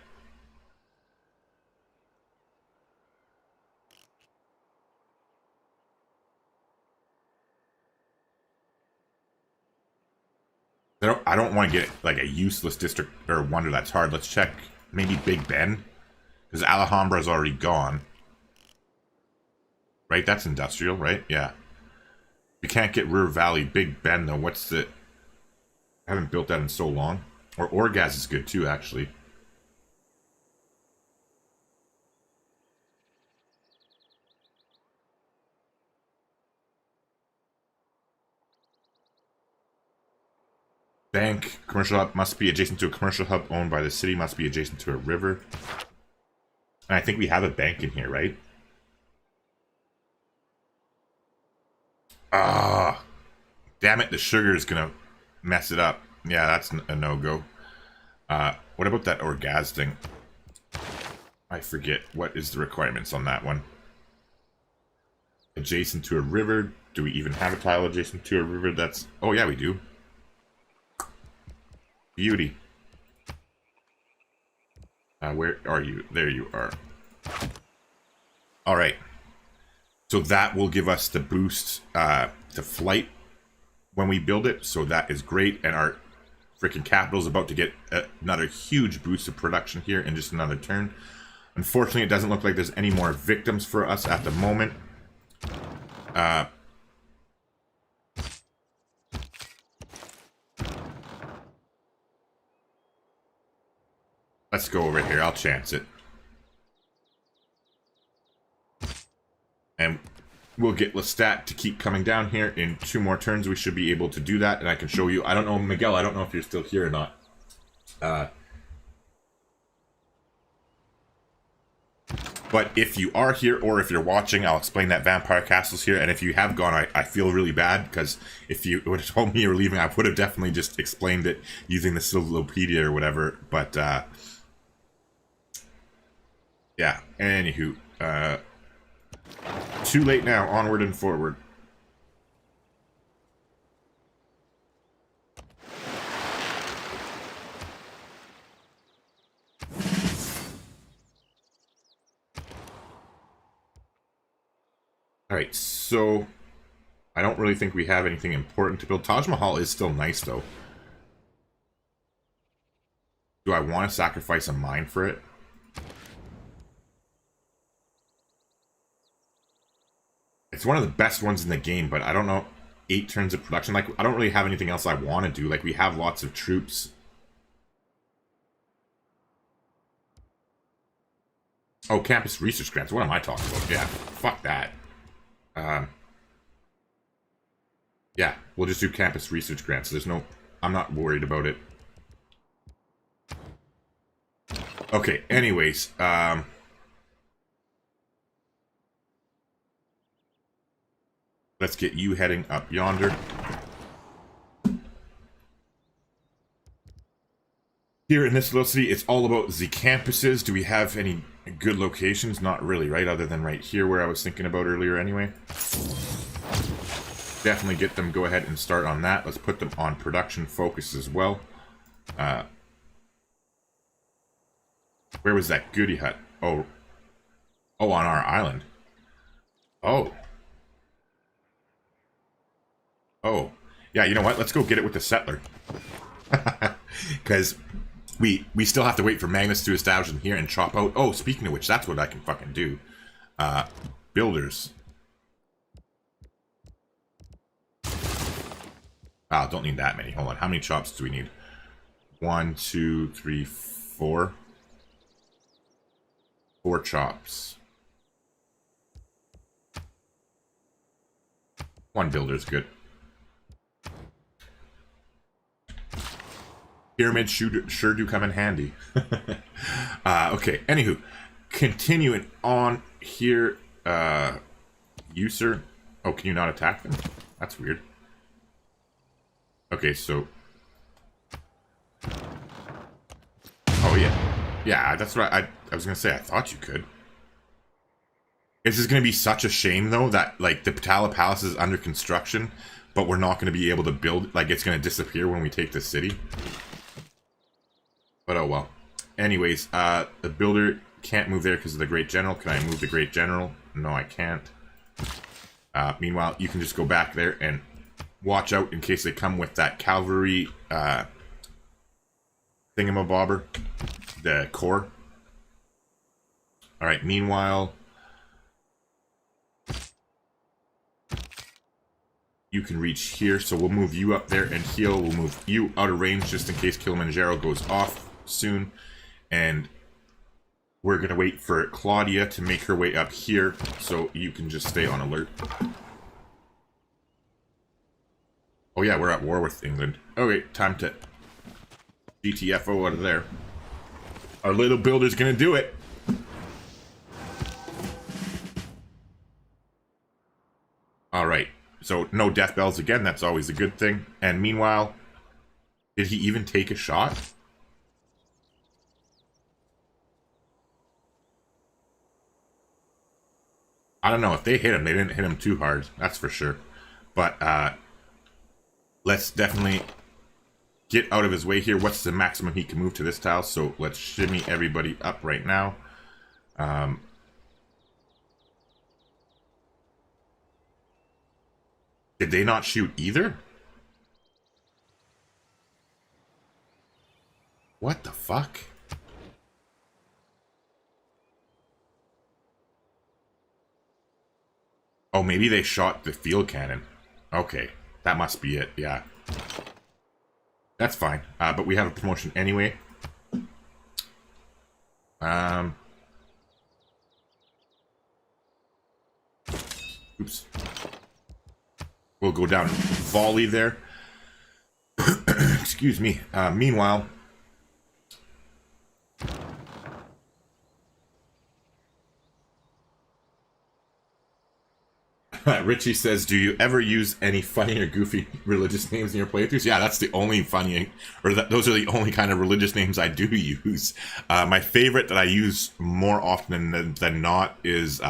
I don't want to get like a useless district or wonder. That's hard. Let's check maybe Big Ben. Because Alhambra's already gone. Right? That's industrial, right? Yeah. We can't get Ruhr Valley. Big Ben, though. What's the... I haven't built that in so long. Or Orgaz is good, too, actually. Bank. Commercial hub must be adjacent to a commercial hub owned by the city. Must be adjacent to a river. And I think we have a bank in here, right? Ah, damn it! The sugar is gonna mess it up. Yeah, that's a no-go. What about that Orgaz thing? I forget. What is the requirements on that one? Adjacent to a river. Do we even have a tile adjacent to a river? That's... Oh, yeah, we do. Beauty. Where are you? There you are. Alright. So that will give us the boost to flight when we build it. So that is great. And our freaking capital is about to get another huge boost of production here in just another turn. Unfortunately, it doesn't look like there's any more victims for us at the moment. Let's go over here. I'll chance it. And we'll get Lestat to keep coming down here. In 2 more turns, we should be able to do that. And I can show you. I don't know, Miguel, I don't know if you're still here or not. But if you are here or if you're watching, I'll explain that Vampire Castle's here. And if you have gone, I feel really bad, because if you would have told me you were leaving, I would have definitely just explained it using the Sylvlopedia or whatever. But, yeah, anywho. Too late now. Onward and forward. Alright, so I don't really think we have anything important to build. Taj Mahal is still nice, though. Do I want to sacrifice a mine for it? It's one of the best ones in the game, but I don't know. 8 turns of production. Like, I don't really have anything else I want to do. Like, we have lots of troops. Oh, campus research grants. What am I talking about? Yeah, fuck that. Yeah, we'll just do campus research grants. There's no... I'm not worried about it. Okay, anyways, let's get you heading up yonder. Here in this little city, it's all about the campuses. Do we have any good locations? Not really, right? Other than right here where I was thinking about earlier anyway. Definitely get them, go ahead and start on that. Let's put them on production focus as well. Where was that goody hut? Oh, on our island. Oh. Yeah, you know what? Let's go get it with the settler. Because we still have to wait for Magnus to establish them here and chop out. Oh, speaking of which, that's what I can fucking do. Builders. Ah, don't need that many. Hold on. How many chops do we need? 1, 2, 3, 4. 4 chops. 1 builder's good. Pyramids sure do come in handy. Okay, anywho. Continuing on here. You, sir. Oh, can you not attack them? That's weird. Okay, so... Oh, yeah. Yeah, that's what I was going to say. I thought you could. This is going to be such a shame, though, that, like, the Patala Palace is under construction, but we're not going to be able to build... Like, it's going to disappear when we take the city. But oh well. Anyways, the builder can't move there because of the Great General. Can I move the Great General? No, I can't. Meanwhile, you can just go back there and watch out in case they come with that cavalry thingamabobber. The core. Alright, meanwhile... You can reach here, so we'll move you up there and heal. We'll move you out of range just in case Kilimanjaro goes off soon. And we're going to wait for Claudia to make her way up here, so you can just stay on alert. Oh yeah, we're at war with England. Okay, time to GTFO out of there. Our little builder's going to do it. Alright. So, no death bells again, that's always a good thing. And meanwhile, did he even take a shot? I don't know, if they hit him, they didn't hit him too hard, that's for sure. But, let's definitely get out of his way here. What's the maximum he can move to this tile? So, let's shimmy everybody up right now. Did they not shoot either? What the fuck? Oh, maybe they shot the field cannon. Okay, that must be it, yeah. That's fine, but we have a promotion anyway. Oops. We'll go down volley there. Excuse me. Meanwhile, Richie says, do you ever use any funny or goofy religious names in your playthroughs? Yeah, that's the only funny, or those are the only kind of religious names I do use. My favorite that I use more often than not is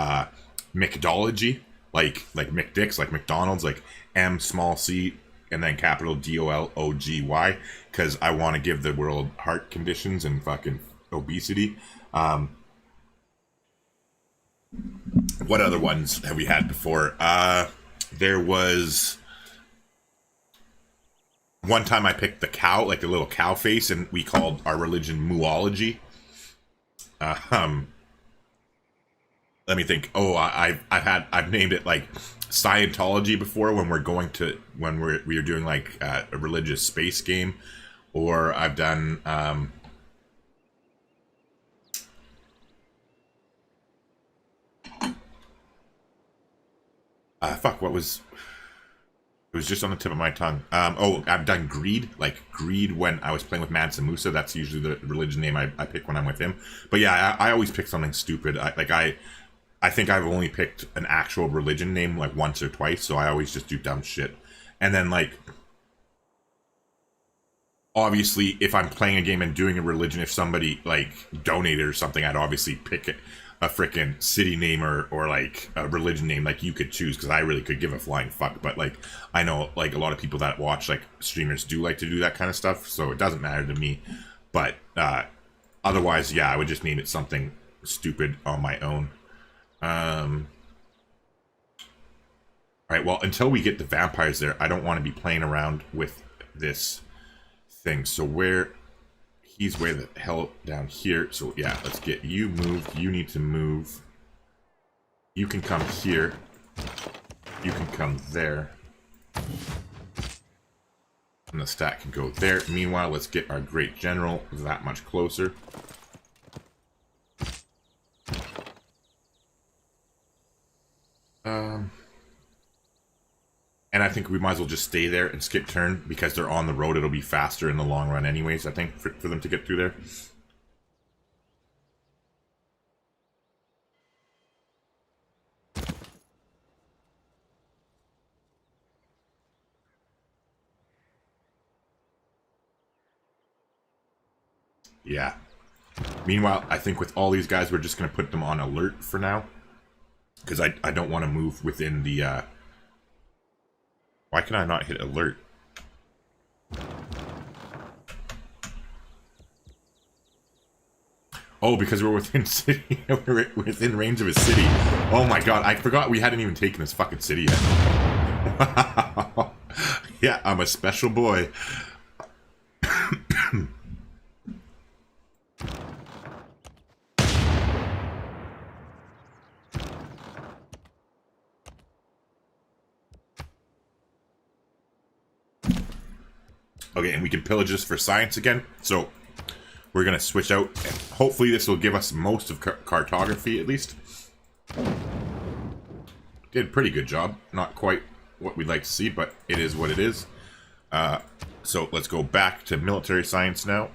Mcdology, like McDick's, like McDonald's, like M small c and then capital DOLOGY, because I want to give the world heart conditions and fucking obesity. What other ones have we had before? There was one time I picked the cow, like a little cow face, and we called our religion Muology. Let me think. Oh, I've named it like Scientology before when we're doing like a religious space game, or I've done it was just on the tip of my tongue. I've done Greed, like Greed when I was playing with Mansa Musa. That's usually the religion name I pick when I'm with him. But yeah, I always pick something stupid. I think I've only picked an actual religion name like once or twice, so I always just do dumb shit. And then like, obviously, if I'm playing a game and doing a religion, if somebody like donated or something, I'd obviously pick it. A freaking city name or like a religion name like you could choose, because I really could give a flying fuck. But like, I know like a lot of people that watch like streamers do like to do that kind of stuff, so it doesn't matter to me. But otherwise, yeah, I would just name it something stupid on my own. Alright, well, until we get the vampires there, I don't want to be playing around with this thing. So he's way the hell down here. So yeah, let's get you moved. You need to move. You can come here. You can come there. And the stat can go there. Meanwhile, let's get our great general that much closer. And I think we might as well just stay there and skip turn, because they're on the road. It'll be faster in the long run anyways, I think, for them to get through there. Yeah. Meanwhile, I think with all these guys, we're just going to put them on alert for now. Because I don't want to move within the... Why can I not hit alert? Oh, because we're within city. We're within range of a city. Oh my god, I forgot we hadn't even taken this fucking city yet. Wow. Yeah, I'm a special boy. Okay, and we can pillage this for science again. So we're going to switch out. And hopefully this will give us most of cartography, at least. Did a pretty good job. Not quite what we'd like to see, but it is what it is. So let's go back to military science now.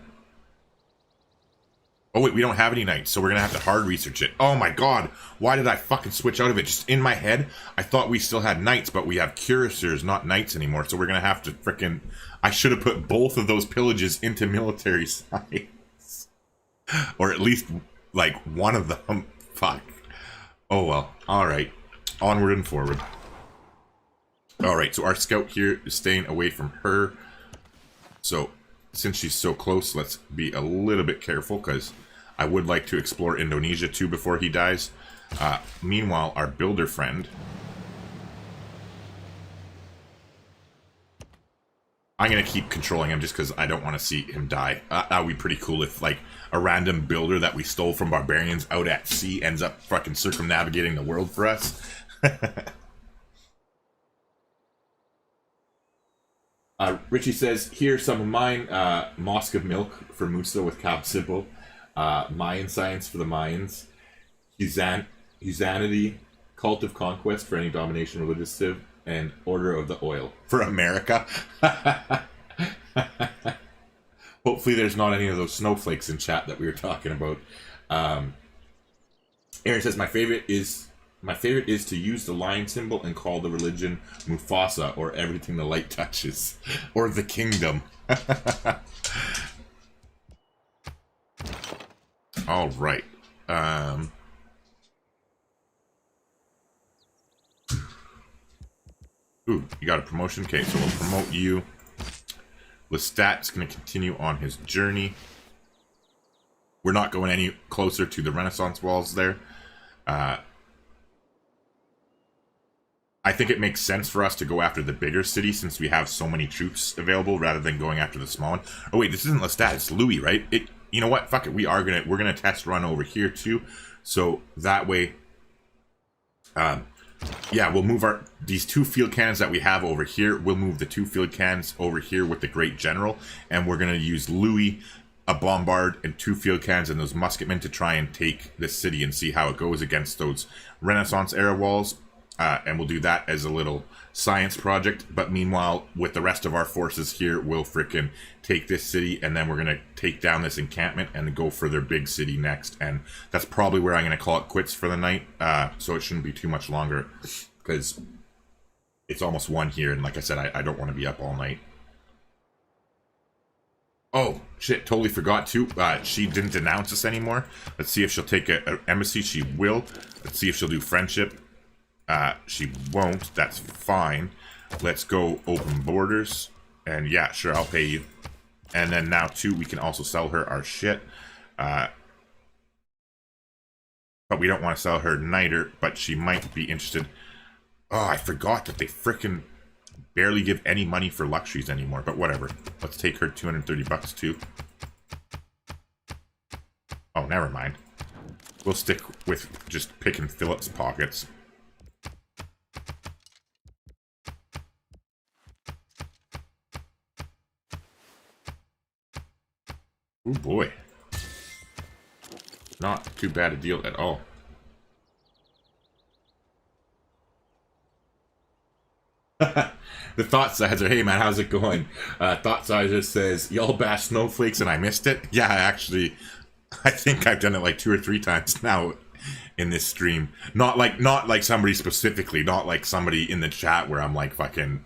Oh wait, we don't have any knights, so we're going to have to hard research it. Oh my god, why did I fucking switch out of it? Just in my head, I thought we still had knights, but we have cuirassiers, not knights anymore. So we're going to have to frickin'... I should have put both of those pillages into military science. Or at least, like, one of them. Fuck. Oh well, alright. Onward and forward. Alright, so our scout here is staying away from her. So... since she's so close, let's be a little bit careful, because I would like to explore Indonesia too before he dies. Meanwhile, our builder friend... I'm going to keep controlling him just because I don't want to see him die. That would be pretty cool if, like, a random builder that we stole from barbarians out at sea ends up fucking circumnavigating the world for us. Richie says, here's some of mine. Mosque of Milk for Musa with Cab Simple. Mayan Science for the Mayans. Humanity, Cult of Conquest for any domination religious civ. And Order of the Oil for America. Hopefully there's not any of those snowflakes in chat that we were talking about. Aaron says, my favorite is to use the lion symbol and call the religion Mufasa, or everything the light touches, or the kingdom. All right. Ooh, you got a promotion? Okay, so we'll promote you. Lestat's going to continue on his journey. We're not going any closer to the Renaissance walls there. I think it makes sense for us to go after the bigger city since we have so many troops available rather than going after the small one. Oh wait, this isn't Lestat, it's Louis, right? You know what? Fuck it. We're gonna test run over here too. So that way, yeah, we'll move these 2 field cannons that we have over here. We'll move the 2 field cannons over here with the Great General, and we're gonna use Louis, a bombard, and 2 field cannons and those musketmen to try and take this city and see how it goes against those Renaissance era walls. And we'll do that as a little science project. But meanwhile, with the rest of our forces here, we'll frickin' take this city, and then we're gonna take down this encampment and go for their big city next. And that's probably where I'm gonna call it quits for the night. So it shouldn't be too much longer, because it's almost 1 here, and like I said, I don't want to be up all night. Oh shit! Totally forgot to. She didn't denounce us anymore. Let's see if she'll take an embassy. She will. Let's see if she'll do friendship. She won't. That's fine. Let's go open borders. And yeah, sure, I'll pay you. And then now, too, we can also sell her our shit. But we don't want to sell her Niter, but she might be interested. Oh, I forgot that they frickin' barely give any money for luxuries anymore. But whatever. Let's take her 230 bucks, too. Oh, never mind. We'll stick with just picking Philip's pockets. Oh boy. Not too bad a deal at all. The Thought Sizer, hey man, how's it going? Thought Sizer says, y'all bash snowflakes and I missed it? Yeah, actually, I think I've done it like 2 or 3 times now in this stream. Not like somebody specifically, not like somebody in the chat where I'm like fucking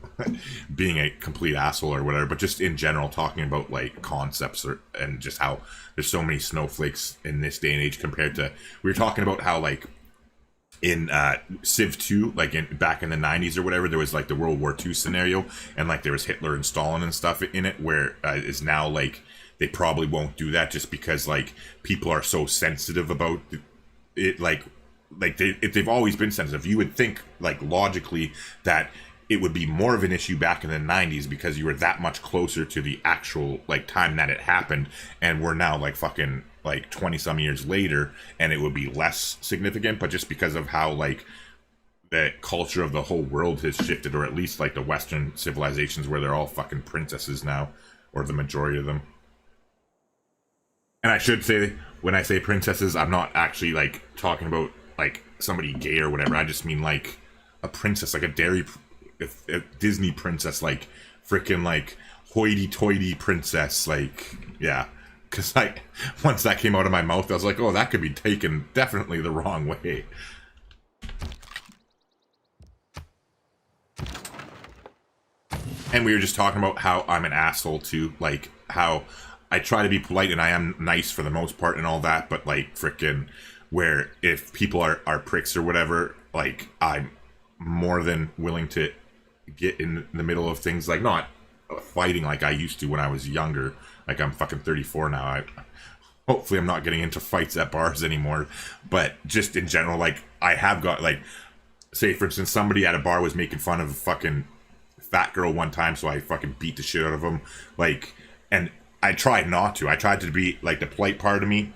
being a complete asshole or whatever, but just in general talking about like concepts and just how there's so many snowflakes in this day and age compared to, we were talking about how like in Civ 2, like back in the 90s or whatever, there was like the World War II scenario, and like there was Hitler and Stalin and stuff in it, where is now like they probably won't do that just because like people are so sensitive about it, like they've always been sensitive. You would think like logically that it would be more of an issue back in the 90s because you were that much closer to the actual like time that it happened, and we're now like fucking like 20 some years later and it would be less significant. But just because of how like the culture of the whole world has shifted, or at least like the Western civilizations where they're all fucking princesses now, or the majority of them. And I should say, when I say princesses, I'm not actually like talking about like somebody gay or whatever. I just mean like a princess, like a Disney princess, like freaking like hoity-toity princess, like, yeah. Because once that came out of my mouth, I was like, oh, that could be taken definitely the wrong way. And we were just talking about how I'm an asshole too, like how I try to be polite and I am nice for the most part and all that, but like frickin' where if people are pricks or whatever, like I'm more than willing to get in the middle of things, like not fighting like I used to when I was younger. Like I'm fucking 34 now. Hopefully I'm not getting into fights at bars anymore, but just in general, like I have got like, say for instance, somebody at a bar was making fun of a fucking fat girl one time, so I fucking beat the shit out of him. Like, and I tried not to. I tried to be like the polite part of me,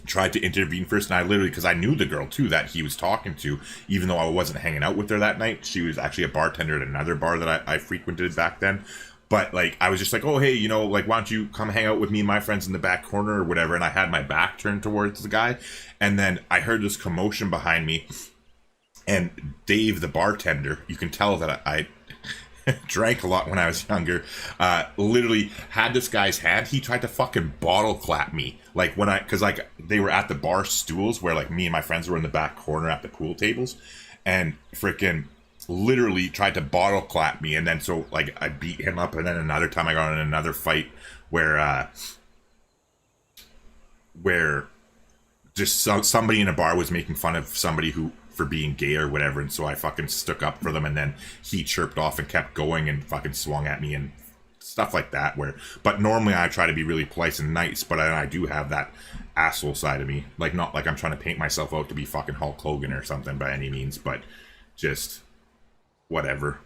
tried to intervene first, and I literally, because I knew the girl too that he was talking to, even though I wasn't hanging out with her that night. She was actually a bartender at another bar that I frequented back then. But, like, I was just like, oh, hey, you know, like, why don't you come hang out with me and my friends in the back corner or whatever? And I had my back turned towards the guy. And then I heard this commotion behind me. And Dave, the bartender, you can tell that I drank a lot when I was younger, literally had this guy's hand. He tried to fucking bottle clap me. Like, because, like, they were at the bar stools where, like, me and my friends were in the back corner at the pool tables. And freaking literally tried to bottle clap me. And then so, like, I beat him up. And then another time I got in another fight where just somebody in a bar was making fun of somebody for being gay or whatever, and so I fucking stuck up for them, and then he chirped off and kept going and fucking swung at me and stuff like that. But normally I try to be really polite and nice, but I do have that asshole side of me. Like, not like I'm trying to paint myself out to be fucking Hulk Hogan or something by any means, but just whatever.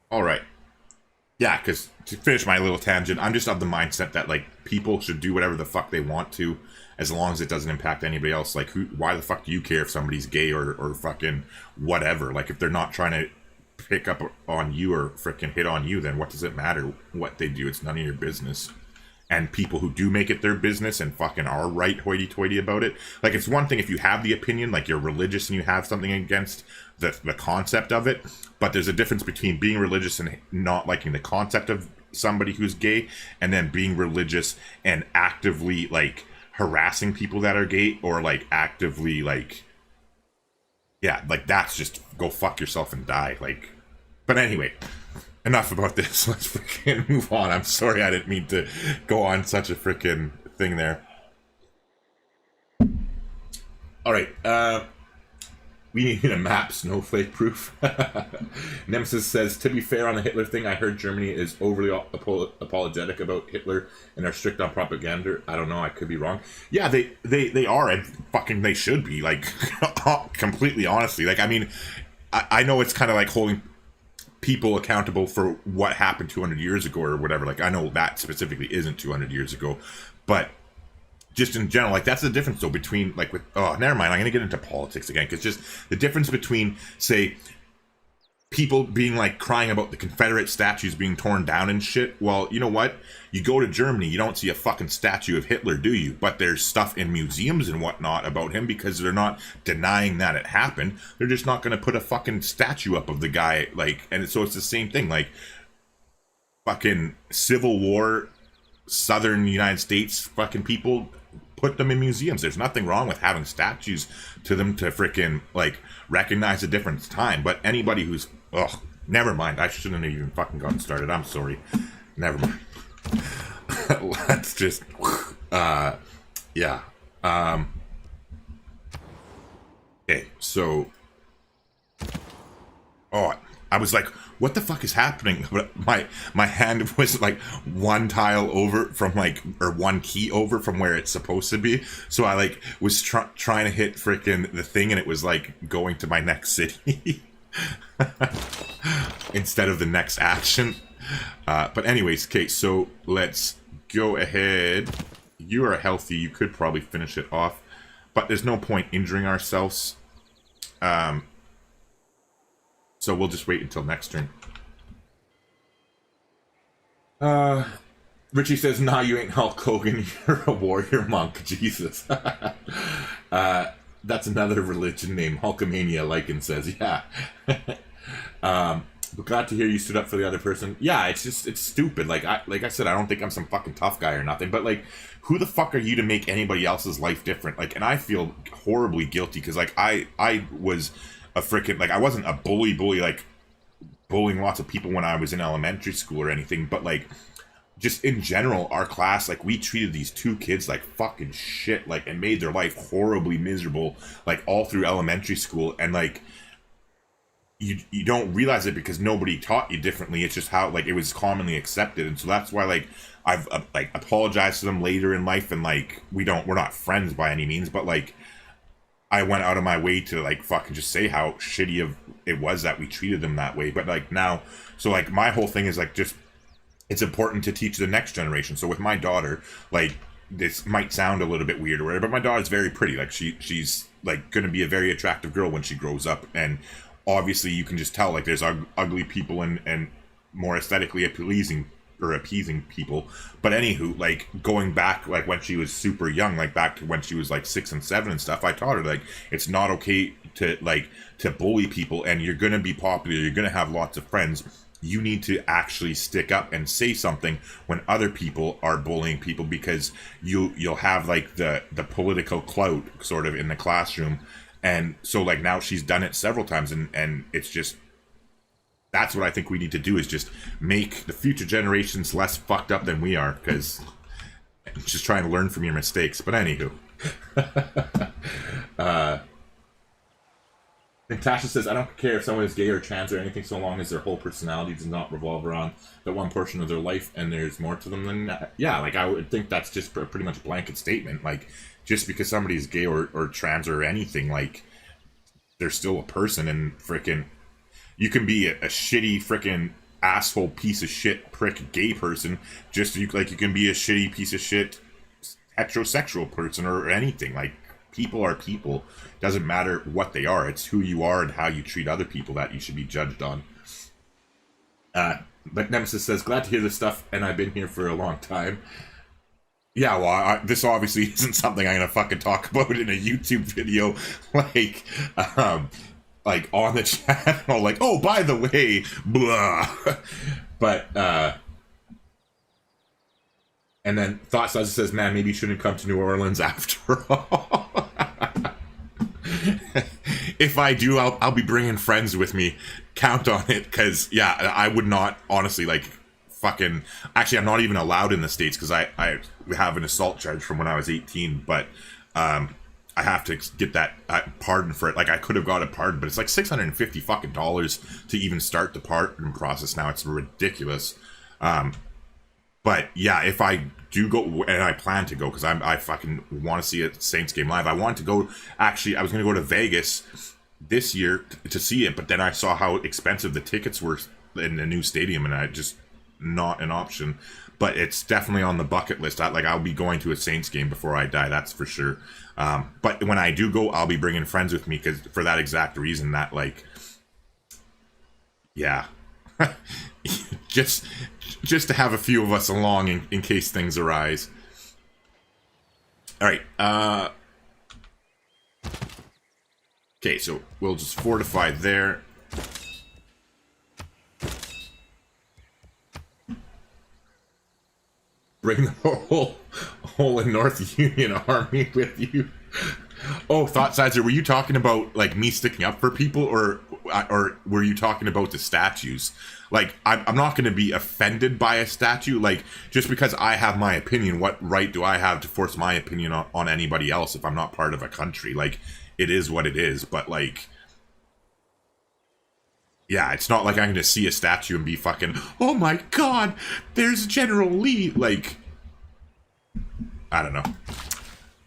All right. Yeah, because to finish my little tangent, I'm just of the mindset that, like, people should do whatever the fuck they want to, as long as it doesn't impact anybody else. Like, why the fuck do you care if somebody's gay or fucking whatever? Like, if they're not trying to pick up on you or freaking hit on you, then what does it matter what they do? It's none of your business. And people who do make it their business and fucking are right hoity-toity about it. Like, it's one thing if you have the opinion, like you're religious and you have something against the concept of it, but there's a difference between being religious and not liking the concept of somebody who's gay, and then being religious and actively, like, harassing people that are gay, or, like, actively, like, yeah, like, that's just go fuck yourself and die. Like, but anyway, enough about this. Let's freaking move on. I'm sorry, I didn't mean to go on such a freaking thing there. All right, we need a map, snowflake proof. Nemesis says, to be fair on the Hitler thing, I heard Germany is overly apologetic about Hitler and are strict on propaganda. I don't know, I could be wrong. Yeah, they are, and fucking they should be, like, completely honestly. Like, I mean, I know it's kind of like holding people accountable for what happened 200 years ago or whatever. Like, I know that specifically isn't 200 years ago, but just in general, like, that's the difference, though, between, like, with, oh, never mind, I'm going to get into politics again, because just the difference between, say, people being, like, crying about the Confederate statues being torn down and shit. Well, you know what? You go to Germany, you don't see a fucking statue of Hitler, do you? But there's stuff in museums and whatnot about him, because they're not denying that it happened. They're just not going to put a fucking statue up of the guy, like, and so it's the same thing, like, fucking Civil War, Southern United States fucking people, put them in museums. There's nothing wrong with having statues to them to freaking, like, recognize a different time. But anybody who's, ugh, never mind. I shouldn't have even fucking gotten started. I'm sorry. Never mind. Let's just, yeah. Okay, so, oh, I was like, what the fuck is happening? But my hand was like one tile over from, like, or one key over from where it's supposed to be. So I, like, was trying to hit freaking the thing, and it was like going to my next city instead of the next action. But anyways, okay, so let's go ahead. You are healthy. You could probably finish it off, but there's no point injuring ourselves. So we'll just wait until next turn. Richie says, nah, you ain't Hulk Hogan, you're a warrior monk. Jesus. That's another religion name. Hulkamania, Lycan says, yeah. But glad to hear you stood up for the other person. Yeah, it's stupid. Like I said, I don't think I'm some fucking tough guy or nothing, but, like, who the fuck are you to make anybody else's life different? Like, and I feel horribly guilty, because, like, I was a freaking, like, I wasn't a bully, like, bullying lots of people when I was in elementary school or anything, but, like, just in general, our class, like, we treated these two kids like fucking shit, like, and made their life horribly miserable, like, all through elementary school. And, like, you don't realize it because nobody taught you differently. It's just how, like, it was commonly accepted. And so that's why, like, I've like apologized to them later in life, and, like, we're not friends by any means, but, like, I went out of my way to, like, fucking just say how shitty it was that we treated them that way. But, like, now, so, like, my whole thing is, like, just, it's important to teach the next generation. So with my daughter, like, this might sound a little bit weird or whatever, but my daughter's very pretty. Like, she's like going to be a very attractive girl when she grows up, and obviously you can just tell, like, there's ugly people and more aesthetically appeasing people. But anywho, like, going back, like, when she was super young, like, back to when she was, like, 6 and 7 and stuff, I taught her, like, it's not okay to bully people, and you're gonna be popular, you're gonna have lots of friends. You need to actually stick up and say something when other people are bullying people, because you'll have, like, the political clout sort of in the classroom. And so, like, now she's done it several times, and it's just, that's what I think we need to do, is just make the future generations less fucked up than we are, because just trying to learn from your mistakes. But anywho. Natasha says, I don't care if someone is gay or trans or anything, so long as their whole personality does not revolve around that one portion of their life and there's more to them than that. Yeah, like, I would think that's just a pretty much blanket statement. Like, just because somebody's gay or trans or anything, like, they're still a person, and frickin', you can be a shitty frickin' asshole piece of shit prick gay person, just like you can be a shitty piece of shit heterosexual person or anything. Like, people are people. Doesn't matter what they are. It's who you are and how you treat other people that you should be judged on. But Nemesis says, glad to hear this stuff, and I've been here for a long time. Yeah, well, this obviously isn't something I'm gonna fucking talk about in a YouTube video, like on the channel, like, oh, by the way, blah. But, and then Thought says, man, maybe you shouldn't come to New Orleans after all. If I do, I'll be bringing friends with me. Count on it, because, yeah, I would not, honestly, like, fucking... Actually, I'm not even allowed in the States, because I have an assault charge from when I was 18, but I have to get that pardon for it. Like, I could have got a pardon, but it's like $650 fucking dollars to even start the pardon process now. It's ridiculous. But yeah, if I do go, and I plan to go, because I fucking want to see a Saints game live. I want to go, actually, I was going to go to Vegas this year to see it, but then I saw how expensive the tickets were in the new stadium, and I just, not an option. But it's definitely on the bucket list. I'll be going to a Saints game before I die, that's for sure. But when I do go, I'll be bringing friends with me, because for that exact reason, that, like, yeah. just to have a few of us along in case things arise. All right. Okay, so we'll just fortify there. Bring the whole in North Union army with you. Oh, Thought Sizer, were you talking about, like, me sticking up for people, or were you talking about the statues? Like, I'm not going to be offended by a statue. Like, just because I have my opinion, what right do I have to force my opinion on anybody else if I'm not part of a country? Like, it is what it is. But, like, yeah, it's not like I'm going to see a statue and be fucking, oh my god, there's General Lee. Like, I don't know.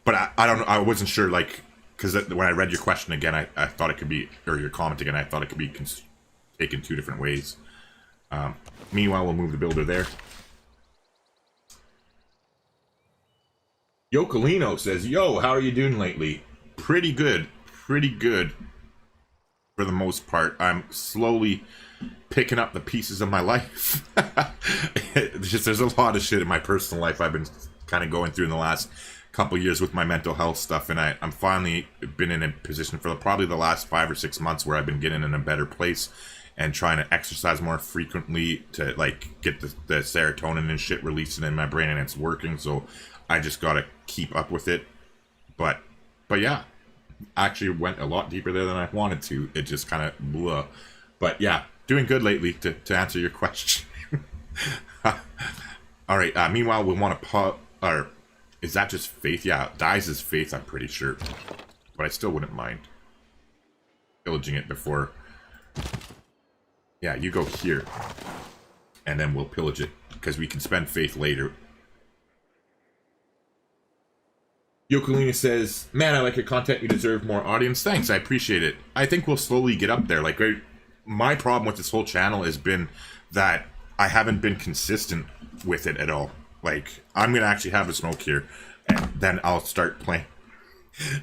But I don't know, I wasn't sure, like, because when I read your question again, I thought it could be, or your comment again, I thought it could be taken two different ways. Meanwhile, we'll move the builder there. Yocolino says, yo, how are you doing lately? Pretty good. Pretty good. For the most part. I'm slowly picking up the pieces of my life. There's a lot of shit in my personal life I've been kind of going through in the last couple years with my mental health stuff, and I'm finally been in a position for probably the last 5 or 6 months where I've been getting in a better place and trying to exercise more frequently to, like, get the serotonin and shit releasing in my brain, and it's working, so I just gotta keep up with it. But yeah, actually went a lot deeper there than I wanted to. It just kind of blah. But yeah, doing good lately, to answer your question. Alright, meanwhile, we want to is that just faith? Yeah, dies is faith, I'm pretty sure. But I still wouldn't mind pillaging it before. Yeah, you go here. And then we'll pillage it, because we can spend faith later. Yokolina says, man, I like your content, you deserve more audience. Thanks, I appreciate it. I think we'll slowly get up there. Like, my problem with this whole channel has been that I haven't been consistent with it at all. Like, I'm going to actually have a smoke here, and then I'll start playing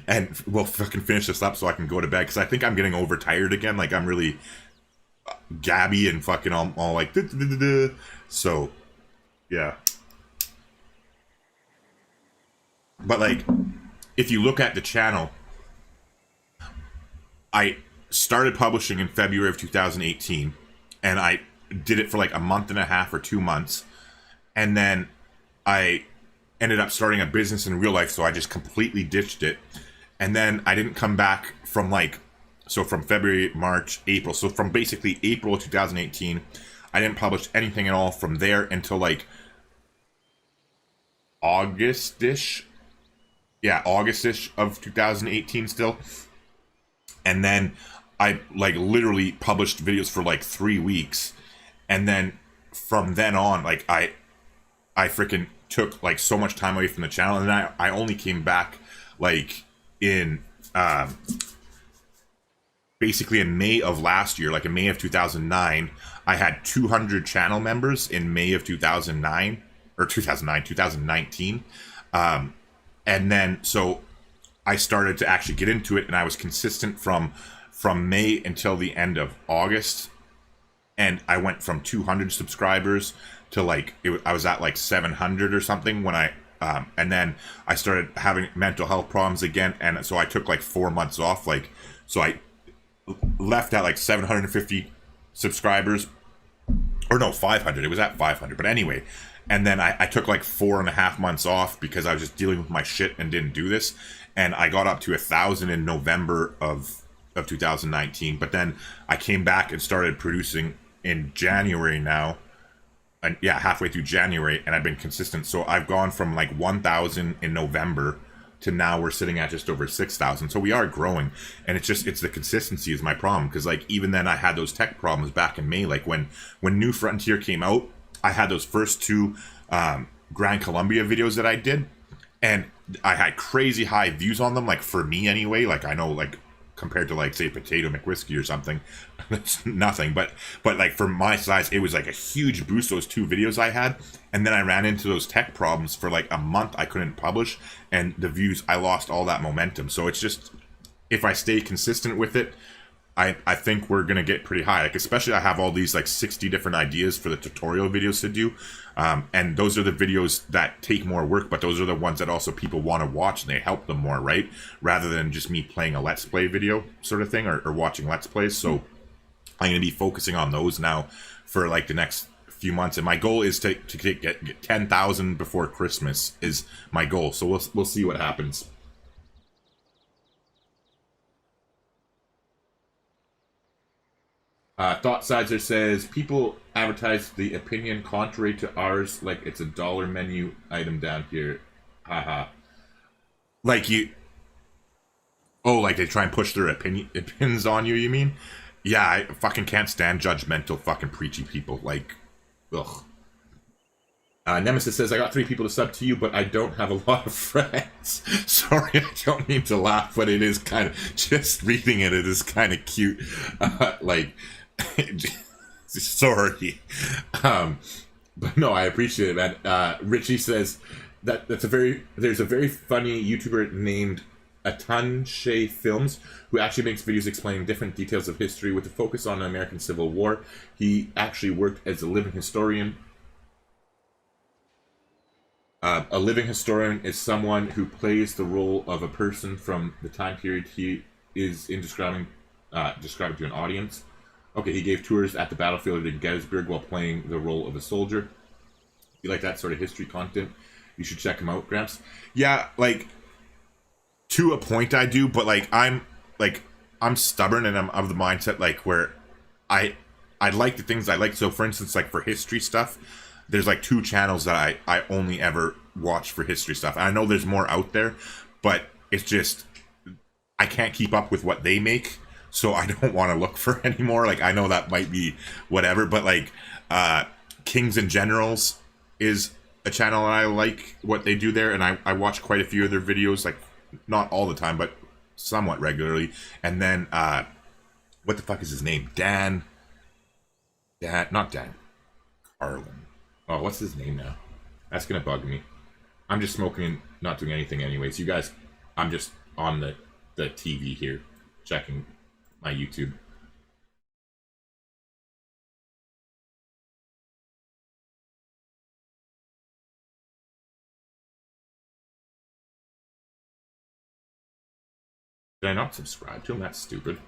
and we'll fucking finish this up so I can go to bed, because I think I'm getting overtired again. Like, I'm really gabby and fucking all like, so, yeah. But, like, if you look at the channel, I started publishing in February of 2018, and I did it for like a month and a half or 2 months, and then I ended up starting a business in real life, so I just completely ditched it. And then I didn't come back from from February, March, April. So from basically April of 2018, I didn't publish anything at all from there until like August-ish. Yeah, August-ish of 2018 still. And then I like literally published videos for like 3 weeks. And then from then on, like I freaking took like so much time away from the channel, and I only came back like in basically in May of last year, like in May of 2009. I had 200 channel members in May of 2019. And then so I started to actually get into it, and I was consistent from May until the end of August, and I went from 200 subscribers to like I was at like 700 or something when I and then I started having mental health problems again, and so I took like 4 months off. Like, so I left at like 750 subscribers, or no, 500. It was at 500, but anyway. And then I took like 4.5 months off because I was just dealing with my shit and didn't do this. And I got up to 1,000 in November of 2019. But then I came back and started producing in January now. And yeah, halfway through January, and I've been consistent. So I've gone from like 1,000 in November to now we're sitting at just over 6,000. So we are growing, and it's the consistency is my problem. Because like even then I had those tech problems back in May. Like when New Frontier came out, I had those first 2 Grand Columbia videos that I did, and I had crazy high views on them. Like for me anyway. Like I know like compared to like say Potato McWhiskey or something, it's nothing, but like for my size it was like a huge boost, those 2 videos I had. And then I ran into those tech problems for like a month. I couldn't publish, and the views, I lost all that momentum. So it's just, if I stay consistent with it, I think we're gonna get pretty high. Like especially I have all these like 60 different ideas for the tutorial videos to do, and those are the videos that take more work, but those are the ones that also people want to watch, and they help them more, right? Rather than just me playing a Let's Play video sort of thing, or watching Let's Plays. So I'm gonna be focusing on those now for like the next few months, and my goal is to get 10,000 before Christmas is my goal. So we'll see what happens. Thought Sizer says, people advertise the opinion contrary to ours like it's a dollar menu item down here. Haha. Like you... Oh, like they try and push their opinions on you, you mean? Yeah, I fucking can't stand judgmental fucking preachy people. Like, ugh. Nemesis says, I got 3 people to sub to you, but I don't have a lot of friends. Sorry, I don't mean to laugh, but it is kind of... Just reading it is kind of cute. Like... Sorry. But no, I appreciate it, man. Richie says there's a very funny YouTuber named Atanshe Films who actually makes videos explaining different details of history with a focus on the American Civil War. He actually worked as a living historian. A living historian is someone who plays the role of a person from the time period he is in describing to an audience. Okay, he gave tours at the battlefield in Gettysburg while playing the role of a soldier. If you like that sort of history content, you should check him out, Gramps. Yeah, like, to a point I do, but like I'm stubborn, and I'm of the mindset like where I like the things I like. So for instance, like for history stuff, there's like 2 channels that I only ever watch for history stuff. And I know there's more out there, but it's just I can't keep up with what they make. So I don't want to look for anymore. Like, I know that might be whatever, but like Kings and Generals is a channel, and I like what they do there, and I watch quite a few of their videos, like not all the time, but somewhat regularly. And then what the fuck is his name? Dan, not Dan, Carlin. Oh, what's his name now? That's gonna bug me. I'm just smoking and not doing anything anyways. You guys, I'm just on the TV here, checking my YouTube. Did I not subscribe to him? That's stupid.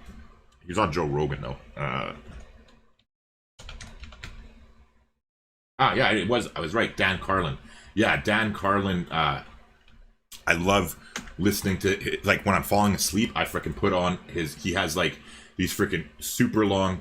He's on Joe Rogan, though. Yeah, I was right. Dan Carlin. Yeah, Dan Carlin. I love listening to, like, when I'm falling asleep, I freaking put on he has, like, these freaking super long,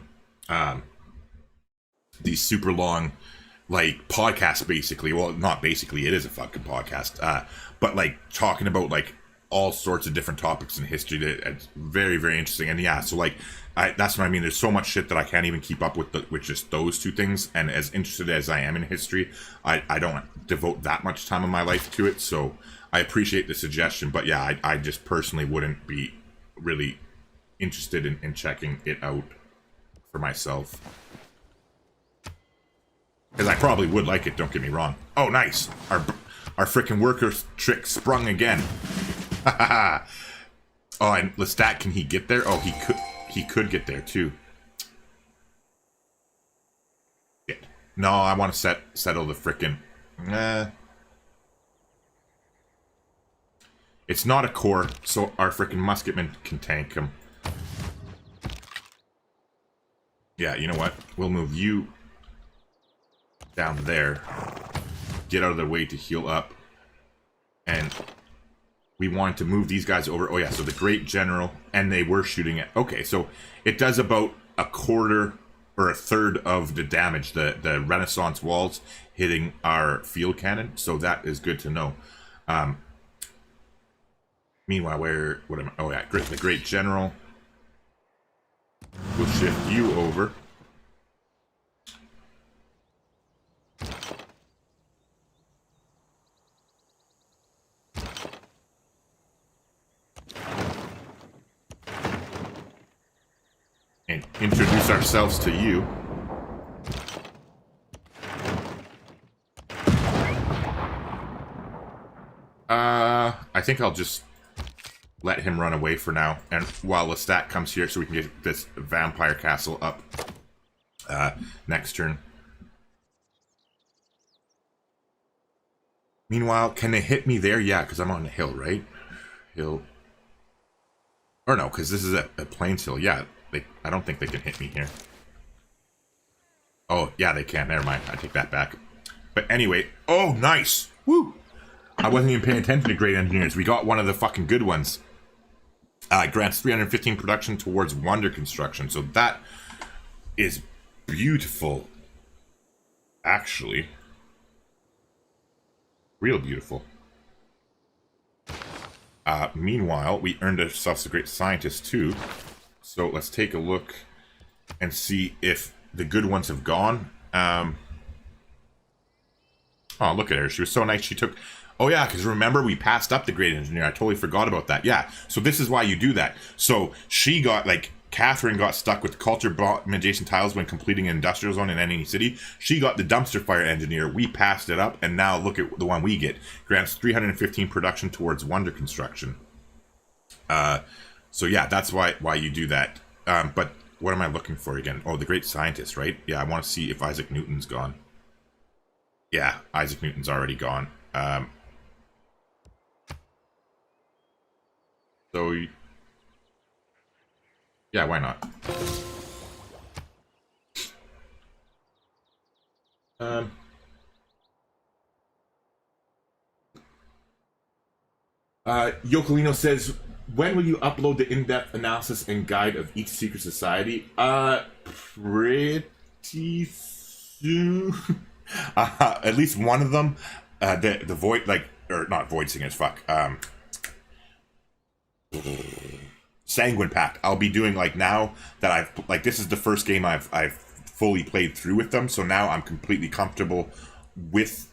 like, podcasts, basically. Well, not basically, it is a fucking podcast. But, like, talking about, like, all sorts of different topics in history that it's very, very interesting. And yeah, so like that's what I mean. There's so much shit that I can't even keep up with just those two things. And as interested as I am in history, I don't devote that much time in my life to it. So I appreciate the suggestion, but yeah, I just personally wouldn't be really interested in checking it out for myself. Because I probably would like it, don't get me wrong. Oh, nice. Our frickin' worker trick sprung again. Oh, and Lestat, can he get there? Oh, he could get there too. Shit. No, I want to settle the frickin'. It's not a core, so our frickin' musketman can tank him. Yeah, you know what? We'll move you down there. Get out of the way to heal up. And we wanted to move these guys over. Oh yeah, so the Great General, and they were shooting it. Okay, so it does about a quarter or a third of the damage, the Renaissance walls hitting our field cannon. So that is good to know. Meanwhile, oh yeah, the Great General. We'll shift you over. And introduce ourselves to you. I think I'll just let him run away for now, and while Lestat comes here so we can get this vampire castle up next turn. Meanwhile, can they hit me there? Yeah, because I'm on the hill, right? Hill. Or no, because this is a plains hill. Yeah. I don't think they can hit me here. Oh, yeah, they can. Never mind. I take that back. But anyway. Oh, nice. Woo. I wasn't even paying attention to great engineers. We got one of the fucking good ones. Grants 315 production towards wonder construction. So that is beautiful. Actually. Real beautiful. Meanwhile, we earned ourselves a great scientist too. So let's take a look and see if the good ones have gone. Oh, look at her. She was so nice. She took... Oh, yeah, because remember, we passed up the great engineer. I totally forgot about that. Yeah, so this is why you do that. So she got, like, Catherine got stuck with culture bomb adjacent tiles when completing an industrial zone in any city. She got the dumpster fire engineer. We passed it up, and now look at the one we get. Grants 315 production towards wonder construction. So yeah, that's why you do that. But what am I looking for again? Oh, the great scientist, right? Yeah, I want to see if Isaac Newton's gone. Yeah, Isaac Newton's already gone. So, yeah, why not? Yocolino says, when will you upload the in-depth analysis and guide of each secret society? Pretty soon. At least one of them. The void, like, or not void singers, fuck. Sanguine Pact. I'll be doing, like, now that I've, like, this is the first game I've fully played through with them, so now I'm completely comfortable with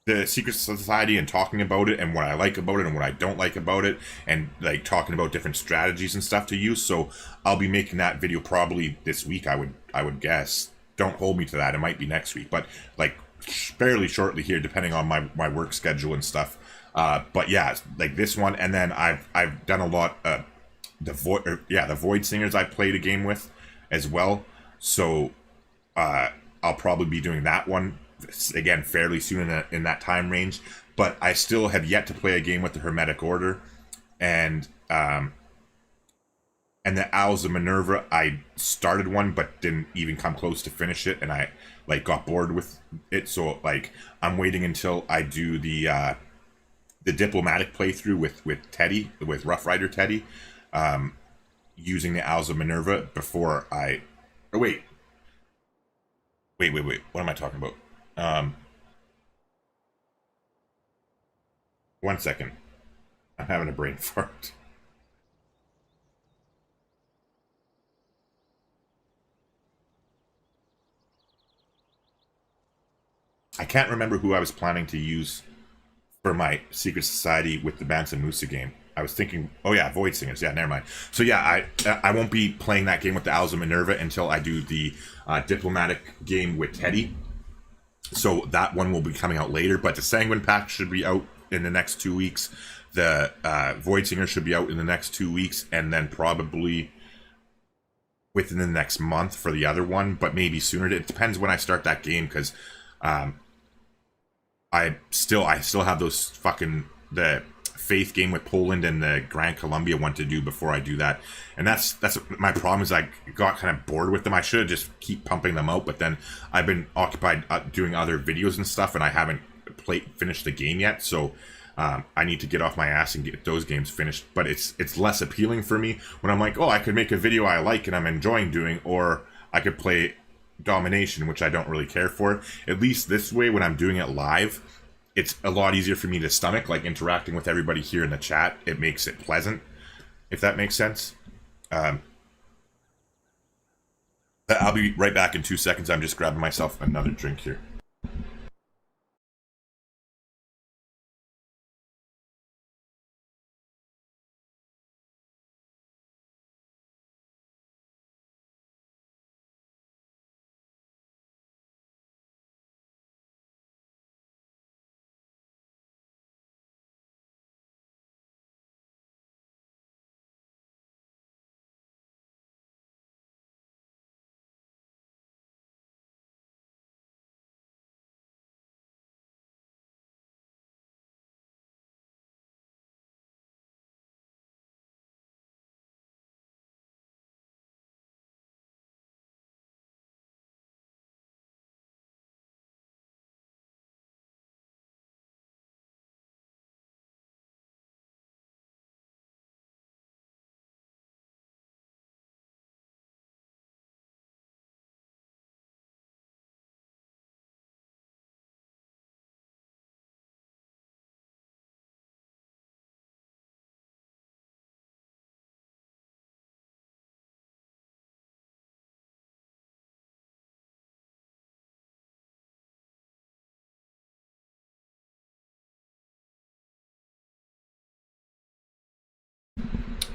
the Secret Society and talking about it and what I like about it and what I don't like about it and, like, talking about different strategies and stuff to use. So I'll be making that video probably this week, I would guess. Don't hold me to that. It might be next week, but, like, fairly shortly here, depending on my work schedule and stuff, But yeah, like this one, and then I've done a lot. The Void Singers I played a game with as well. So I'll probably be doing that one again fairly soon in that time range. But I still have yet to play a game with the Hermetic Order, and the Owls of Minerva. I started one but didn't even come close to finish it, and I like got bored with it. So like I'm waiting until I do the diplomatic playthrough with Teddy, with Rough Rider Teddy, using the Owls of Minerva before I. Oh, wait. What am I talking about? 1 second. I'm having a brain fart. I can't remember who I was planning to use for my Secret Society with the Bansa Musa game. I was thinking, oh yeah, Void Singers. Yeah, never mind. So yeah, I won't be playing that game with the Owls of Minerva until I do the diplomatic game with Teddy. So that one will be coming out later. But the Sanguine Pact should be out in the next 2 weeks. The Void Singer should be out in the next 2 weeks, and then probably within the next month for the other one, but maybe sooner. It depends when I start that game, because I still have those the Faith game with Poland and the Grand Columbia one to do before I do that. And that's my problem, is I got kind of bored with them. I should have just keep pumping them out, but then I've been occupied doing other videos and stuff, and I haven't finished the game yet. So I need to get off my ass and get those games finished. But it's less appealing for me when I'm like, oh, I could make a video I like and I'm enjoying doing, or I could play Domination, which I don't really care for. At least this way, when I'm doing it live, it's a lot easier for me to stomach, like interacting with everybody here in the chat. It makes it pleasant, if that makes sense. I'll be right back in 2 seconds. I'm just grabbing myself another drink here.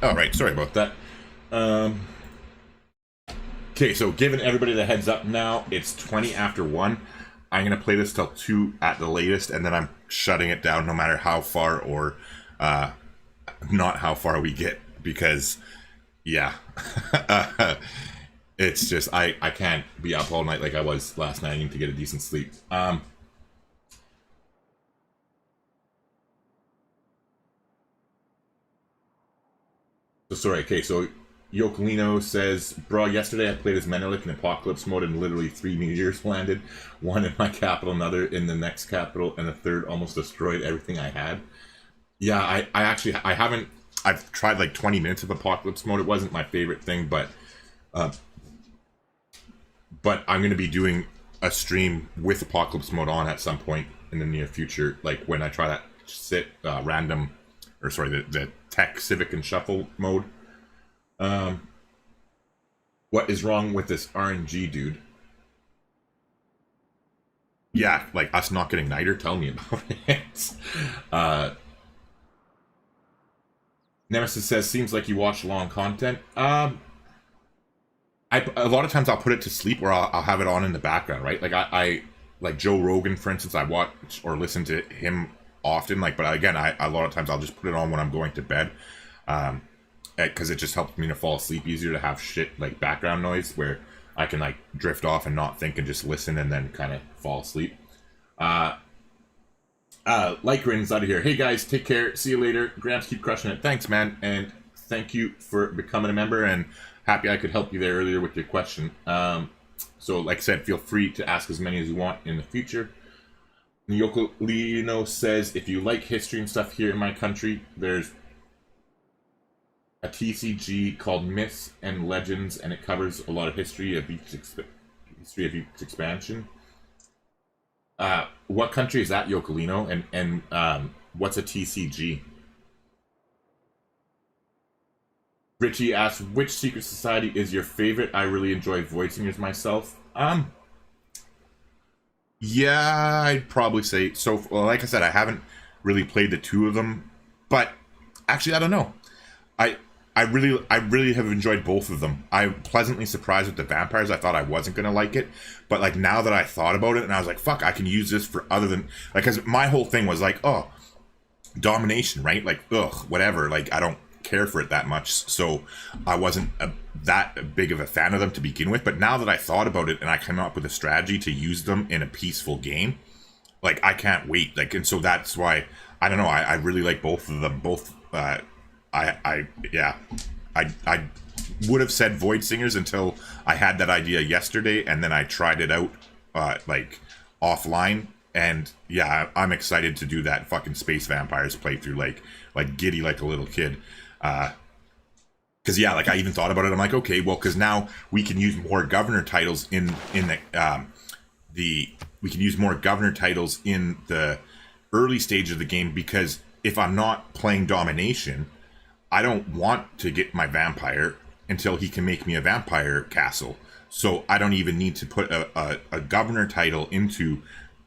All right, sorry about that. Okay, so giving everybody the heads up now, it's 20 after 1. I'm going to play this till 2 at the latest, and then I'm shutting it down no matter how far or not how far we get, because, yeah. It's just, I can't be up all night like I was last night. I need to get a decent sleep. So sorry, okay, so Yokolino says, bro, yesterday I played as Menelik in Apocalypse mode and literally 3 meteors landed. One in my capital, another in the next capital, and a third almost destroyed everything I had. Yeah, I haven't, I've tried like 20 minutes of Apocalypse mode. It wasn't my favorite thing, but I'm going to be doing a stream with Apocalypse mode on at some point in the near future, like when I try to sit random, or sorry, the Tech, Civic, and Shuffle mode. What is wrong with this RNG, dude? Yeah, like us not getting Niter, tell me about it. Nemesis says, seems like you watch long content. A lot of times I'll put it to sleep, or I'll have it on in the background, right? Like I like Joe Rogan, for instance, I watch or listen to him often. Like, but again, a lot of times I'll just put it on when I'm going to bed, because it just helps me to fall asleep easier, to have shit like background noise where I can like drift off and not think and just listen and then kind of fall asleep. Lycran's out of here. Hey guys, take care. See you later. Gramps, keep crushing it. Thanks, man, and thank you for becoming a member. And happy I could help you there earlier with your question. So, like I said, feel free to ask as many as you want in the future. Yokolino says, if you like history and stuff here in my country, there's a TCG called Myths and Legends, and it covers a lot of history of each expansion. What country is that, Yokolino? And what's a TCG? Richie asks, which secret society is your favorite? I really enjoy Void Singers myself. Yeah, I'd probably say so. Well, like I said, I haven't really played the two of them, but actually, I don't know. I really have enjoyed both of them. I'm pleasantly surprised with the vampires. I thought I wasn't gonna like it, but like now that I thought about it, and I was like, fuck, I can use this for other than like, because my whole thing was like, oh, domination, right? Like, ugh, whatever. Like, I don't care for it that much, so I wasn't that big of a fan of them to begin with. But now that I thought about it and I came up with a strategy to use them in a peaceful game, like, I can't wait. Like, and so that's why I don't know. I really like both of them. Both. I would have said Void Singers until I had that idea yesterday, and then I tried it out like offline. And yeah, I'm excited to do that fucking Space Vampires playthrough, like giddy like a little kid. Because yeah, like I even thought about it. I'm like, okay, well, because now we can use more governor titles in we can use more governor titles in the early stage of the game, because if I'm not playing domination, I don't want to get my vampire until he can make me a vampire castle. So I don't even need to put a governor title into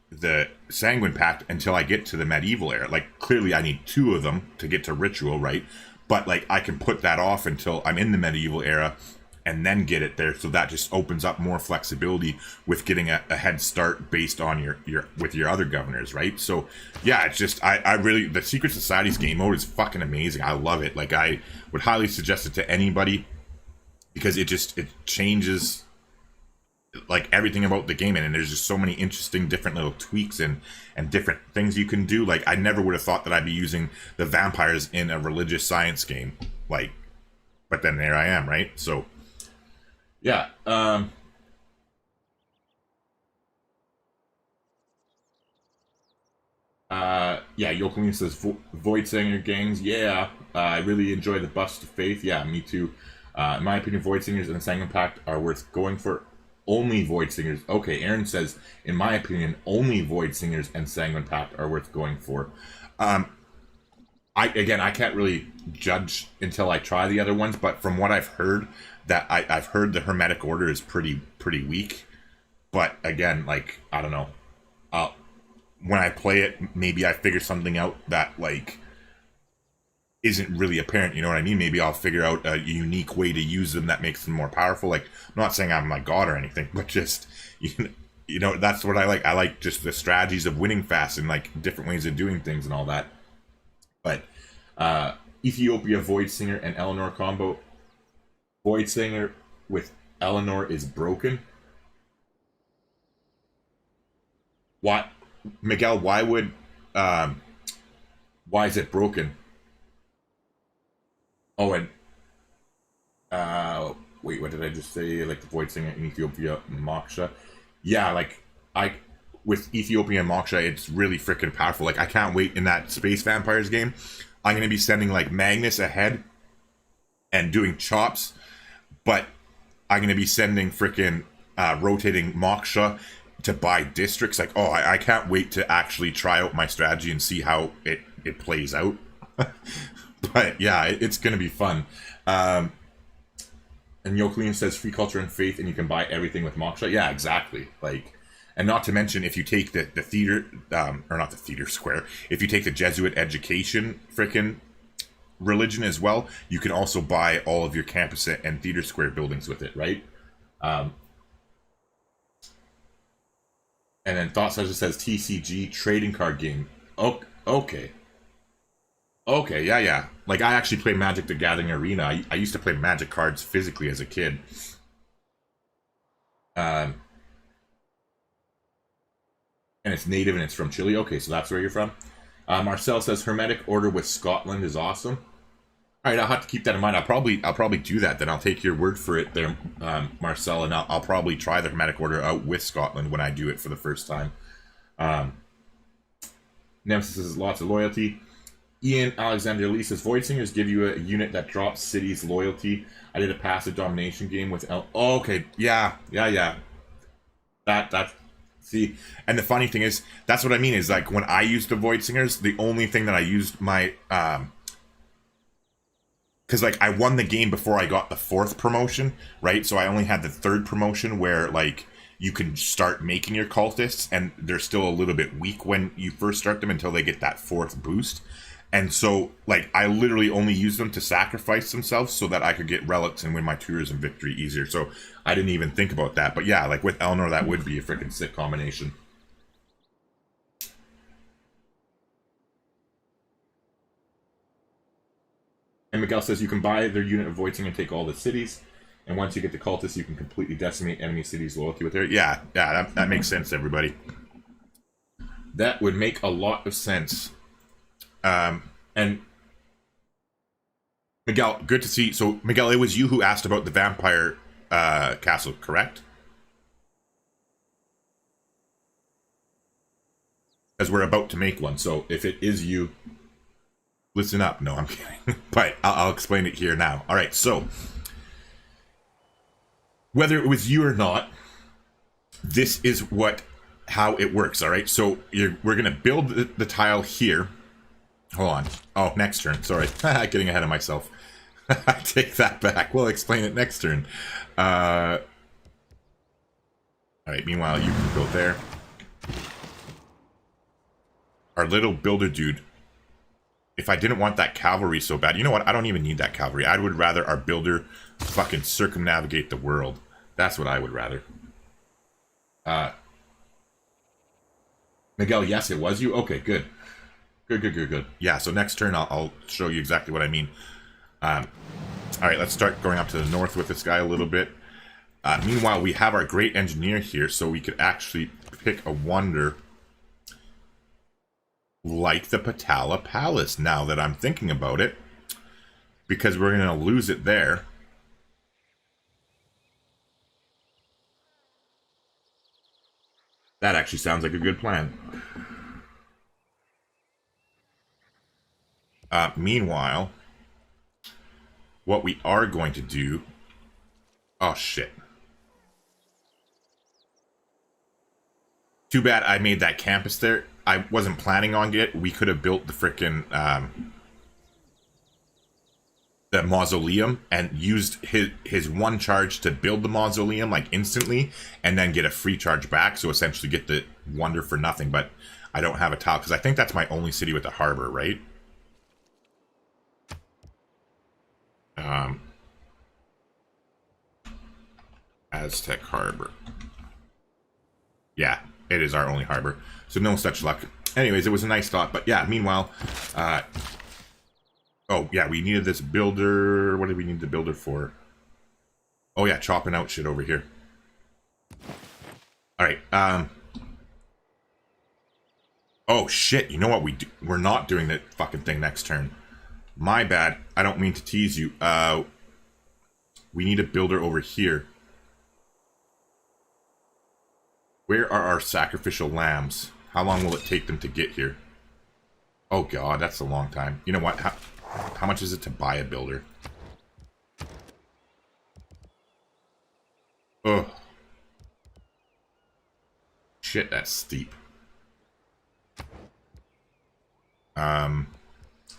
the Sanguine Pact until I get to the medieval era. Like, clearly I need two of them to get to ritual, right? But like, I can put that off until I'm in the medieval era and then get it there. So that just opens up more flexibility with getting a head start based on your other governors, right? So yeah, it's just I really, the Secret Society's game mode is fucking amazing. I love it. Like, I would highly suggest it to anybody, because it changes like everything about the game, and there's just so many interesting different little tweaks and different things you can do. Like, I never would have thought that I'd be using the vampires in a religious science game, like, but then there I am, right? So yeah. Yeah, Yokelin says Void Singer gangs. Yeah, I really enjoy the Bust of Faith. Yeah, me too. In my opinion, Void Singers and the Sanguine Pact are worth going for. Only Void Singers. Okay, Aaron says, in my opinion, only Void Singers and Sanguine Pact are worth going for. I can't really judge until I try the other ones, but from what I've heard, I've heard the Hermetic Order is pretty weak. But again, like, I don't know. When I play it, maybe I figure something out that like isn't really apparent, you know what I mean? Maybe I'll figure out a unique way to use them that makes them more powerful. Like, I'm not saying I'm like God or anything, but just, you know, that's what I like. I like just the strategies of winning fast and like different ways of doing things and all that. But Ethiopia Void Singer and Eleanor combo. Void Singer with Eleanor is broken. What, Miguel? Why is it broken? Oh, and wait, what did I just say? Like the Void Singer in Ethiopia Moksha. Yeah, like with Ethiopia Moksha, it's really freaking powerful. Like, I can't wait in that Space Vampires game. I'm gonna be sending like Magnus ahead and doing chops, but I'm gonna be sending freaking rotating Moksha to buy districts. Like, oh, I can't wait to actually try out my strategy and see how it plays out. But yeah, it's gonna be fun. And Yokelin says free culture and faith, and you can buy everything with Moksha. Yeah, exactly. Like, and not to mention, if you take the theater, or not the theater square, if you take the Jesuit education freaking religion as well, you can also buy all of your campus and theater square buildings with it, right? And then Thought Session says TCG trading card game. Oh, Okay. Okay, yeah. Like, I actually play Magic the Gathering Arena. I used to play Magic cards physically as a kid. And it's native and it's from Chile. Okay, so that's where you're from. Marcel says Hermetic Order with Scotland is awesome. All right, I'll have to keep that in mind. I'll probably do that. Then I'll take your word for it there, Marcel, and I'll probably try the Hermetic Order out with Scotland when I do it for the first time. Nemesis says lots of loyalty. Ian Alexander Lee says Void Singers give you a unit that drops cities loyalty. I did a passive domination game with Oh, okay, yeah. That see, and the funny thing is, that's what I mean. Is like when I used the Void Singers, the only thing that I used my because like I won the game before I got the 4th promotion, right? So I only had the 3rd promotion where like you can start making your cultists, and they're still a little bit weak when you first start them until they get that 4th boost. And so, like, I literally only used them to sacrifice themselves so that I could get relics and win my tourism victory easier. So I didn't even think about that. But yeah, like with Elnor, that would be a freaking sick combination. And Miguel says you can buy their unit of Voicing and take all the cities. And once you get the cultists, you can completely decimate enemy cities' loyalty with their... Yeah, that makes sense, everybody. That would make a lot of sense. And Miguel, good to see. So Miguel, it was you who asked about the vampire castle, correct? As we're about to make one. So if it is you, listen up. No, I'm kidding. But I'll explain it here now. All right. So whether it was you or not, this is how it works. All right. So we're gonna build the tile here. Hold on. Oh, next turn. Sorry. Getting ahead of myself. I take that back. We'll explain it next turn. Alright, meanwhile, you can go there. Our little builder dude. If I didn't want that cavalry so bad... You know what? I don't even need that cavalry. I would rather our builder fucking circumnavigate the world. That's what I would rather. Miguel, yes, it was you? Okay, good. Good. Yeah, so next turn I'll show you exactly what I mean. Alright, let's start going up to the north with this guy a little bit. Meanwhile, we have our great engineer here, so we could actually pick a wonder like the Patala Palace, now that I'm thinking about it. Because we're going to lose it there. That actually sounds like a good plan. Meanwhile, what we are going to do... Oh, shit. Too bad I made that campus there. I wasn't planning on it. We could have built the frickin' the mausoleum and used his one charge to build the mausoleum, like, instantly, and then get a free charge back, so essentially get the wonder for nothing. But I don't have a tile, because I think that's my only city with a harbor, right? Aztec Harbor. Yeah, it is our only harbor. So no such luck. Anyways, it was a nice thought. But yeah, meanwhile... oh, yeah, we needed this builder. What did we need the builder for? Oh, yeah, chopping out shit over here. Alright, oh, shit, you know what we do? We're not doing that fucking thing next turn. My bad. I don't mean to tease you. We need a builder over here. Where are our sacrificial lambs? How long will it take them to get here? Oh god, that's a long time. You know what? How much is it to buy a builder? Ugh. Shit, that's steep.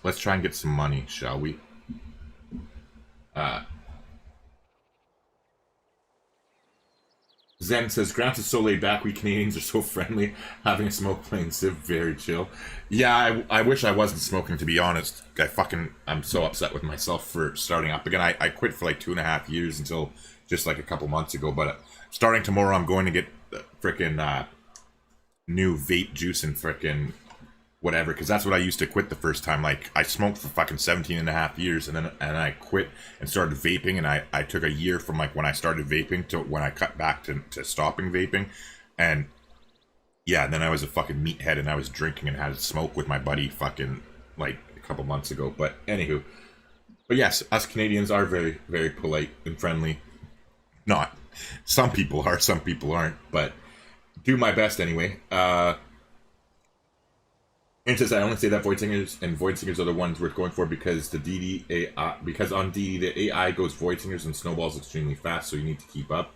Let's try and get some money, shall we? Zen says, Grant is so laid back, we Canadians are so friendly. Having a smoke playing Civ, very chill. Yeah, I wish I wasn't smoking, to be honest. I'm so upset with myself for starting up again. I quit for like 2.5 years until just like a couple months ago. But starting tomorrow, I'm going to get frickin' new vape juice and frickin' whatever, because that's what I used to quit the first time. Like, I smoked for fucking 17 and a half years, and I quit and started vaping, and I took a year from like when I started vaping to when I cut back to stopping vaping. And yeah, then I was a fucking meathead, and I was drinking and had a smoke with my buddy fucking like a couple months ago. But anywho, but yes, us Canadians are very, very polite and friendly. Not. Some people are, some people aren't, but do my best anyway. And says, I only say that Void Singers and Void Singers are the ones worth going for because the because on DD the AI goes Void Singers and snowballs extremely fast, so you need to keep up.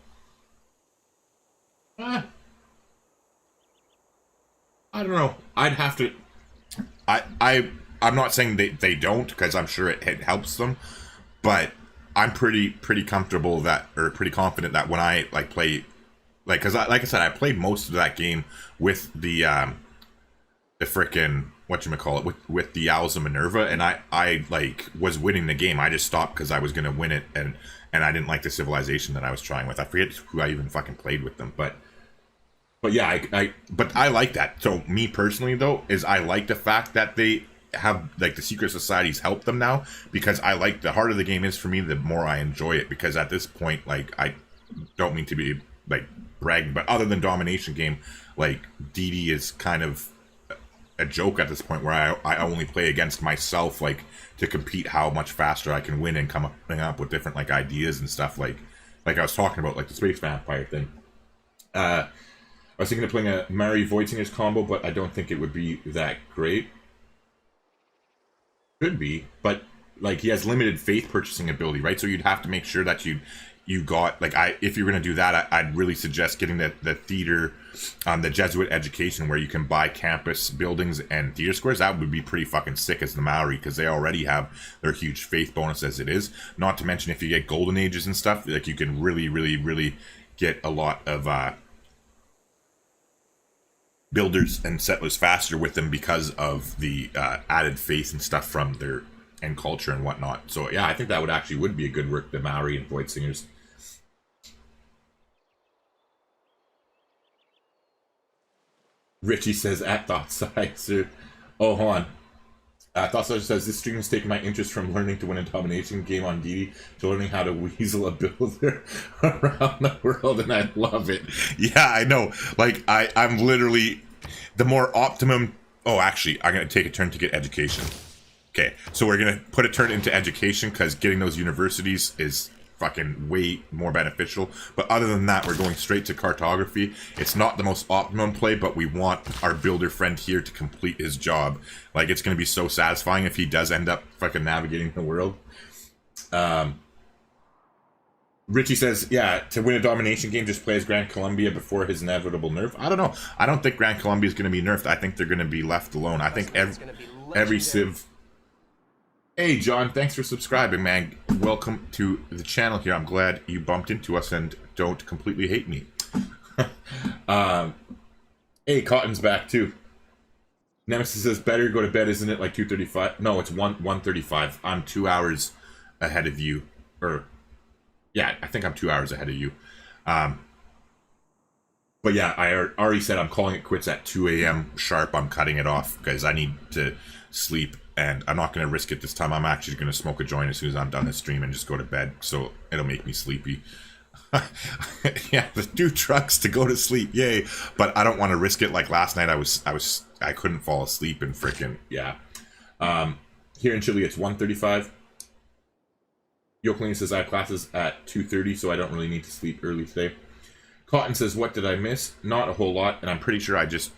I don't know. I'd have to. I'm not saying they don't, because I'm sure it helps them, but I'm pretty comfortable that, or pretty confident that when I like play, like, because like I said, I played most of that game with the frickin' whatchamacallit, with the Owls of Minerva, and I like was winning the game. I just stopped because I was gonna win it, and I didn't like the civilization that I was trying with. I forget who I even fucking played with them, but yeah, but I like that. So me personally though, is I like the fact that they have like the secret societies help them now, because I like, the harder the game is for me, the more I enjoy it, because at this point, like, I don't mean to be like bragging, but other than domination game, like DD is kind of a joke at this point, where I only play against myself, like, to compete how much faster I can win and come up with different like ideas and stuff, like I was talking about, like the space vampire thing. I was thinking of playing a Mary Void Singers combo, but I don't think it would be that great. Could be, but like, he has limited faith purchasing ability, right? So you'd have to make sure that you got, like, if you're gonna do that, I'd really suggest getting the theater, the Jesuit education, where you can buy campus buildings and theater squares. That would be pretty fucking sick as the Maori, because they already have their huge faith bonus as it is. Not to mention, if you get golden ages and stuff, like, you can really get a lot of builders and settlers faster with them because of the added faith and stuff from their and culture and whatnot. So yeah, I think that would be a good work, the Maori and Void Singers. Richie says, at Thoughtside, oh, hold on. Thoughtside says, this stream has taken my interest from learning to win a domination game on DD to learning how to weasel a builder around the world, and I love it. Yeah, I know. Like, I'm literally the more optimum. Oh, actually, I'm going to take a turn to get education. Okay, so we're going to put a turn into education, because getting those universities is fucking way more beneficial. But other than that, we're going straight to cartography. It's not the most optimum play, but we want our builder friend here to complete his job. Like, it's going to be so satisfying if he does end up fucking navigating the world. Richie says, yeah, to win a domination game, just play as Grand Columbia before his inevitable nerf. I don't know. I don't think Grand Columbia is going to be nerfed. I think they're going to be left alone. I think every civ... Hey, John, thanks for subscribing, man. Welcome to the channel here. I'm glad you bumped into us and don't completely hate me. Hey, Cotton's back, too. Nemesis says, better go to bed, isn't it? Like 2:35? No, it's 1:35. I'm 2 hours ahead of you. Or, yeah, I think I'm 2 hours ahead of you. But yeah, I already said I'm calling it quits at 2 a.m. sharp. I'm cutting it off because I need to sleep. And I'm not going to risk it this time. I'm actually going to smoke a joint as soon as I'm done this stream and just go to bed. So it'll make me sleepy. Yeah, the 2 trucks to go to sleep. Yay. But I don't want to risk it. Like last night, I couldn't fall asleep and freaking, yeah. Here in Chile, it's 1:35. Yoklin says, I have classes at 2:30, so I don't really need to sleep early today. Cotton says, what did I miss? Not a whole lot. And I'm pretty sure I just...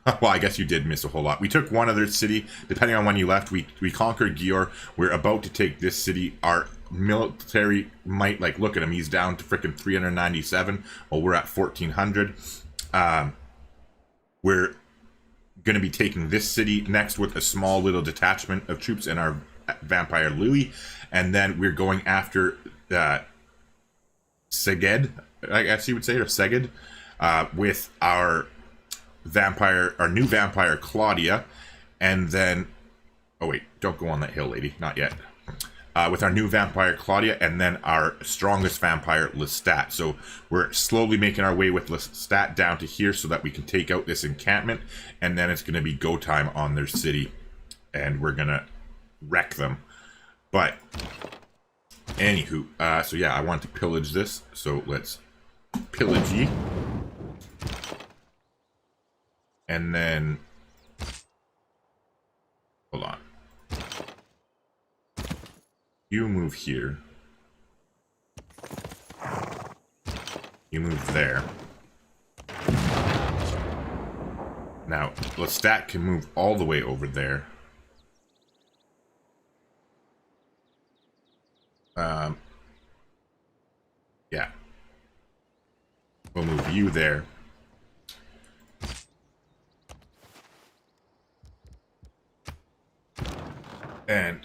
Well, I guess you did miss a whole lot. We took one other city. Depending on when you left, we conquered Gior. We're about to take this city. Our military might, like, look at him. He's down to freaking 397. Well, we're at 1,400. We're going to be taking this city next with a small little detachment of troops in our Vampire Louis. And then we're going after Seged, I guess you would say, or Seged, with our new vampire Claudia, and then oh wait, don't go on that hill, lady, not yet. with our new vampire Claudia, and then our strongest vampire Lestat. So we're slowly making our way with Lestat down to here so that we can take out this encampment, and then it's going to be go time on their city, and we're going to wreck them. But anywho, so yeah, I want to pillage this, so let's pillage ye. And then, hold on. You move here. You move there. Now, Lestat can move all the way over there. Yeah. We'll move you there. And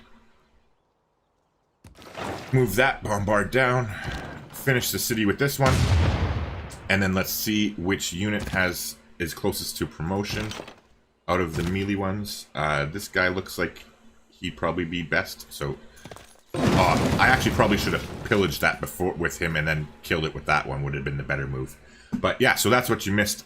move that bombard down. Finish the city with this one. And then let's see which unit is closest to promotion out of the melee ones. This guy looks like he'd probably be best. So I actually probably should have pillaged that before with him and then killed it with that one. Would have been the better move. But yeah, so that's what you missed.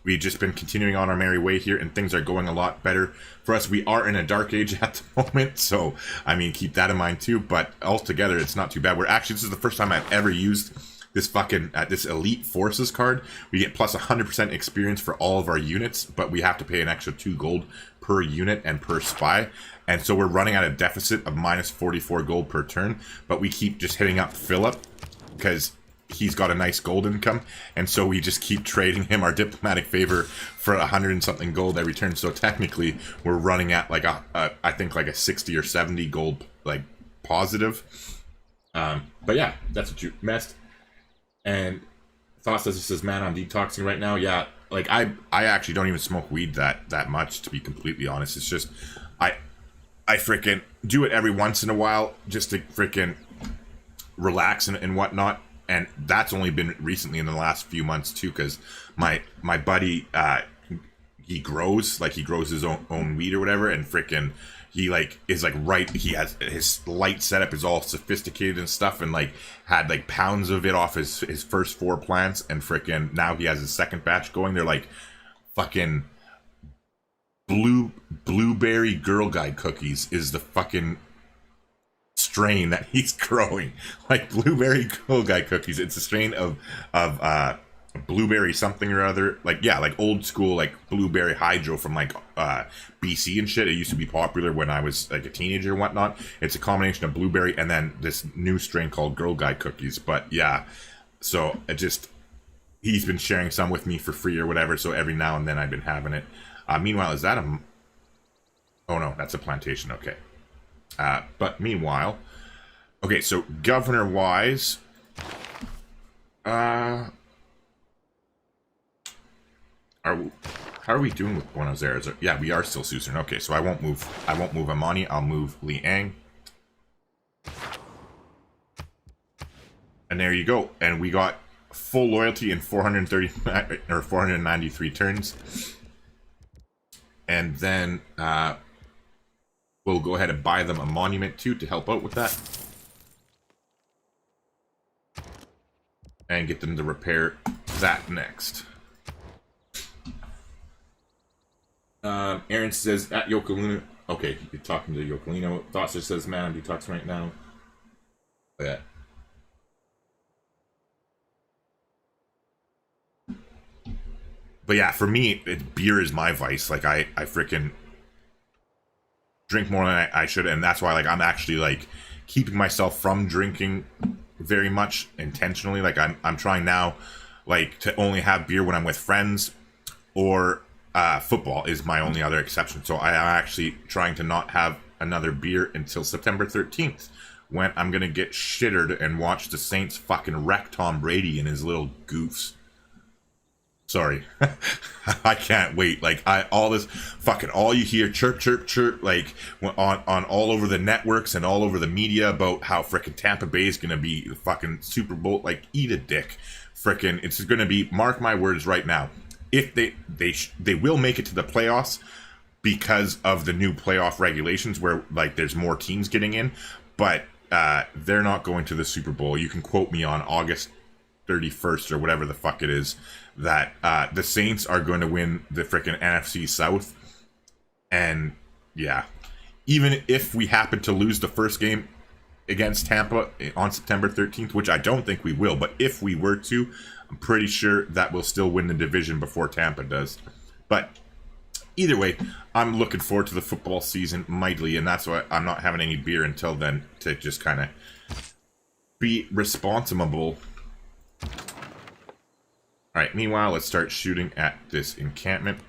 We've just been continuing on our merry way here, and things are going a lot better for us. We are in a dark age at the moment, so, I mean, keep that in mind too, but altogether, it's not too bad. This is the first time I've ever used this fucking, this Elite Forces card. We get plus 100% experience for all of our units, but we have to pay an extra 2 gold per unit and per spy, and so we're running at a deficit of minus 44 gold per turn, but we keep just hitting up Philip, because he's got a nice gold income, and so we just keep trading him our diplomatic favor for 100 and something gold every turn. So technically, we're running at like I think like a 60 or 70 gold like positive. But yeah, that's what you missed. And Thought says, man, I'm detoxing right now. Yeah, like I actually don't even smoke weed that much, to be completely honest. It's just I freaking do it every once in a while just to freaking relax and whatnot. And that's only been recently in the last few months too, because my buddy he grows his own weed or whatever, and freaking he he has his light setup is all sophisticated and stuff, and like had like pounds of it off his first 4 plants, and freaking now he has his second batch going. They're like fucking blueberry Girl Guide cookies is the fucking strain that he's growing. Like blueberry Girl Guide cookies, it's a strain of blueberry something or other, like yeah, like old school like blueberry hydro from like BC and shit. It used to be popular when I was like a teenager and whatnot. It's a combination of blueberry and then this new strain called Girl Guide cookies. But yeah, so he's been sharing some with me for free or whatever, so every now and then I've been having it. Meanwhile, is that oh no, that's a plantation. Okay. But meanwhile, okay, so governor-wise, how are we doing with Buenos Aires? Yeah, we are still suzerain. Okay, so I won't move Amani. I'll move Liang. And there you go. And we got full loyalty in 430 or 493 turns. And then we'll go ahead and buy them a monument too to help out with that. And get them to repair that next. Aaron says, at Yokolino. Okay, you're talking to Yokolino. Thosser says, man, I'm detoxing right now. Yeah. But yeah, for me, beer is my vice. Like, I freaking drink more than I should, and that's why, like, I'm actually, like, keeping myself from drinking very much intentionally. Like, I'm trying now, like, to only have beer when I'm with friends, or football is my only other exception. So I am actually trying to not have another beer until September 13th, when I'm gonna get shittered and watch the Saints fucking wreck Tom Brady and his little goofs. Sorry. I can't wait. Like, all you hear chirp, chirp, chirp, like, on all over the networks and all over the media about how frickin' Tampa Bay is gonna be the fucking Super Bowl. Like, eat a dick. Frickin', it's gonna be, mark my words right now, if they will make it to the playoffs because of the new playoff regulations where, like, there's more teams getting in. but they're not going to the Super Bowl. You can quote me on August 31st or whatever the fuck it is that the Saints are going to win the frickin' NFC South. And yeah, even if we happen to lose the first game against Tampa on September 13th, which I don't think we will, but if we were to, I'm pretty sure that we'll still win the division before Tampa does. But either way, I'm looking forward to the football season mightily, and that's why I'm not having any beer until then, to just kind of be responsible. Alright, meanwhile, let's start shooting at this encampment.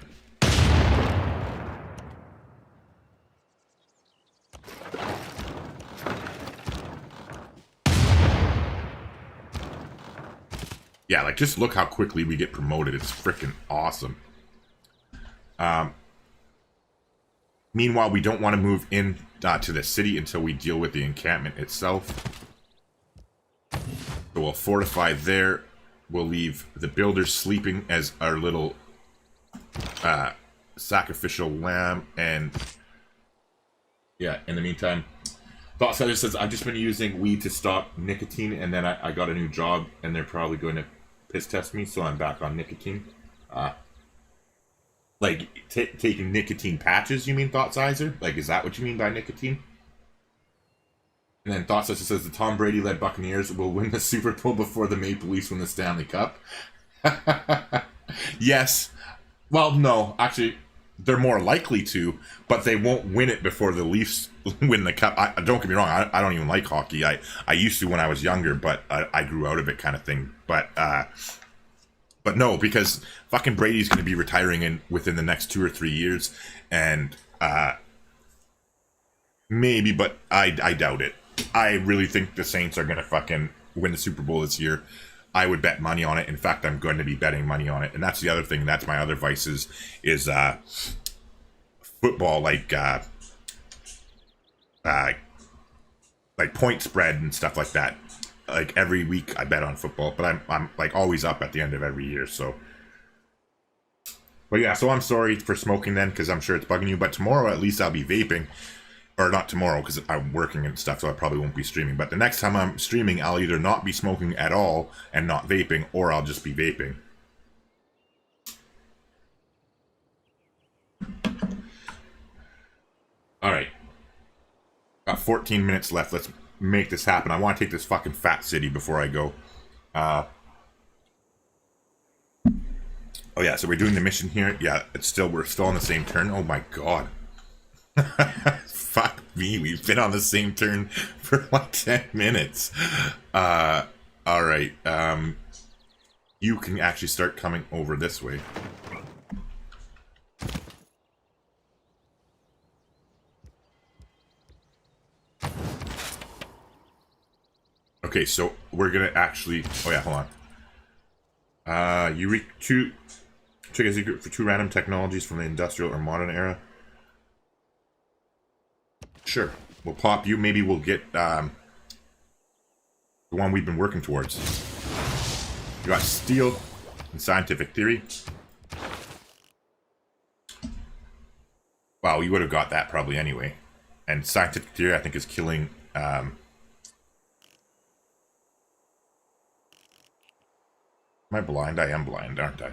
Yeah, like, just look how quickly we get promoted. It's freaking awesome. Meanwhile, we don't want to move in to the city until we deal with the encampment itself. So we'll fortify there. We'll leave the builders sleeping as our little sacrificial lamb. And yeah, in the meantime, ThoughtSetter says, I've just been using weed to stop nicotine, and then I got a new job, and they're probably going to piss test me, so I'm back on nicotine. Like, taking nicotine patches, you mean, ThoughtSizer? Like, is that what you mean by nicotine? And then ThoughtSizer says, the Tom Brady-led Buccaneers will win the Super Bowl before the Maple Leafs win the Stanley Cup. Yes. Well, no. Actually, they're more likely to, but they won't win it before the Leafs win the Cup. Don't get me wrong, I don't even like hockey. I used to when I was younger, but I grew out of it kind of thing. But no, because fucking Brady's going to be retiring within the next 2 or 3 years, and maybe, but I doubt it. I really think the Saints are going to fucking win the Super Bowl this year. I would bet money on it. In fact, I'm going to be betting money on it, and that's the other thing. That's my other vices is football, like point spread and stuff like that. Like every week I bet on football, but I'm like always up at the end of every year. So, but yeah, so I'm sorry for smoking then, because I'm sure it's bugging you. But tomorrow at least I'll be vaping, or not tomorrow because I'm working and stuff, so I probably won't be streaming. But the next time I'm streaming, I'll either not be smoking at all and not vaping, or I'll just be vaping. All right, got 14 minutes left. Let's make this happen. I want to take this fucking fat city before I go. Oh yeah, so we're doing the mission here. Yeah, we're still on the same turn. Oh my god. Fuck me, we've been on the same turn for like 10 minutes. Alright, you can actually start coming over this way. Okay, so we're gonna actually... Oh yeah, hold on. You reach triggers a group for 2 random technologies from the industrial or modern era. Sure, we'll pop you. Maybe we'll get the one we've been working towards. You got steel and scientific theory. Wow, you would have got that probably anyway. And scientific theory, I think, is killing... Am I blind? I am blind, aren't I?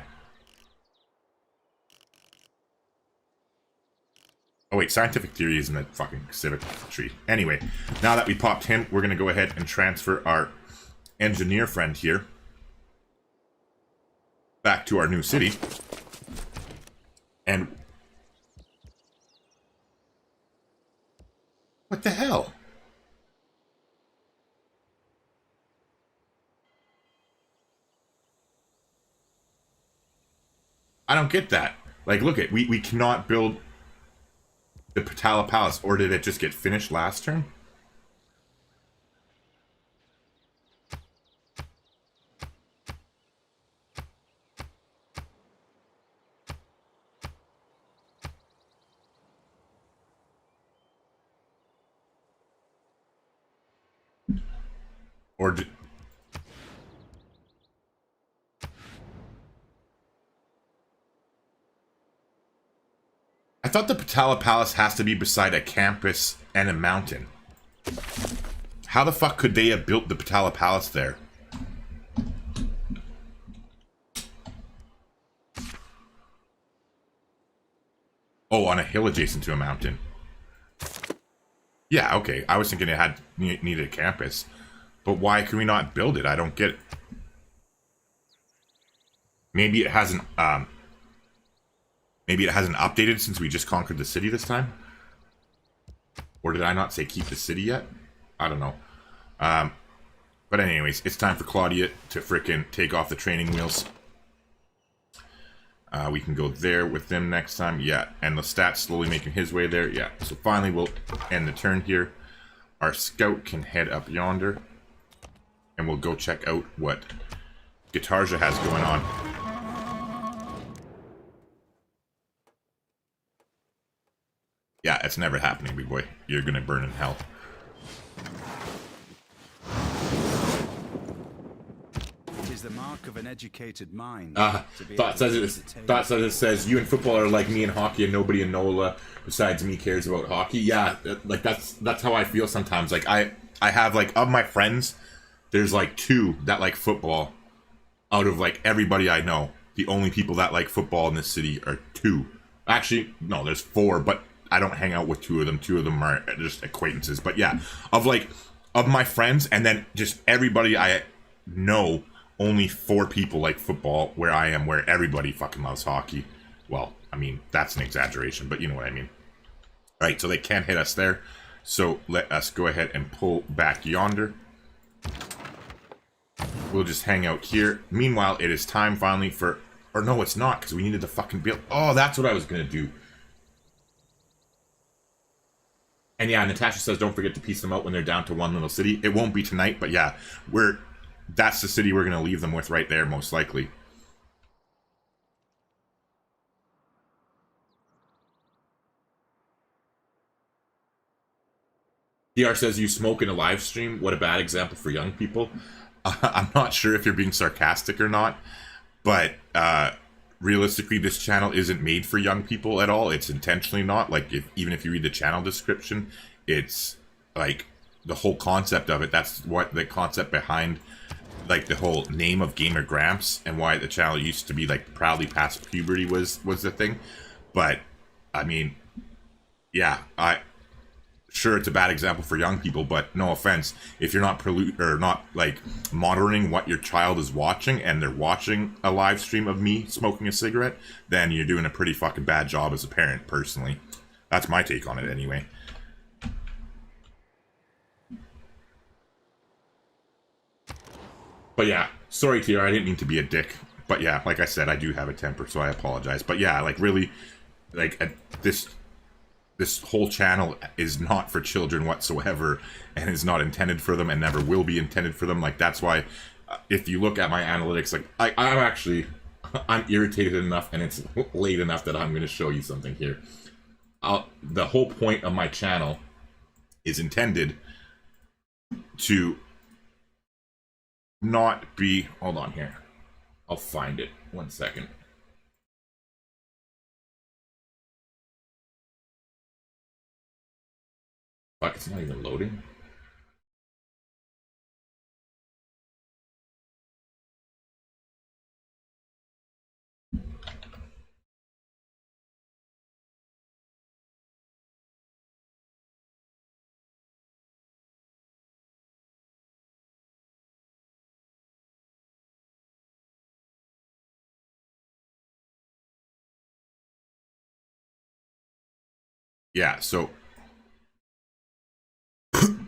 Oh wait, scientific theory isn't a fucking civic tree. Anyway, now that we popped him, we're going to go ahead and transfer our engineer friend here back to our new city. And... what the hell? I don't get that. Like, look at, we cannot build the Patala Palace, or did it just get finished last turn? Or did... I thought the Patala Palace has to be beside a campus and a mountain. How the fuck could they have built the Patala Palace there? Oh, on a hill adjacent to a mountain. Yeah, okay. I was thinking it had needed a campus. But why can we not build it? I don't get it. Maybe it hasn't updated since we just conquered the city this time? Or did I not say keep the city yet? I don't know. But anyways, it's time for Claudia to frickin' take off the training wheels. We can go there with them next time. Yeah, and the stats slowly making his way there. Yeah, so finally we'll end the turn here. Our scout can head up yonder. And we'll go check out what Guitarja has going on. Yeah, it's never happening, big boy. You're gonna burn in hell. It is the mark of an educated mind. Thought says it says you in football are like me in hockey, and nobody in NOLA besides me cares about hockey. Yeah, like that's how I feel sometimes. Like I have like of my friends, there's like 2 that like football. Out of like everybody I know, the only people that like football in this city are 2. Actually, no, there's 4, but I don't hang out with 2 of them. 2 of them are just acquaintances. But yeah, of my friends, and then just everybody I know, only 4 people like football where I am, where everybody fucking loves hockey. Well, I mean, that's an exaggeration, but you know what I mean. Alright, so they can't hit us there. So let us go ahead and pull back yonder. We'll just hang out here. Meanwhile, it is time finally for... Or no, it's not, because we needed to fucking build... Oh, that's what I was going to do. And yeah, Natasha says don't forget to piece them out when they're down to one little city. It won't be tonight, but yeah, that's the city we're going to leave them with right there, most likely. PR says you smoke in a live stream. What a bad example for young people. I'm not sure if you're being sarcastic or not, but realistically, this channel isn't made for young people at all. It's intentionally not. Like, even if you read the channel description, it's like the whole concept of it. That's what the concept behind like the whole name of Gamer Gramps and why the channel used to be like proudly past puberty was the thing. But I mean, yeah, sure, it's a bad example for young people, but no offense, if you're not not like monitoring what your child is watching and they're watching a live stream of me smoking a cigarette, then you're doing a pretty fucking bad job as a parent, personally. That's my take on it anyway. But yeah, sorry TR, I didn't mean to be a dick. But yeah, like I said, I do have a temper, so I apologize. But yeah, like really, like this whole channel is not for children whatsoever, and is not intended for them, and never will be intended for them. Like, that's why, if you look at my analytics, like, I'm irritated enough, and it's late enough that I'm going to show you something here. The whole point of my channel is intended to not be... Hold on here. I'll find it. 1 second. Fuck, it's not even loading. Yeah, so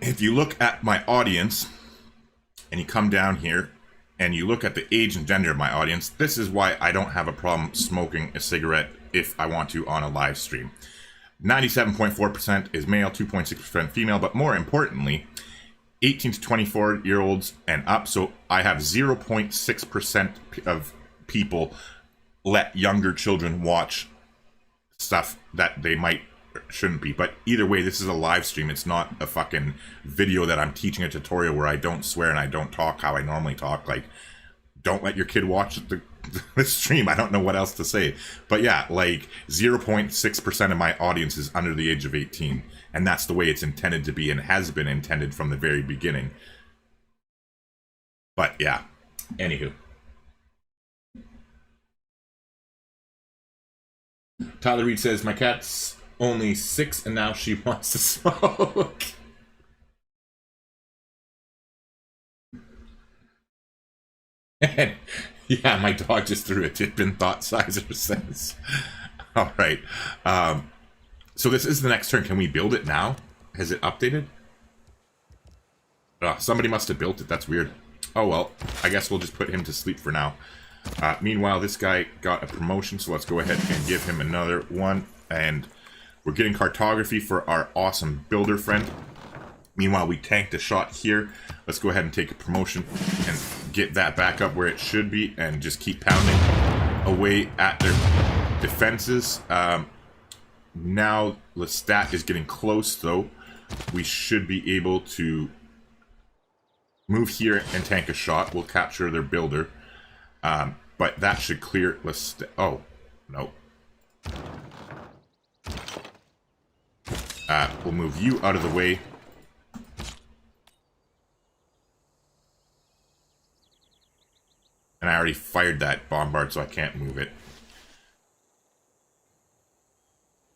if you look at my audience and you come down here and you look at the age and gender of my audience, this is why I don't have a problem smoking a cigarette if I want to on a live stream. 97.4% is male, 2.6% female, but more importantly, 18 to 24-year-olds and up. So I have 0.6% of people let younger children watch stuff that they might shouldn't be. But either way, this is a live stream. It's not a fucking video that I'm teaching a tutorial where I don't swear and I don't talk how I normally talk. Like, don't let your kid watch this stream. I don't know what else to say. But yeah, like 0.6% of my audience is under the age of 18. And that's the way it's intended to be and has been intended from the very beginning. But yeah, anywho. Tyler Reed says, my cat's only 6 and now she wants to smoke. And yeah, my dog just threw a tip in Thought Sizer says. Alright. So this is the next turn. Can we build it now? Has it updated? Oh, somebody must have built it. That's weird. Oh well, I guess we'll just put him to sleep for now. Meanwhile, this guy got a promotion, so let's go ahead and give him another one. And we're getting cartography for our awesome builder friend. Meanwhile, we tanked a shot here. Let's go ahead and take a promotion and get that back up where it should be and just keep pounding away at their defenses. Now Lestat is getting close, though. We should be able to move here and tank a shot. We'll capture their builder. But that should clear Lestat. Oh, no. We'll move you out of the way. And I already fired that bombard, so I can't move it.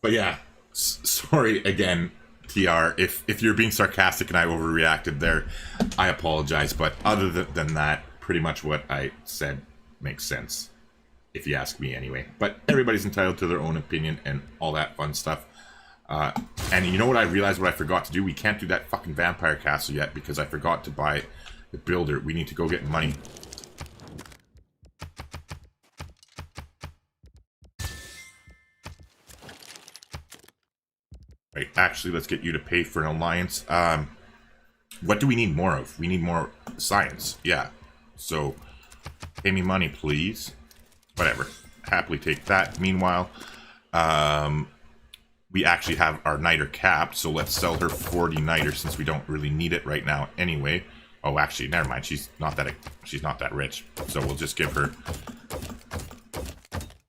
But yeah, sorry again, TR. If you're being sarcastic and I overreacted there, I apologize. But other than that, pretty much what I said makes sense, if you ask me anyway. But everybody's entitled to their own opinion and all that fun stuff. And you know what I realized what I forgot to do? We can't do that fucking vampire castle yet because I forgot to buy the builder. We need to go get money. Right, actually, let's get you to pay for an alliance. What do we need more of? We need more science. Yeah. So, pay me money, please. Whatever. Happily take that. Meanwhile, we actually have our niter capped, so let's sell her 40 niter since we don't really need it right now anyway. Oh, actually, never mind. She's not that rich. So we'll just give her...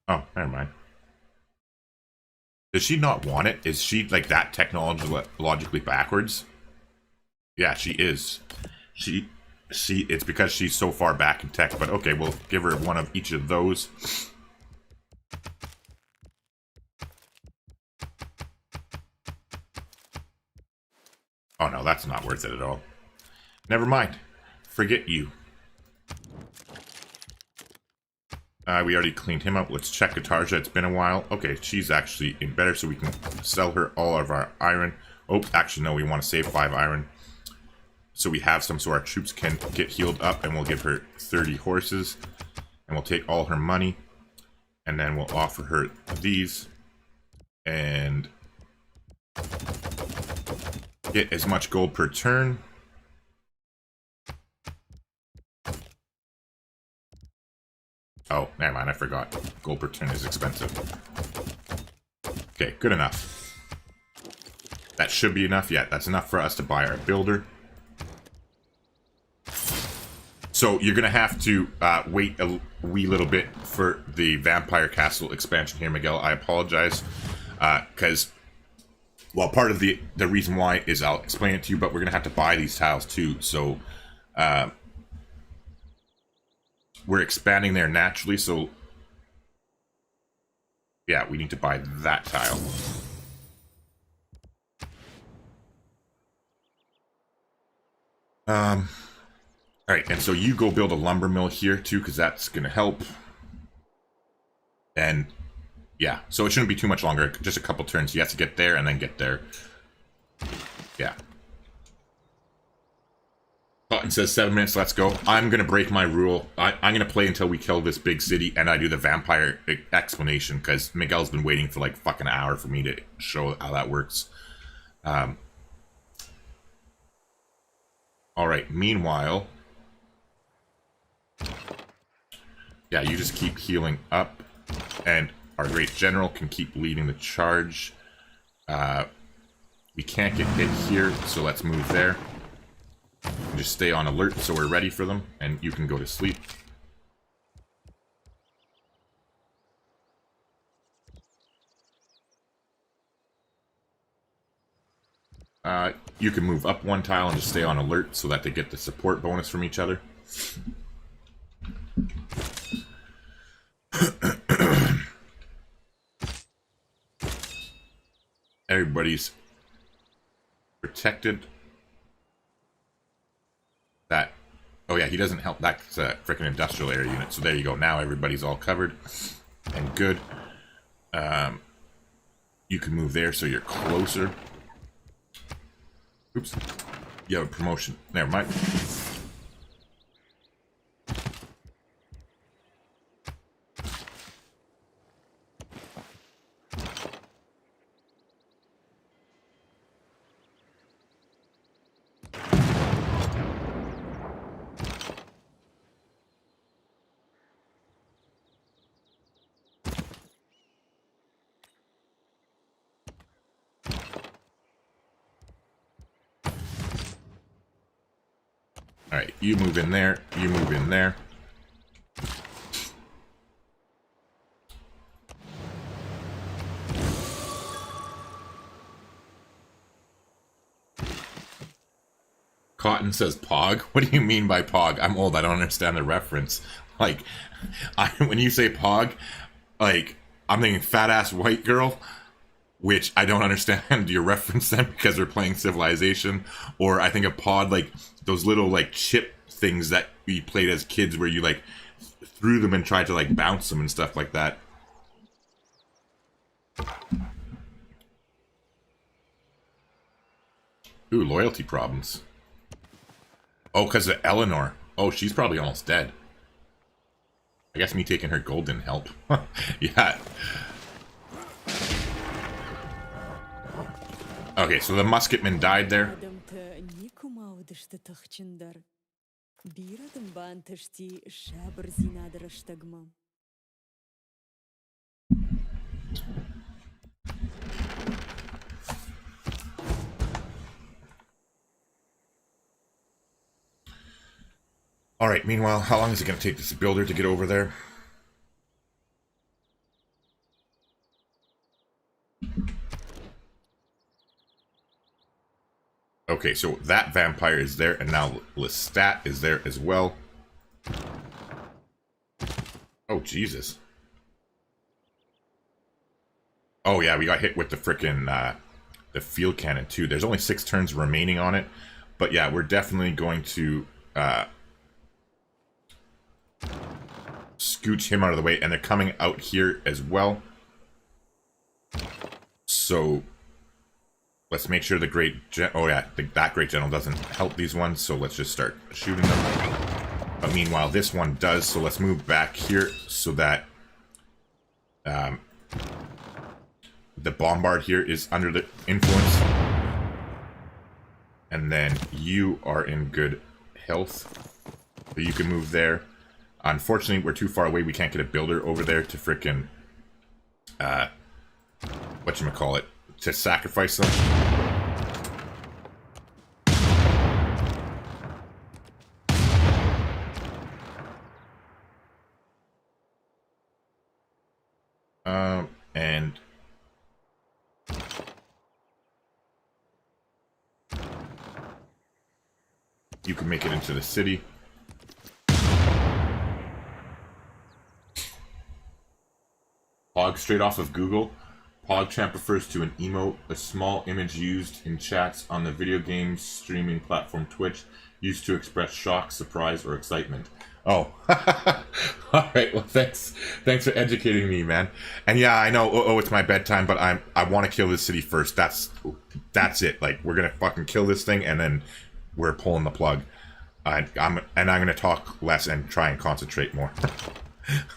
Oh, never mind. Does she not want it? Is she like that technologically backwards? Yeah, she is. It's because she's so far back in tech, but okay, we'll give her one of each of those. Oh no, that's not worth it at all. Never mind. Forget you. We already cleaned him up. Let's check Katarja. It's been a while. Okay, she's actually in better, so we can sell her all of our iron. Oh, actually, no, we want to save 5 iron. So we have some, so our troops can get healed up, and we'll give her 30 horses. And we'll take all her money. And then we'll offer her these. And get as much gold per turn. Oh, never mind, I forgot. Gold per turn is expensive. Okay, good enough. That should be enough. Yeah, that's enough for us to buy our builder. So you're going to have to wait a wee little bit for the Vampire Castle expansion here, Miguel. I apologize. Because, well, part of the reason why is I'll explain it to you, but we're going to have to buy these tiles too. So, we're expanding there naturally, so yeah, we need to buy that tile. Alright, and so you go build a lumber mill here too, because that's going to help. And yeah, so it shouldn't be too much longer, just a couple turns. You have to get there and then get there. Yeah. Button says 7 minutes, let's go. I'm going to break my rule. I'm going to play until we kill this big city and I do the vampire explanation because Miguel's been waiting for like fucking an hour for me to show how that works. Alright, meanwhile... Yeah, you just keep healing up and our great general can keep leading the charge. We can't get hit here, so let's move there. Just stay on alert so we're ready for them, and you can go to sleep. You can move up one tile and just stay on alert so that they get the support bonus from each other. Everybody's protected. That, oh yeah, he doesn't help. That's a freaking industrial area unit. So there you go. Now everybody's all covered and good. You can move there so you're closer. Oops. You have a promotion. Never mind. Alright, you move in there, you move in there. Cotton says Pog? What do you mean by Pog? I'm old, I don't understand the reference. Like, when you say Pog, like, I'm thinking fat ass white girl, which I don't understand your reference then because we're playing Civilization. Or I think a pod, like, those little, like, chip things that we played as kids where you, like, threw them and tried to, like, bounce them and stuff like that. Ooh, loyalty problems. Oh, because of Eleanor. Oh, she's probably almost dead. I guess me taking her gold didn't help. Yeah. Okay, so the musketman died there. Alright, meanwhile, how long is it going to take this builder to get over there? Okay, so that vampire is there, and now Lestat is there as well. Oh, Jesus. Oh, yeah, we got hit with the frickin' the field cannon, too. There's only 6 turns remaining on it. But, yeah, we're definitely going to scooch him out of the way, and they're coming out here as well. So let's make sure the great that great general doesn't help these ones, so let's just start shooting them. But meanwhile, this one does, so let's move back here so that the bombard here is under the influence. And then you are in good health, so you can move there. Unfortunately, we're too far away. We can't get a builder over there to frickin' whatchamacallit, to sacrifice them. And you can make it into the city. Pog straight off of Google. PogChamp refers to an emote, a small image used in chats on the video game streaming platform Twitch, used to express shock, surprise, or excitement. Oh. Alright, well thanks for educating me, man. And yeah, I know, it's my bedtime, but I want to kill this city first. That's it. Like, we're gonna fucking kill this thing, and then we're pulling the plug. I'm gonna talk less and try and concentrate more.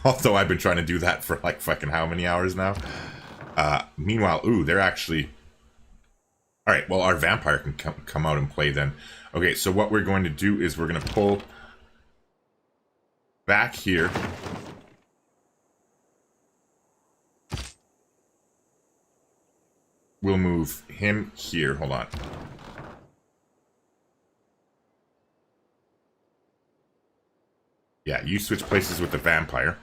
Although I've been trying to do that for like fucking how many hours now? Meanwhile, ooh, they're actually... Alright, well, our vampire can come out and play then. Okay, so what we're going to do is we're going to pull back here. We'll move him here. Hold on. Yeah, you switch places with the vampire.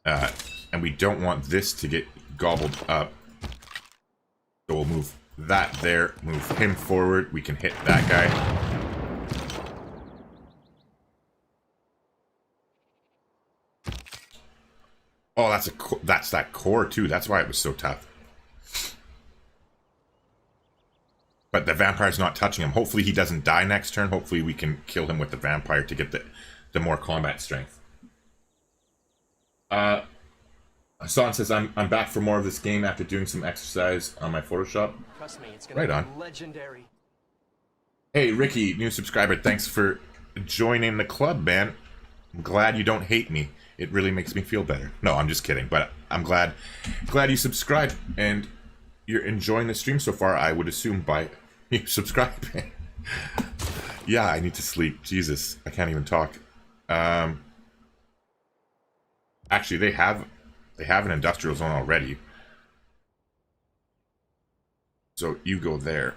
And we don't want this to get gobbled up. So we'll move that there. Move him forward. We can hit that guy. Oh, that's that core too. That's why it was so tough. But the vampire's not touching him. Hopefully he doesn't die next turn. Hopefully we can kill him with the vampire to get the more combat strength. Hassan says, I'm back for more of this game after doing some exercise on my Photoshop. Trust me, it's gonna Right be on. legendary. Hey, Ricky, new subscriber. Thanks for joining the club, man. I'm glad you don't hate me. It really makes me feel better. No, I'm just kidding. But I'm glad you subscribed and you're enjoying the stream so far. I would assume by you subscribing. Yeah, I need to sleep. Jesus, I can't even talk. Actually, they have an industrial zone already. So you go there.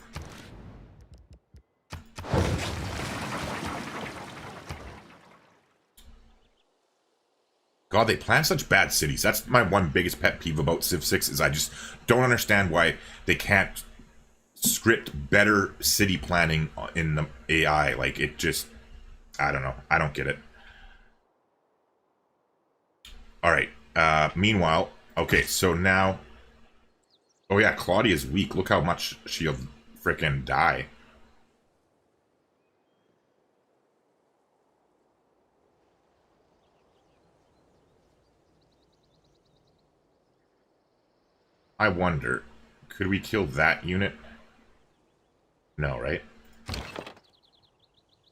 God, they plan such bad cities. That's my one biggest pet peeve about Civ 6 is I just don't understand why they can't script better city planning in the AI. Like, it just... I don't know. I don't get it. Alright. Meanwhile... Okay, so now... Oh yeah, Claudia's weak. Look how much she'll frickin' die. I wonder, could we kill that unit? No, right?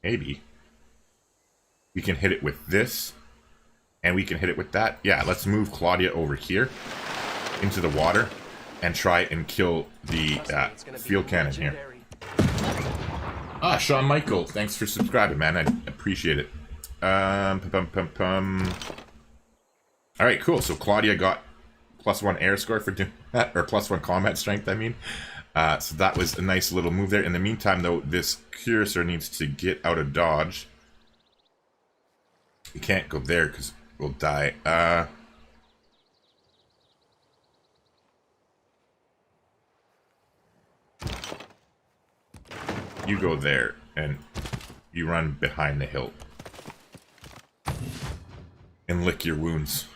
Maybe. We can hit it with this, and we can hit it with that. Yeah, let's move Claudia over here into the water and try and kill the field cannon here. Ah, Shawn Michael, thanks for subscribing, man. I appreciate it. Alright, cool. So Claudia got +1 air score for doing that, or +1 combat strength, I mean. So that was a nice little move there. In the meantime, though, this cursor needs to get out of dodge. We can't go there because we'll die. You go there, and you run behind the hill. And lick your wounds.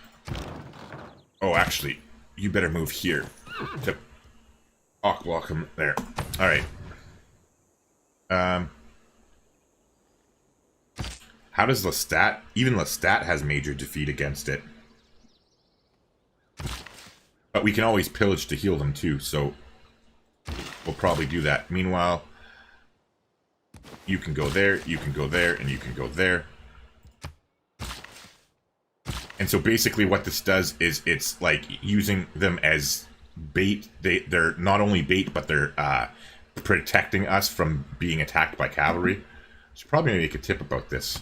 Oh, actually, you better move here to block him there. Alright. How does Lestat... Even Lestat has major defeat against it. But we can always pillage to heal them too, so... We'll probably do that. Meanwhile... You can go there, you can go there, and you can go there. And so basically what this does is it's like using them as bait. They're not only bait, but they're protecting us from being attacked by cavalry. Should probably make a tip about this.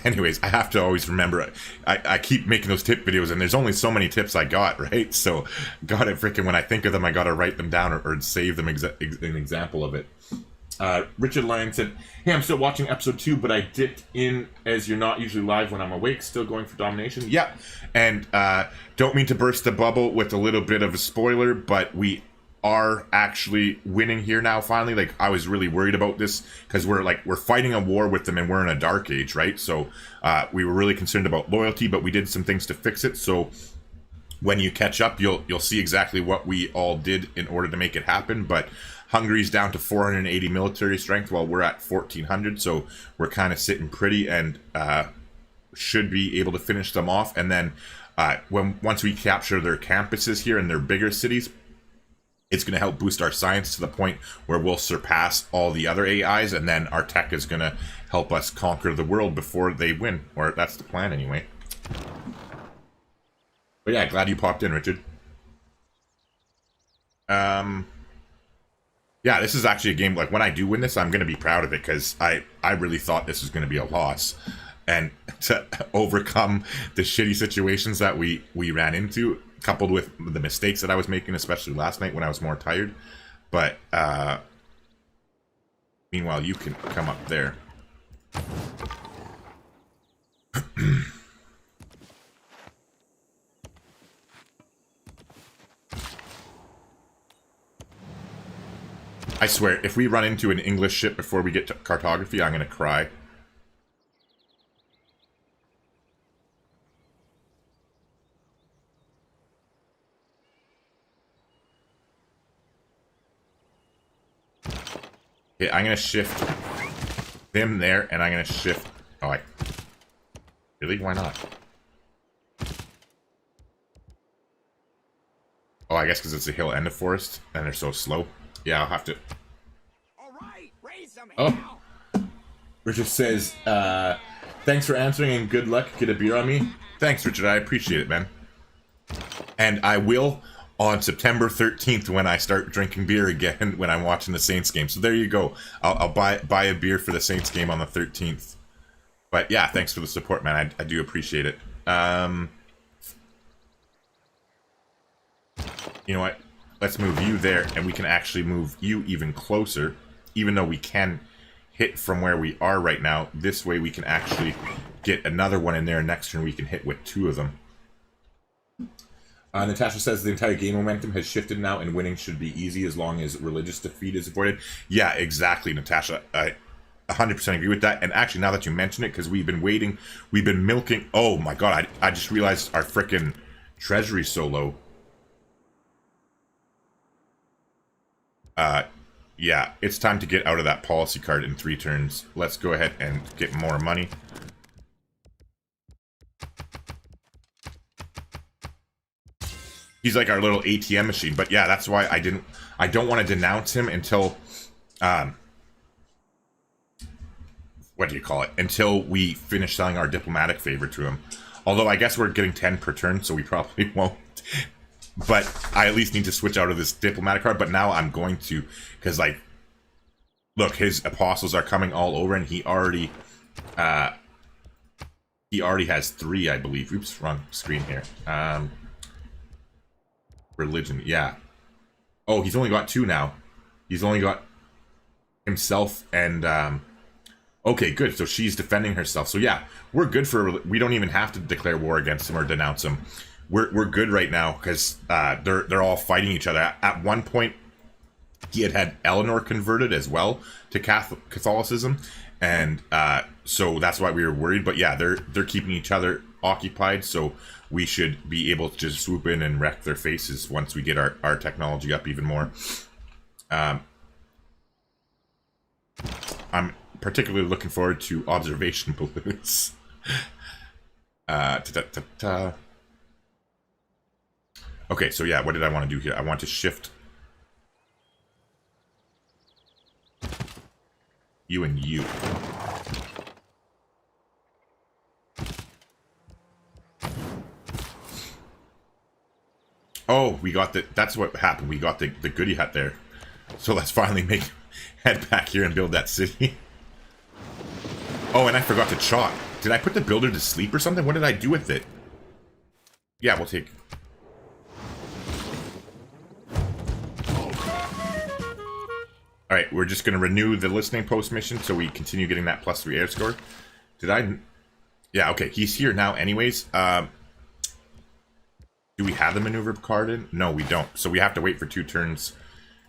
Anyways, I have to always remember, I keep making those tip videos, and there's only so many tips I got, right? So, gotta freaking, when I think of them, I gotta write them down or save them an example of it. Richard Lyon said, hey, I'm still watching episode 2, but I dipped in as you're not usually live when I'm awake, still going for domination. Yeah, and don't mean to burst the bubble with a little bit of a spoiler, but we are actually winning here now finally. Like, I was really worried about this because we're fighting a war with them and we're in a dark age, right? So we were really concerned about loyalty, but we did some things to fix it. So when you catch up, you'll see exactly what we all did in order to make it happen. But Hungary's down to 480 military strength while we're at 1400, so we're kind of sitting pretty and should be able to finish them off. And then once we capture their campuses here in their bigger cities, it's going to help boost our science to the point where we'll surpass all the other AIs, and then our tech is going to help us conquer the world before they win. Or that's the plan, anyway. But yeah, glad you popped in, Richard. Yeah, this is actually a game, like, when I do win this, I'm going to be proud of it, because I really thought this was going to be a loss. And to overcome the shitty situations that we ran into, coupled with the mistakes that I was making, especially last night when I was more tired. But Meanwhile, you can come up there. I swear, if we run into an English ship before we get to cartography, I'm gonna cry. Okay, I'm gonna shift them there, and I'm gonna shift... Oh, really? Why not? Oh, I guess because it's a hill and a forest, and they're so slow. Yeah, I'll have to... All right, raise some Oh. hell. Richard says, thanks for answering and good luck. Get a beer on me. Thanks, Richard. I appreciate it, man. And I will on September 13th when I start drinking beer again when I'm watching the Saints game. So there you go. I'll buy a beer for the Saints game on the 13th. But yeah, thanks for the support, man. I do appreciate it. You know what? Let's move you there, and we can actually move you even closer, even though we can hit from where we are right now. This way we can actually get another one in there. Next turn we can hit with 2 of them. Natasha says the entire game momentum has shifted now, and winning should be easy as long as religious defeat is avoided. Yeah, exactly, Natasha. I 100% agree with that. And actually, now that you mention it, because we've been waiting, we've been milking... Oh my god, I just realized our frickin' treasury's so low. Yeah, it's time to get out of that policy card in 3 turns. Let's go ahead and get more money. He's like our little ATM machine, but yeah, that's why I don't want to denounce him until, what do you call it? Until we finish selling our diplomatic favor to him. Although I guess we're getting 10 per turn, so we probably won't. But I at least need to switch out of this diplomatic card, but now I'm going to, because, like, look, his apostles are coming all over, and he already has 3, I believe. Oops, wrong screen here. Religion, yeah. Oh, he's only got 2 now. He's only got himself and, okay, good, so she's defending herself. So yeah, we're good for, we don't even have to declare war against him or denounce him. We're good right now, because they're all fighting each other. At one point, he had Eleanor converted as well to Catholicism, and so that's why we were worried. But yeah, they're keeping each other occupied, so we should be able to just swoop in and wreck their faces once we get our technology up even more. I'm particularly looking forward to observation balloons. Okay, so yeah, what did I want to do here? I want to shift you and you. Oh, we got the... That's what happened. We got the goodie hut there. So let's finally head back here and build that city. Oh, and I forgot to chalk. Did I put the builder to sleep or something? What did I do with it? Yeah, we'll take... Alright, we're just going to renew the listening post mission so we continue getting that +3 air score. Did I... Yeah, okay, he's here now anyways. Do we have the maneuver card in? No, we don't. So we have to wait for 2 turns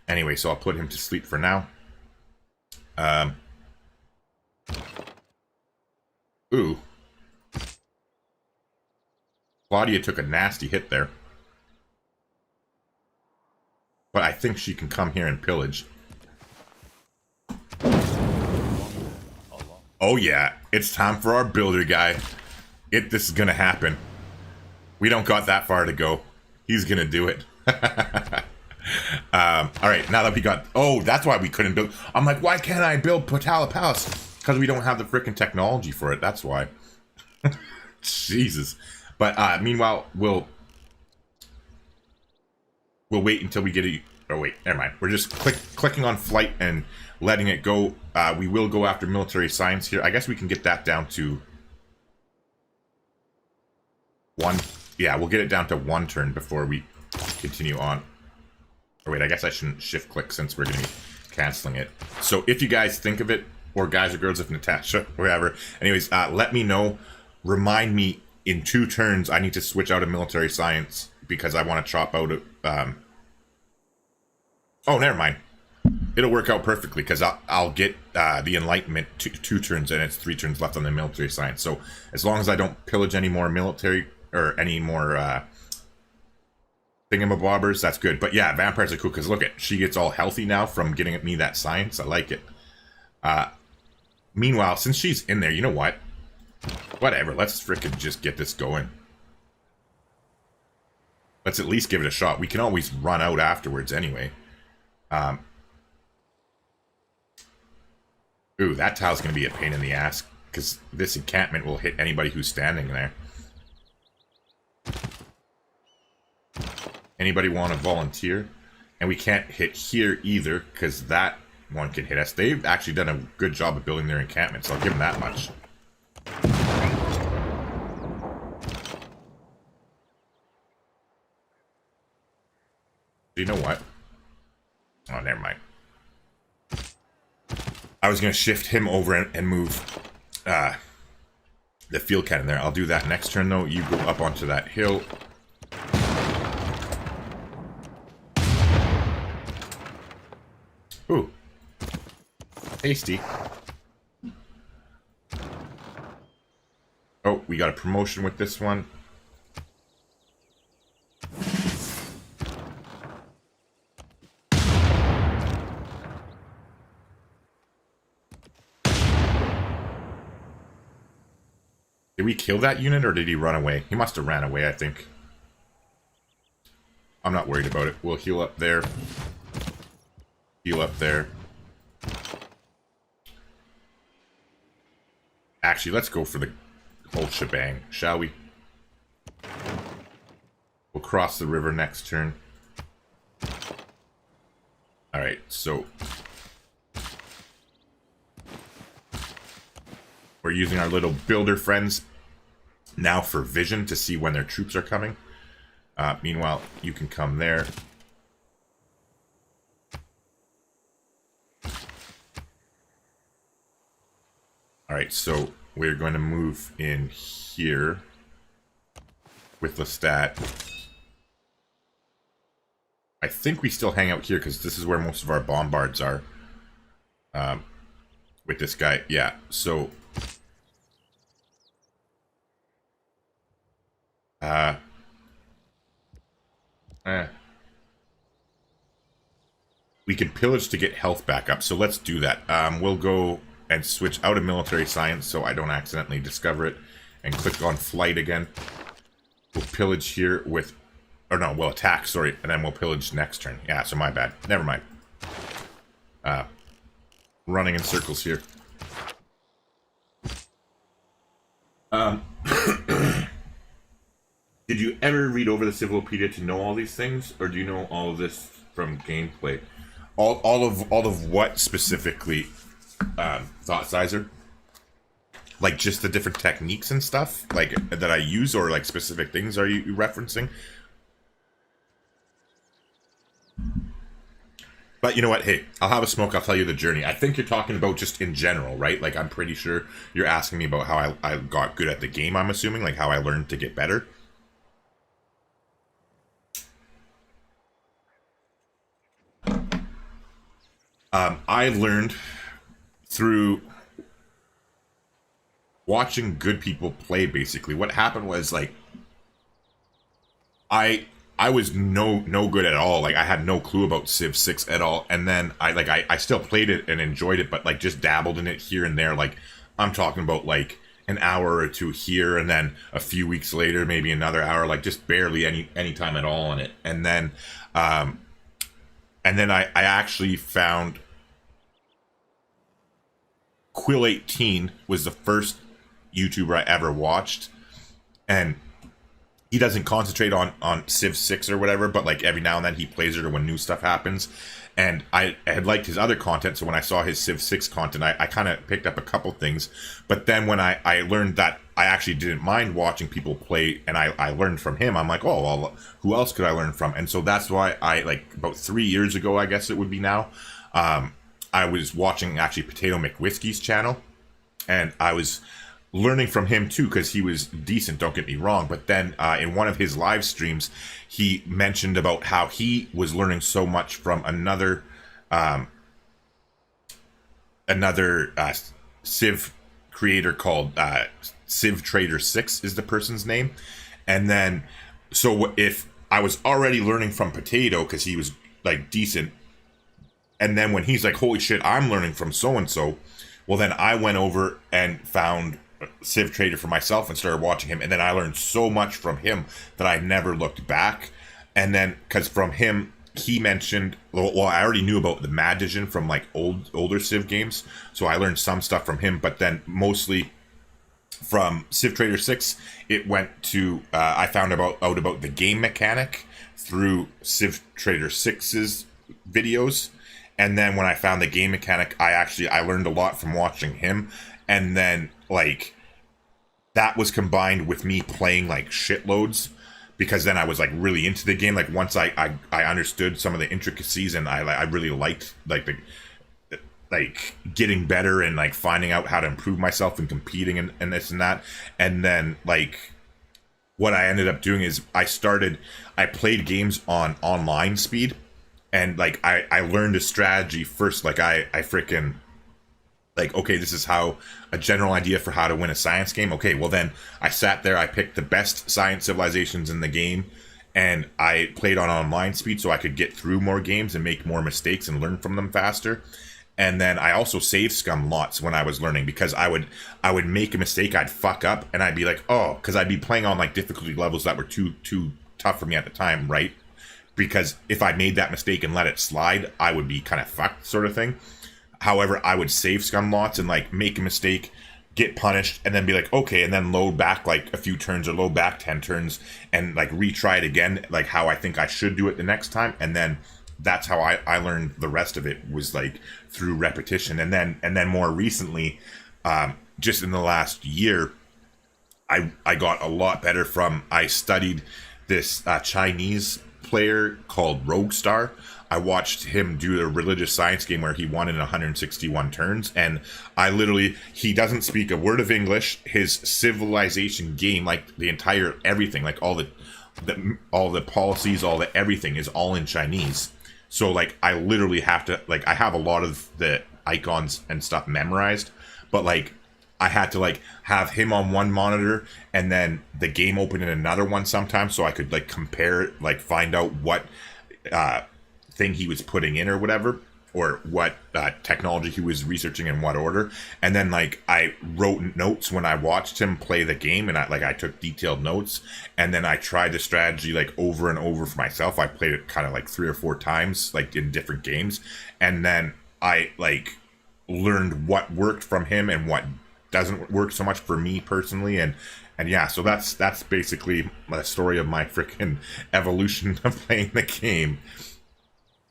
anyway, so I'll put him to sleep for now. Ooh. Claudia took a nasty hit there. But I think she can come here and pillage. Oh yeah, it's time for our builder guy. This is gonna happen. We don't got that far to go. He's gonna do it. Alright, now that we got... Oh, that's why we couldn't build... I'm like, why can't I build Potala Palace? Because we don't have the frickin' technology for it, that's why. Jesus. But, meanwhile, we'll wait until we get a... Oh, wait, never mind. We're just clicking on flight and letting it go. We will go after military science here. I guess we can get that down to 1. Yeah, we'll get it down to 1 turn before we continue on. Or wait, I guess I shouldn't shift click since we're going to be canceling it. So if you guys think of it, or guys or girls, if Natasha, whatever. Anyways, let me know. Remind me in 2 turns. I need to switch out of military science because I want to chop out of. Oh, never mind. It'll work out perfectly because I'll get the Enlightenment 2 turns, and it's 3 turns left on the military science. So as long as I don't pillage any more military or any more thingamabobbers, that's good. But yeah, vampires are cool because look she gets all healthy now from getting me that science. I like it. Meanwhile, since she's in there, you know what? Whatever, let's frickin' just get this going. Let's at least give it a shot. We can always run out afterwards anyway. Ooh, that tile's gonna be a pain in the ass, because this encampment will hit anybody who's standing there. Anybody want to volunteer? And we can't hit here either, because that one can hit us. They've actually done a good job of building their encampment, so I'll give them that much. You know what? Oh, never mind. I was going to shift him over and move the field cannon there. I'll do that next turn, though. You go up onto that hill. Ooh. Tasty. Oh, we got a promotion with this one. Did we kill that unit or did he run away? He must have ran away, I think. I'm not worried about it. We'll heal up there. Heal up there. Actually, let's go for the whole shebang, shall we? We'll cross the river next turn. Alright, so we're using our little builder friends now for vision to see when their troops are coming. Meanwhile, you can come there. Alright, so we're going to move in here with Lestat. I think we still hang out here because this is where most of our bombards are. With this guy, yeah, so we can pillage to get health back up, so let's do that. We'll go and switch out of military science so I don't accidentally discover it, and click on flight again. We'll pillage here with, or no, we'll attack, sorry, and then we'll pillage next turn. Yeah, so my bad. Never mind. Running in circles here. Did you ever read over the Civilopedia to know all these things, or do you know all of this from gameplay? All of what specifically, Thought Sizer? Like just the different techniques and stuff, like that I use, or like specific things are you referencing? But you know what? Hey, I'll have a smoke. I'll tell you the journey. I think you're talking about just in general, right? Like I'm pretty sure you're asking me about how I got good at the game. I'm assuming, like how I learned to get better. I learned through watching good people play, basically. What happened was, like, I was no good at all. Like, I had no clue about Civ 6 at all. And then I still played it and enjoyed it, but like just dabbled in it here and there. Like, I'm talking about like an hour or two here, and then a few weeks later, maybe another hour, like just barely any time at all on it. And then I actually found Quill18 was the first YouTuber I ever watched, and he doesn't concentrate on Civ 6 or whatever, but like every now and then he plays it or when new stuff happens. And I had liked his other content, so when I saw his Civ 6 content, I kind of picked up a couple things. But then when I learned that I actually didn't mind watching people play, and I learned from him, I'm like, oh, well, who else could I learn from? And so that's why I, like, about 3 years ago, I guess it would be now, I was watching actually Potato McWhiskey's channel, and I was learning from him too, because he was decent, don't get me wrong. But then in one of his live streams, he mentioned about how he was learning so much from another Civ creator called Civ Trader 6 is the person's name. And then, so if I was already learning from Potato because he was like decent, and then when he's like, holy shit, I'm learning from so-and-so, well, then I went over and found Civ Trader for myself and started watching him, and then I learned so much from him that I never looked back. And then, because from him, he mentioned, well, I already knew about the Magician from like older Civ games, so I learned some stuff from him, but then mostly from Civ Trader 6, it went to, I found out about the game mechanic through Civ Trader 6's videos. And then when I found the game mechanic, I learned a lot from watching him. And then, like, that was combined with me playing, like, shitloads. Because then I was, like, really into the game. Like, once I understood some of the intricacies, and I really liked, like, getting better and, like, finding out how to improve myself and competing and this and that. And then, like, what I ended up doing is I played games on online speed. And, like, I learned a strategy first. Like, I freaking, like, okay, this is how, a general idea for how to win a science game. Okay, well, then I sat there, I picked the best science civilizations in the game, and I played on online speed so I could get through more games and make more mistakes and learn from them faster. And then I also save scum lots when I was learning, because I would make a mistake, I'd fuck up, and I'd be like, oh, because I'd be playing on, like, difficulty levels that were too tough for me at the time, right? Because if I made that mistake and let it slide, I would be kind of fucked, sort of thing. However, I would save scum lots and, like, make a mistake, get punished, and then be like, okay, and then load back, like, a few turns, or load back 10 turns, and, like, retry it again, like, how I think I should do it the next time. And then that's how I learned the rest of it, was, like, through repetition. And then more recently, just in the last year, I got a lot better from, I studied this Chinese player called Roguestar. I watched him do a religious science game where he won in 161 turns, and he doesn't speak a word of English. His civilization game, like the entire everything, like all the policies, all the everything is all in Chinese. So, like, I literally have to, like, I have a lot of the icons and stuff memorized, but, like, I had to, like, have him on one monitor and then the game open in another one sometimes, so I could, like, compare, like, find out what thing he was putting in or whatever, or what technology he was researching in what order. And then, like, I wrote notes when I watched him play the game, and I took detailed notes, and then I tried the strategy, like, over and over for myself. I played it kind of, like, 3 or 4 times, like, in different games, and then I, like, learned what worked from him and what doesn't work so much for me personally. And yeah, so that's basically the story of my freaking evolution of playing the game.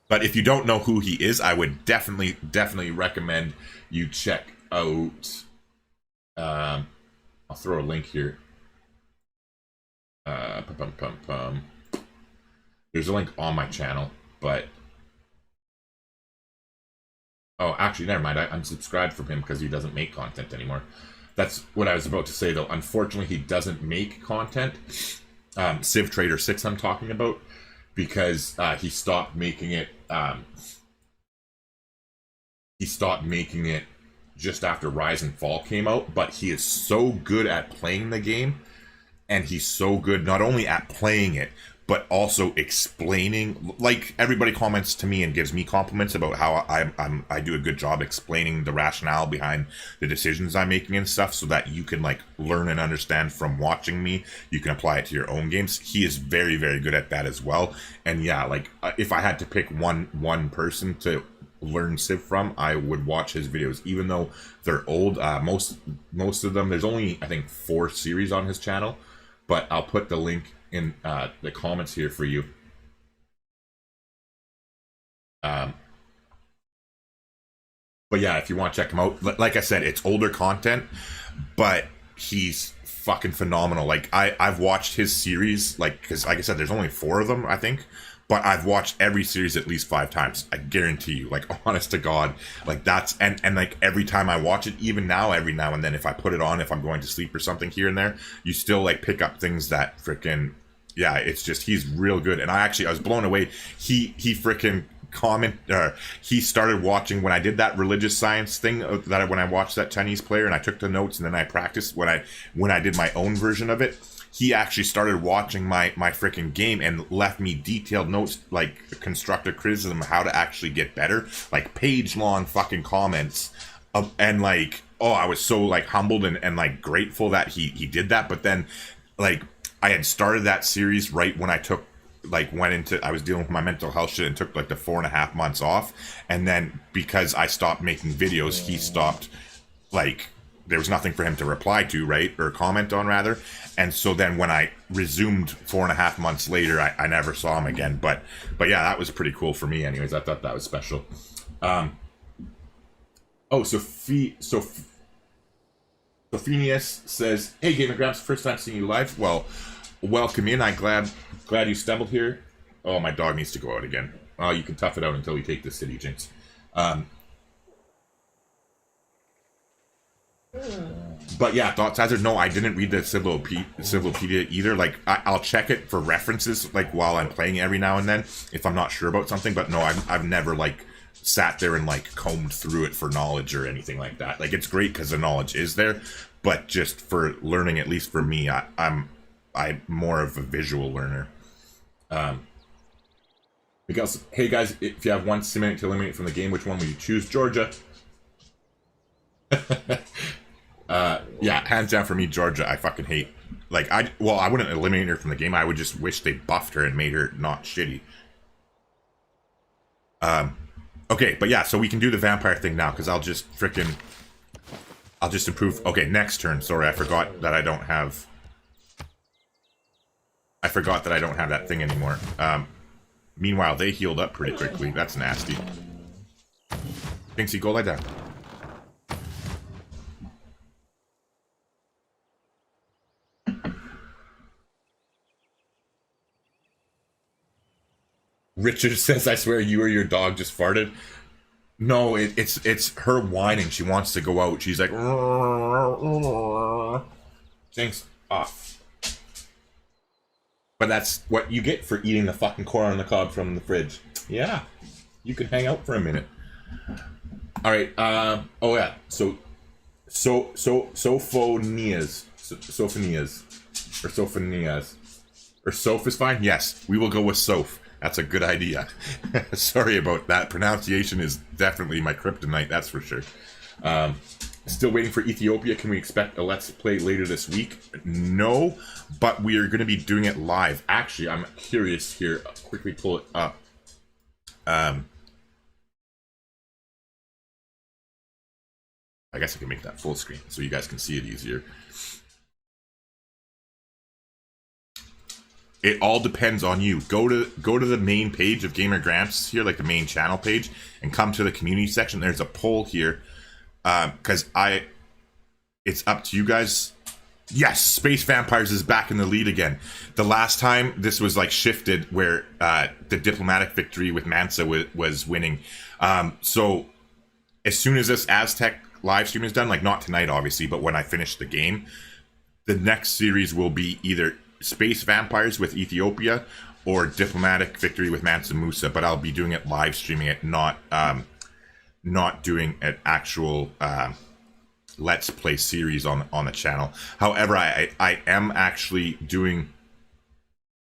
But if you don't know who he is, I would definitely recommend you check out, I'll throw a link here. There's a link on my channel, but oh, actually, never mind. I unsubscribed from him because he doesn't make content anymore. That's what I was about to say, though. Unfortunately, he doesn't make content. Civ Trader 6 I'm talking about, because he stopped making it. He stopped making it just after Rise and Fall came out. But he is so good at playing the game, and he's so good not only at playing it, but also explaining. Like, everybody comments to me and gives me compliments about how I do a good job explaining the rationale behind the decisions I'm making and stuff, so that you can, like, learn and understand from watching me. You can apply it to your own games. He is very, very good at that as well. And yeah, like, if I had to pick one person to learn Civ from, I would watch his videos, even though they're old. Most of them, there's only, I think, 4 series on his channel, but I'll put the link in the comments here for you. But yeah, if you want to check him out, like I said, it's older content, but he's fucking phenomenal. Like, I've watched his series, like, because like I said, there's only 4 of them, I think, but I've watched every series at least 5 times. I guarantee you, like, honest to God, like that's, and like every time I watch it, even now, every now and then, if I put it on, if I'm going to sleep or something here and there, you still like pick up things that freaking, yeah, it's just, he's real good. And I was blown away. He freaking he started watching when I did that religious science thing when I watched that Chinese player and I took the notes and then I practiced when I did my own version of it. He actually started watching my freaking game and left me detailed notes, like constructive criticism, how to actually get better, like page-long fucking comments, and like, oh, I was so like humbled and like grateful that he did that. But then, like, I had started that series right when I I was dealing with my mental health shit and took like the 4.5 months off, and then because I stopped making videos, he stopped, like, there was nothing for him to reply to, right, or comment on rather. And so then when I resumed 4.5 months later, I never saw him again. But yeah, that was pretty cool for me anyways. I thought that was special. Sophenius says, hey, Gamer Gramps, first time seeing you live. Well, welcome in. I'm glad you stumbled here. Oh, my dog needs to go out again. Oh, you can tough it out until we take the city, Jinx. But yeah, thoughts hazard. No, I didn't read the Civilopedia either. Like, I'll check it for references, like, while I'm playing every now and then, if I'm not sure about something. But no, I've never, like, sat there and, like, combed through it for knowledge or anything like that. Like, it's great because the knowledge is there, but just for learning, at least for me, I'm more of a visual learner. Because, hey guys, if you have one simulate to eliminate from the game, which one would you choose? Georgia. Yeah, hands down for me, Georgia. I fucking hate. Like, I wouldn't eliminate her from the game. I would just wish they buffed her and made her not shitty. Okay, but yeah, so we can do the vampire thing now, because I'll just improve. Okay, next turn. Sorry, I forgot that I don't have that thing anymore. Meanwhile, they healed up pretty quickly. That's nasty. Pinksy, go lie down. Richard says, I swear you or your dog just farted. No, it's her whining. She wants to go out. She's like, Jinx, off. But that's what you get for eating the fucking corn on the cob from the fridge. Yeah, you can hang out for a minute. All right. Oh yeah. Sophonias, or Soph is fine. Yes, we will go with Soph. That's a good idea. Sorry about that. Pronunciation is definitely my kryptonite, that's for sure. Still waiting for Ethiopia. Can we expect a Let's Play later this week? No, but we are going to be doing it live. Actually, I'm curious here. I'll quickly pull it up. I guess I can make that full screen so you guys can see it easier. It all depends on you. Go to the main page of Gamer Gramps here, like the main channel page, and come to the community section. There's a poll here, because it's up to you guys. Yes, Space Vampires is back in the lead again. The last time this was like shifted, where the diplomatic victory with Mansa was winning. So as soon as this Aztec live stream is done, like not tonight obviously, but when I finish the game, the next series will be either Space Vampires with Ethiopia or Diplomatic Victory with Mansa Musa, but I'll be doing it live streaming it, not doing an actual Let's Play series on the channel. However, I am actually doing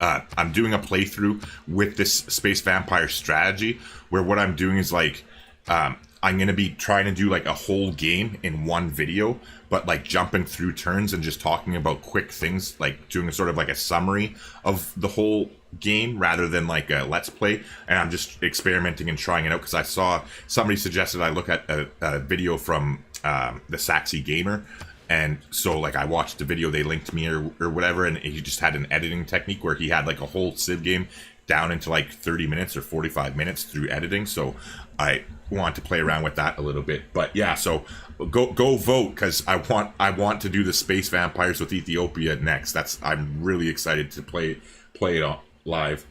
I'm doing a playthrough with this Space Vampire strategy, where what I'm doing is like I'm going to be trying to do like a whole game in one video, but like jumping through turns and just talking about quick things, like doing a sort of like a summary of the whole game rather than like a Let's Play. And I'm just experimenting and trying it out because I saw somebody suggested I look at a video from the Saxy Gamer. And so like I watched the video, they linked me or whatever, and he just had an editing technique where he had like a whole Civ game down into like 30 minutes or 45 minutes through editing. So I want to play around with that a little bit. But yeah, so go vote, because I want to do the Space Vampires with Ethiopia next. I'm really excited to play it live.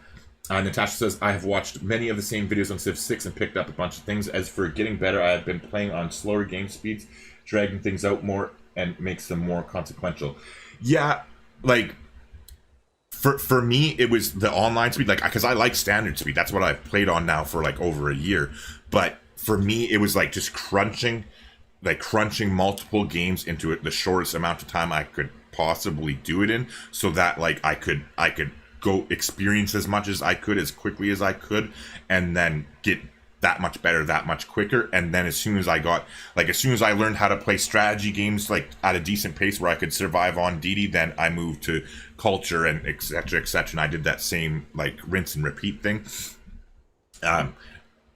Natasha says, I have watched many of the same videos on Civ 6 and picked up a bunch of things. As for getting better, I have been playing on slower game speeds, dragging things out more and makes them more consequential. Yeah, like, for me, it was the online speed, like, because I like standard speed. That's what I've played on now for, like, over a year. But for me, it was, like, just crunching multiple games into it the shortest amount of time I could possibly do it in, so that, like, I could go experience as much as I could as quickly as I could, and then get that much better that much quicker. And then as soon as I learned how to play strategy games like at a decent pace where I could survive on Deity, then I moved to culture and etc and I did that same like rinse and repeat thing. And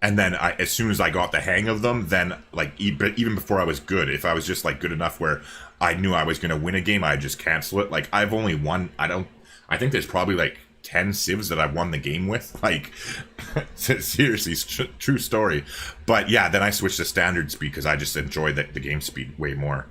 then as soon as I got the hang of them, then like even before I was good, if I was just like good enough where I knew I was going to win a game, I'd just cancel it. Like I've only won, I think there's probably like 10 civs that I won the game with. Like, seriously, true story. But yeah, then I switched to standard speed because I just enjoy the game speed way more.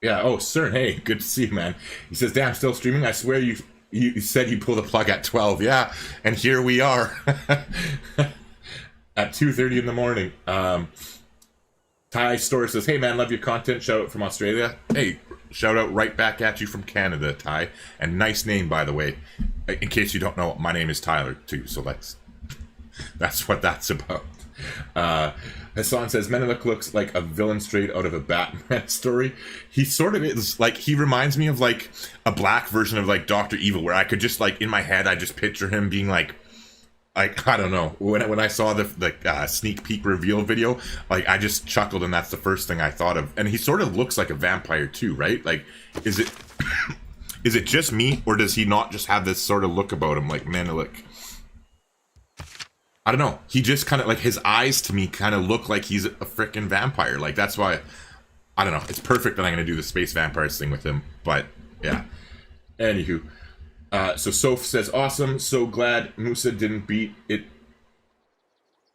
Yeah, oh, sir, hey, good to see you, man. He says, damn, still streaming? I swear you said you pulled the plug at 12. Yeah, and here we are. At 2:30 in the morning. Ty Store says, hey man, love your content, shout out from Australia. Hey, shout out right back at you from Canada, Ty. And nice name, by the way. In case you don't know, my name is Tyler too, so that's what that's about. Hassan says, Menelik looks like a villain straight out of a Batman story. He sort of is, like, he reminds me of like a black version of like Dr. Evil, where I could just like, in my head, I just picture him being like, I don't know, when I saw the sneak peek reveal video, like I just chuckled, and that's the first thing I thought of. And he sort of looks like a vampire too, right? Like, is it just me, or does he not just have this sort of look about him like Menelik? I don't know. He just kind of, like, his eyes to me kind of look like he's a freaking vampire. Like, that's why, I don't know. It's perfect that I'm going to do the space vampires thing with him. But, yeah. Anywho. So Soph says, awesome, so glad Musa didn't beat it.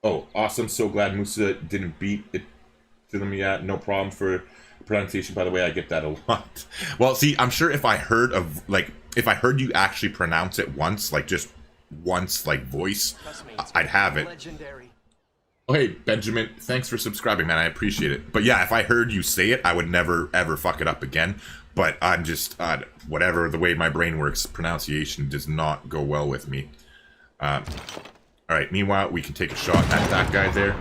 Oh, awesome, so glad Musa didn't beat it to them. Yeah, no problem for pronunciation, by the way, I get that a lot. Well, see, I'm sure if I heard you actually pronounce it once, like just once, like voice, I'd have it. Legendary. Oh, hey, Benjamin, thanks for subscribing, man, I appreciate it. But yeah, if I heard you say it, I would never, ever fuck it up again. But I'm just, whatever, the way my brain works, pronunciation does not go well with me. Alright, meanwhile, we can take a shot at that guy there.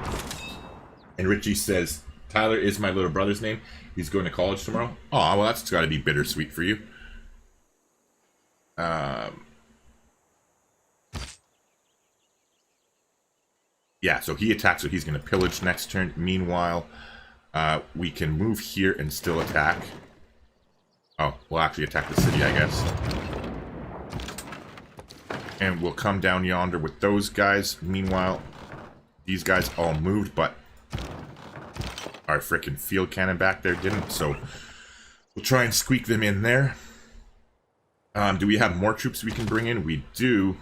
And Richie says, Tyler is my little brother's name. He's going to college tomorrow. Oh, well, that's got to be bittersweet for you. Yeah, so he attacks, so he's going to pillage next turn. Meanwhile, we can move here and still attack. Oh, we'll actually attack the city, I guess. And we'll come down yonder with those guys. Meanwhile, these guys all moved, but our frickin' field cannon back there didn't, so we'll try and squeak them in there. Do we have more troops we can bring in? We do.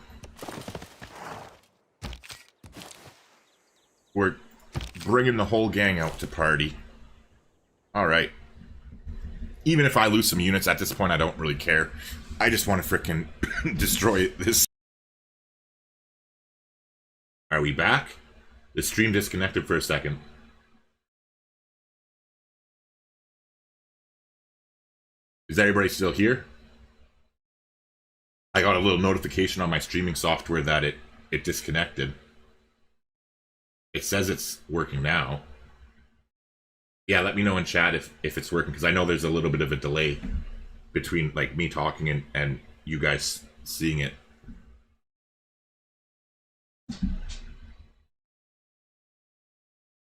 We're bringing the whole gang out to party. Alright. Even if I lose some units at this point, I don't really care. I just want to frickin' destroy this. Are we back? The stream disconnected for a second. Is everybody still here? I got a little notification on my streaming software that it disconnected. It says it's working now. Yeah, let me know in chat if it's working, because I know there's a little bit of a delay between like me talking and you guys seeing it.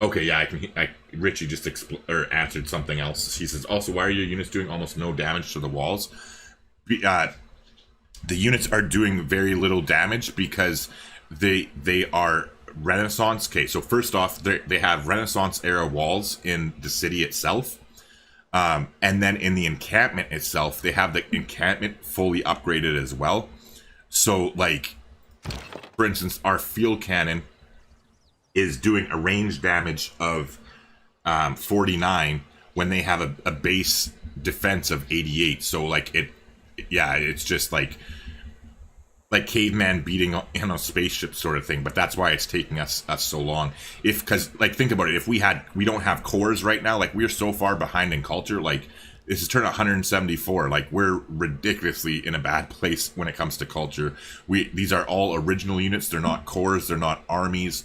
Okay, yeah, Richie just answered something else. He says, also, why are your units doing almost no damage to the walls? The units are doing very little damage because they are Renaissance. Okay, so first off, they have Renaissance era walls in the city itself, and then in the encampment itself, they have the encampment fully upgraded as well. So, like, for instance, our field cannon is doing a range damage of 49, when they have a base defense of 88. So like it's just like caveman beating on a spaceship sort of thing. But that's why it's taking us so long. Because like, think about it, if we don't have cores right now, like we're so far behind in culture. Like this is turn 174. Like we're ridiculously in a bad place when it comes to culture. These are all original units. They're not cores. They're not armies.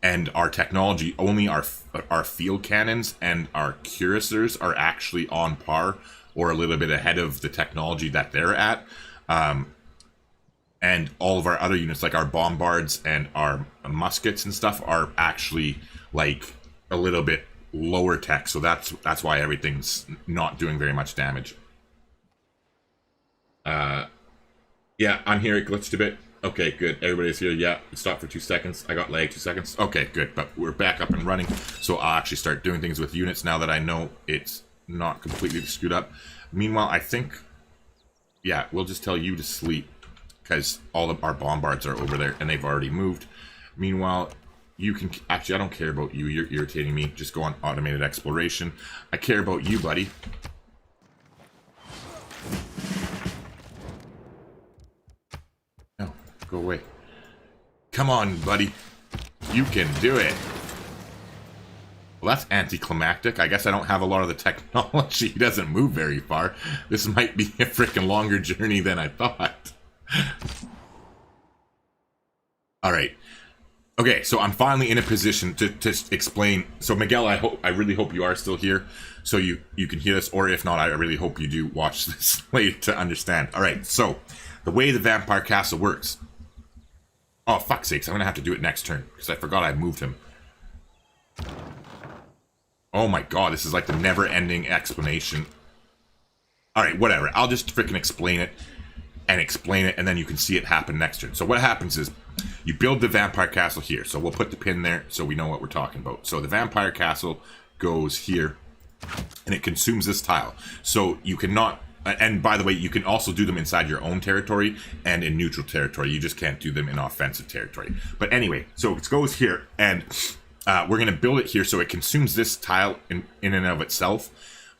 And our technology, only our field cannons and our cuirassiers are actually on par or a little bit ahead of the technology that they're at. And all of our other units, like our bombards and our muskets and stuff, are actually like a little bit lower tech. So that's why everything's not doing very much damage. Yeah, I'm here. It glitched a bit. Okay, good. Everybody's here. Yeah, stop for 2 seconds. I got lag 2 seconds. Okay, good. But we're back up and running. So I'll actually start doing things with units now that I know it's not completely screwed up. Meanwhile, I think, yeah, we'll just tell you to sleep, because all of our bombards are over there and they've already moved. Meanwhile, you can... Actually, I don't care about you. You're irritating me. Just go on automated exploration. I care about you, buddy. No, go away. Come on, buddy. You can do it. Well, that's anticlimactic. I guess I don't have a lot of the technology. He doesn't move very far. This might be a freaking longer journey than I thought. All right. Okay, so I'm finally in a position to explain. So Miguel, I really hope you are still here, so you can hear this, or if not, I really hope you do watch this later to understand. All right, so the way the vampire castle works. Oh, fuck's sakes, I'm gonna have to do it next turn because I forgot I moved him. Oh my god, this is like the never-ending explanation. All right, whatever. I'll just freaking explain it, and then you can see it happen next turn. So what happens is, you build the vampire castle here. So we'll put the pin there so we know what we're talking about. So the vampire castle goes here, and it consumes this tile. So you cannot... And by the way, you can also do them inside your own territory and in neutral territory. You just can't do them in offensive territory. But anyway, so it goes here, and we're going to build it here so it consumes this tile in and of itself.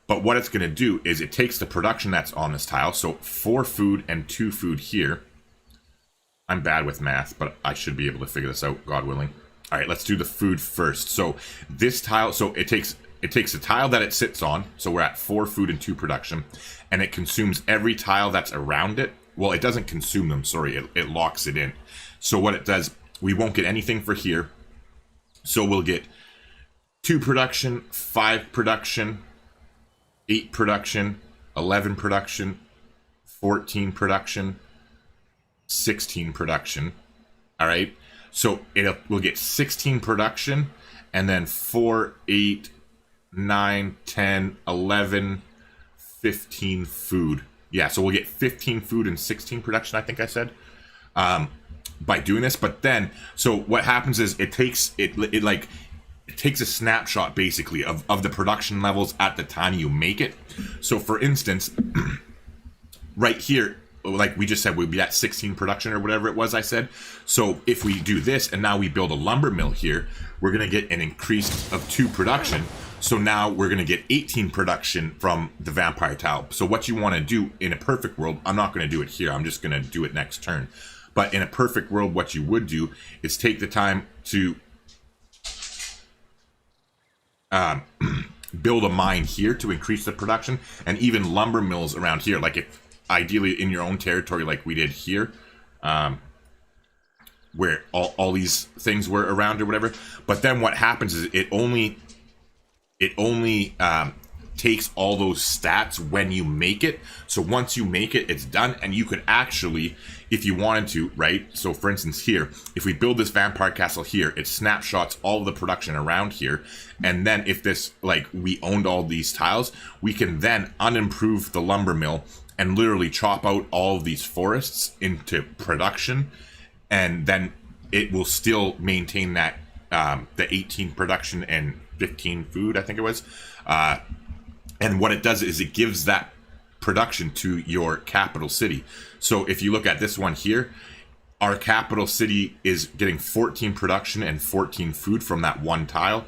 But what it's going to do is it takes the production that's on this tile, so 4 food and 2 food here. I'm bad with math, but I should be able to figure this out, God willing. All right, let's do the food first. So this tile, so it takes the tile that it sits on, so we're at 4 food and 2 production, and it consumes every tile that's around it. Well, it doesn't consume them, sorry, it locks it in. So what it does, we won't get anything for here, so we'll get 2 production, 5 production, 8 production, 11 production, 14 production, 16 production. All right, so we'll get 16 production, and then 4, 8, 9, 10, 11, 15 food. Yeah, so we'll get 15 food and 16 production, I think I said, by doing this. But then, so what happens is it takes a snapshot basically of the production levels at the time you make it. So for instance, right here, like we just said, we'd be at 16 production or whatever it was I said. So if we do this and now we build a lumber mill here, we're going to get an increase of 2 production. So now we're going to get 18 production from the vampire tile. So what you want to do in a perfect world, I'm not going to do it here, I'm just going to do it next turn. But in a perfect world, what you would do is take the time to build a mine here to increase the production, and even lumber mills around here, like if ideally in your own territory like we did here, where all these things were around or whatever. But then what happens is it only takes all those stats when you make it. So once you make it, it's done, and you could actually, if you wanted to, right? So for instance here, if we build this vampire castle here, it snapshots all of the production around here, and then if this, like, we owned all these tiles, we can then unimprove the lumber mill and literally chop out all of these forests into production, and then it will still maintain that the 18 production and 15 food, I think it was. And what it does is it gives that production to your capital city. So if you look at this one here, our capital city is getting 14 production and 14 food from that one tile.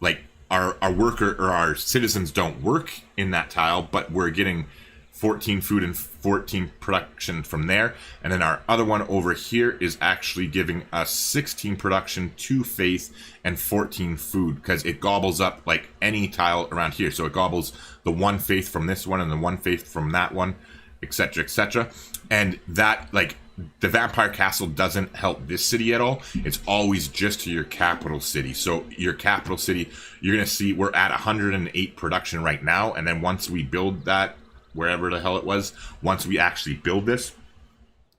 Like, our worker or our citizens don't work in that tile, but we're getting 14 food and 14 production from there. And then our other one over here is actually giving us 16 production, 2 faith, and 14 food, because it gobbles up like any tile around here. So it gobbles the 1 faith from this one and the 1 faith from that one, etc., etc. And that, like, the vampire castle doesn't help this city at all. It's always just to your capital city. So your capital city, you're going to see we're at 108 production right now. And then once we build that, wherever the hell it was, once we actually build this,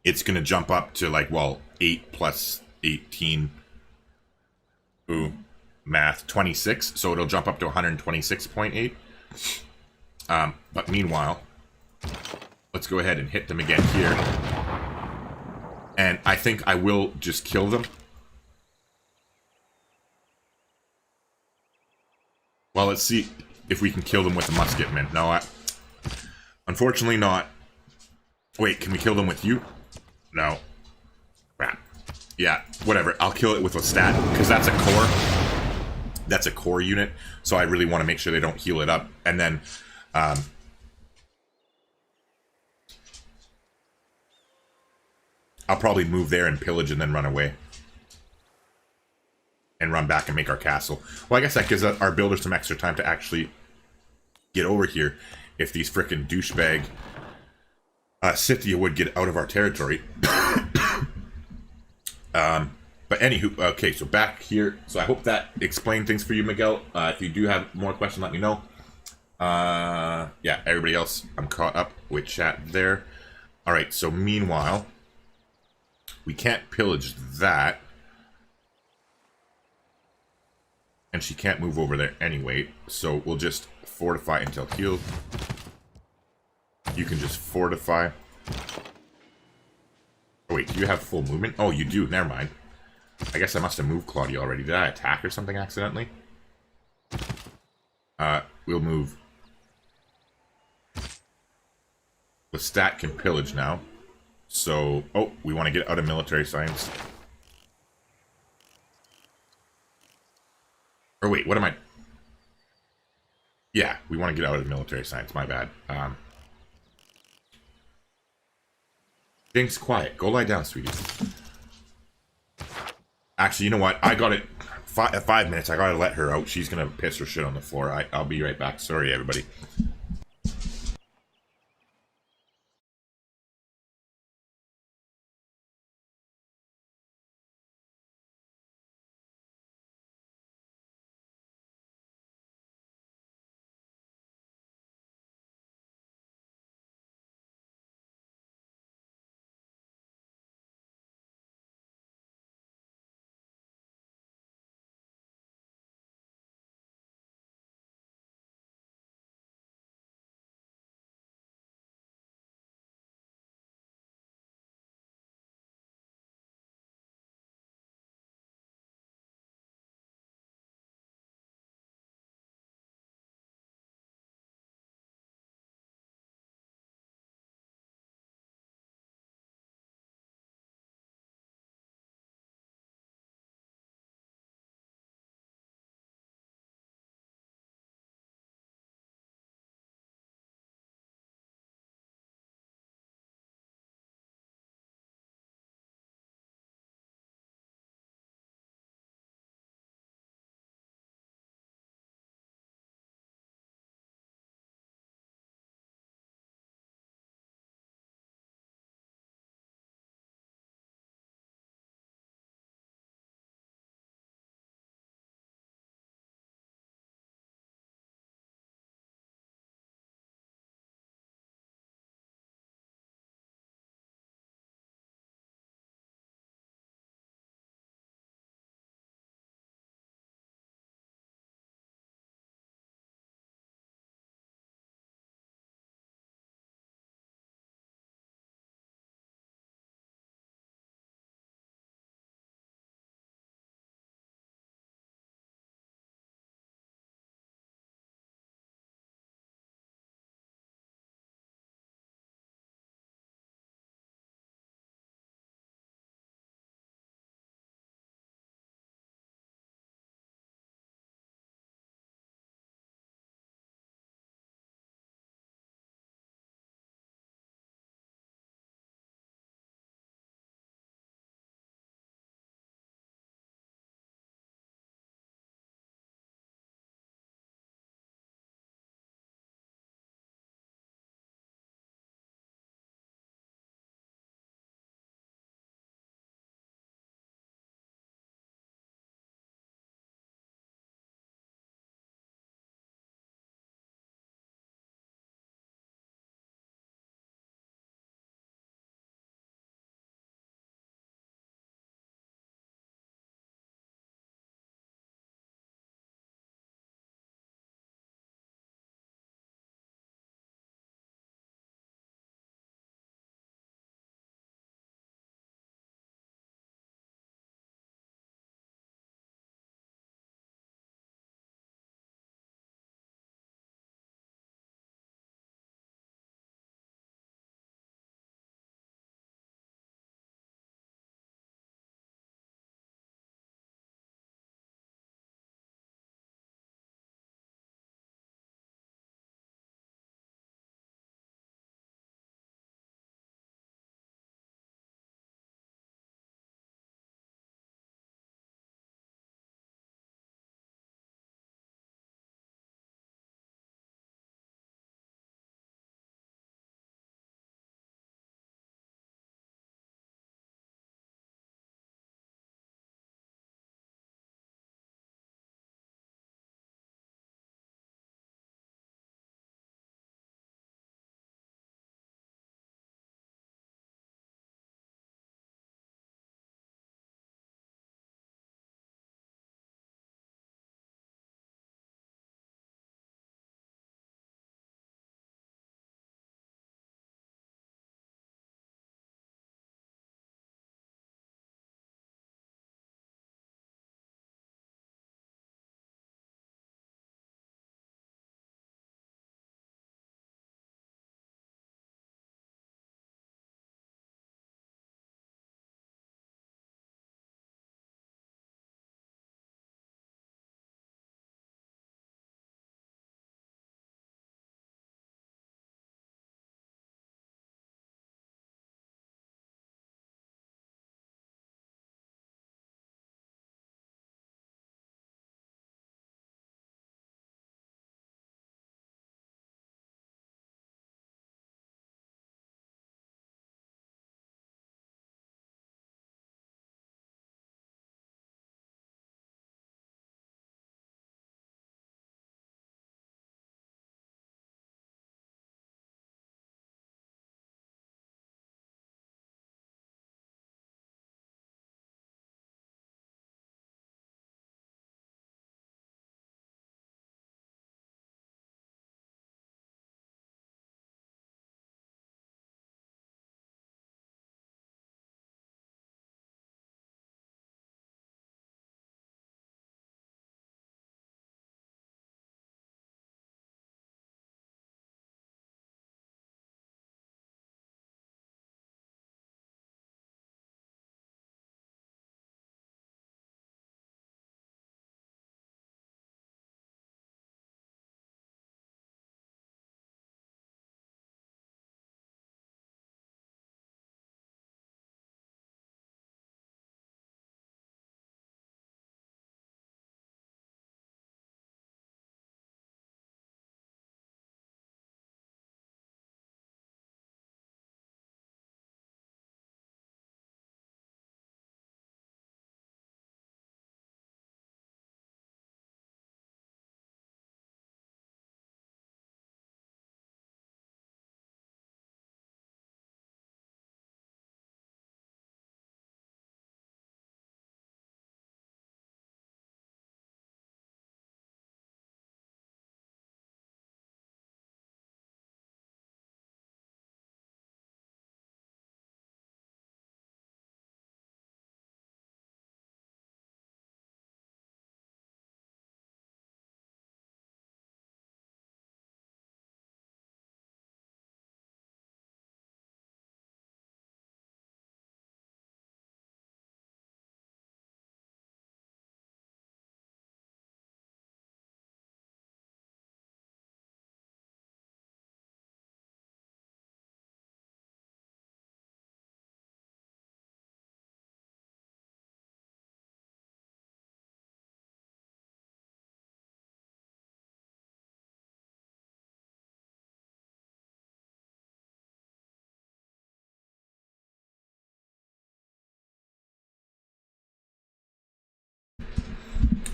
it's going to jump up to like, well, 8 plus 18. Ooh, math, 26. So it'll jump up to 126.8. But meanwhile, let's go ahead and hit them again here. And I think I will just kill them. Well, let's see if we can kill them with the musketmen. No, unfortunately not. Wait, can we kill them with you? No. Crap. Yeah, whatever. I'll kill it with a stat, because that's a core. That's a core unit, so I really want to make sure they don't heal it up. And then, I'll probably move there and pillage and then run away. And run back and make our castle. Well, I guess that gives our builders some extra time to actually get over here if these frickin' douchebag Scythia would get out of our territory. But anywho, okay, so back here. So I hope that explained things for you, Miguel. If you do have more questions, let me know. Yeah, everybody else, I'm caught up with chat there. Alright, so meanwhile, we can't pillage that. And she can't move over there anyway, so we'll just fortify until healed. You can just fortify. Oh wait, do you have full movement? Oh, you do, never mind. I guess I must have moved Claudia already. Did I attack or something accidentally? We'll move. The stat can pillage now. So, oh, we want to get out of military science. Or wait, what am I? Yeah, we want to get out of military science, my bad. Things quiet. Go lie down, sweetie. Actually, you know what? I got it. 5 minutes. I gotta let her out. She's gonna piss her shit on the floor. I'll be right back. Sorry, everybody.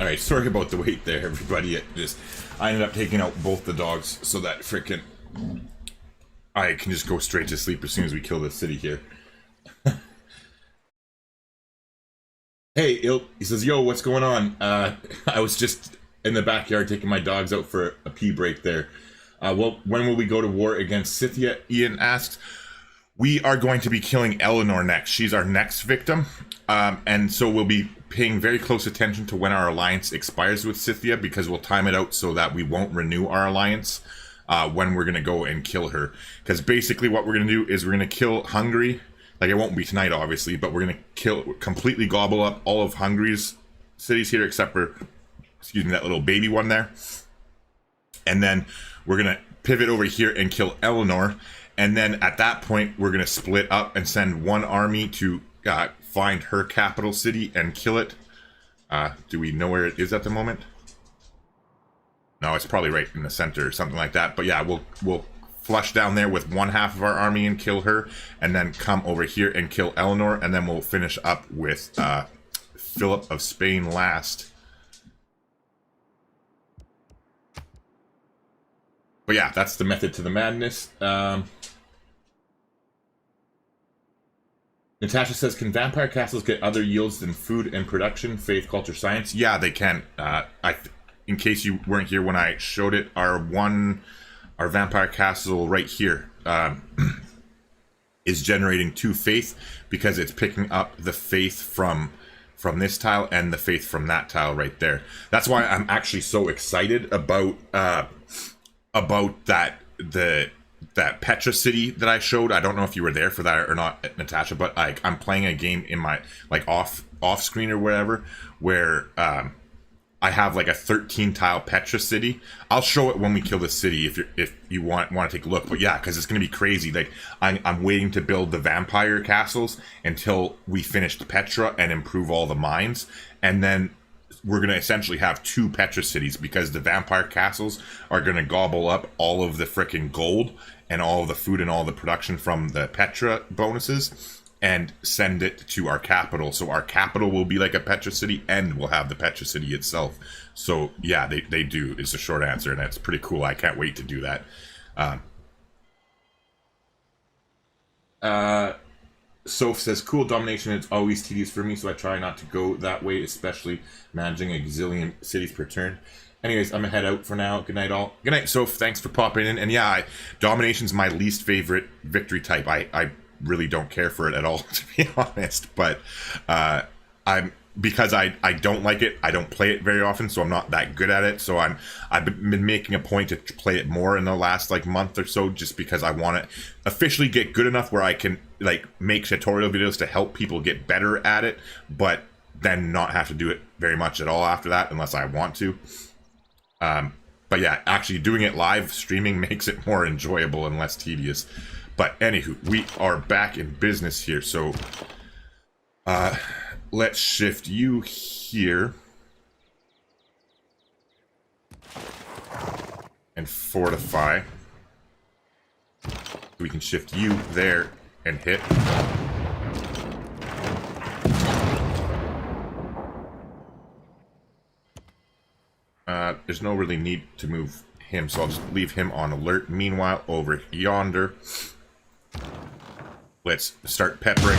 Alright, sorry about the wait there, everybody. I ended up taking out both the dogs so that frickin' I can just go straight to sleep as soon as we kill this city here. Hey, Ilk, he says, yo, what's going on? I was just in the backyard taking my dogs out for a pee break there. Well, when will we go to war against Scythia? Ian asks. We are going to be killing Eleanor next. She's our next victim. And so we'll be paying very close attention to when our alliance expires with Scythia, because we'll time it out so that we won't renew our alliance when we're going to go and kill her. Because basically what we're going to do is we're going to kill Hungary. Like, it won't be tonight, obviously, but we're going to completely gobble up all of Hungary's cities here, except for, excuse me, that little baby one there. And then we're going to pivot over here and kill Eleanor. And then at that point, we're going to split up and send one army to find her capital city and kill it. Do we know where it is at the moment? No, it's probably right in the center or something like that. But yeah, we'll flush down there with one half of our army and kill her, and then come over here and kill Eleanor, and then we'll finish up with Philip of Spain last. But yeah, that's the method to the madness. Natasha says, can vampire castles get other yields than food and production, faith, culture, science? Yeah, they can. In case you weren't here when I showed it, our vampire castle right here is generating 2 faith, because it's picking up the faith from this tile and the faith from that tile right there. That's why I'm actually so excited about that Petra city that I showed. I don't know if you were there for that or not, Natasha, but I'm playing a game in my off screen or wherever, where I have like a 13 tile Petra city. I'll show it when we kill the city if you want to take a look. But yeah, because it's gonna be crazy. Like, I'm waiting to build the vampire castles until we finish the Petra and improve all the mines, and then we're going to essentially have 2 Petra cities, because the vampire castles are going to gobble up all of the frickin' gold and all of the food and all the production from the Petra bonuses and send it to our capital. So our capital will be like a Petra city, and we'll have the Petra city itself. So yeah, they do, is the short answer, and that's pretty cool. I can't wait to do that. Soph says, cool, domination is always tedious for me, so I try not to go that way, especially managing a gazillion cities per turn. Anyways, I'm gonna head out for now. Good night, all. Good night, Soph. Thanks for popping in. And yeah, domination's my least favorite victory type. I really don't care for it at all, to be honest. But because I don't like it, I don't play it very often, so I'm not that good at it. So I've been making a point to play it more in the last month or so, just because I want to officially get good enough where I can make tutorial videos to help people get better at it, but then not have to do it very much at all after that, unless I want to. But yeah, actually doing it live streaming makes it more enjoyable and less tedious. But anywho, we are back in business here, so let's shift you here and fortify. We can shift you there and hit. There's no really need to move him, so I'll just leave him on alert. Meanwhile, over yonder, let's start peppering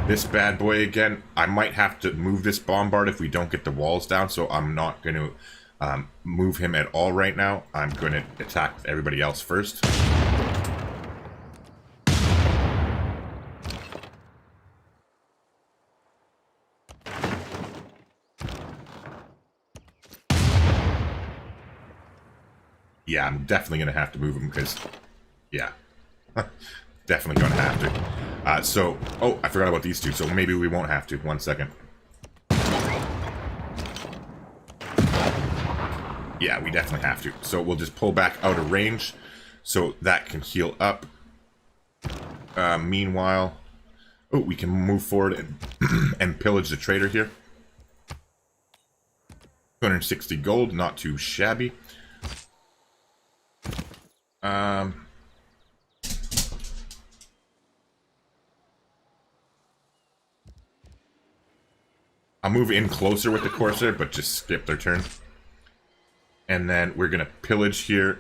this bad boy again. I might have to move this bombard if we don't get the walls down, so I'm not going to move him at all right now. I'm going to attack everybody else first. Yeah, I'm definitely going to have to move him because, yeah, definitely going to have to. Oh, I forgot about these two, so maybe we won't have to. 1 second. Yeah, we definitely have to. So we'll just pull back out of range so that can heal up. Meanwhile, oh, we can move forward and pillage the trader here. 260 gold, not too shabby. I'll move in closer with the Corsair, but just skip their turn. And then we're going to pillage here.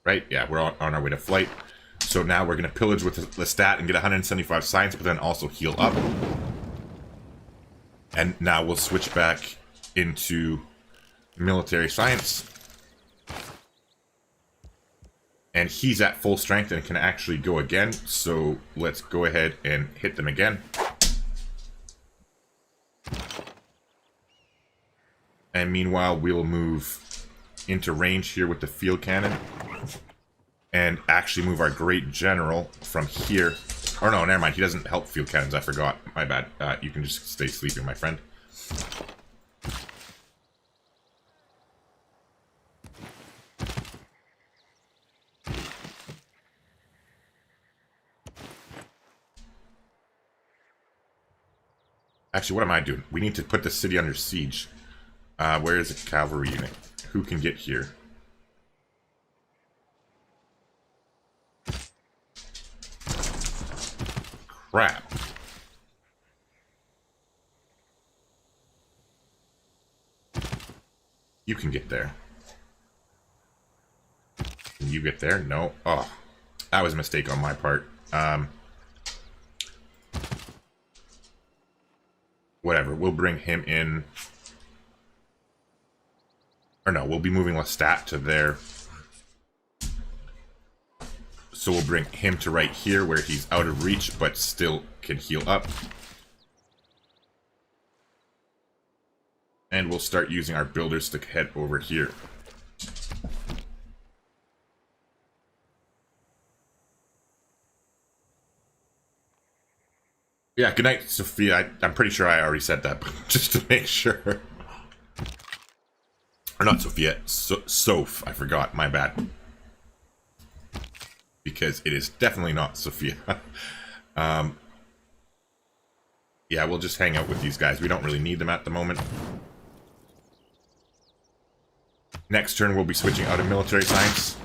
Right? Yeah, we're on our way to flight. So now we're going to pillage with the stat and get 175 science, but then also heal up. And now we'll switch back into military science. And he's at full strength and can actually go again. So let's go ahead and hit them again. And meanwhile, we'll move into range here with the field cannon. And actually move our great general from here. Or no, never mind. He doesn't help field cannons. I forgot. My bad. You can just stay sleeping, my friend. Actually, what am I doing? We need to put the city under siege. Where is the cavalry unit? Who can get here? Crap. You can get there. Can you get there? No. Oh, that was a mistake on my part. Whatever. We'll bring him in. Or no, we'll be moving Lestat to there. So we'll bring him to right here where he's out of reach but still can heal up. And we'll start using our builders to head over here. Yeah, good night, Sophia. I'm pretty sure I already said that, but just to make sure. Or not Sophia, Soph. I forgot, my bad. Because it is definitely not Sophia. Yeah, we'll just hang out with these guys. We don't really need them at the moment. Next turn, we'll be switching out of military science.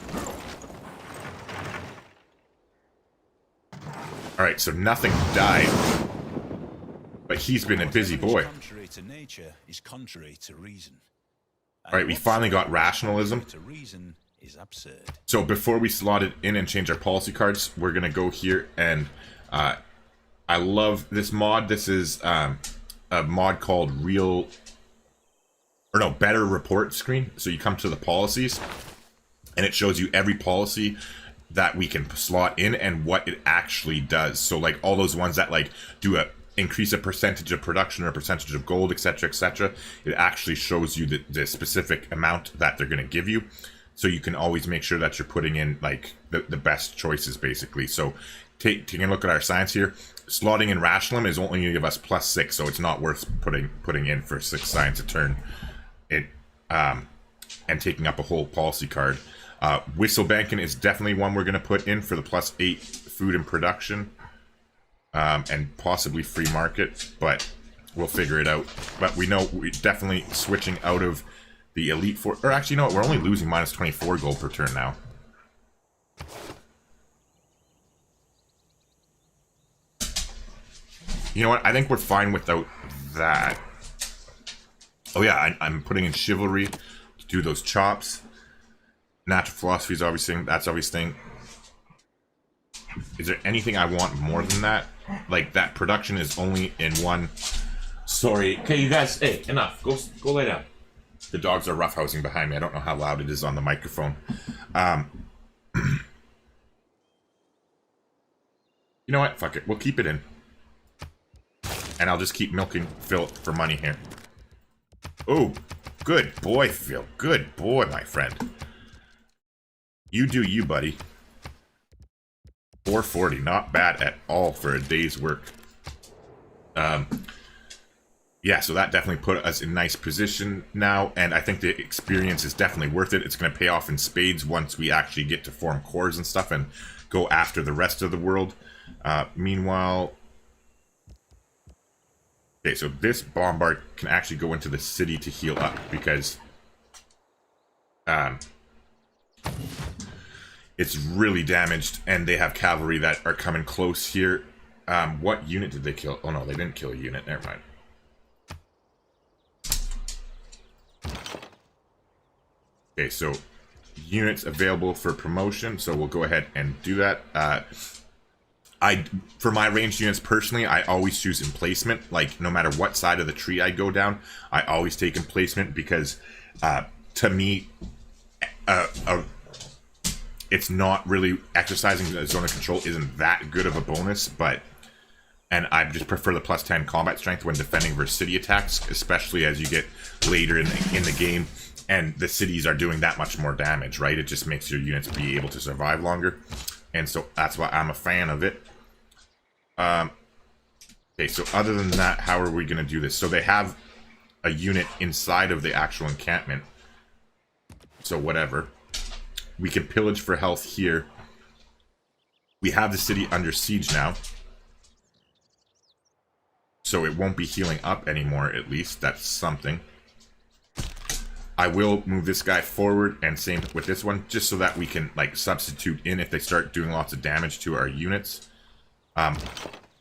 Alright, so nothing died. But he's been a busy boy. Contrary to nature is contrary to reason. Alright, we finally got rationalism. To reason is absurd. So before we slot it in and change our policy cards, we're going to go here and I love this mod. This is a mod called Better Report Screen. So you come to the policies and it shows you every policy that we can slot in and what it actually does. So like all those ones that like do increase a percentage of production or a percentage of gold, etc., etc. It actually shows you the specific amount that they're going to give you. So you can always make sure that you're putting in like the best choices, basically. So taking a look at our science here, slotting in rationalism is only going to give us +6, so it's not worth putting in for 6 science a turn. And taking up a whole policy card. Whistle banking is definitely one we're going to put in for the +8 food and production. And possibly free market, but we'll figure it out. But we know we're definitely switching out of the elite force. Or actually, you know what? We're only losing -24 gold per turn now. You know what? I think we're fine without that. Oh yeah, I'm putting in chivalry to do those chops. Natural philosophy is obvious thing. That's obvious thing. Is there anything I want more than that? Like that production is only in one. Sorry. Okay, you guys. Hey, enough. Go lay down. The dogs are roughhousing behind me. I don't know how loud it is on the microphone. You know what? Fuck it. We'll keep it in. And I'll just keep milking Phil for money here. Oh, good boy, Phil. Good boy, my friend. You do you, buddy. 440, not bad at all for a day's work. Yeah, so that definitely put us in nice position now, and I think the experience is definitely worth it. It's going to pay off in spades once we actually get to form cores and stuff and go after the rest of the world. Meanwhile... Okay, so this bombard can actually go into the city to heal up, because... it's really damaged, and they have cavalry that are coming close here. What unit did they kill? Oh no, they didn't kill a unit. Never mind. Okay, so units available for promotion. So we'll go ahead and do that. For my ranged units personally, I always choose emplacement. Like, no matter what side of the tree I go down, I always take emplacement because, to me, it's not really exercising the zone of control isn't that good of a bonus, and I just prefer the plus 10 combat strength when defending versus city attacks, especially as you get later in the game and the cities are doing that much more damage, right? It just makes your units be able to survive longer, and so that's why I'm a fan of it. Okay, so other than that, how are we going to do this? So they have a unit inside of the actual encampment, so whatever. We can pillage for health here. We have the city under siege now, so it won't be healing up anymore, at least. That's something. I will move this guy forward, and same with this one, just so that we can, like, substitute in if they start doing lots of damage to our units.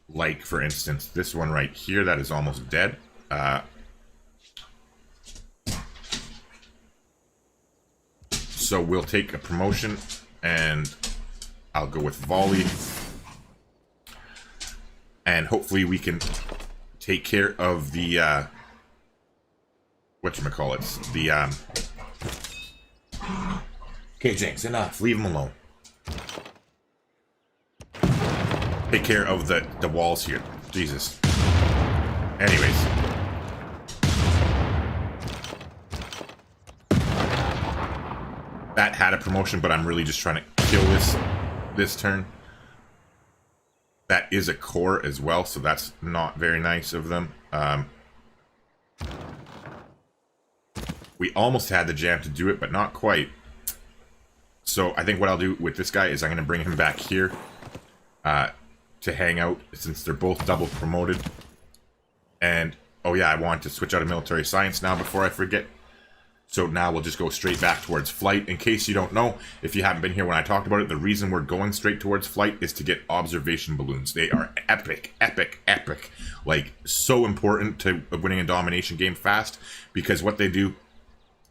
Like, for instance, this one right here that is almost dead. So we'll take a promotion, and I'll go with volley. And hopefully we can take care of the, whatchamacallit, the, Okay, Jinx, enough. Leave him alone. Take care of the walls here. Jesus. Anyways. That had a promotion, but I'm really just trying to kill this turn. That is a core as well, so that's not very nice of them. We almost had the jam to do it, but not quite. So I think what I'll do with this guy is I'm going to bring him back here to hang out, since they're both double promoted. And, oh yeah, I want to switch out of military science now before I forget. So now we'll just go straight back towards flight. In case you don't know, if you haven't been here when I talked about it, the reason we're going straight towards flight is to get observation balloons. They are epic, epic, epic. Like, so important to winning a domination game fast, because what they do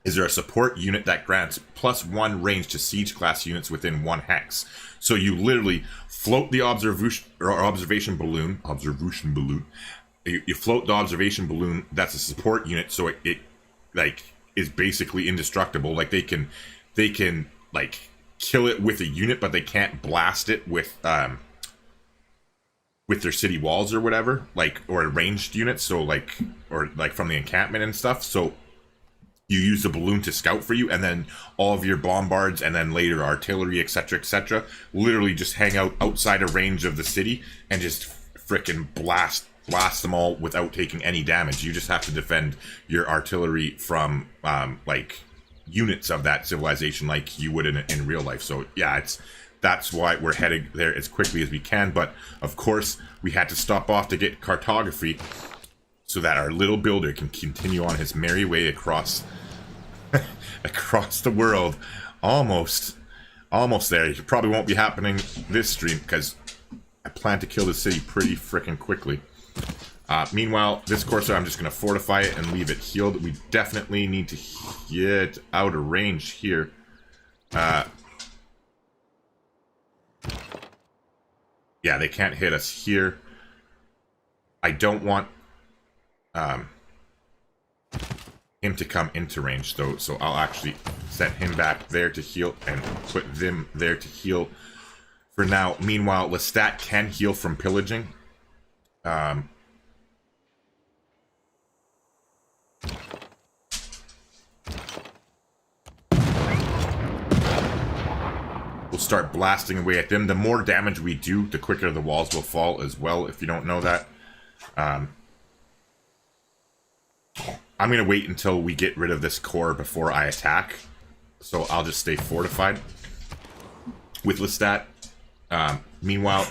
is they're a support unit that grants +1 range to siege class units within 1 hex. So you literally float the observation balloon. You float the observation balloon. That's a support unit, so it like is basically indestructible. Like they can like kill it with a unit, but they can't blast it with their city walls or whatever, like, or a ranged unit. So like, or like from the encampment and stuff. So you use the balloon to scout for you, and then all of your bombards, and then later artillery, etc., literally just hang out outside of range of the city and just frickin' blast them all without taking any damage. You just have to defend your artillery from like units of that civilization, like you would in real life. So yeah, that's why we're heading there as quickly as we can. But of course, we had to stop off to get cartography so that our little builder can continue on his merry way across across the world. Almost there. It probably won't be happening this stream because I plan to kill the city pretty freaking quickly. Meanwhile, this Corsair, I'm just going to fortify it and leave it healed. We definitely need to get out of range here. Yeah, they can't hit us here. I don't want him to come into range, though, so I'll actually set him back there to heal and put them there to heal for now. Meanwhile, Lestat can heal from pillaging. We'll start blasting away at them. The more damage we do, the quicker the walls will fall as well, if you don't know that. I'm going to wait until we get rid of this core before I attack. So I'll just stay fortified with Lestat. Meanwhile,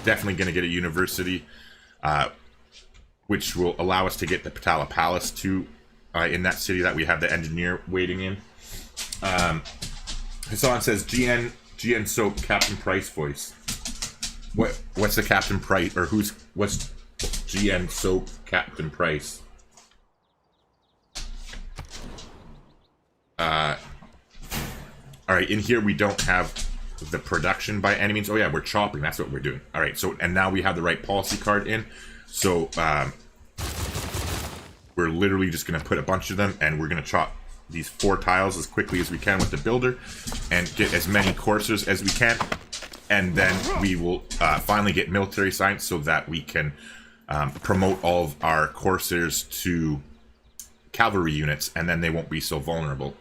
definitely going to get a university, which will allow us to get the Patala Palace too, in that city that we have the engineer waiting in. Hassan says, GN Soap, Captain Price voice. What's the Captain Price, or what's GM Soap Captain Price? All right, in here we don't have the production by any means. Oh yeah, we're chopping. That's what we're doing. All right, so and now we have the right policy card in. So we're literally just going to put a bunch of them, and we're going to chop these 4 tiles as quickly as we can with the builder, and get as many coursers as we can, and then we will finally get military science so that we can promote all of our coursers to cavalry units, and then they won't be so vulnerable.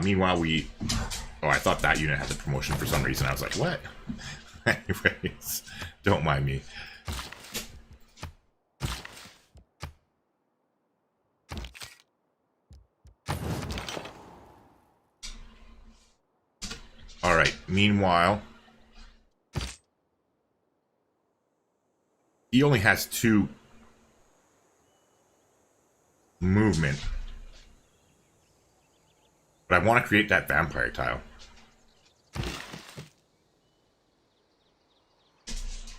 Meanwhile, oh, I thought that unit had the promotion for some reason. I was like, what? Anyways, don't mind me. Alright, meanwhile, he only has 2 movement. But I want to create that vampire tile.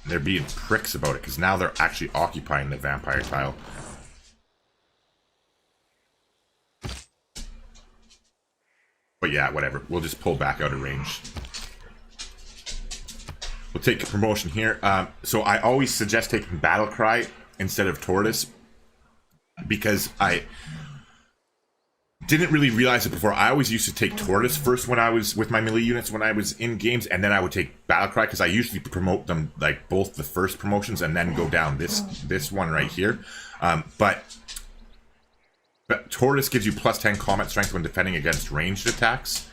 They're being pricks about it, because now they're actually occupying the vampire tile. But yeah, whatever. We'll just pull back out of range. We'll take a promotion here. So I always suggest taking Battle Cry instead of Tortoise, because I didn't really realize it before. I always used to take Tortoise first when I was with my melee units when I was in games, and then I would take Battlecry, because I usually promote them like both the first promotions and then go down this one right here. But Tortoise gives you plus 10 combat strength when defending against ranged attacks.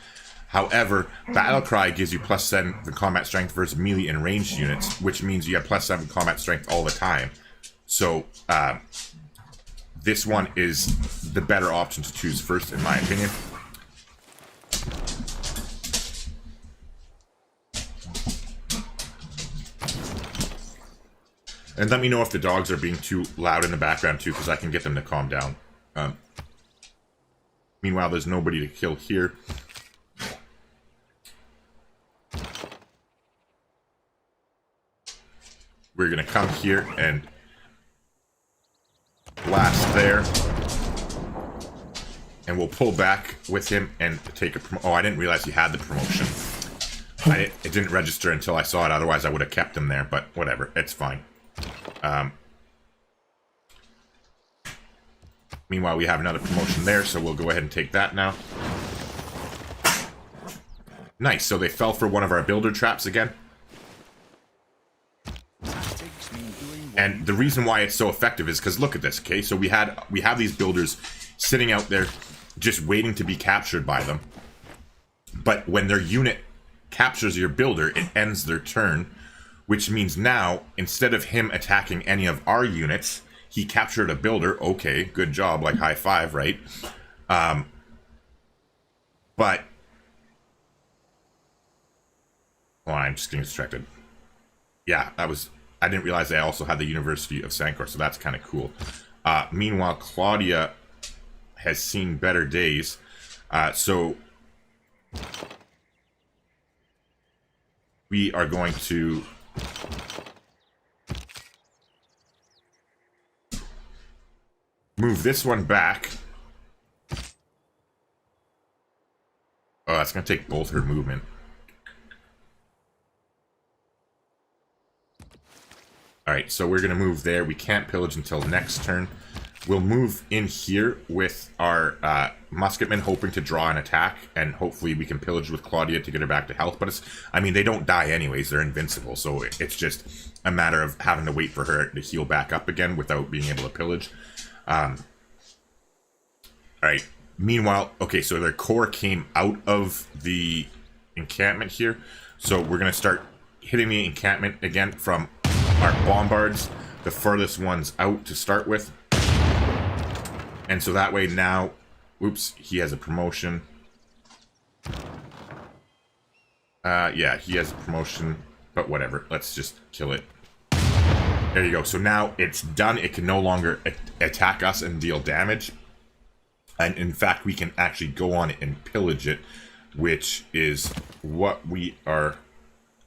However, Battlecry gives you plus 7 combat strength versus melee and ranged units, which means you have plus 7 combat strength all the time. So this one is the better option to choose first, in my opinion. And let me know if the dogs are being too loud in the background too, because I can get them to calm down. Meanwhile, there's nobody to kill here. We're going to come here and blast there. And we'll pull back with him and take a oh, I didn't realize he had the promotion. It didn't register until I saw it, otherwise I would have kept him there, but whatever, it's fine. Meanwhile, we have another promotion there, so we'll go ahead and take that now. Nice, so they fell for one of our builder traps again. And the reason why it's so effective is because look at this, okay? So we have these builders sitting out there just waiting to be captured by them. But when their unit captures your builder, it ends their turn, which means now, instead of him attacking any of our units, he captured a builder. Okay, good job, like high five, right? But oh, I'm just getting distracted. Yeah, I didn't realize they also had the University of Sancor, so that's kind of cool. Meanwhile, Claudia has seen better days. So we are going to move this one back. Oh, that's going to take both her movement. Alright, so we're going to move there. We can't pillage until next turn. We'll move in here with our musketmen, hoping to draw an attack, and hopefully we can pillage with Claudia to get her back to health. But I mean, they don't die anyways. They're invincible, so it's just a matter of having to wait for her to heal back up again without being able to pillage. Alright, meanwhile, okay, so their core came out of the encampment here. So we're going to start hitting the encampment again from our bombards, the furthest ones out to start with. And so that way now, oops, he has a promotion. Yeah, he has a promotion, but whatever. Let's just kill it. There you go. So now it's done. It can no longer attack us and deal damage. And in fact, we can actually go on and pillage it, which is what we are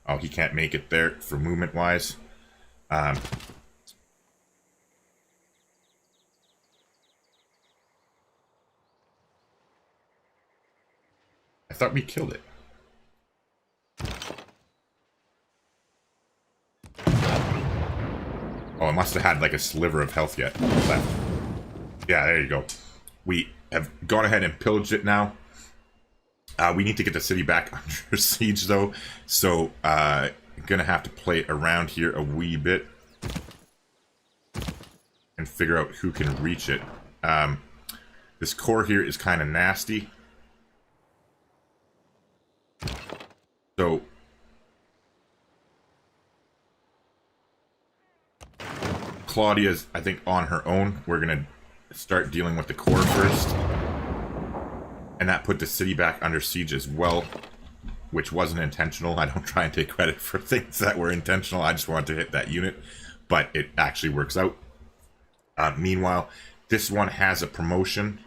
Oh, he can't make it there for movement-wise. I thought we killed it. Oh, it must have had like a sliver of health yet left. Yeah, there you go. We have gone ahead and pillaged it now. We need to get the city back under siege though, so gonna have to play around here a wee bit and figure out who can reach it. This core here is kind of nasty, so Claudia's, I think, on her own. We're gonna start dealing with the core first, and that put the city back under siege as well, which wasn't intentional. I don't try and take credit for things that were intentional. I just wanted to hit that unit, but it actually works out. Meanwhile, this one has a promotion.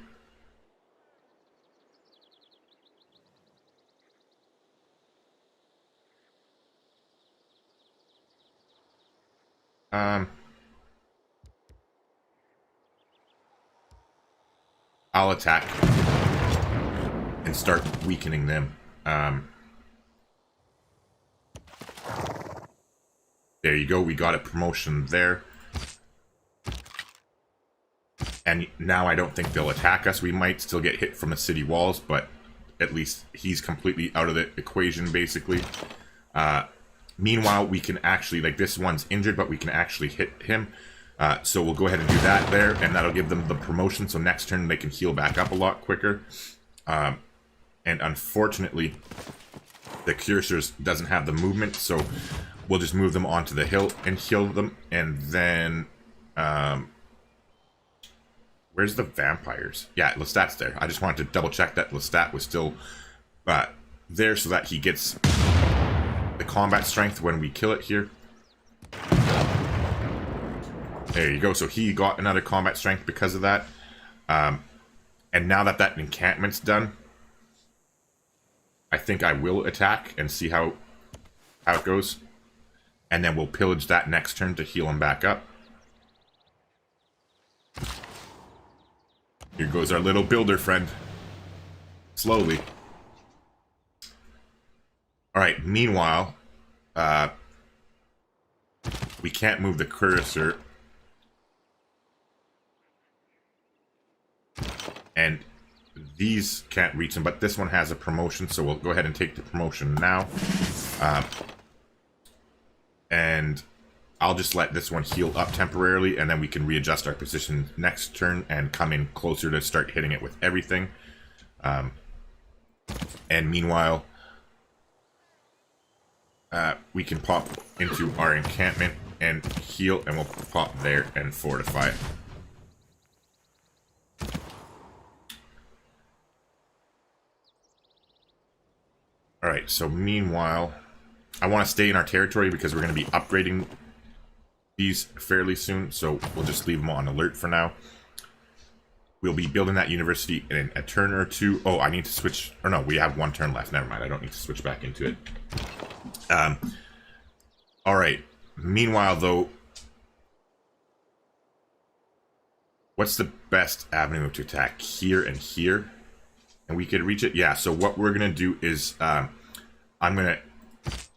I'll attack and start weakening them. There you go, we got a promotion there. And now I don't think they'll attack us. We might still get hit from the city walls, but at least he's completely out of the equation, basically. Meanwhile, we can actually, like, this one's injured, but we can actually hit him. So we'll go ahead and do that there, and that'll give them the promotion, so next turn they can heal back up a lot quicker. And unfortunately, the Cursors doesn't have the movement, so we'll just move them onto the hill and heal them, and then... where's the vampires? Yeah, Lestat's there. I just wanted to double check that Lestat was still there so that he gets the combat strength when we kill it here. There you go. So he got another combat strength because of that. And now that that encampment's done, I think I will attack and see how it goes. And then we'll pillage that next turn to heal him back up. Here goes our little builder friend. Slowly. Alright, meanwhile, we can't move the cursor. And these can't reach him, but this one has a promotion, so we'll go ahead and take the promotion now. And I'll just let this one heal up temporarily, and then we can readjust our position next turn and come in closer to start hitting it with everything. And meanwhile, we can pop into our encampment and heal, and we'll pop there and fortify. Alright, so meanwhile, I want to stay in our territory because we're going to be upgrading these fairly soon, so we'll just leave them on alert for now. We'll be building that university in a turn or two. Oh, I need to switch, or no, we have one turn left. Never mind, I don't need to switch back into it. Alright, meanwhile though, what's the best avenue to attack? Here and here? And we could reach it? Yeah, so what we're going to do is, I'm going to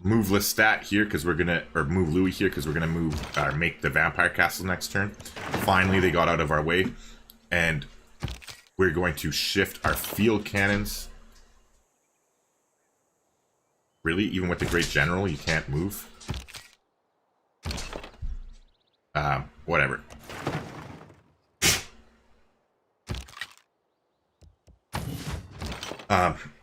move Lestat here, because we're going to, or move Louis here, because we're going to move, make the vampire castle next turn. Finally, they got out of our way. And we're going to shift our field cannons. Really? Even with the Great General, you can't move? Whatever.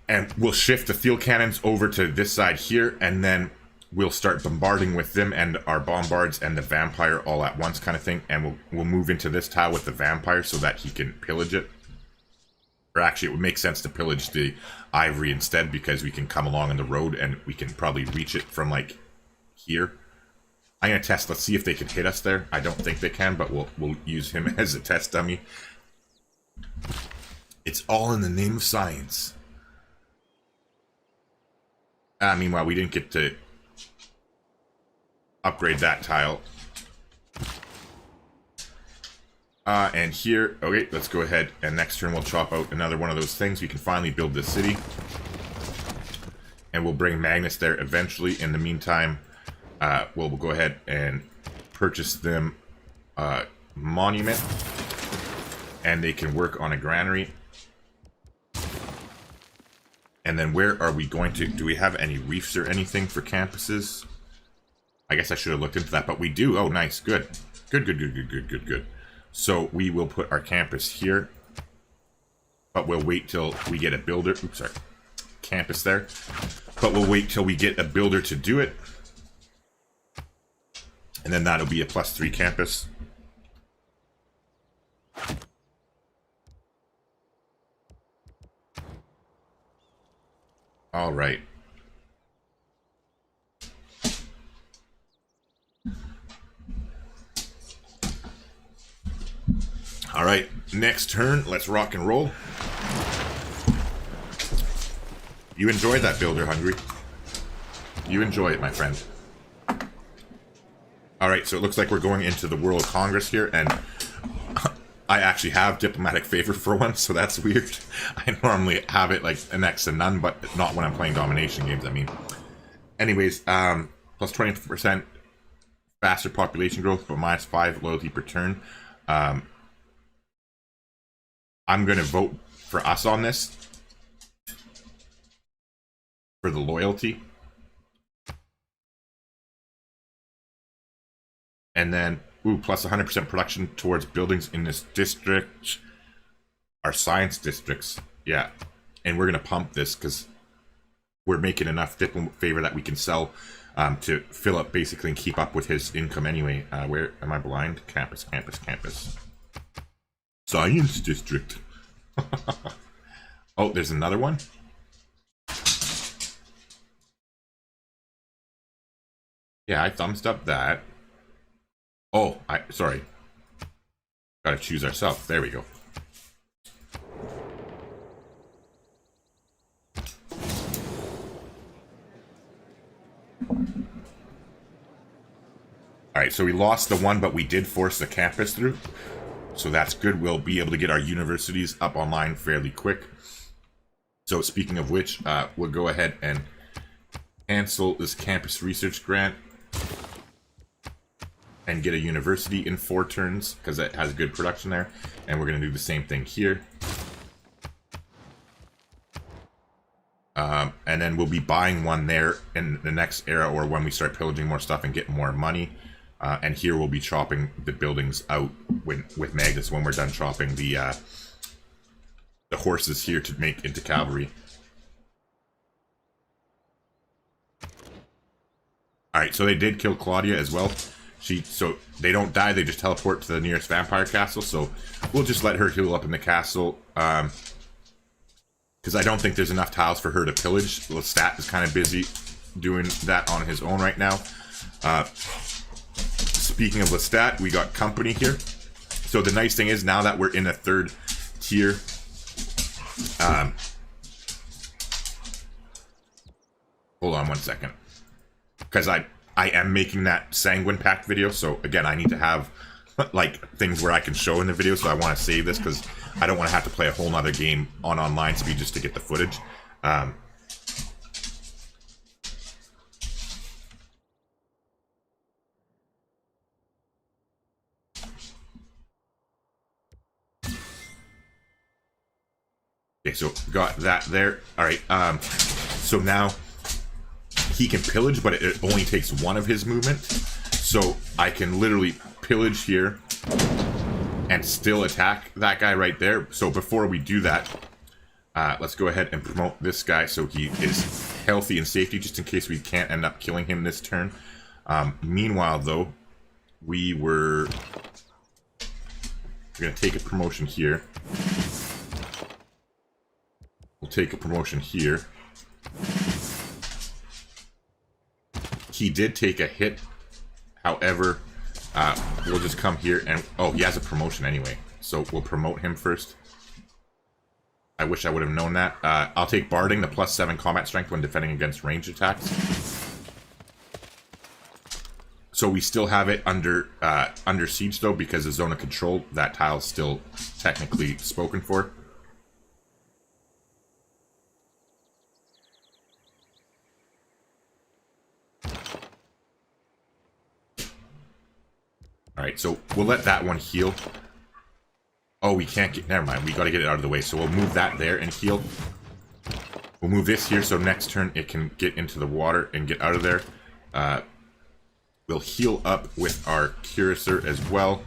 And we'll shift the field cannons over to this side here, and then we'll start bombarding with them and our bombards and the vampire all at once kind of thing, and we'll move into this tile with the vampire so that he can pillage it. Or actually, it would make sense to pillage the ivory instead, because we can come along on the road and we can probably reach it from, like, here. I'm going to test. Let's see if they can hit us there. I don't think they can, but we'll use him as a test dummy. It's all in the name of science. Meanwhile, we didn't get to upgrade that tile. And here, okay, let's go ahead and next turn we'll chop out another one of those things. We can finally build this city. And we'll bring Magnus there eventually. In the meantime, we'll go ahead and purchase them a monument. And they can work on a granary. And then where are we going to... Do we have any reefs or anything for campuses? I guess I should have looked into that, but we do. Oh, nice. Good. Good. So we will put our campus here. But we'll wait till we get a builder. Oops, sorry. Campus there. But we'll wait till we get a builder to do it. And then that'll be a +3 campus. All right. All right, next turn, let's rock and roll. You enjoy that, Builder Hungry. You enjoy it, my friend. All right, so it looks like we're going into the World Congress here, and I actually have diplomatic favor for once, so that's weird. I normally have it like an next to none, but not when I'm playing domination games, I mean. Anyways, plus 20% faster population growth, but -5 loyalty per turn. I'm going to vote for us on this. For the loyalty. And then, ooh, plus 100% production towards buildings in this district. Our science districts. Yeah. And we're going to pump this because we're making enough diplomat favor that we can sell to fill up basically and keep up with his income anyway. Where am I blind? Campus. Science district. Oh, there's another one? Yeah, I thumbs up that. Oh, sorry. Gotta choose ourselves. There we go. Alright, so we lost the one, but we did force the campus through. So that's good. We'll be able to get our universities up online fairly quick. So speaking of which, we'll go ahead and cancel this campus research grant. And get a university in 4 turns, because it has good production there. And we're going to do the same thing here. And then we'll be buying one there in the next era, or when we start pillaging more stuff and getting more money. And here we'll be chopping the buildings out with Magnus when we're done chopping the horses here to make into cavalry. Alright, so they did kill Claudia as well. So they don't die, they just teleport to the nearest vampire castle, so we'll just let her heal up in the castle. Because I don't think there's enough tiles for her to pillage. Lestat is kind of busy doing that on his own right now. Speaking of Lestat, we got company here. So the nice thing is, now that we're in a 3rd tier, hold on one second. Because I am making that Sanguine Pact video, so again, I need to have like things where I can show in the video, so I want to save this because I don't want to have to play a whole nother game on online speed just to get the footage. Okay, so got that there. Alright, so now he can pillage, but it only takes 1 of his movement. So I can literally pillage here and still attack that guy right there. So before we do that, let's go ahead and promote this guy so he is healthy and safety, just in case we can't end up killing him this turn. Meanwhile, though, we're going to take a promotion here. We'll take a promotion here. He did take a hit. However, we'll just come here and... Oh, he has a promotion anyway. So we'll promote him first. I wish I would have known that. I'll take Barding, the +7 combat strength when defending against ranged attacks. So we still have it under siege though, because the zone of control, that tile's still technically spoken for. Alright, so we'll let that one heal. Oh, we can't get... Never mind, we gotta get it out of the way. So we'll move that there and heal. We'll move this here, so next turn it can get into the water and get out of there. We'll heal up with our Cuirassier as well.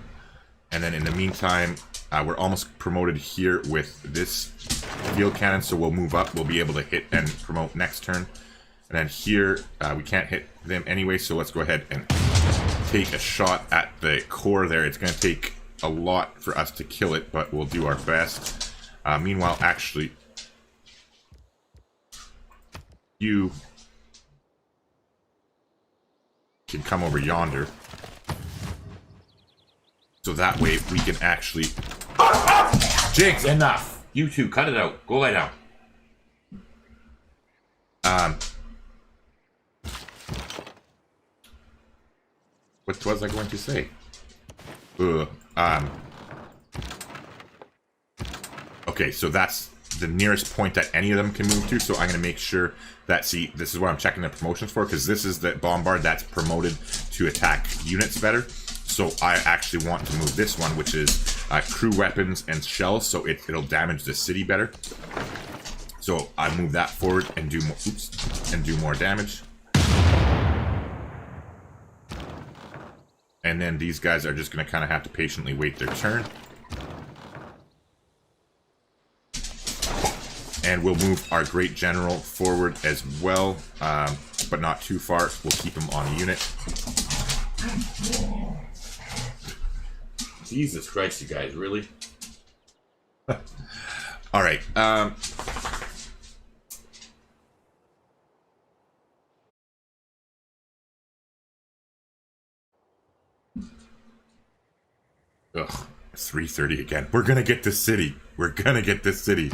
And then in the meantime, we're almost promoted here with this field cannon, so we'll move up. We'll be able to hit and promote next turn. And then here, we can't hit them anyway, so let's go ahead and take a shot at the core there. It's going to take a lot for us to kill it, but we'll do our best. Meanwhile, actually, you can come over yonder. So that way we can actually... Jinx, enough! You two, cut it out. Go lie down. What was I going to say? Okay, so that's the nearest point that any of them can move to, so I'm going to make sure that, see, this is what I'm checking the promotions for, because this is the bombard that's promoted to attack units better. So I actually want to move this one, which is crew weapons and shells, so it'll damage the city better. So I move that forward and do more, and do more damage. And then these guys are just going to kind of have to patiently wait their turn. And we'll move our Great General forward as well, but not too far. We'll keep him on a unit. Jesus Christ, you guys, really? Alright, ugh, 3:30 again. We're gonna get this city. We're gonna get this city.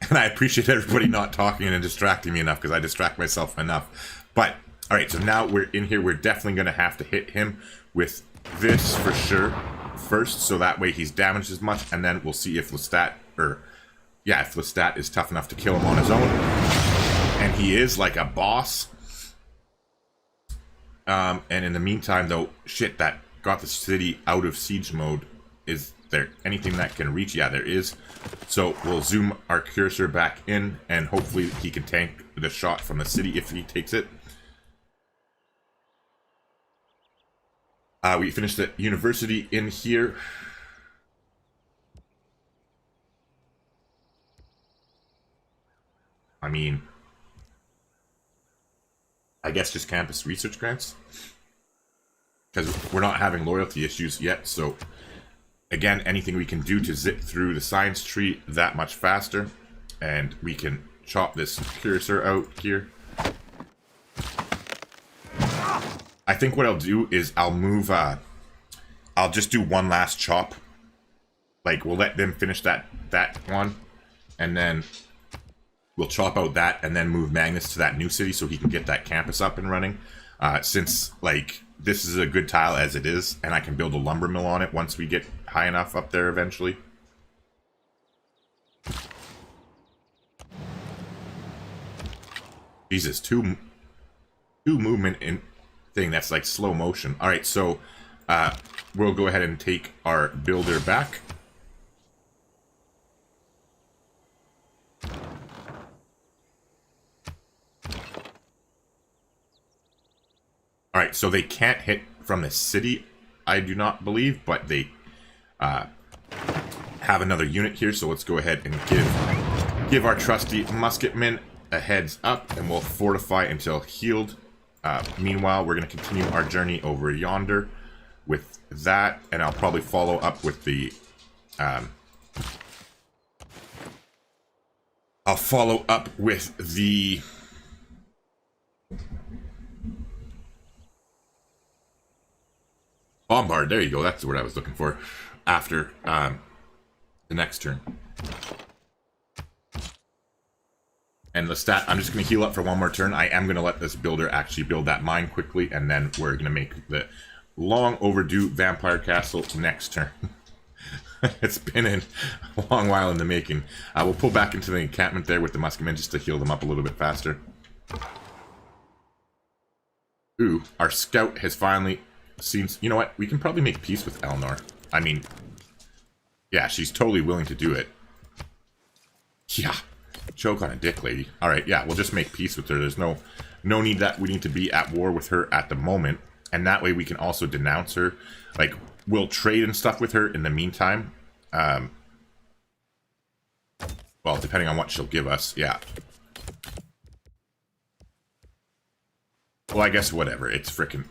And I appreciate everybody not talking and distracting me enough, because I distract myself enough. But, alright, so now we're in here. We're definitely gonna have to hit him with this for sure first, so that way he's damaged as much, and then we'll see if Lestat, if Lestat is tough enough to kill him on his own. And he is, like a boss. And in the meantime, though, shit, that got the city out of siege mode. Is there anything that can reach? Yeah, there is. So we'll zoom our cursor back in, and hopefully he can tank the shot from the city if he takes it. We finished the university in here. I mean, I guess just campus research grants, because we're not having loyalty issues yet. So again, anything we can do to zip through the science tree that much faster, and we can chop this cursor out here. I think what I'll do is I'll move, I'll just do one last chop. Like, we'll let them finish that one, and then we'll chop out that, and then move Magnus to that new city so he can get that campus up and running. Since, like, this is a good tile as it is, and I can build a lumber mill on it once we get high enough up there eventually. Jesus, two movement in thing that's like slow motion. Alright, so we'll go ahead and take our builder back. Alright, so they can't hit from the city, I do not believe, but they have another unit here, so let's go ahead and give our trusty musketmen a heads up, and we'll fortify until healed. Meanwhile, we're going to continue our journey over yonder with that, and I'll probably follow up with the... I'll follow up with the... bombard, there you go, that's the word I was looking for, after the next turn. And Lestat, I'm just going to heal up for one more turn. I am going to let this builder actually build that mine quickly, and then we're going to make the long overdue vampire castle next turn. It's been a long while in the making. We'll pull back into the encampment there with the musketmen just to heal them up a little bit faster. Ooh, our scout has finally seen... You know what? We can probably make peace with Elnor. I mean... Yeah, she's totally willing to do it. Yeah. Choke on a dick, lady. Alright, yeah, we'll just make peace with her. There's no need that we need to be at war with her at the moment. And that way we can also denounce her. Like, we'll trade and stuff with her in the meantime. Well, depending on what she'll give us, yeah. Well, I guess whatever. It's freaking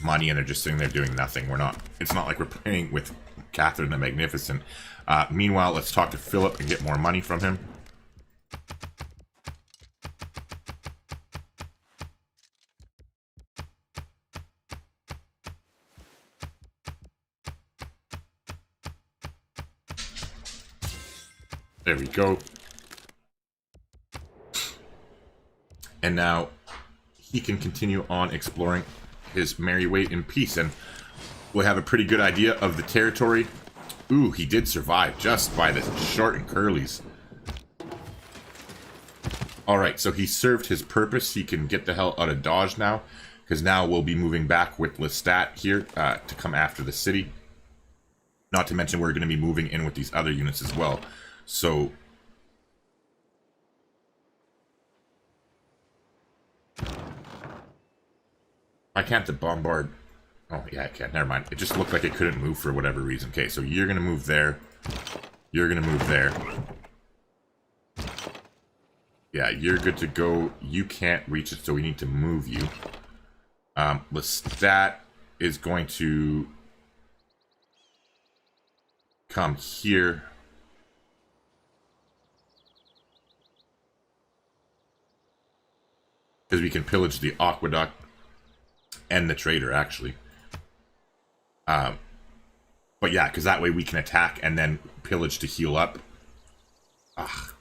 money and they're just sitting there doing nothing. We're not... It's not like we're playing with Catherine the Magnificent. Meanwhile, let's talk to Philip and get more money from him. There we go. And now he can continue on exploring his merry way in peace, and we'll have a pretty good idea of the territory. Ooh, he did survive just by the short and curlies. Alright, so he served his purpose. He can get the hell out of Dodge now, because now we'll be moving back with Lestat here to come after the city. Not to mention we're going to be moving in with these other units as well. So... I can't bombard... Oh, yeah, I can. Never mind. It just looked like it couldn't move for whatever reason. Okay, so you're going to move there. You're going to move there. Yeah, you're good to go. You can't reach it, so we need to move you. Lestat is going to come here. Because we can pillage the aqueduct and the trader, actually. But yeah, because that way we can attack and then pillage to heal up. Ugh.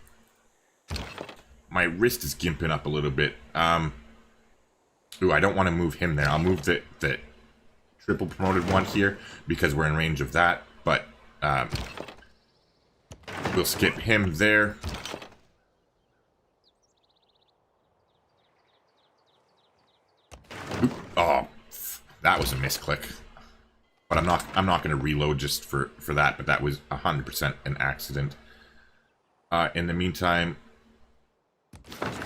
My wrist is gimping up a little bit. Ooh, I don't want to move him there. I'll move the triple promoted one here because we're in range of that. But we'll skip him there. Oop. Oh, that was a misclick. But I'm not going to reload just for that. But that was 100% an accident. In the meantime,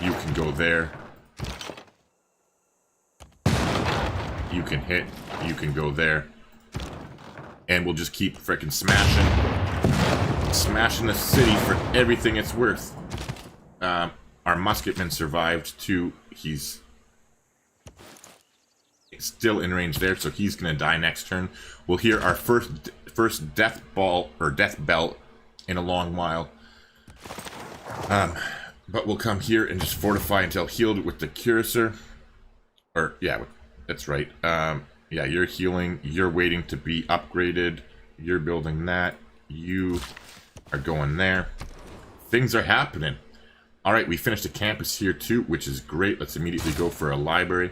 you can go there. You can hit. You can go there. And we'll just keep frickin' smashing the city for everything it's worth. Our musketman survived too. He's still in range there, so he's gonna die next turn. We'll hear our first death ball or death bell in a long while. But we'll come here and just fortify until healed with the cuirassor. Or yeah, that's right. Yeah, you're healing. You're waiting to be upgraded. You're building that. You are going there. Things are happening. All right, we finished a campus here too, which is great. Let's immediately go for a library.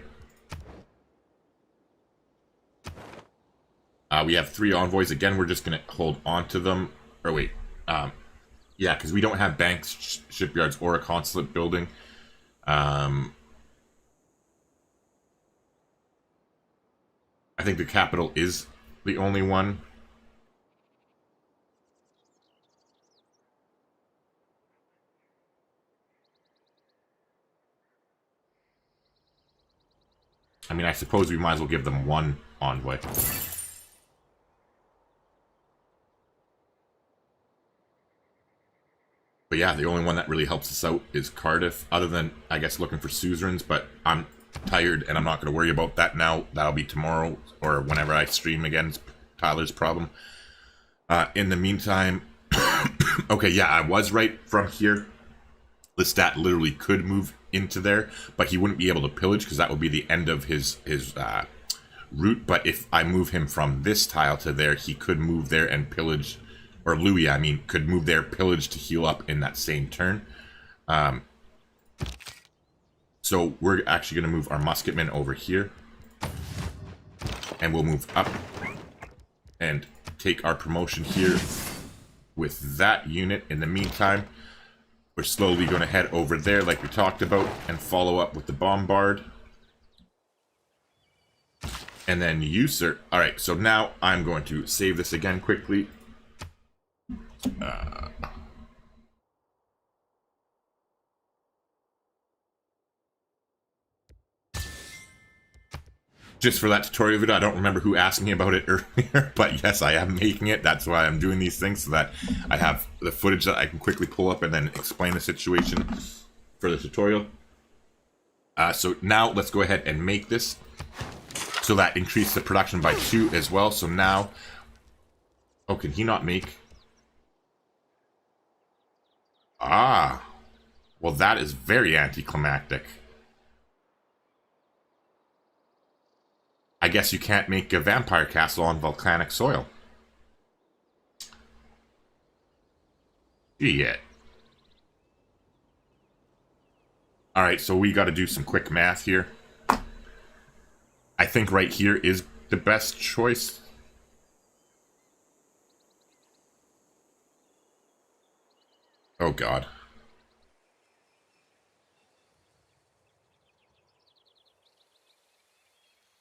We have 3 envoys. Again, we're just going to hold on to them. Or wait. Yeah, because we don't have banks, shipyards, or a consulate building. I think the capital is the only one. I mean, I suppose we might as well give them 1 envoy. But yeah, the only one that really helps us out is Cardiff, other than, I guess, looking for suzerains, but I'm tired and I'm not going to worry about that now. That'll be tomorrow or whenever I stream again. It's Tyler's problem. In the meantime, okay, yeah, I was right from here. Lestat literally could move into there, but he wouldn't be able to pillage because that would be the end of his route. But if I move him from this tile to there, he could move there and pillage. Or Louis, I mean, could move there, pillage to heal up in that same turn. So we're actually going to move our musketmen over here. And we'll move up and take our promotion here with that unit. In the meantime, we're slowly going to head over there like we talked about and follow up with the bombard. And then you, sir. Alright, so now I'm going to save this again quickly. Just for that tutorial video, I don't remember who asked me about it earlier, but yes, I am making it. That's why I'm doing these things, so that I have the footage that I can quickly pull up and then explain the situation for the tutorial. So now let's go ahead and make this. So that increased the production by 2 as well. So now, oh, can he not make? Ah, well, that is very anticlimactic. I guess you can't make a vampire castle on volcanic soil. Shit. Alright, so we got to do some quick math here. I think right here is the best choice. Oh god.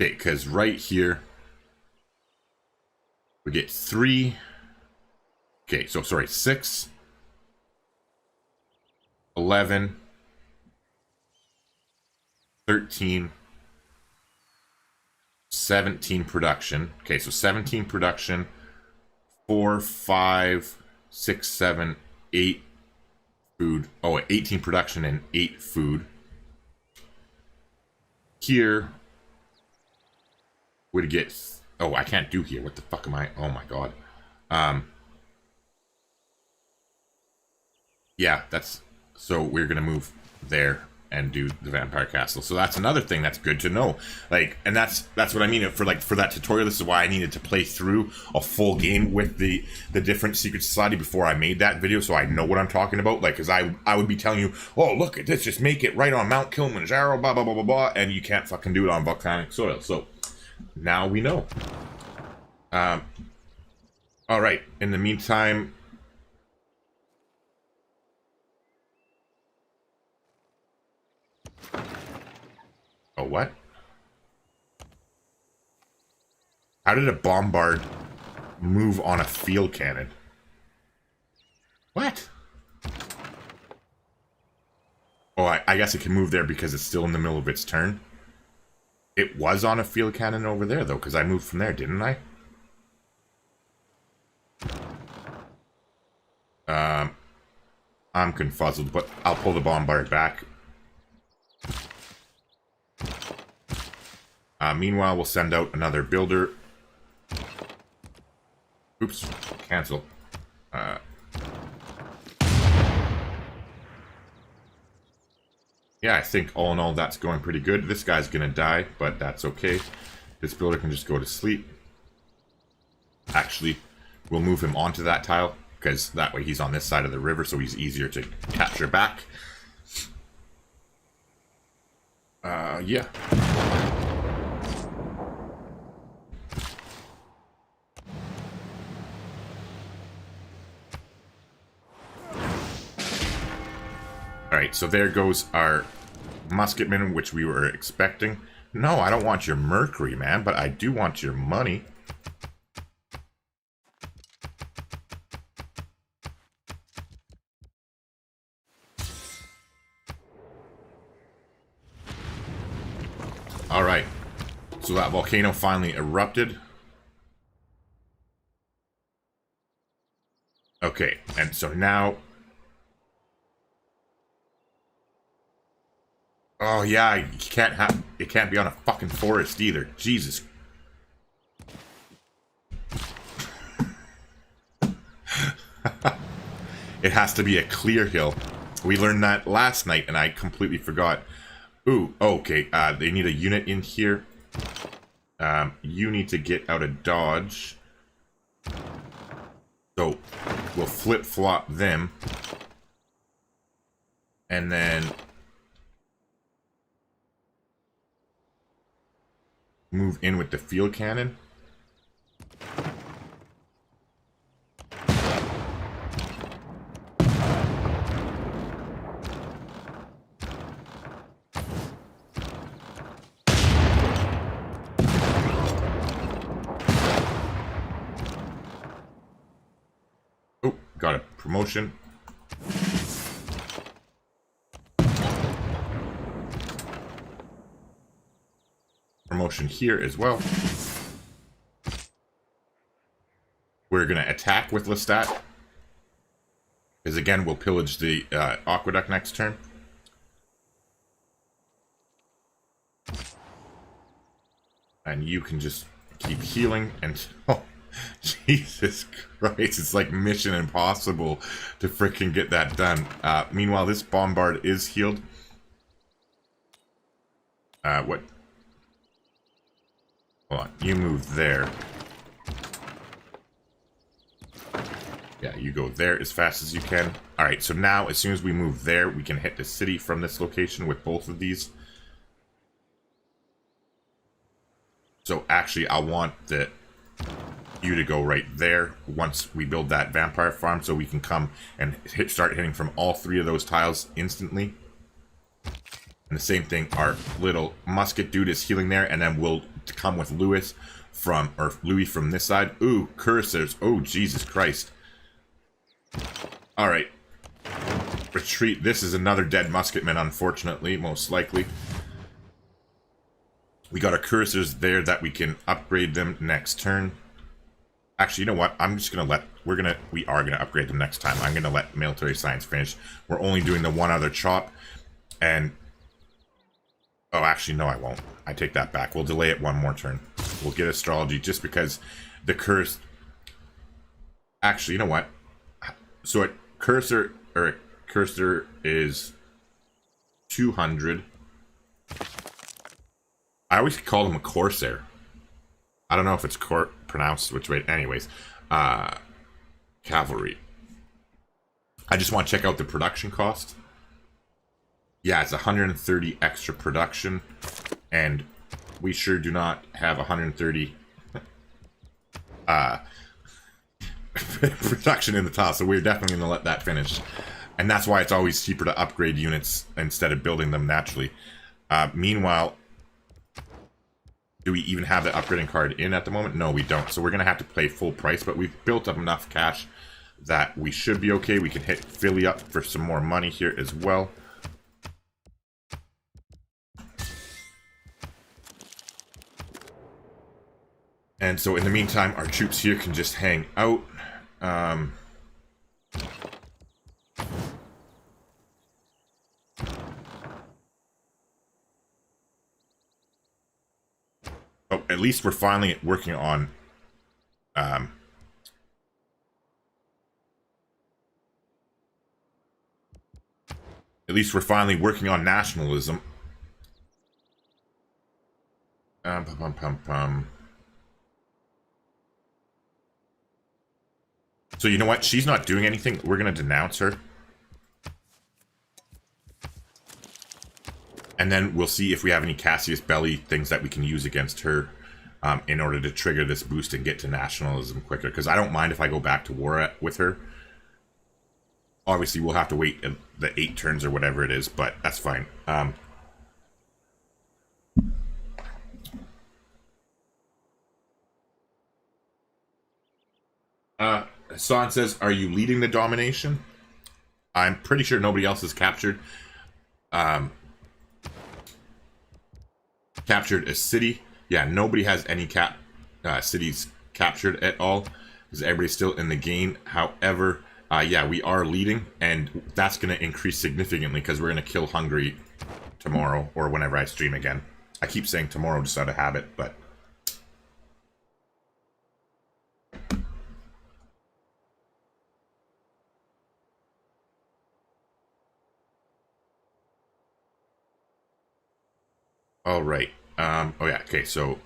Okay, because right here we get 3. Okay, so sorry, 6, 11, 13, 17 production. Okay, so 17 production, 4, 5, 6, 7, 8 food. Oh, 18 production and 8 food. Here would get, oh, I can't do here. What the fuck am I? Oh my god. Yeah, that's, so we're gonna move there and do the vampire castle. So that's another thing that's good to know. Like, and that's what I mean for that tutorial. This is why I needed to play through a full game with the different secret society before I made that video, so I know what I'm talking about. Like, because I would be telling you, oh, look at this, just make it right on Mount Kilimanjaro, blah blah blah blah blah, and you can't fucking do it on volcanic soil. So now we know. All right. In the meantime, oh, what? How did a bombard move on a field cannon? What? Oh, I guess it can move there because it's still in the middle of its turn. It was on a field cannon over there, though, because I moved from there, didn't I? I'm confuzzled, but I'll pull the bombard back. Meanwhile, we'll send out another builder. Oops, cancel. Yeah, I think all in all that's going pretty good. This guy's gonna die, but that's okay. This builder can just go to sleep. Actually, we'll move him onto that tile, because that way he's on this side of the river, so he's easier to capture back. Yeah. Alright, so there goes our musketmen, which we were expecting. No, I don't want your mercury, man, but I do want your money. Alright, so that volcano finally erupted. Okay, and so now... Oh yeah, it can't be on a fucking forest either. Jesus. It has to be a clear hill. We learned that last night and I completely forgot. Ooh, okay, they need a unit in here. You need to get out of dodge. So, we'll flip-flop them. And then... move in with the field cannon. Oh, got a promotion. Promotion here as well. We're going to attack with Lestat. Because again, we'll pillage the aqueduct next turn. And you can just keep healing and... Oh, Jesus Christ, it's like Mission Impossible to freaking get that done. Meanwhile, this bombard is healed. What? Hold on, you move there. Yeah, you go there as fast as you can. Alright, so now as soon as we move there, we can hit the city from this location with both of these. So actually, I want you to go right there once we build that vampire farm so we can come and start hitting from all three of those tiles instantly. And the same thing, our little musket dude is healing there, and then we'll come with Louis from this side. Ooh, cursors. Oh, Jesus Christ. Alright. Retreat. This is another dead musketman, unfortunately, most likely. We got our cursors there that we can upgrade them next turn. Actually, you know what? I'm just gonna let... We are gonna upgrade them next time. I'm gonna let military science finish. We're only doing the one other chop. And... Oh, actually, no, I won't. I take that back. We'll delay it one more turn. We'll get astrology just because the curse... Actually, you know what? So cursor is 200. I always call him a corsair. I don't know if it's pronounced which way. Anyways, cavalry. I just want to check out the production cost. Yeah, it's 130 extra production, and we sure do not have 130 production in the top, so we're definitely going to let that finish. And that's why it's always cheaper to upgrade units instead of building them naturally. Meanwhile, do we even have the upgrading card in at the moment? No, we don't. So we're going to have to pay full price, but we've built up enough cash that we should be okay. We can hit Philly up for some more money here as well. And so in the meantime, our troops here can just hang out. Oh, at least we're finally working on at least we're finally working on nationalism. So you know what? She's not doing anything. We're going to denounce her. And then we'll see if we have any Cassius Belli things that we can use against her in order to trigger this boost and get to nationalism quicker. Because I don't mind if I go back to war with her. Obviously, we'll have to wait the 8 turns or whatever it is, but that's fine. Hassan says, are you leading the domination? I'm pretty sure nobody else is captured. Captured a city. Yeah, nobody has any cities captured at all. Because everybody's still in the game. However, yeah, we are leading. And that's going to increase significantly because we're going to kill Hungary tomorrow. Or whenever I stream again. I keep saying tomorrow just out of habit, but... All right. Oh yeah. Okay. So.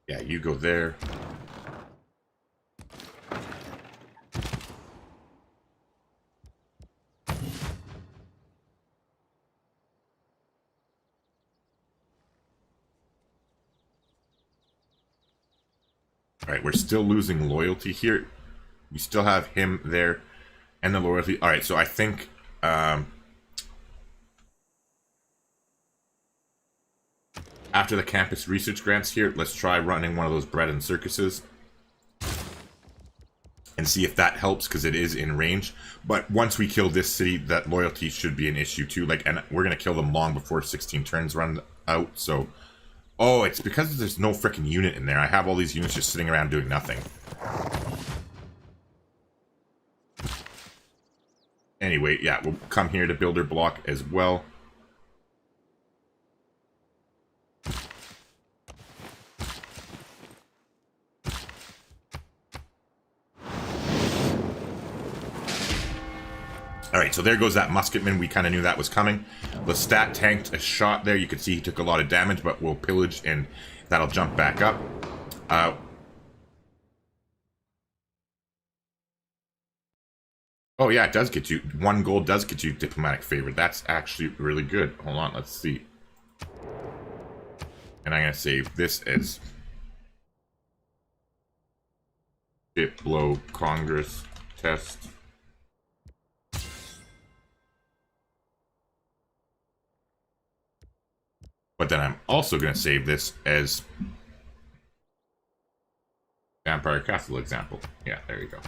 Yeah. Yeah, you go there. Alright, we're still losing loyalty here. We still have him there and the loyalty. Alright, so I think after the campus research grants here, let's try running one of those bread and circuses and see if that helps, because it is in range. But once we kill this city, that loyalty should be an issue too. Like, and we're gonna kill them long before 16 turns run out. So, oh, it's because there's no freaking unit in there. I have all these units just sitting around doing nothing. Anyway, yeah, we'll come here to builder block as well. Alright, so there goes that musketman. We kind of knew that was coming. Lestat tanked a shot there. You could see he took a lot of damage, but we'll pillage and that'll jump back up. Oh yeah, it does get you, 1 gold does get you diplomatic favor. That's actually really good. Hold on, let's see. And I'm going to save this as Diplo Congress test. But then I'm also going to save this as Vampire Castle example. Yeah, there you go.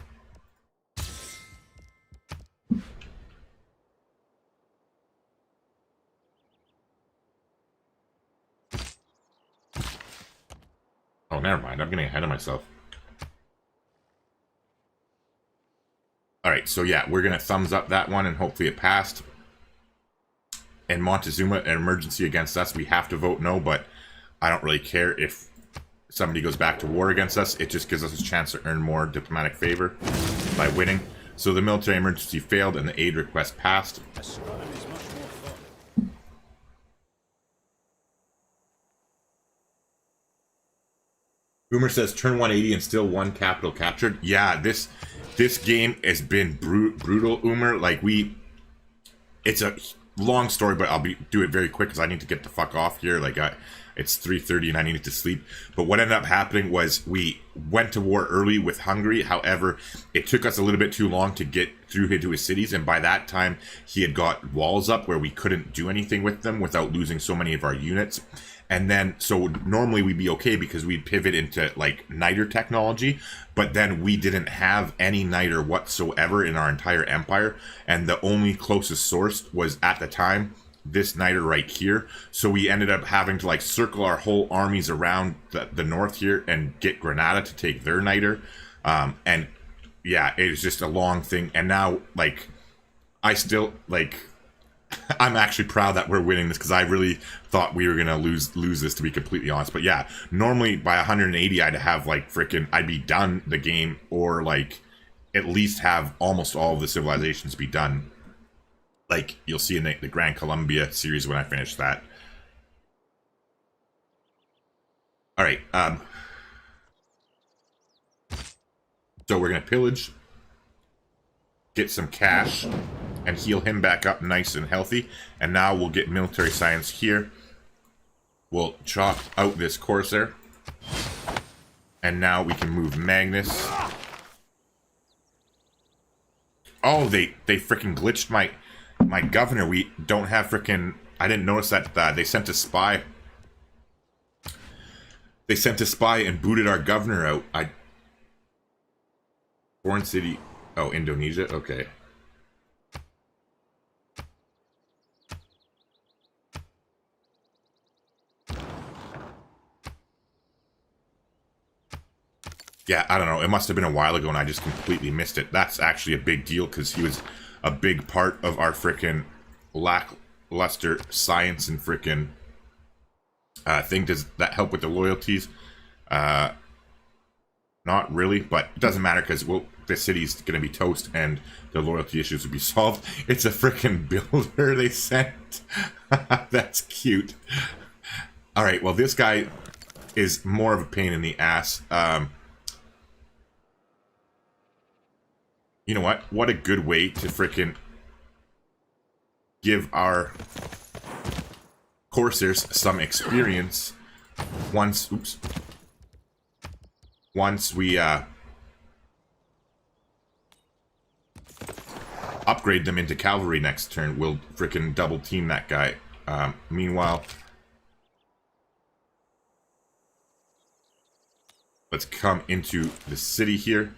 Oh, never mind. I'm getting ahead of myself. Alright, so yeah, we're going to thumbs up that one and hopefully it passed. And Montezuma, an emergency against us, we have to vote no, but I don't really care if somebody goes back to war against us. It just gives us a chance to earn more diplomatic favor by winning. So the military emergency failed and the aid request passed. Boomer says turn 180 and still 1 capital captured. Yeah, this game has been brutal, Umer. Like, it's a long story, but I'll do it very quick because I need to get the fuck off here. Like, it's 3:30 and I needed to sleep. But what ended up happening was we went to war early with Hungary. However, it took us a little bit too long to get through into his cities, and by that time he had got walls up where we couldn't do anything with them without losing so many of our units. And then, so normally we'd be okay because we'd pivot into like niter technology, but then we didn't have any niter whatsoever in our entire empire, and the only closest source was at the time this niter right here. So we ended up having to like circle our whole armies around the north here and get Granada to take their niter. And yeah, it was just a long thing. And now, like, I still, like, I'm actually proud that we're winning this because I really thought we were gonna lose this, to be completely honest. But yeah, normally by 180 I'd have like I'd be done the game, or like at least have almost all of the civilizations be done. Like you'll see in the Grand Columbia series when I finish that. All right, so we're gonna pillage, get some cash, and heal him back up nice and healthy. And now we'll get military science here. We'll chop out this Corsair. And now we can move Magnus. Oh, they freaking glitched my governor. We don't have freaking... I didn't notice that they sent a spy. They sent a spy and booted our governor out. Foreign city... Oh, Indonesia? Okay. Yeah, I don't know. It must have been a while ago and I just completely missed it. That's actually a big deal because he was a big part of our frickin' lackluster science and frickin' thing. Does that help with the loyalties? Not really, but it doesn't matter because the city's going to be toast and the loyalty issues will be solved. It's a frickin' builder they sent. That's cute. Alright, well this guy is more of a pain in the ass. You know what? What a good way to frickin' give our coursers some experience once we upgrade them into cavalry next turn. We'll frickin' double team that guy. Meanwhile, let's come into the city here.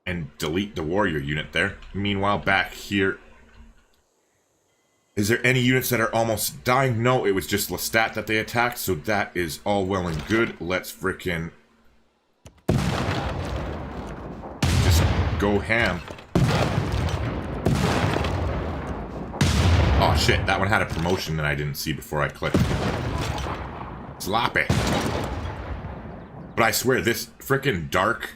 And delete the warrior unit there. Meanwhile, back here. Is there any units that are almost dying? No, it was just Lestat that they attacked, so that is all well and good. Let's frickin' just go ham. Oh shit, that one had a promotion that I didn't see before I clicked. Sloppy. But I swear, this frickin' dark,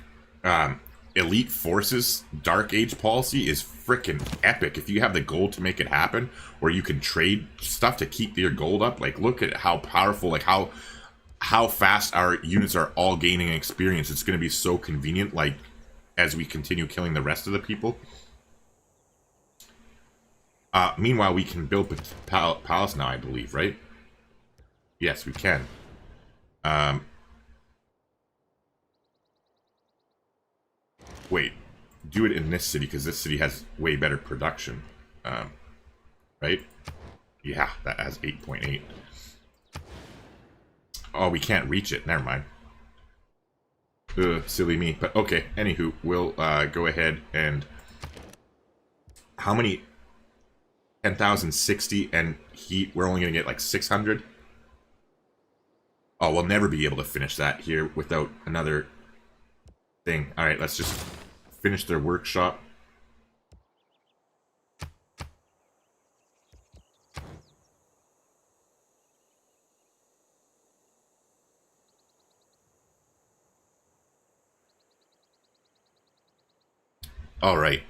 Elite Forces Dark Age policy is frickin' epic. If you have the gold to make it happen, or you can trade stuff to keep your gold up, like, look at how powerful, like, how fast our units are all gaining experience. It's going to be so convenient, like, as we continue killing the rest of the people. Meanwhile, we can build palace now, I believe, right? Yes, we can. Wait, do it in this city, because this city has way better production. Right? Yeah, that has 8.8. Oh, we can't reach it. Never mind. Silly me. But okay, anywho, we'll go ahead and... How many? 10,060 and heat. We're only going to get like 600. Oh, we'll never be able to finish that here without another thing. Alright, let's just finish their workshop. Alright,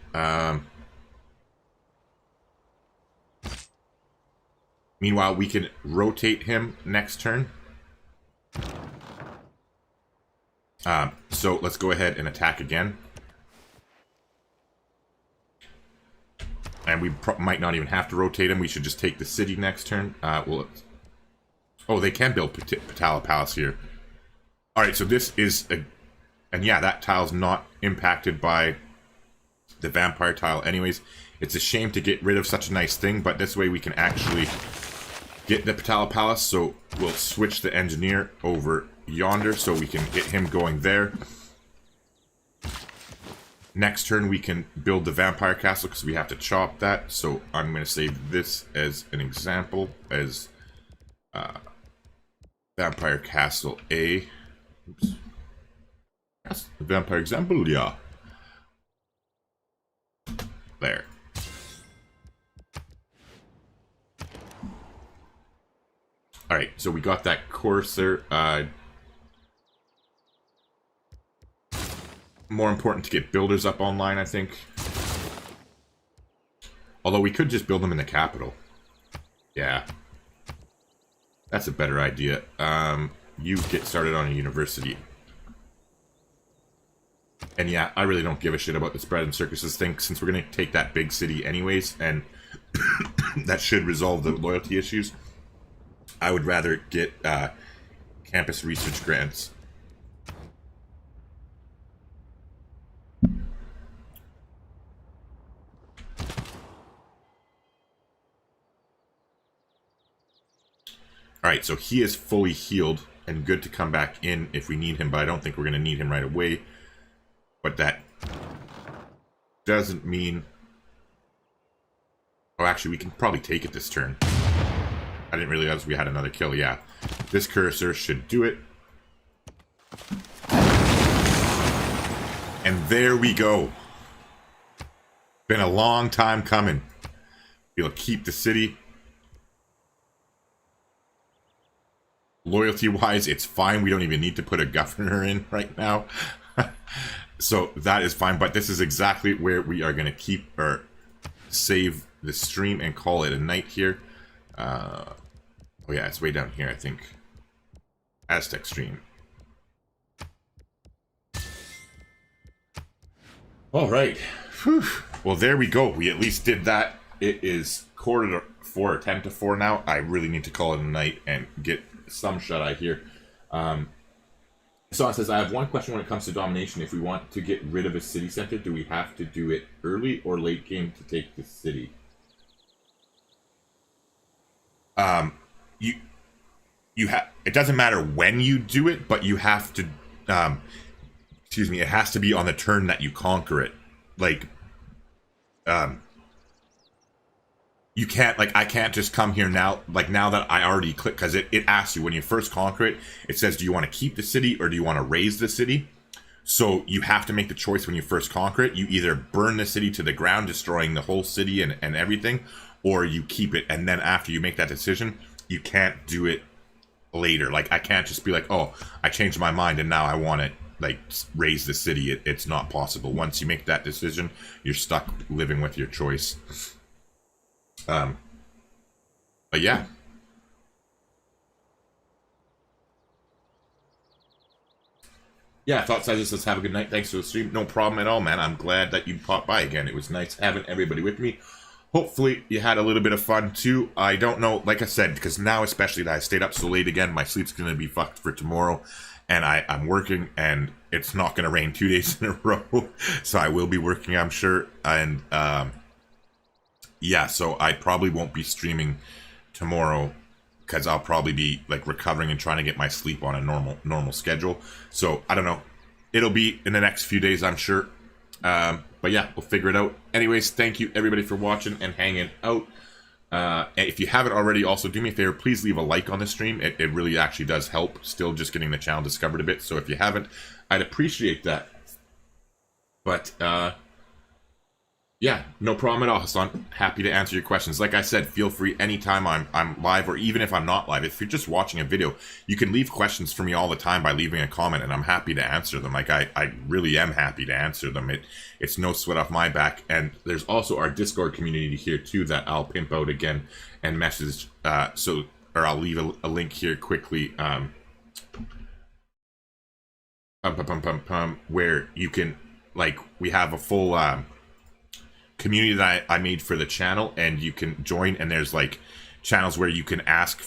meanwhile, we can rotate him next turn. So let's go ahead and attack again. And we might not even have to rotate him. We should just take the city next turn. Oh, they can build Patala Palace here. Alright, so this is a... And yeah, that tile's not impacted by the vampire tile anyways. It's a shame to get rid of such a nice thing, but this way we can actually get the Patala Palace. So we'll switch the engineer over yonder so we can get him going there. Next turn we can build the vampire castle because we have to chop that. So I'm going to save this as an example as vampire castle A. Oops. That's the vampire example, yeah. There. Alright, so we got that courser. More important to get builders up online, I think. Although we could just build them in the capital. Yeah. That's a better idea. You get started on a university. And yeah, I really don't give a shit about this bread and circuses thing, since we're going to take that big city anyways, and that should resolve the loyalty issues. I would rather get campus research grants. Alright, so he is fully healed and good to come back in if we need him, but I don't think we're going to need him right away. But that doesn't mean... Oh, actually, we can probably take it this turn. I didn't realize we had another kill, yeah. This cursor should do it. And there we go. Been a long time coming. We'll keep the city. Loyalty-wise, it's fine. We don't even need to put a governor in right now. So that is fine. But this is exactly where we are going to keep or save the stream and call it a night here. Oh yeah, it's way down here, I think. Aztec stream. All right. Whew. Well, there we go. We at least did that. It is 4:45 or 10:45 now. I really need to call it a night and get some shut-eye here. So it says, I have one question when it comes to domination. If we want to get rid of a city center, do we have to do it early or late game to take the city? You have. It doesn't matter when you do it, but you have to. Excuse me. It has to be on the turn that you conquer it. Like, you can't, like, I can't just come here now, like, now that I already click, because it asks you when you first conquer it, it says, do you want to keep the city or do you want to raise the city? So you have to make the choice when you first conquer it. You either burn the city to the ground, destroying the whole city and everything, or you keep it, and then after you make that decision, you can't do it later. Like, I can't just be like, oh, I changed my mind and now I want to, like, raise the city. It's not possible. Once you make that decision, you're stuck living with your choice. But yeah. Yeah, Thought Sizes says, have a good night. Thanks for the stream. No problem at all, man. I'm glad that you popped by again. It was nice having everybody with me. Hopefully you had a little bit of fun too. I don't know, like I said, because now especially that I stayed up so late again, my sleep's going to be fucked for tomorrow. And I'm working, and it's not going to rain 2 days in a row. So I will be working, I'm sure. And, yeah, so I probably won't be streaming tomorrow because I'll probably be like recovering and trying to get my sleep on a normal schedule. So I don't know. It'll be in the next few days, I'm sure. But yeah, we'll figure it out. Anyways, thank you everybody for watching and hanging out. And if you haven't already, also do me a favor, please leave a like on the stream. It really actually does help. Still just getting the channel discovered a bit. So if you haven't, I'd appreciate that. But yeah, no problem at all, Hassan. Happy to answer your questions. Like I said, feel free anytime I'm live, or even if I'm not live. If you're just watching a video, you can leave questions for me all the time by leaving a comment, and I'm happy to answer them. Like, I really am happy to answer them. It's no sweat off my back. And there's also our Discord community here, too, that I'll pimp out again and message. Or I'll leave a link here quickly. Where you can, like, we have a full community that I made for the channel, and you can join, and there's like channels where you can ask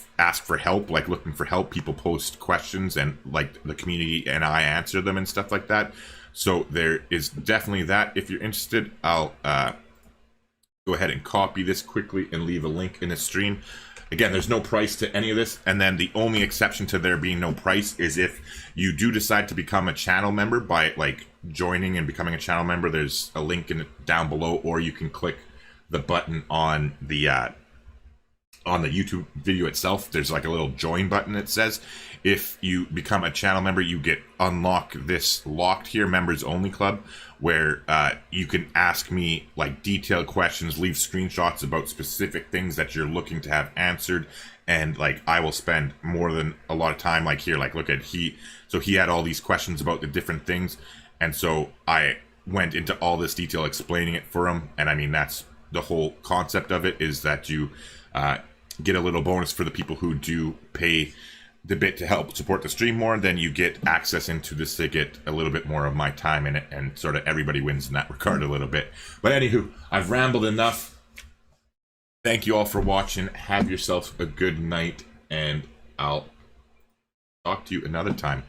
for help, like looking for help. People post questions, and like the community and I answer them and stuff like that. So there is definitely that. If you're interested, I'll go ahead and copy this quickly and leave a link in the stream. Again, there's no price to any of this, and then the only exception to there being no price is if you do decide to become a channel member by like joining and becoming a channel member. There's a link down below, or you can click the button on the YouTube video itself. There's like a little join button, it says. If you become a channel member, you get unlock this locked here members only club, where you can ask me like detailed questions, leave screenshots about specific things that you're looking to have answered, and like I will spend more than a lot of time. Like here, like look at he had all these questions about the different things, and so I went into all this detail explaining it for him. And I mean, that's the whole concept of it, is that you get a little bonus for the people who do pay the bit to help support the stream more. Then you get access into this to get a little bit more of my time in it, and sort of everybody wins in that regard a little bit. But anywho, I've rambled enough. Thank you all for watching. Have yourself a good night, and I'll talk to you another time.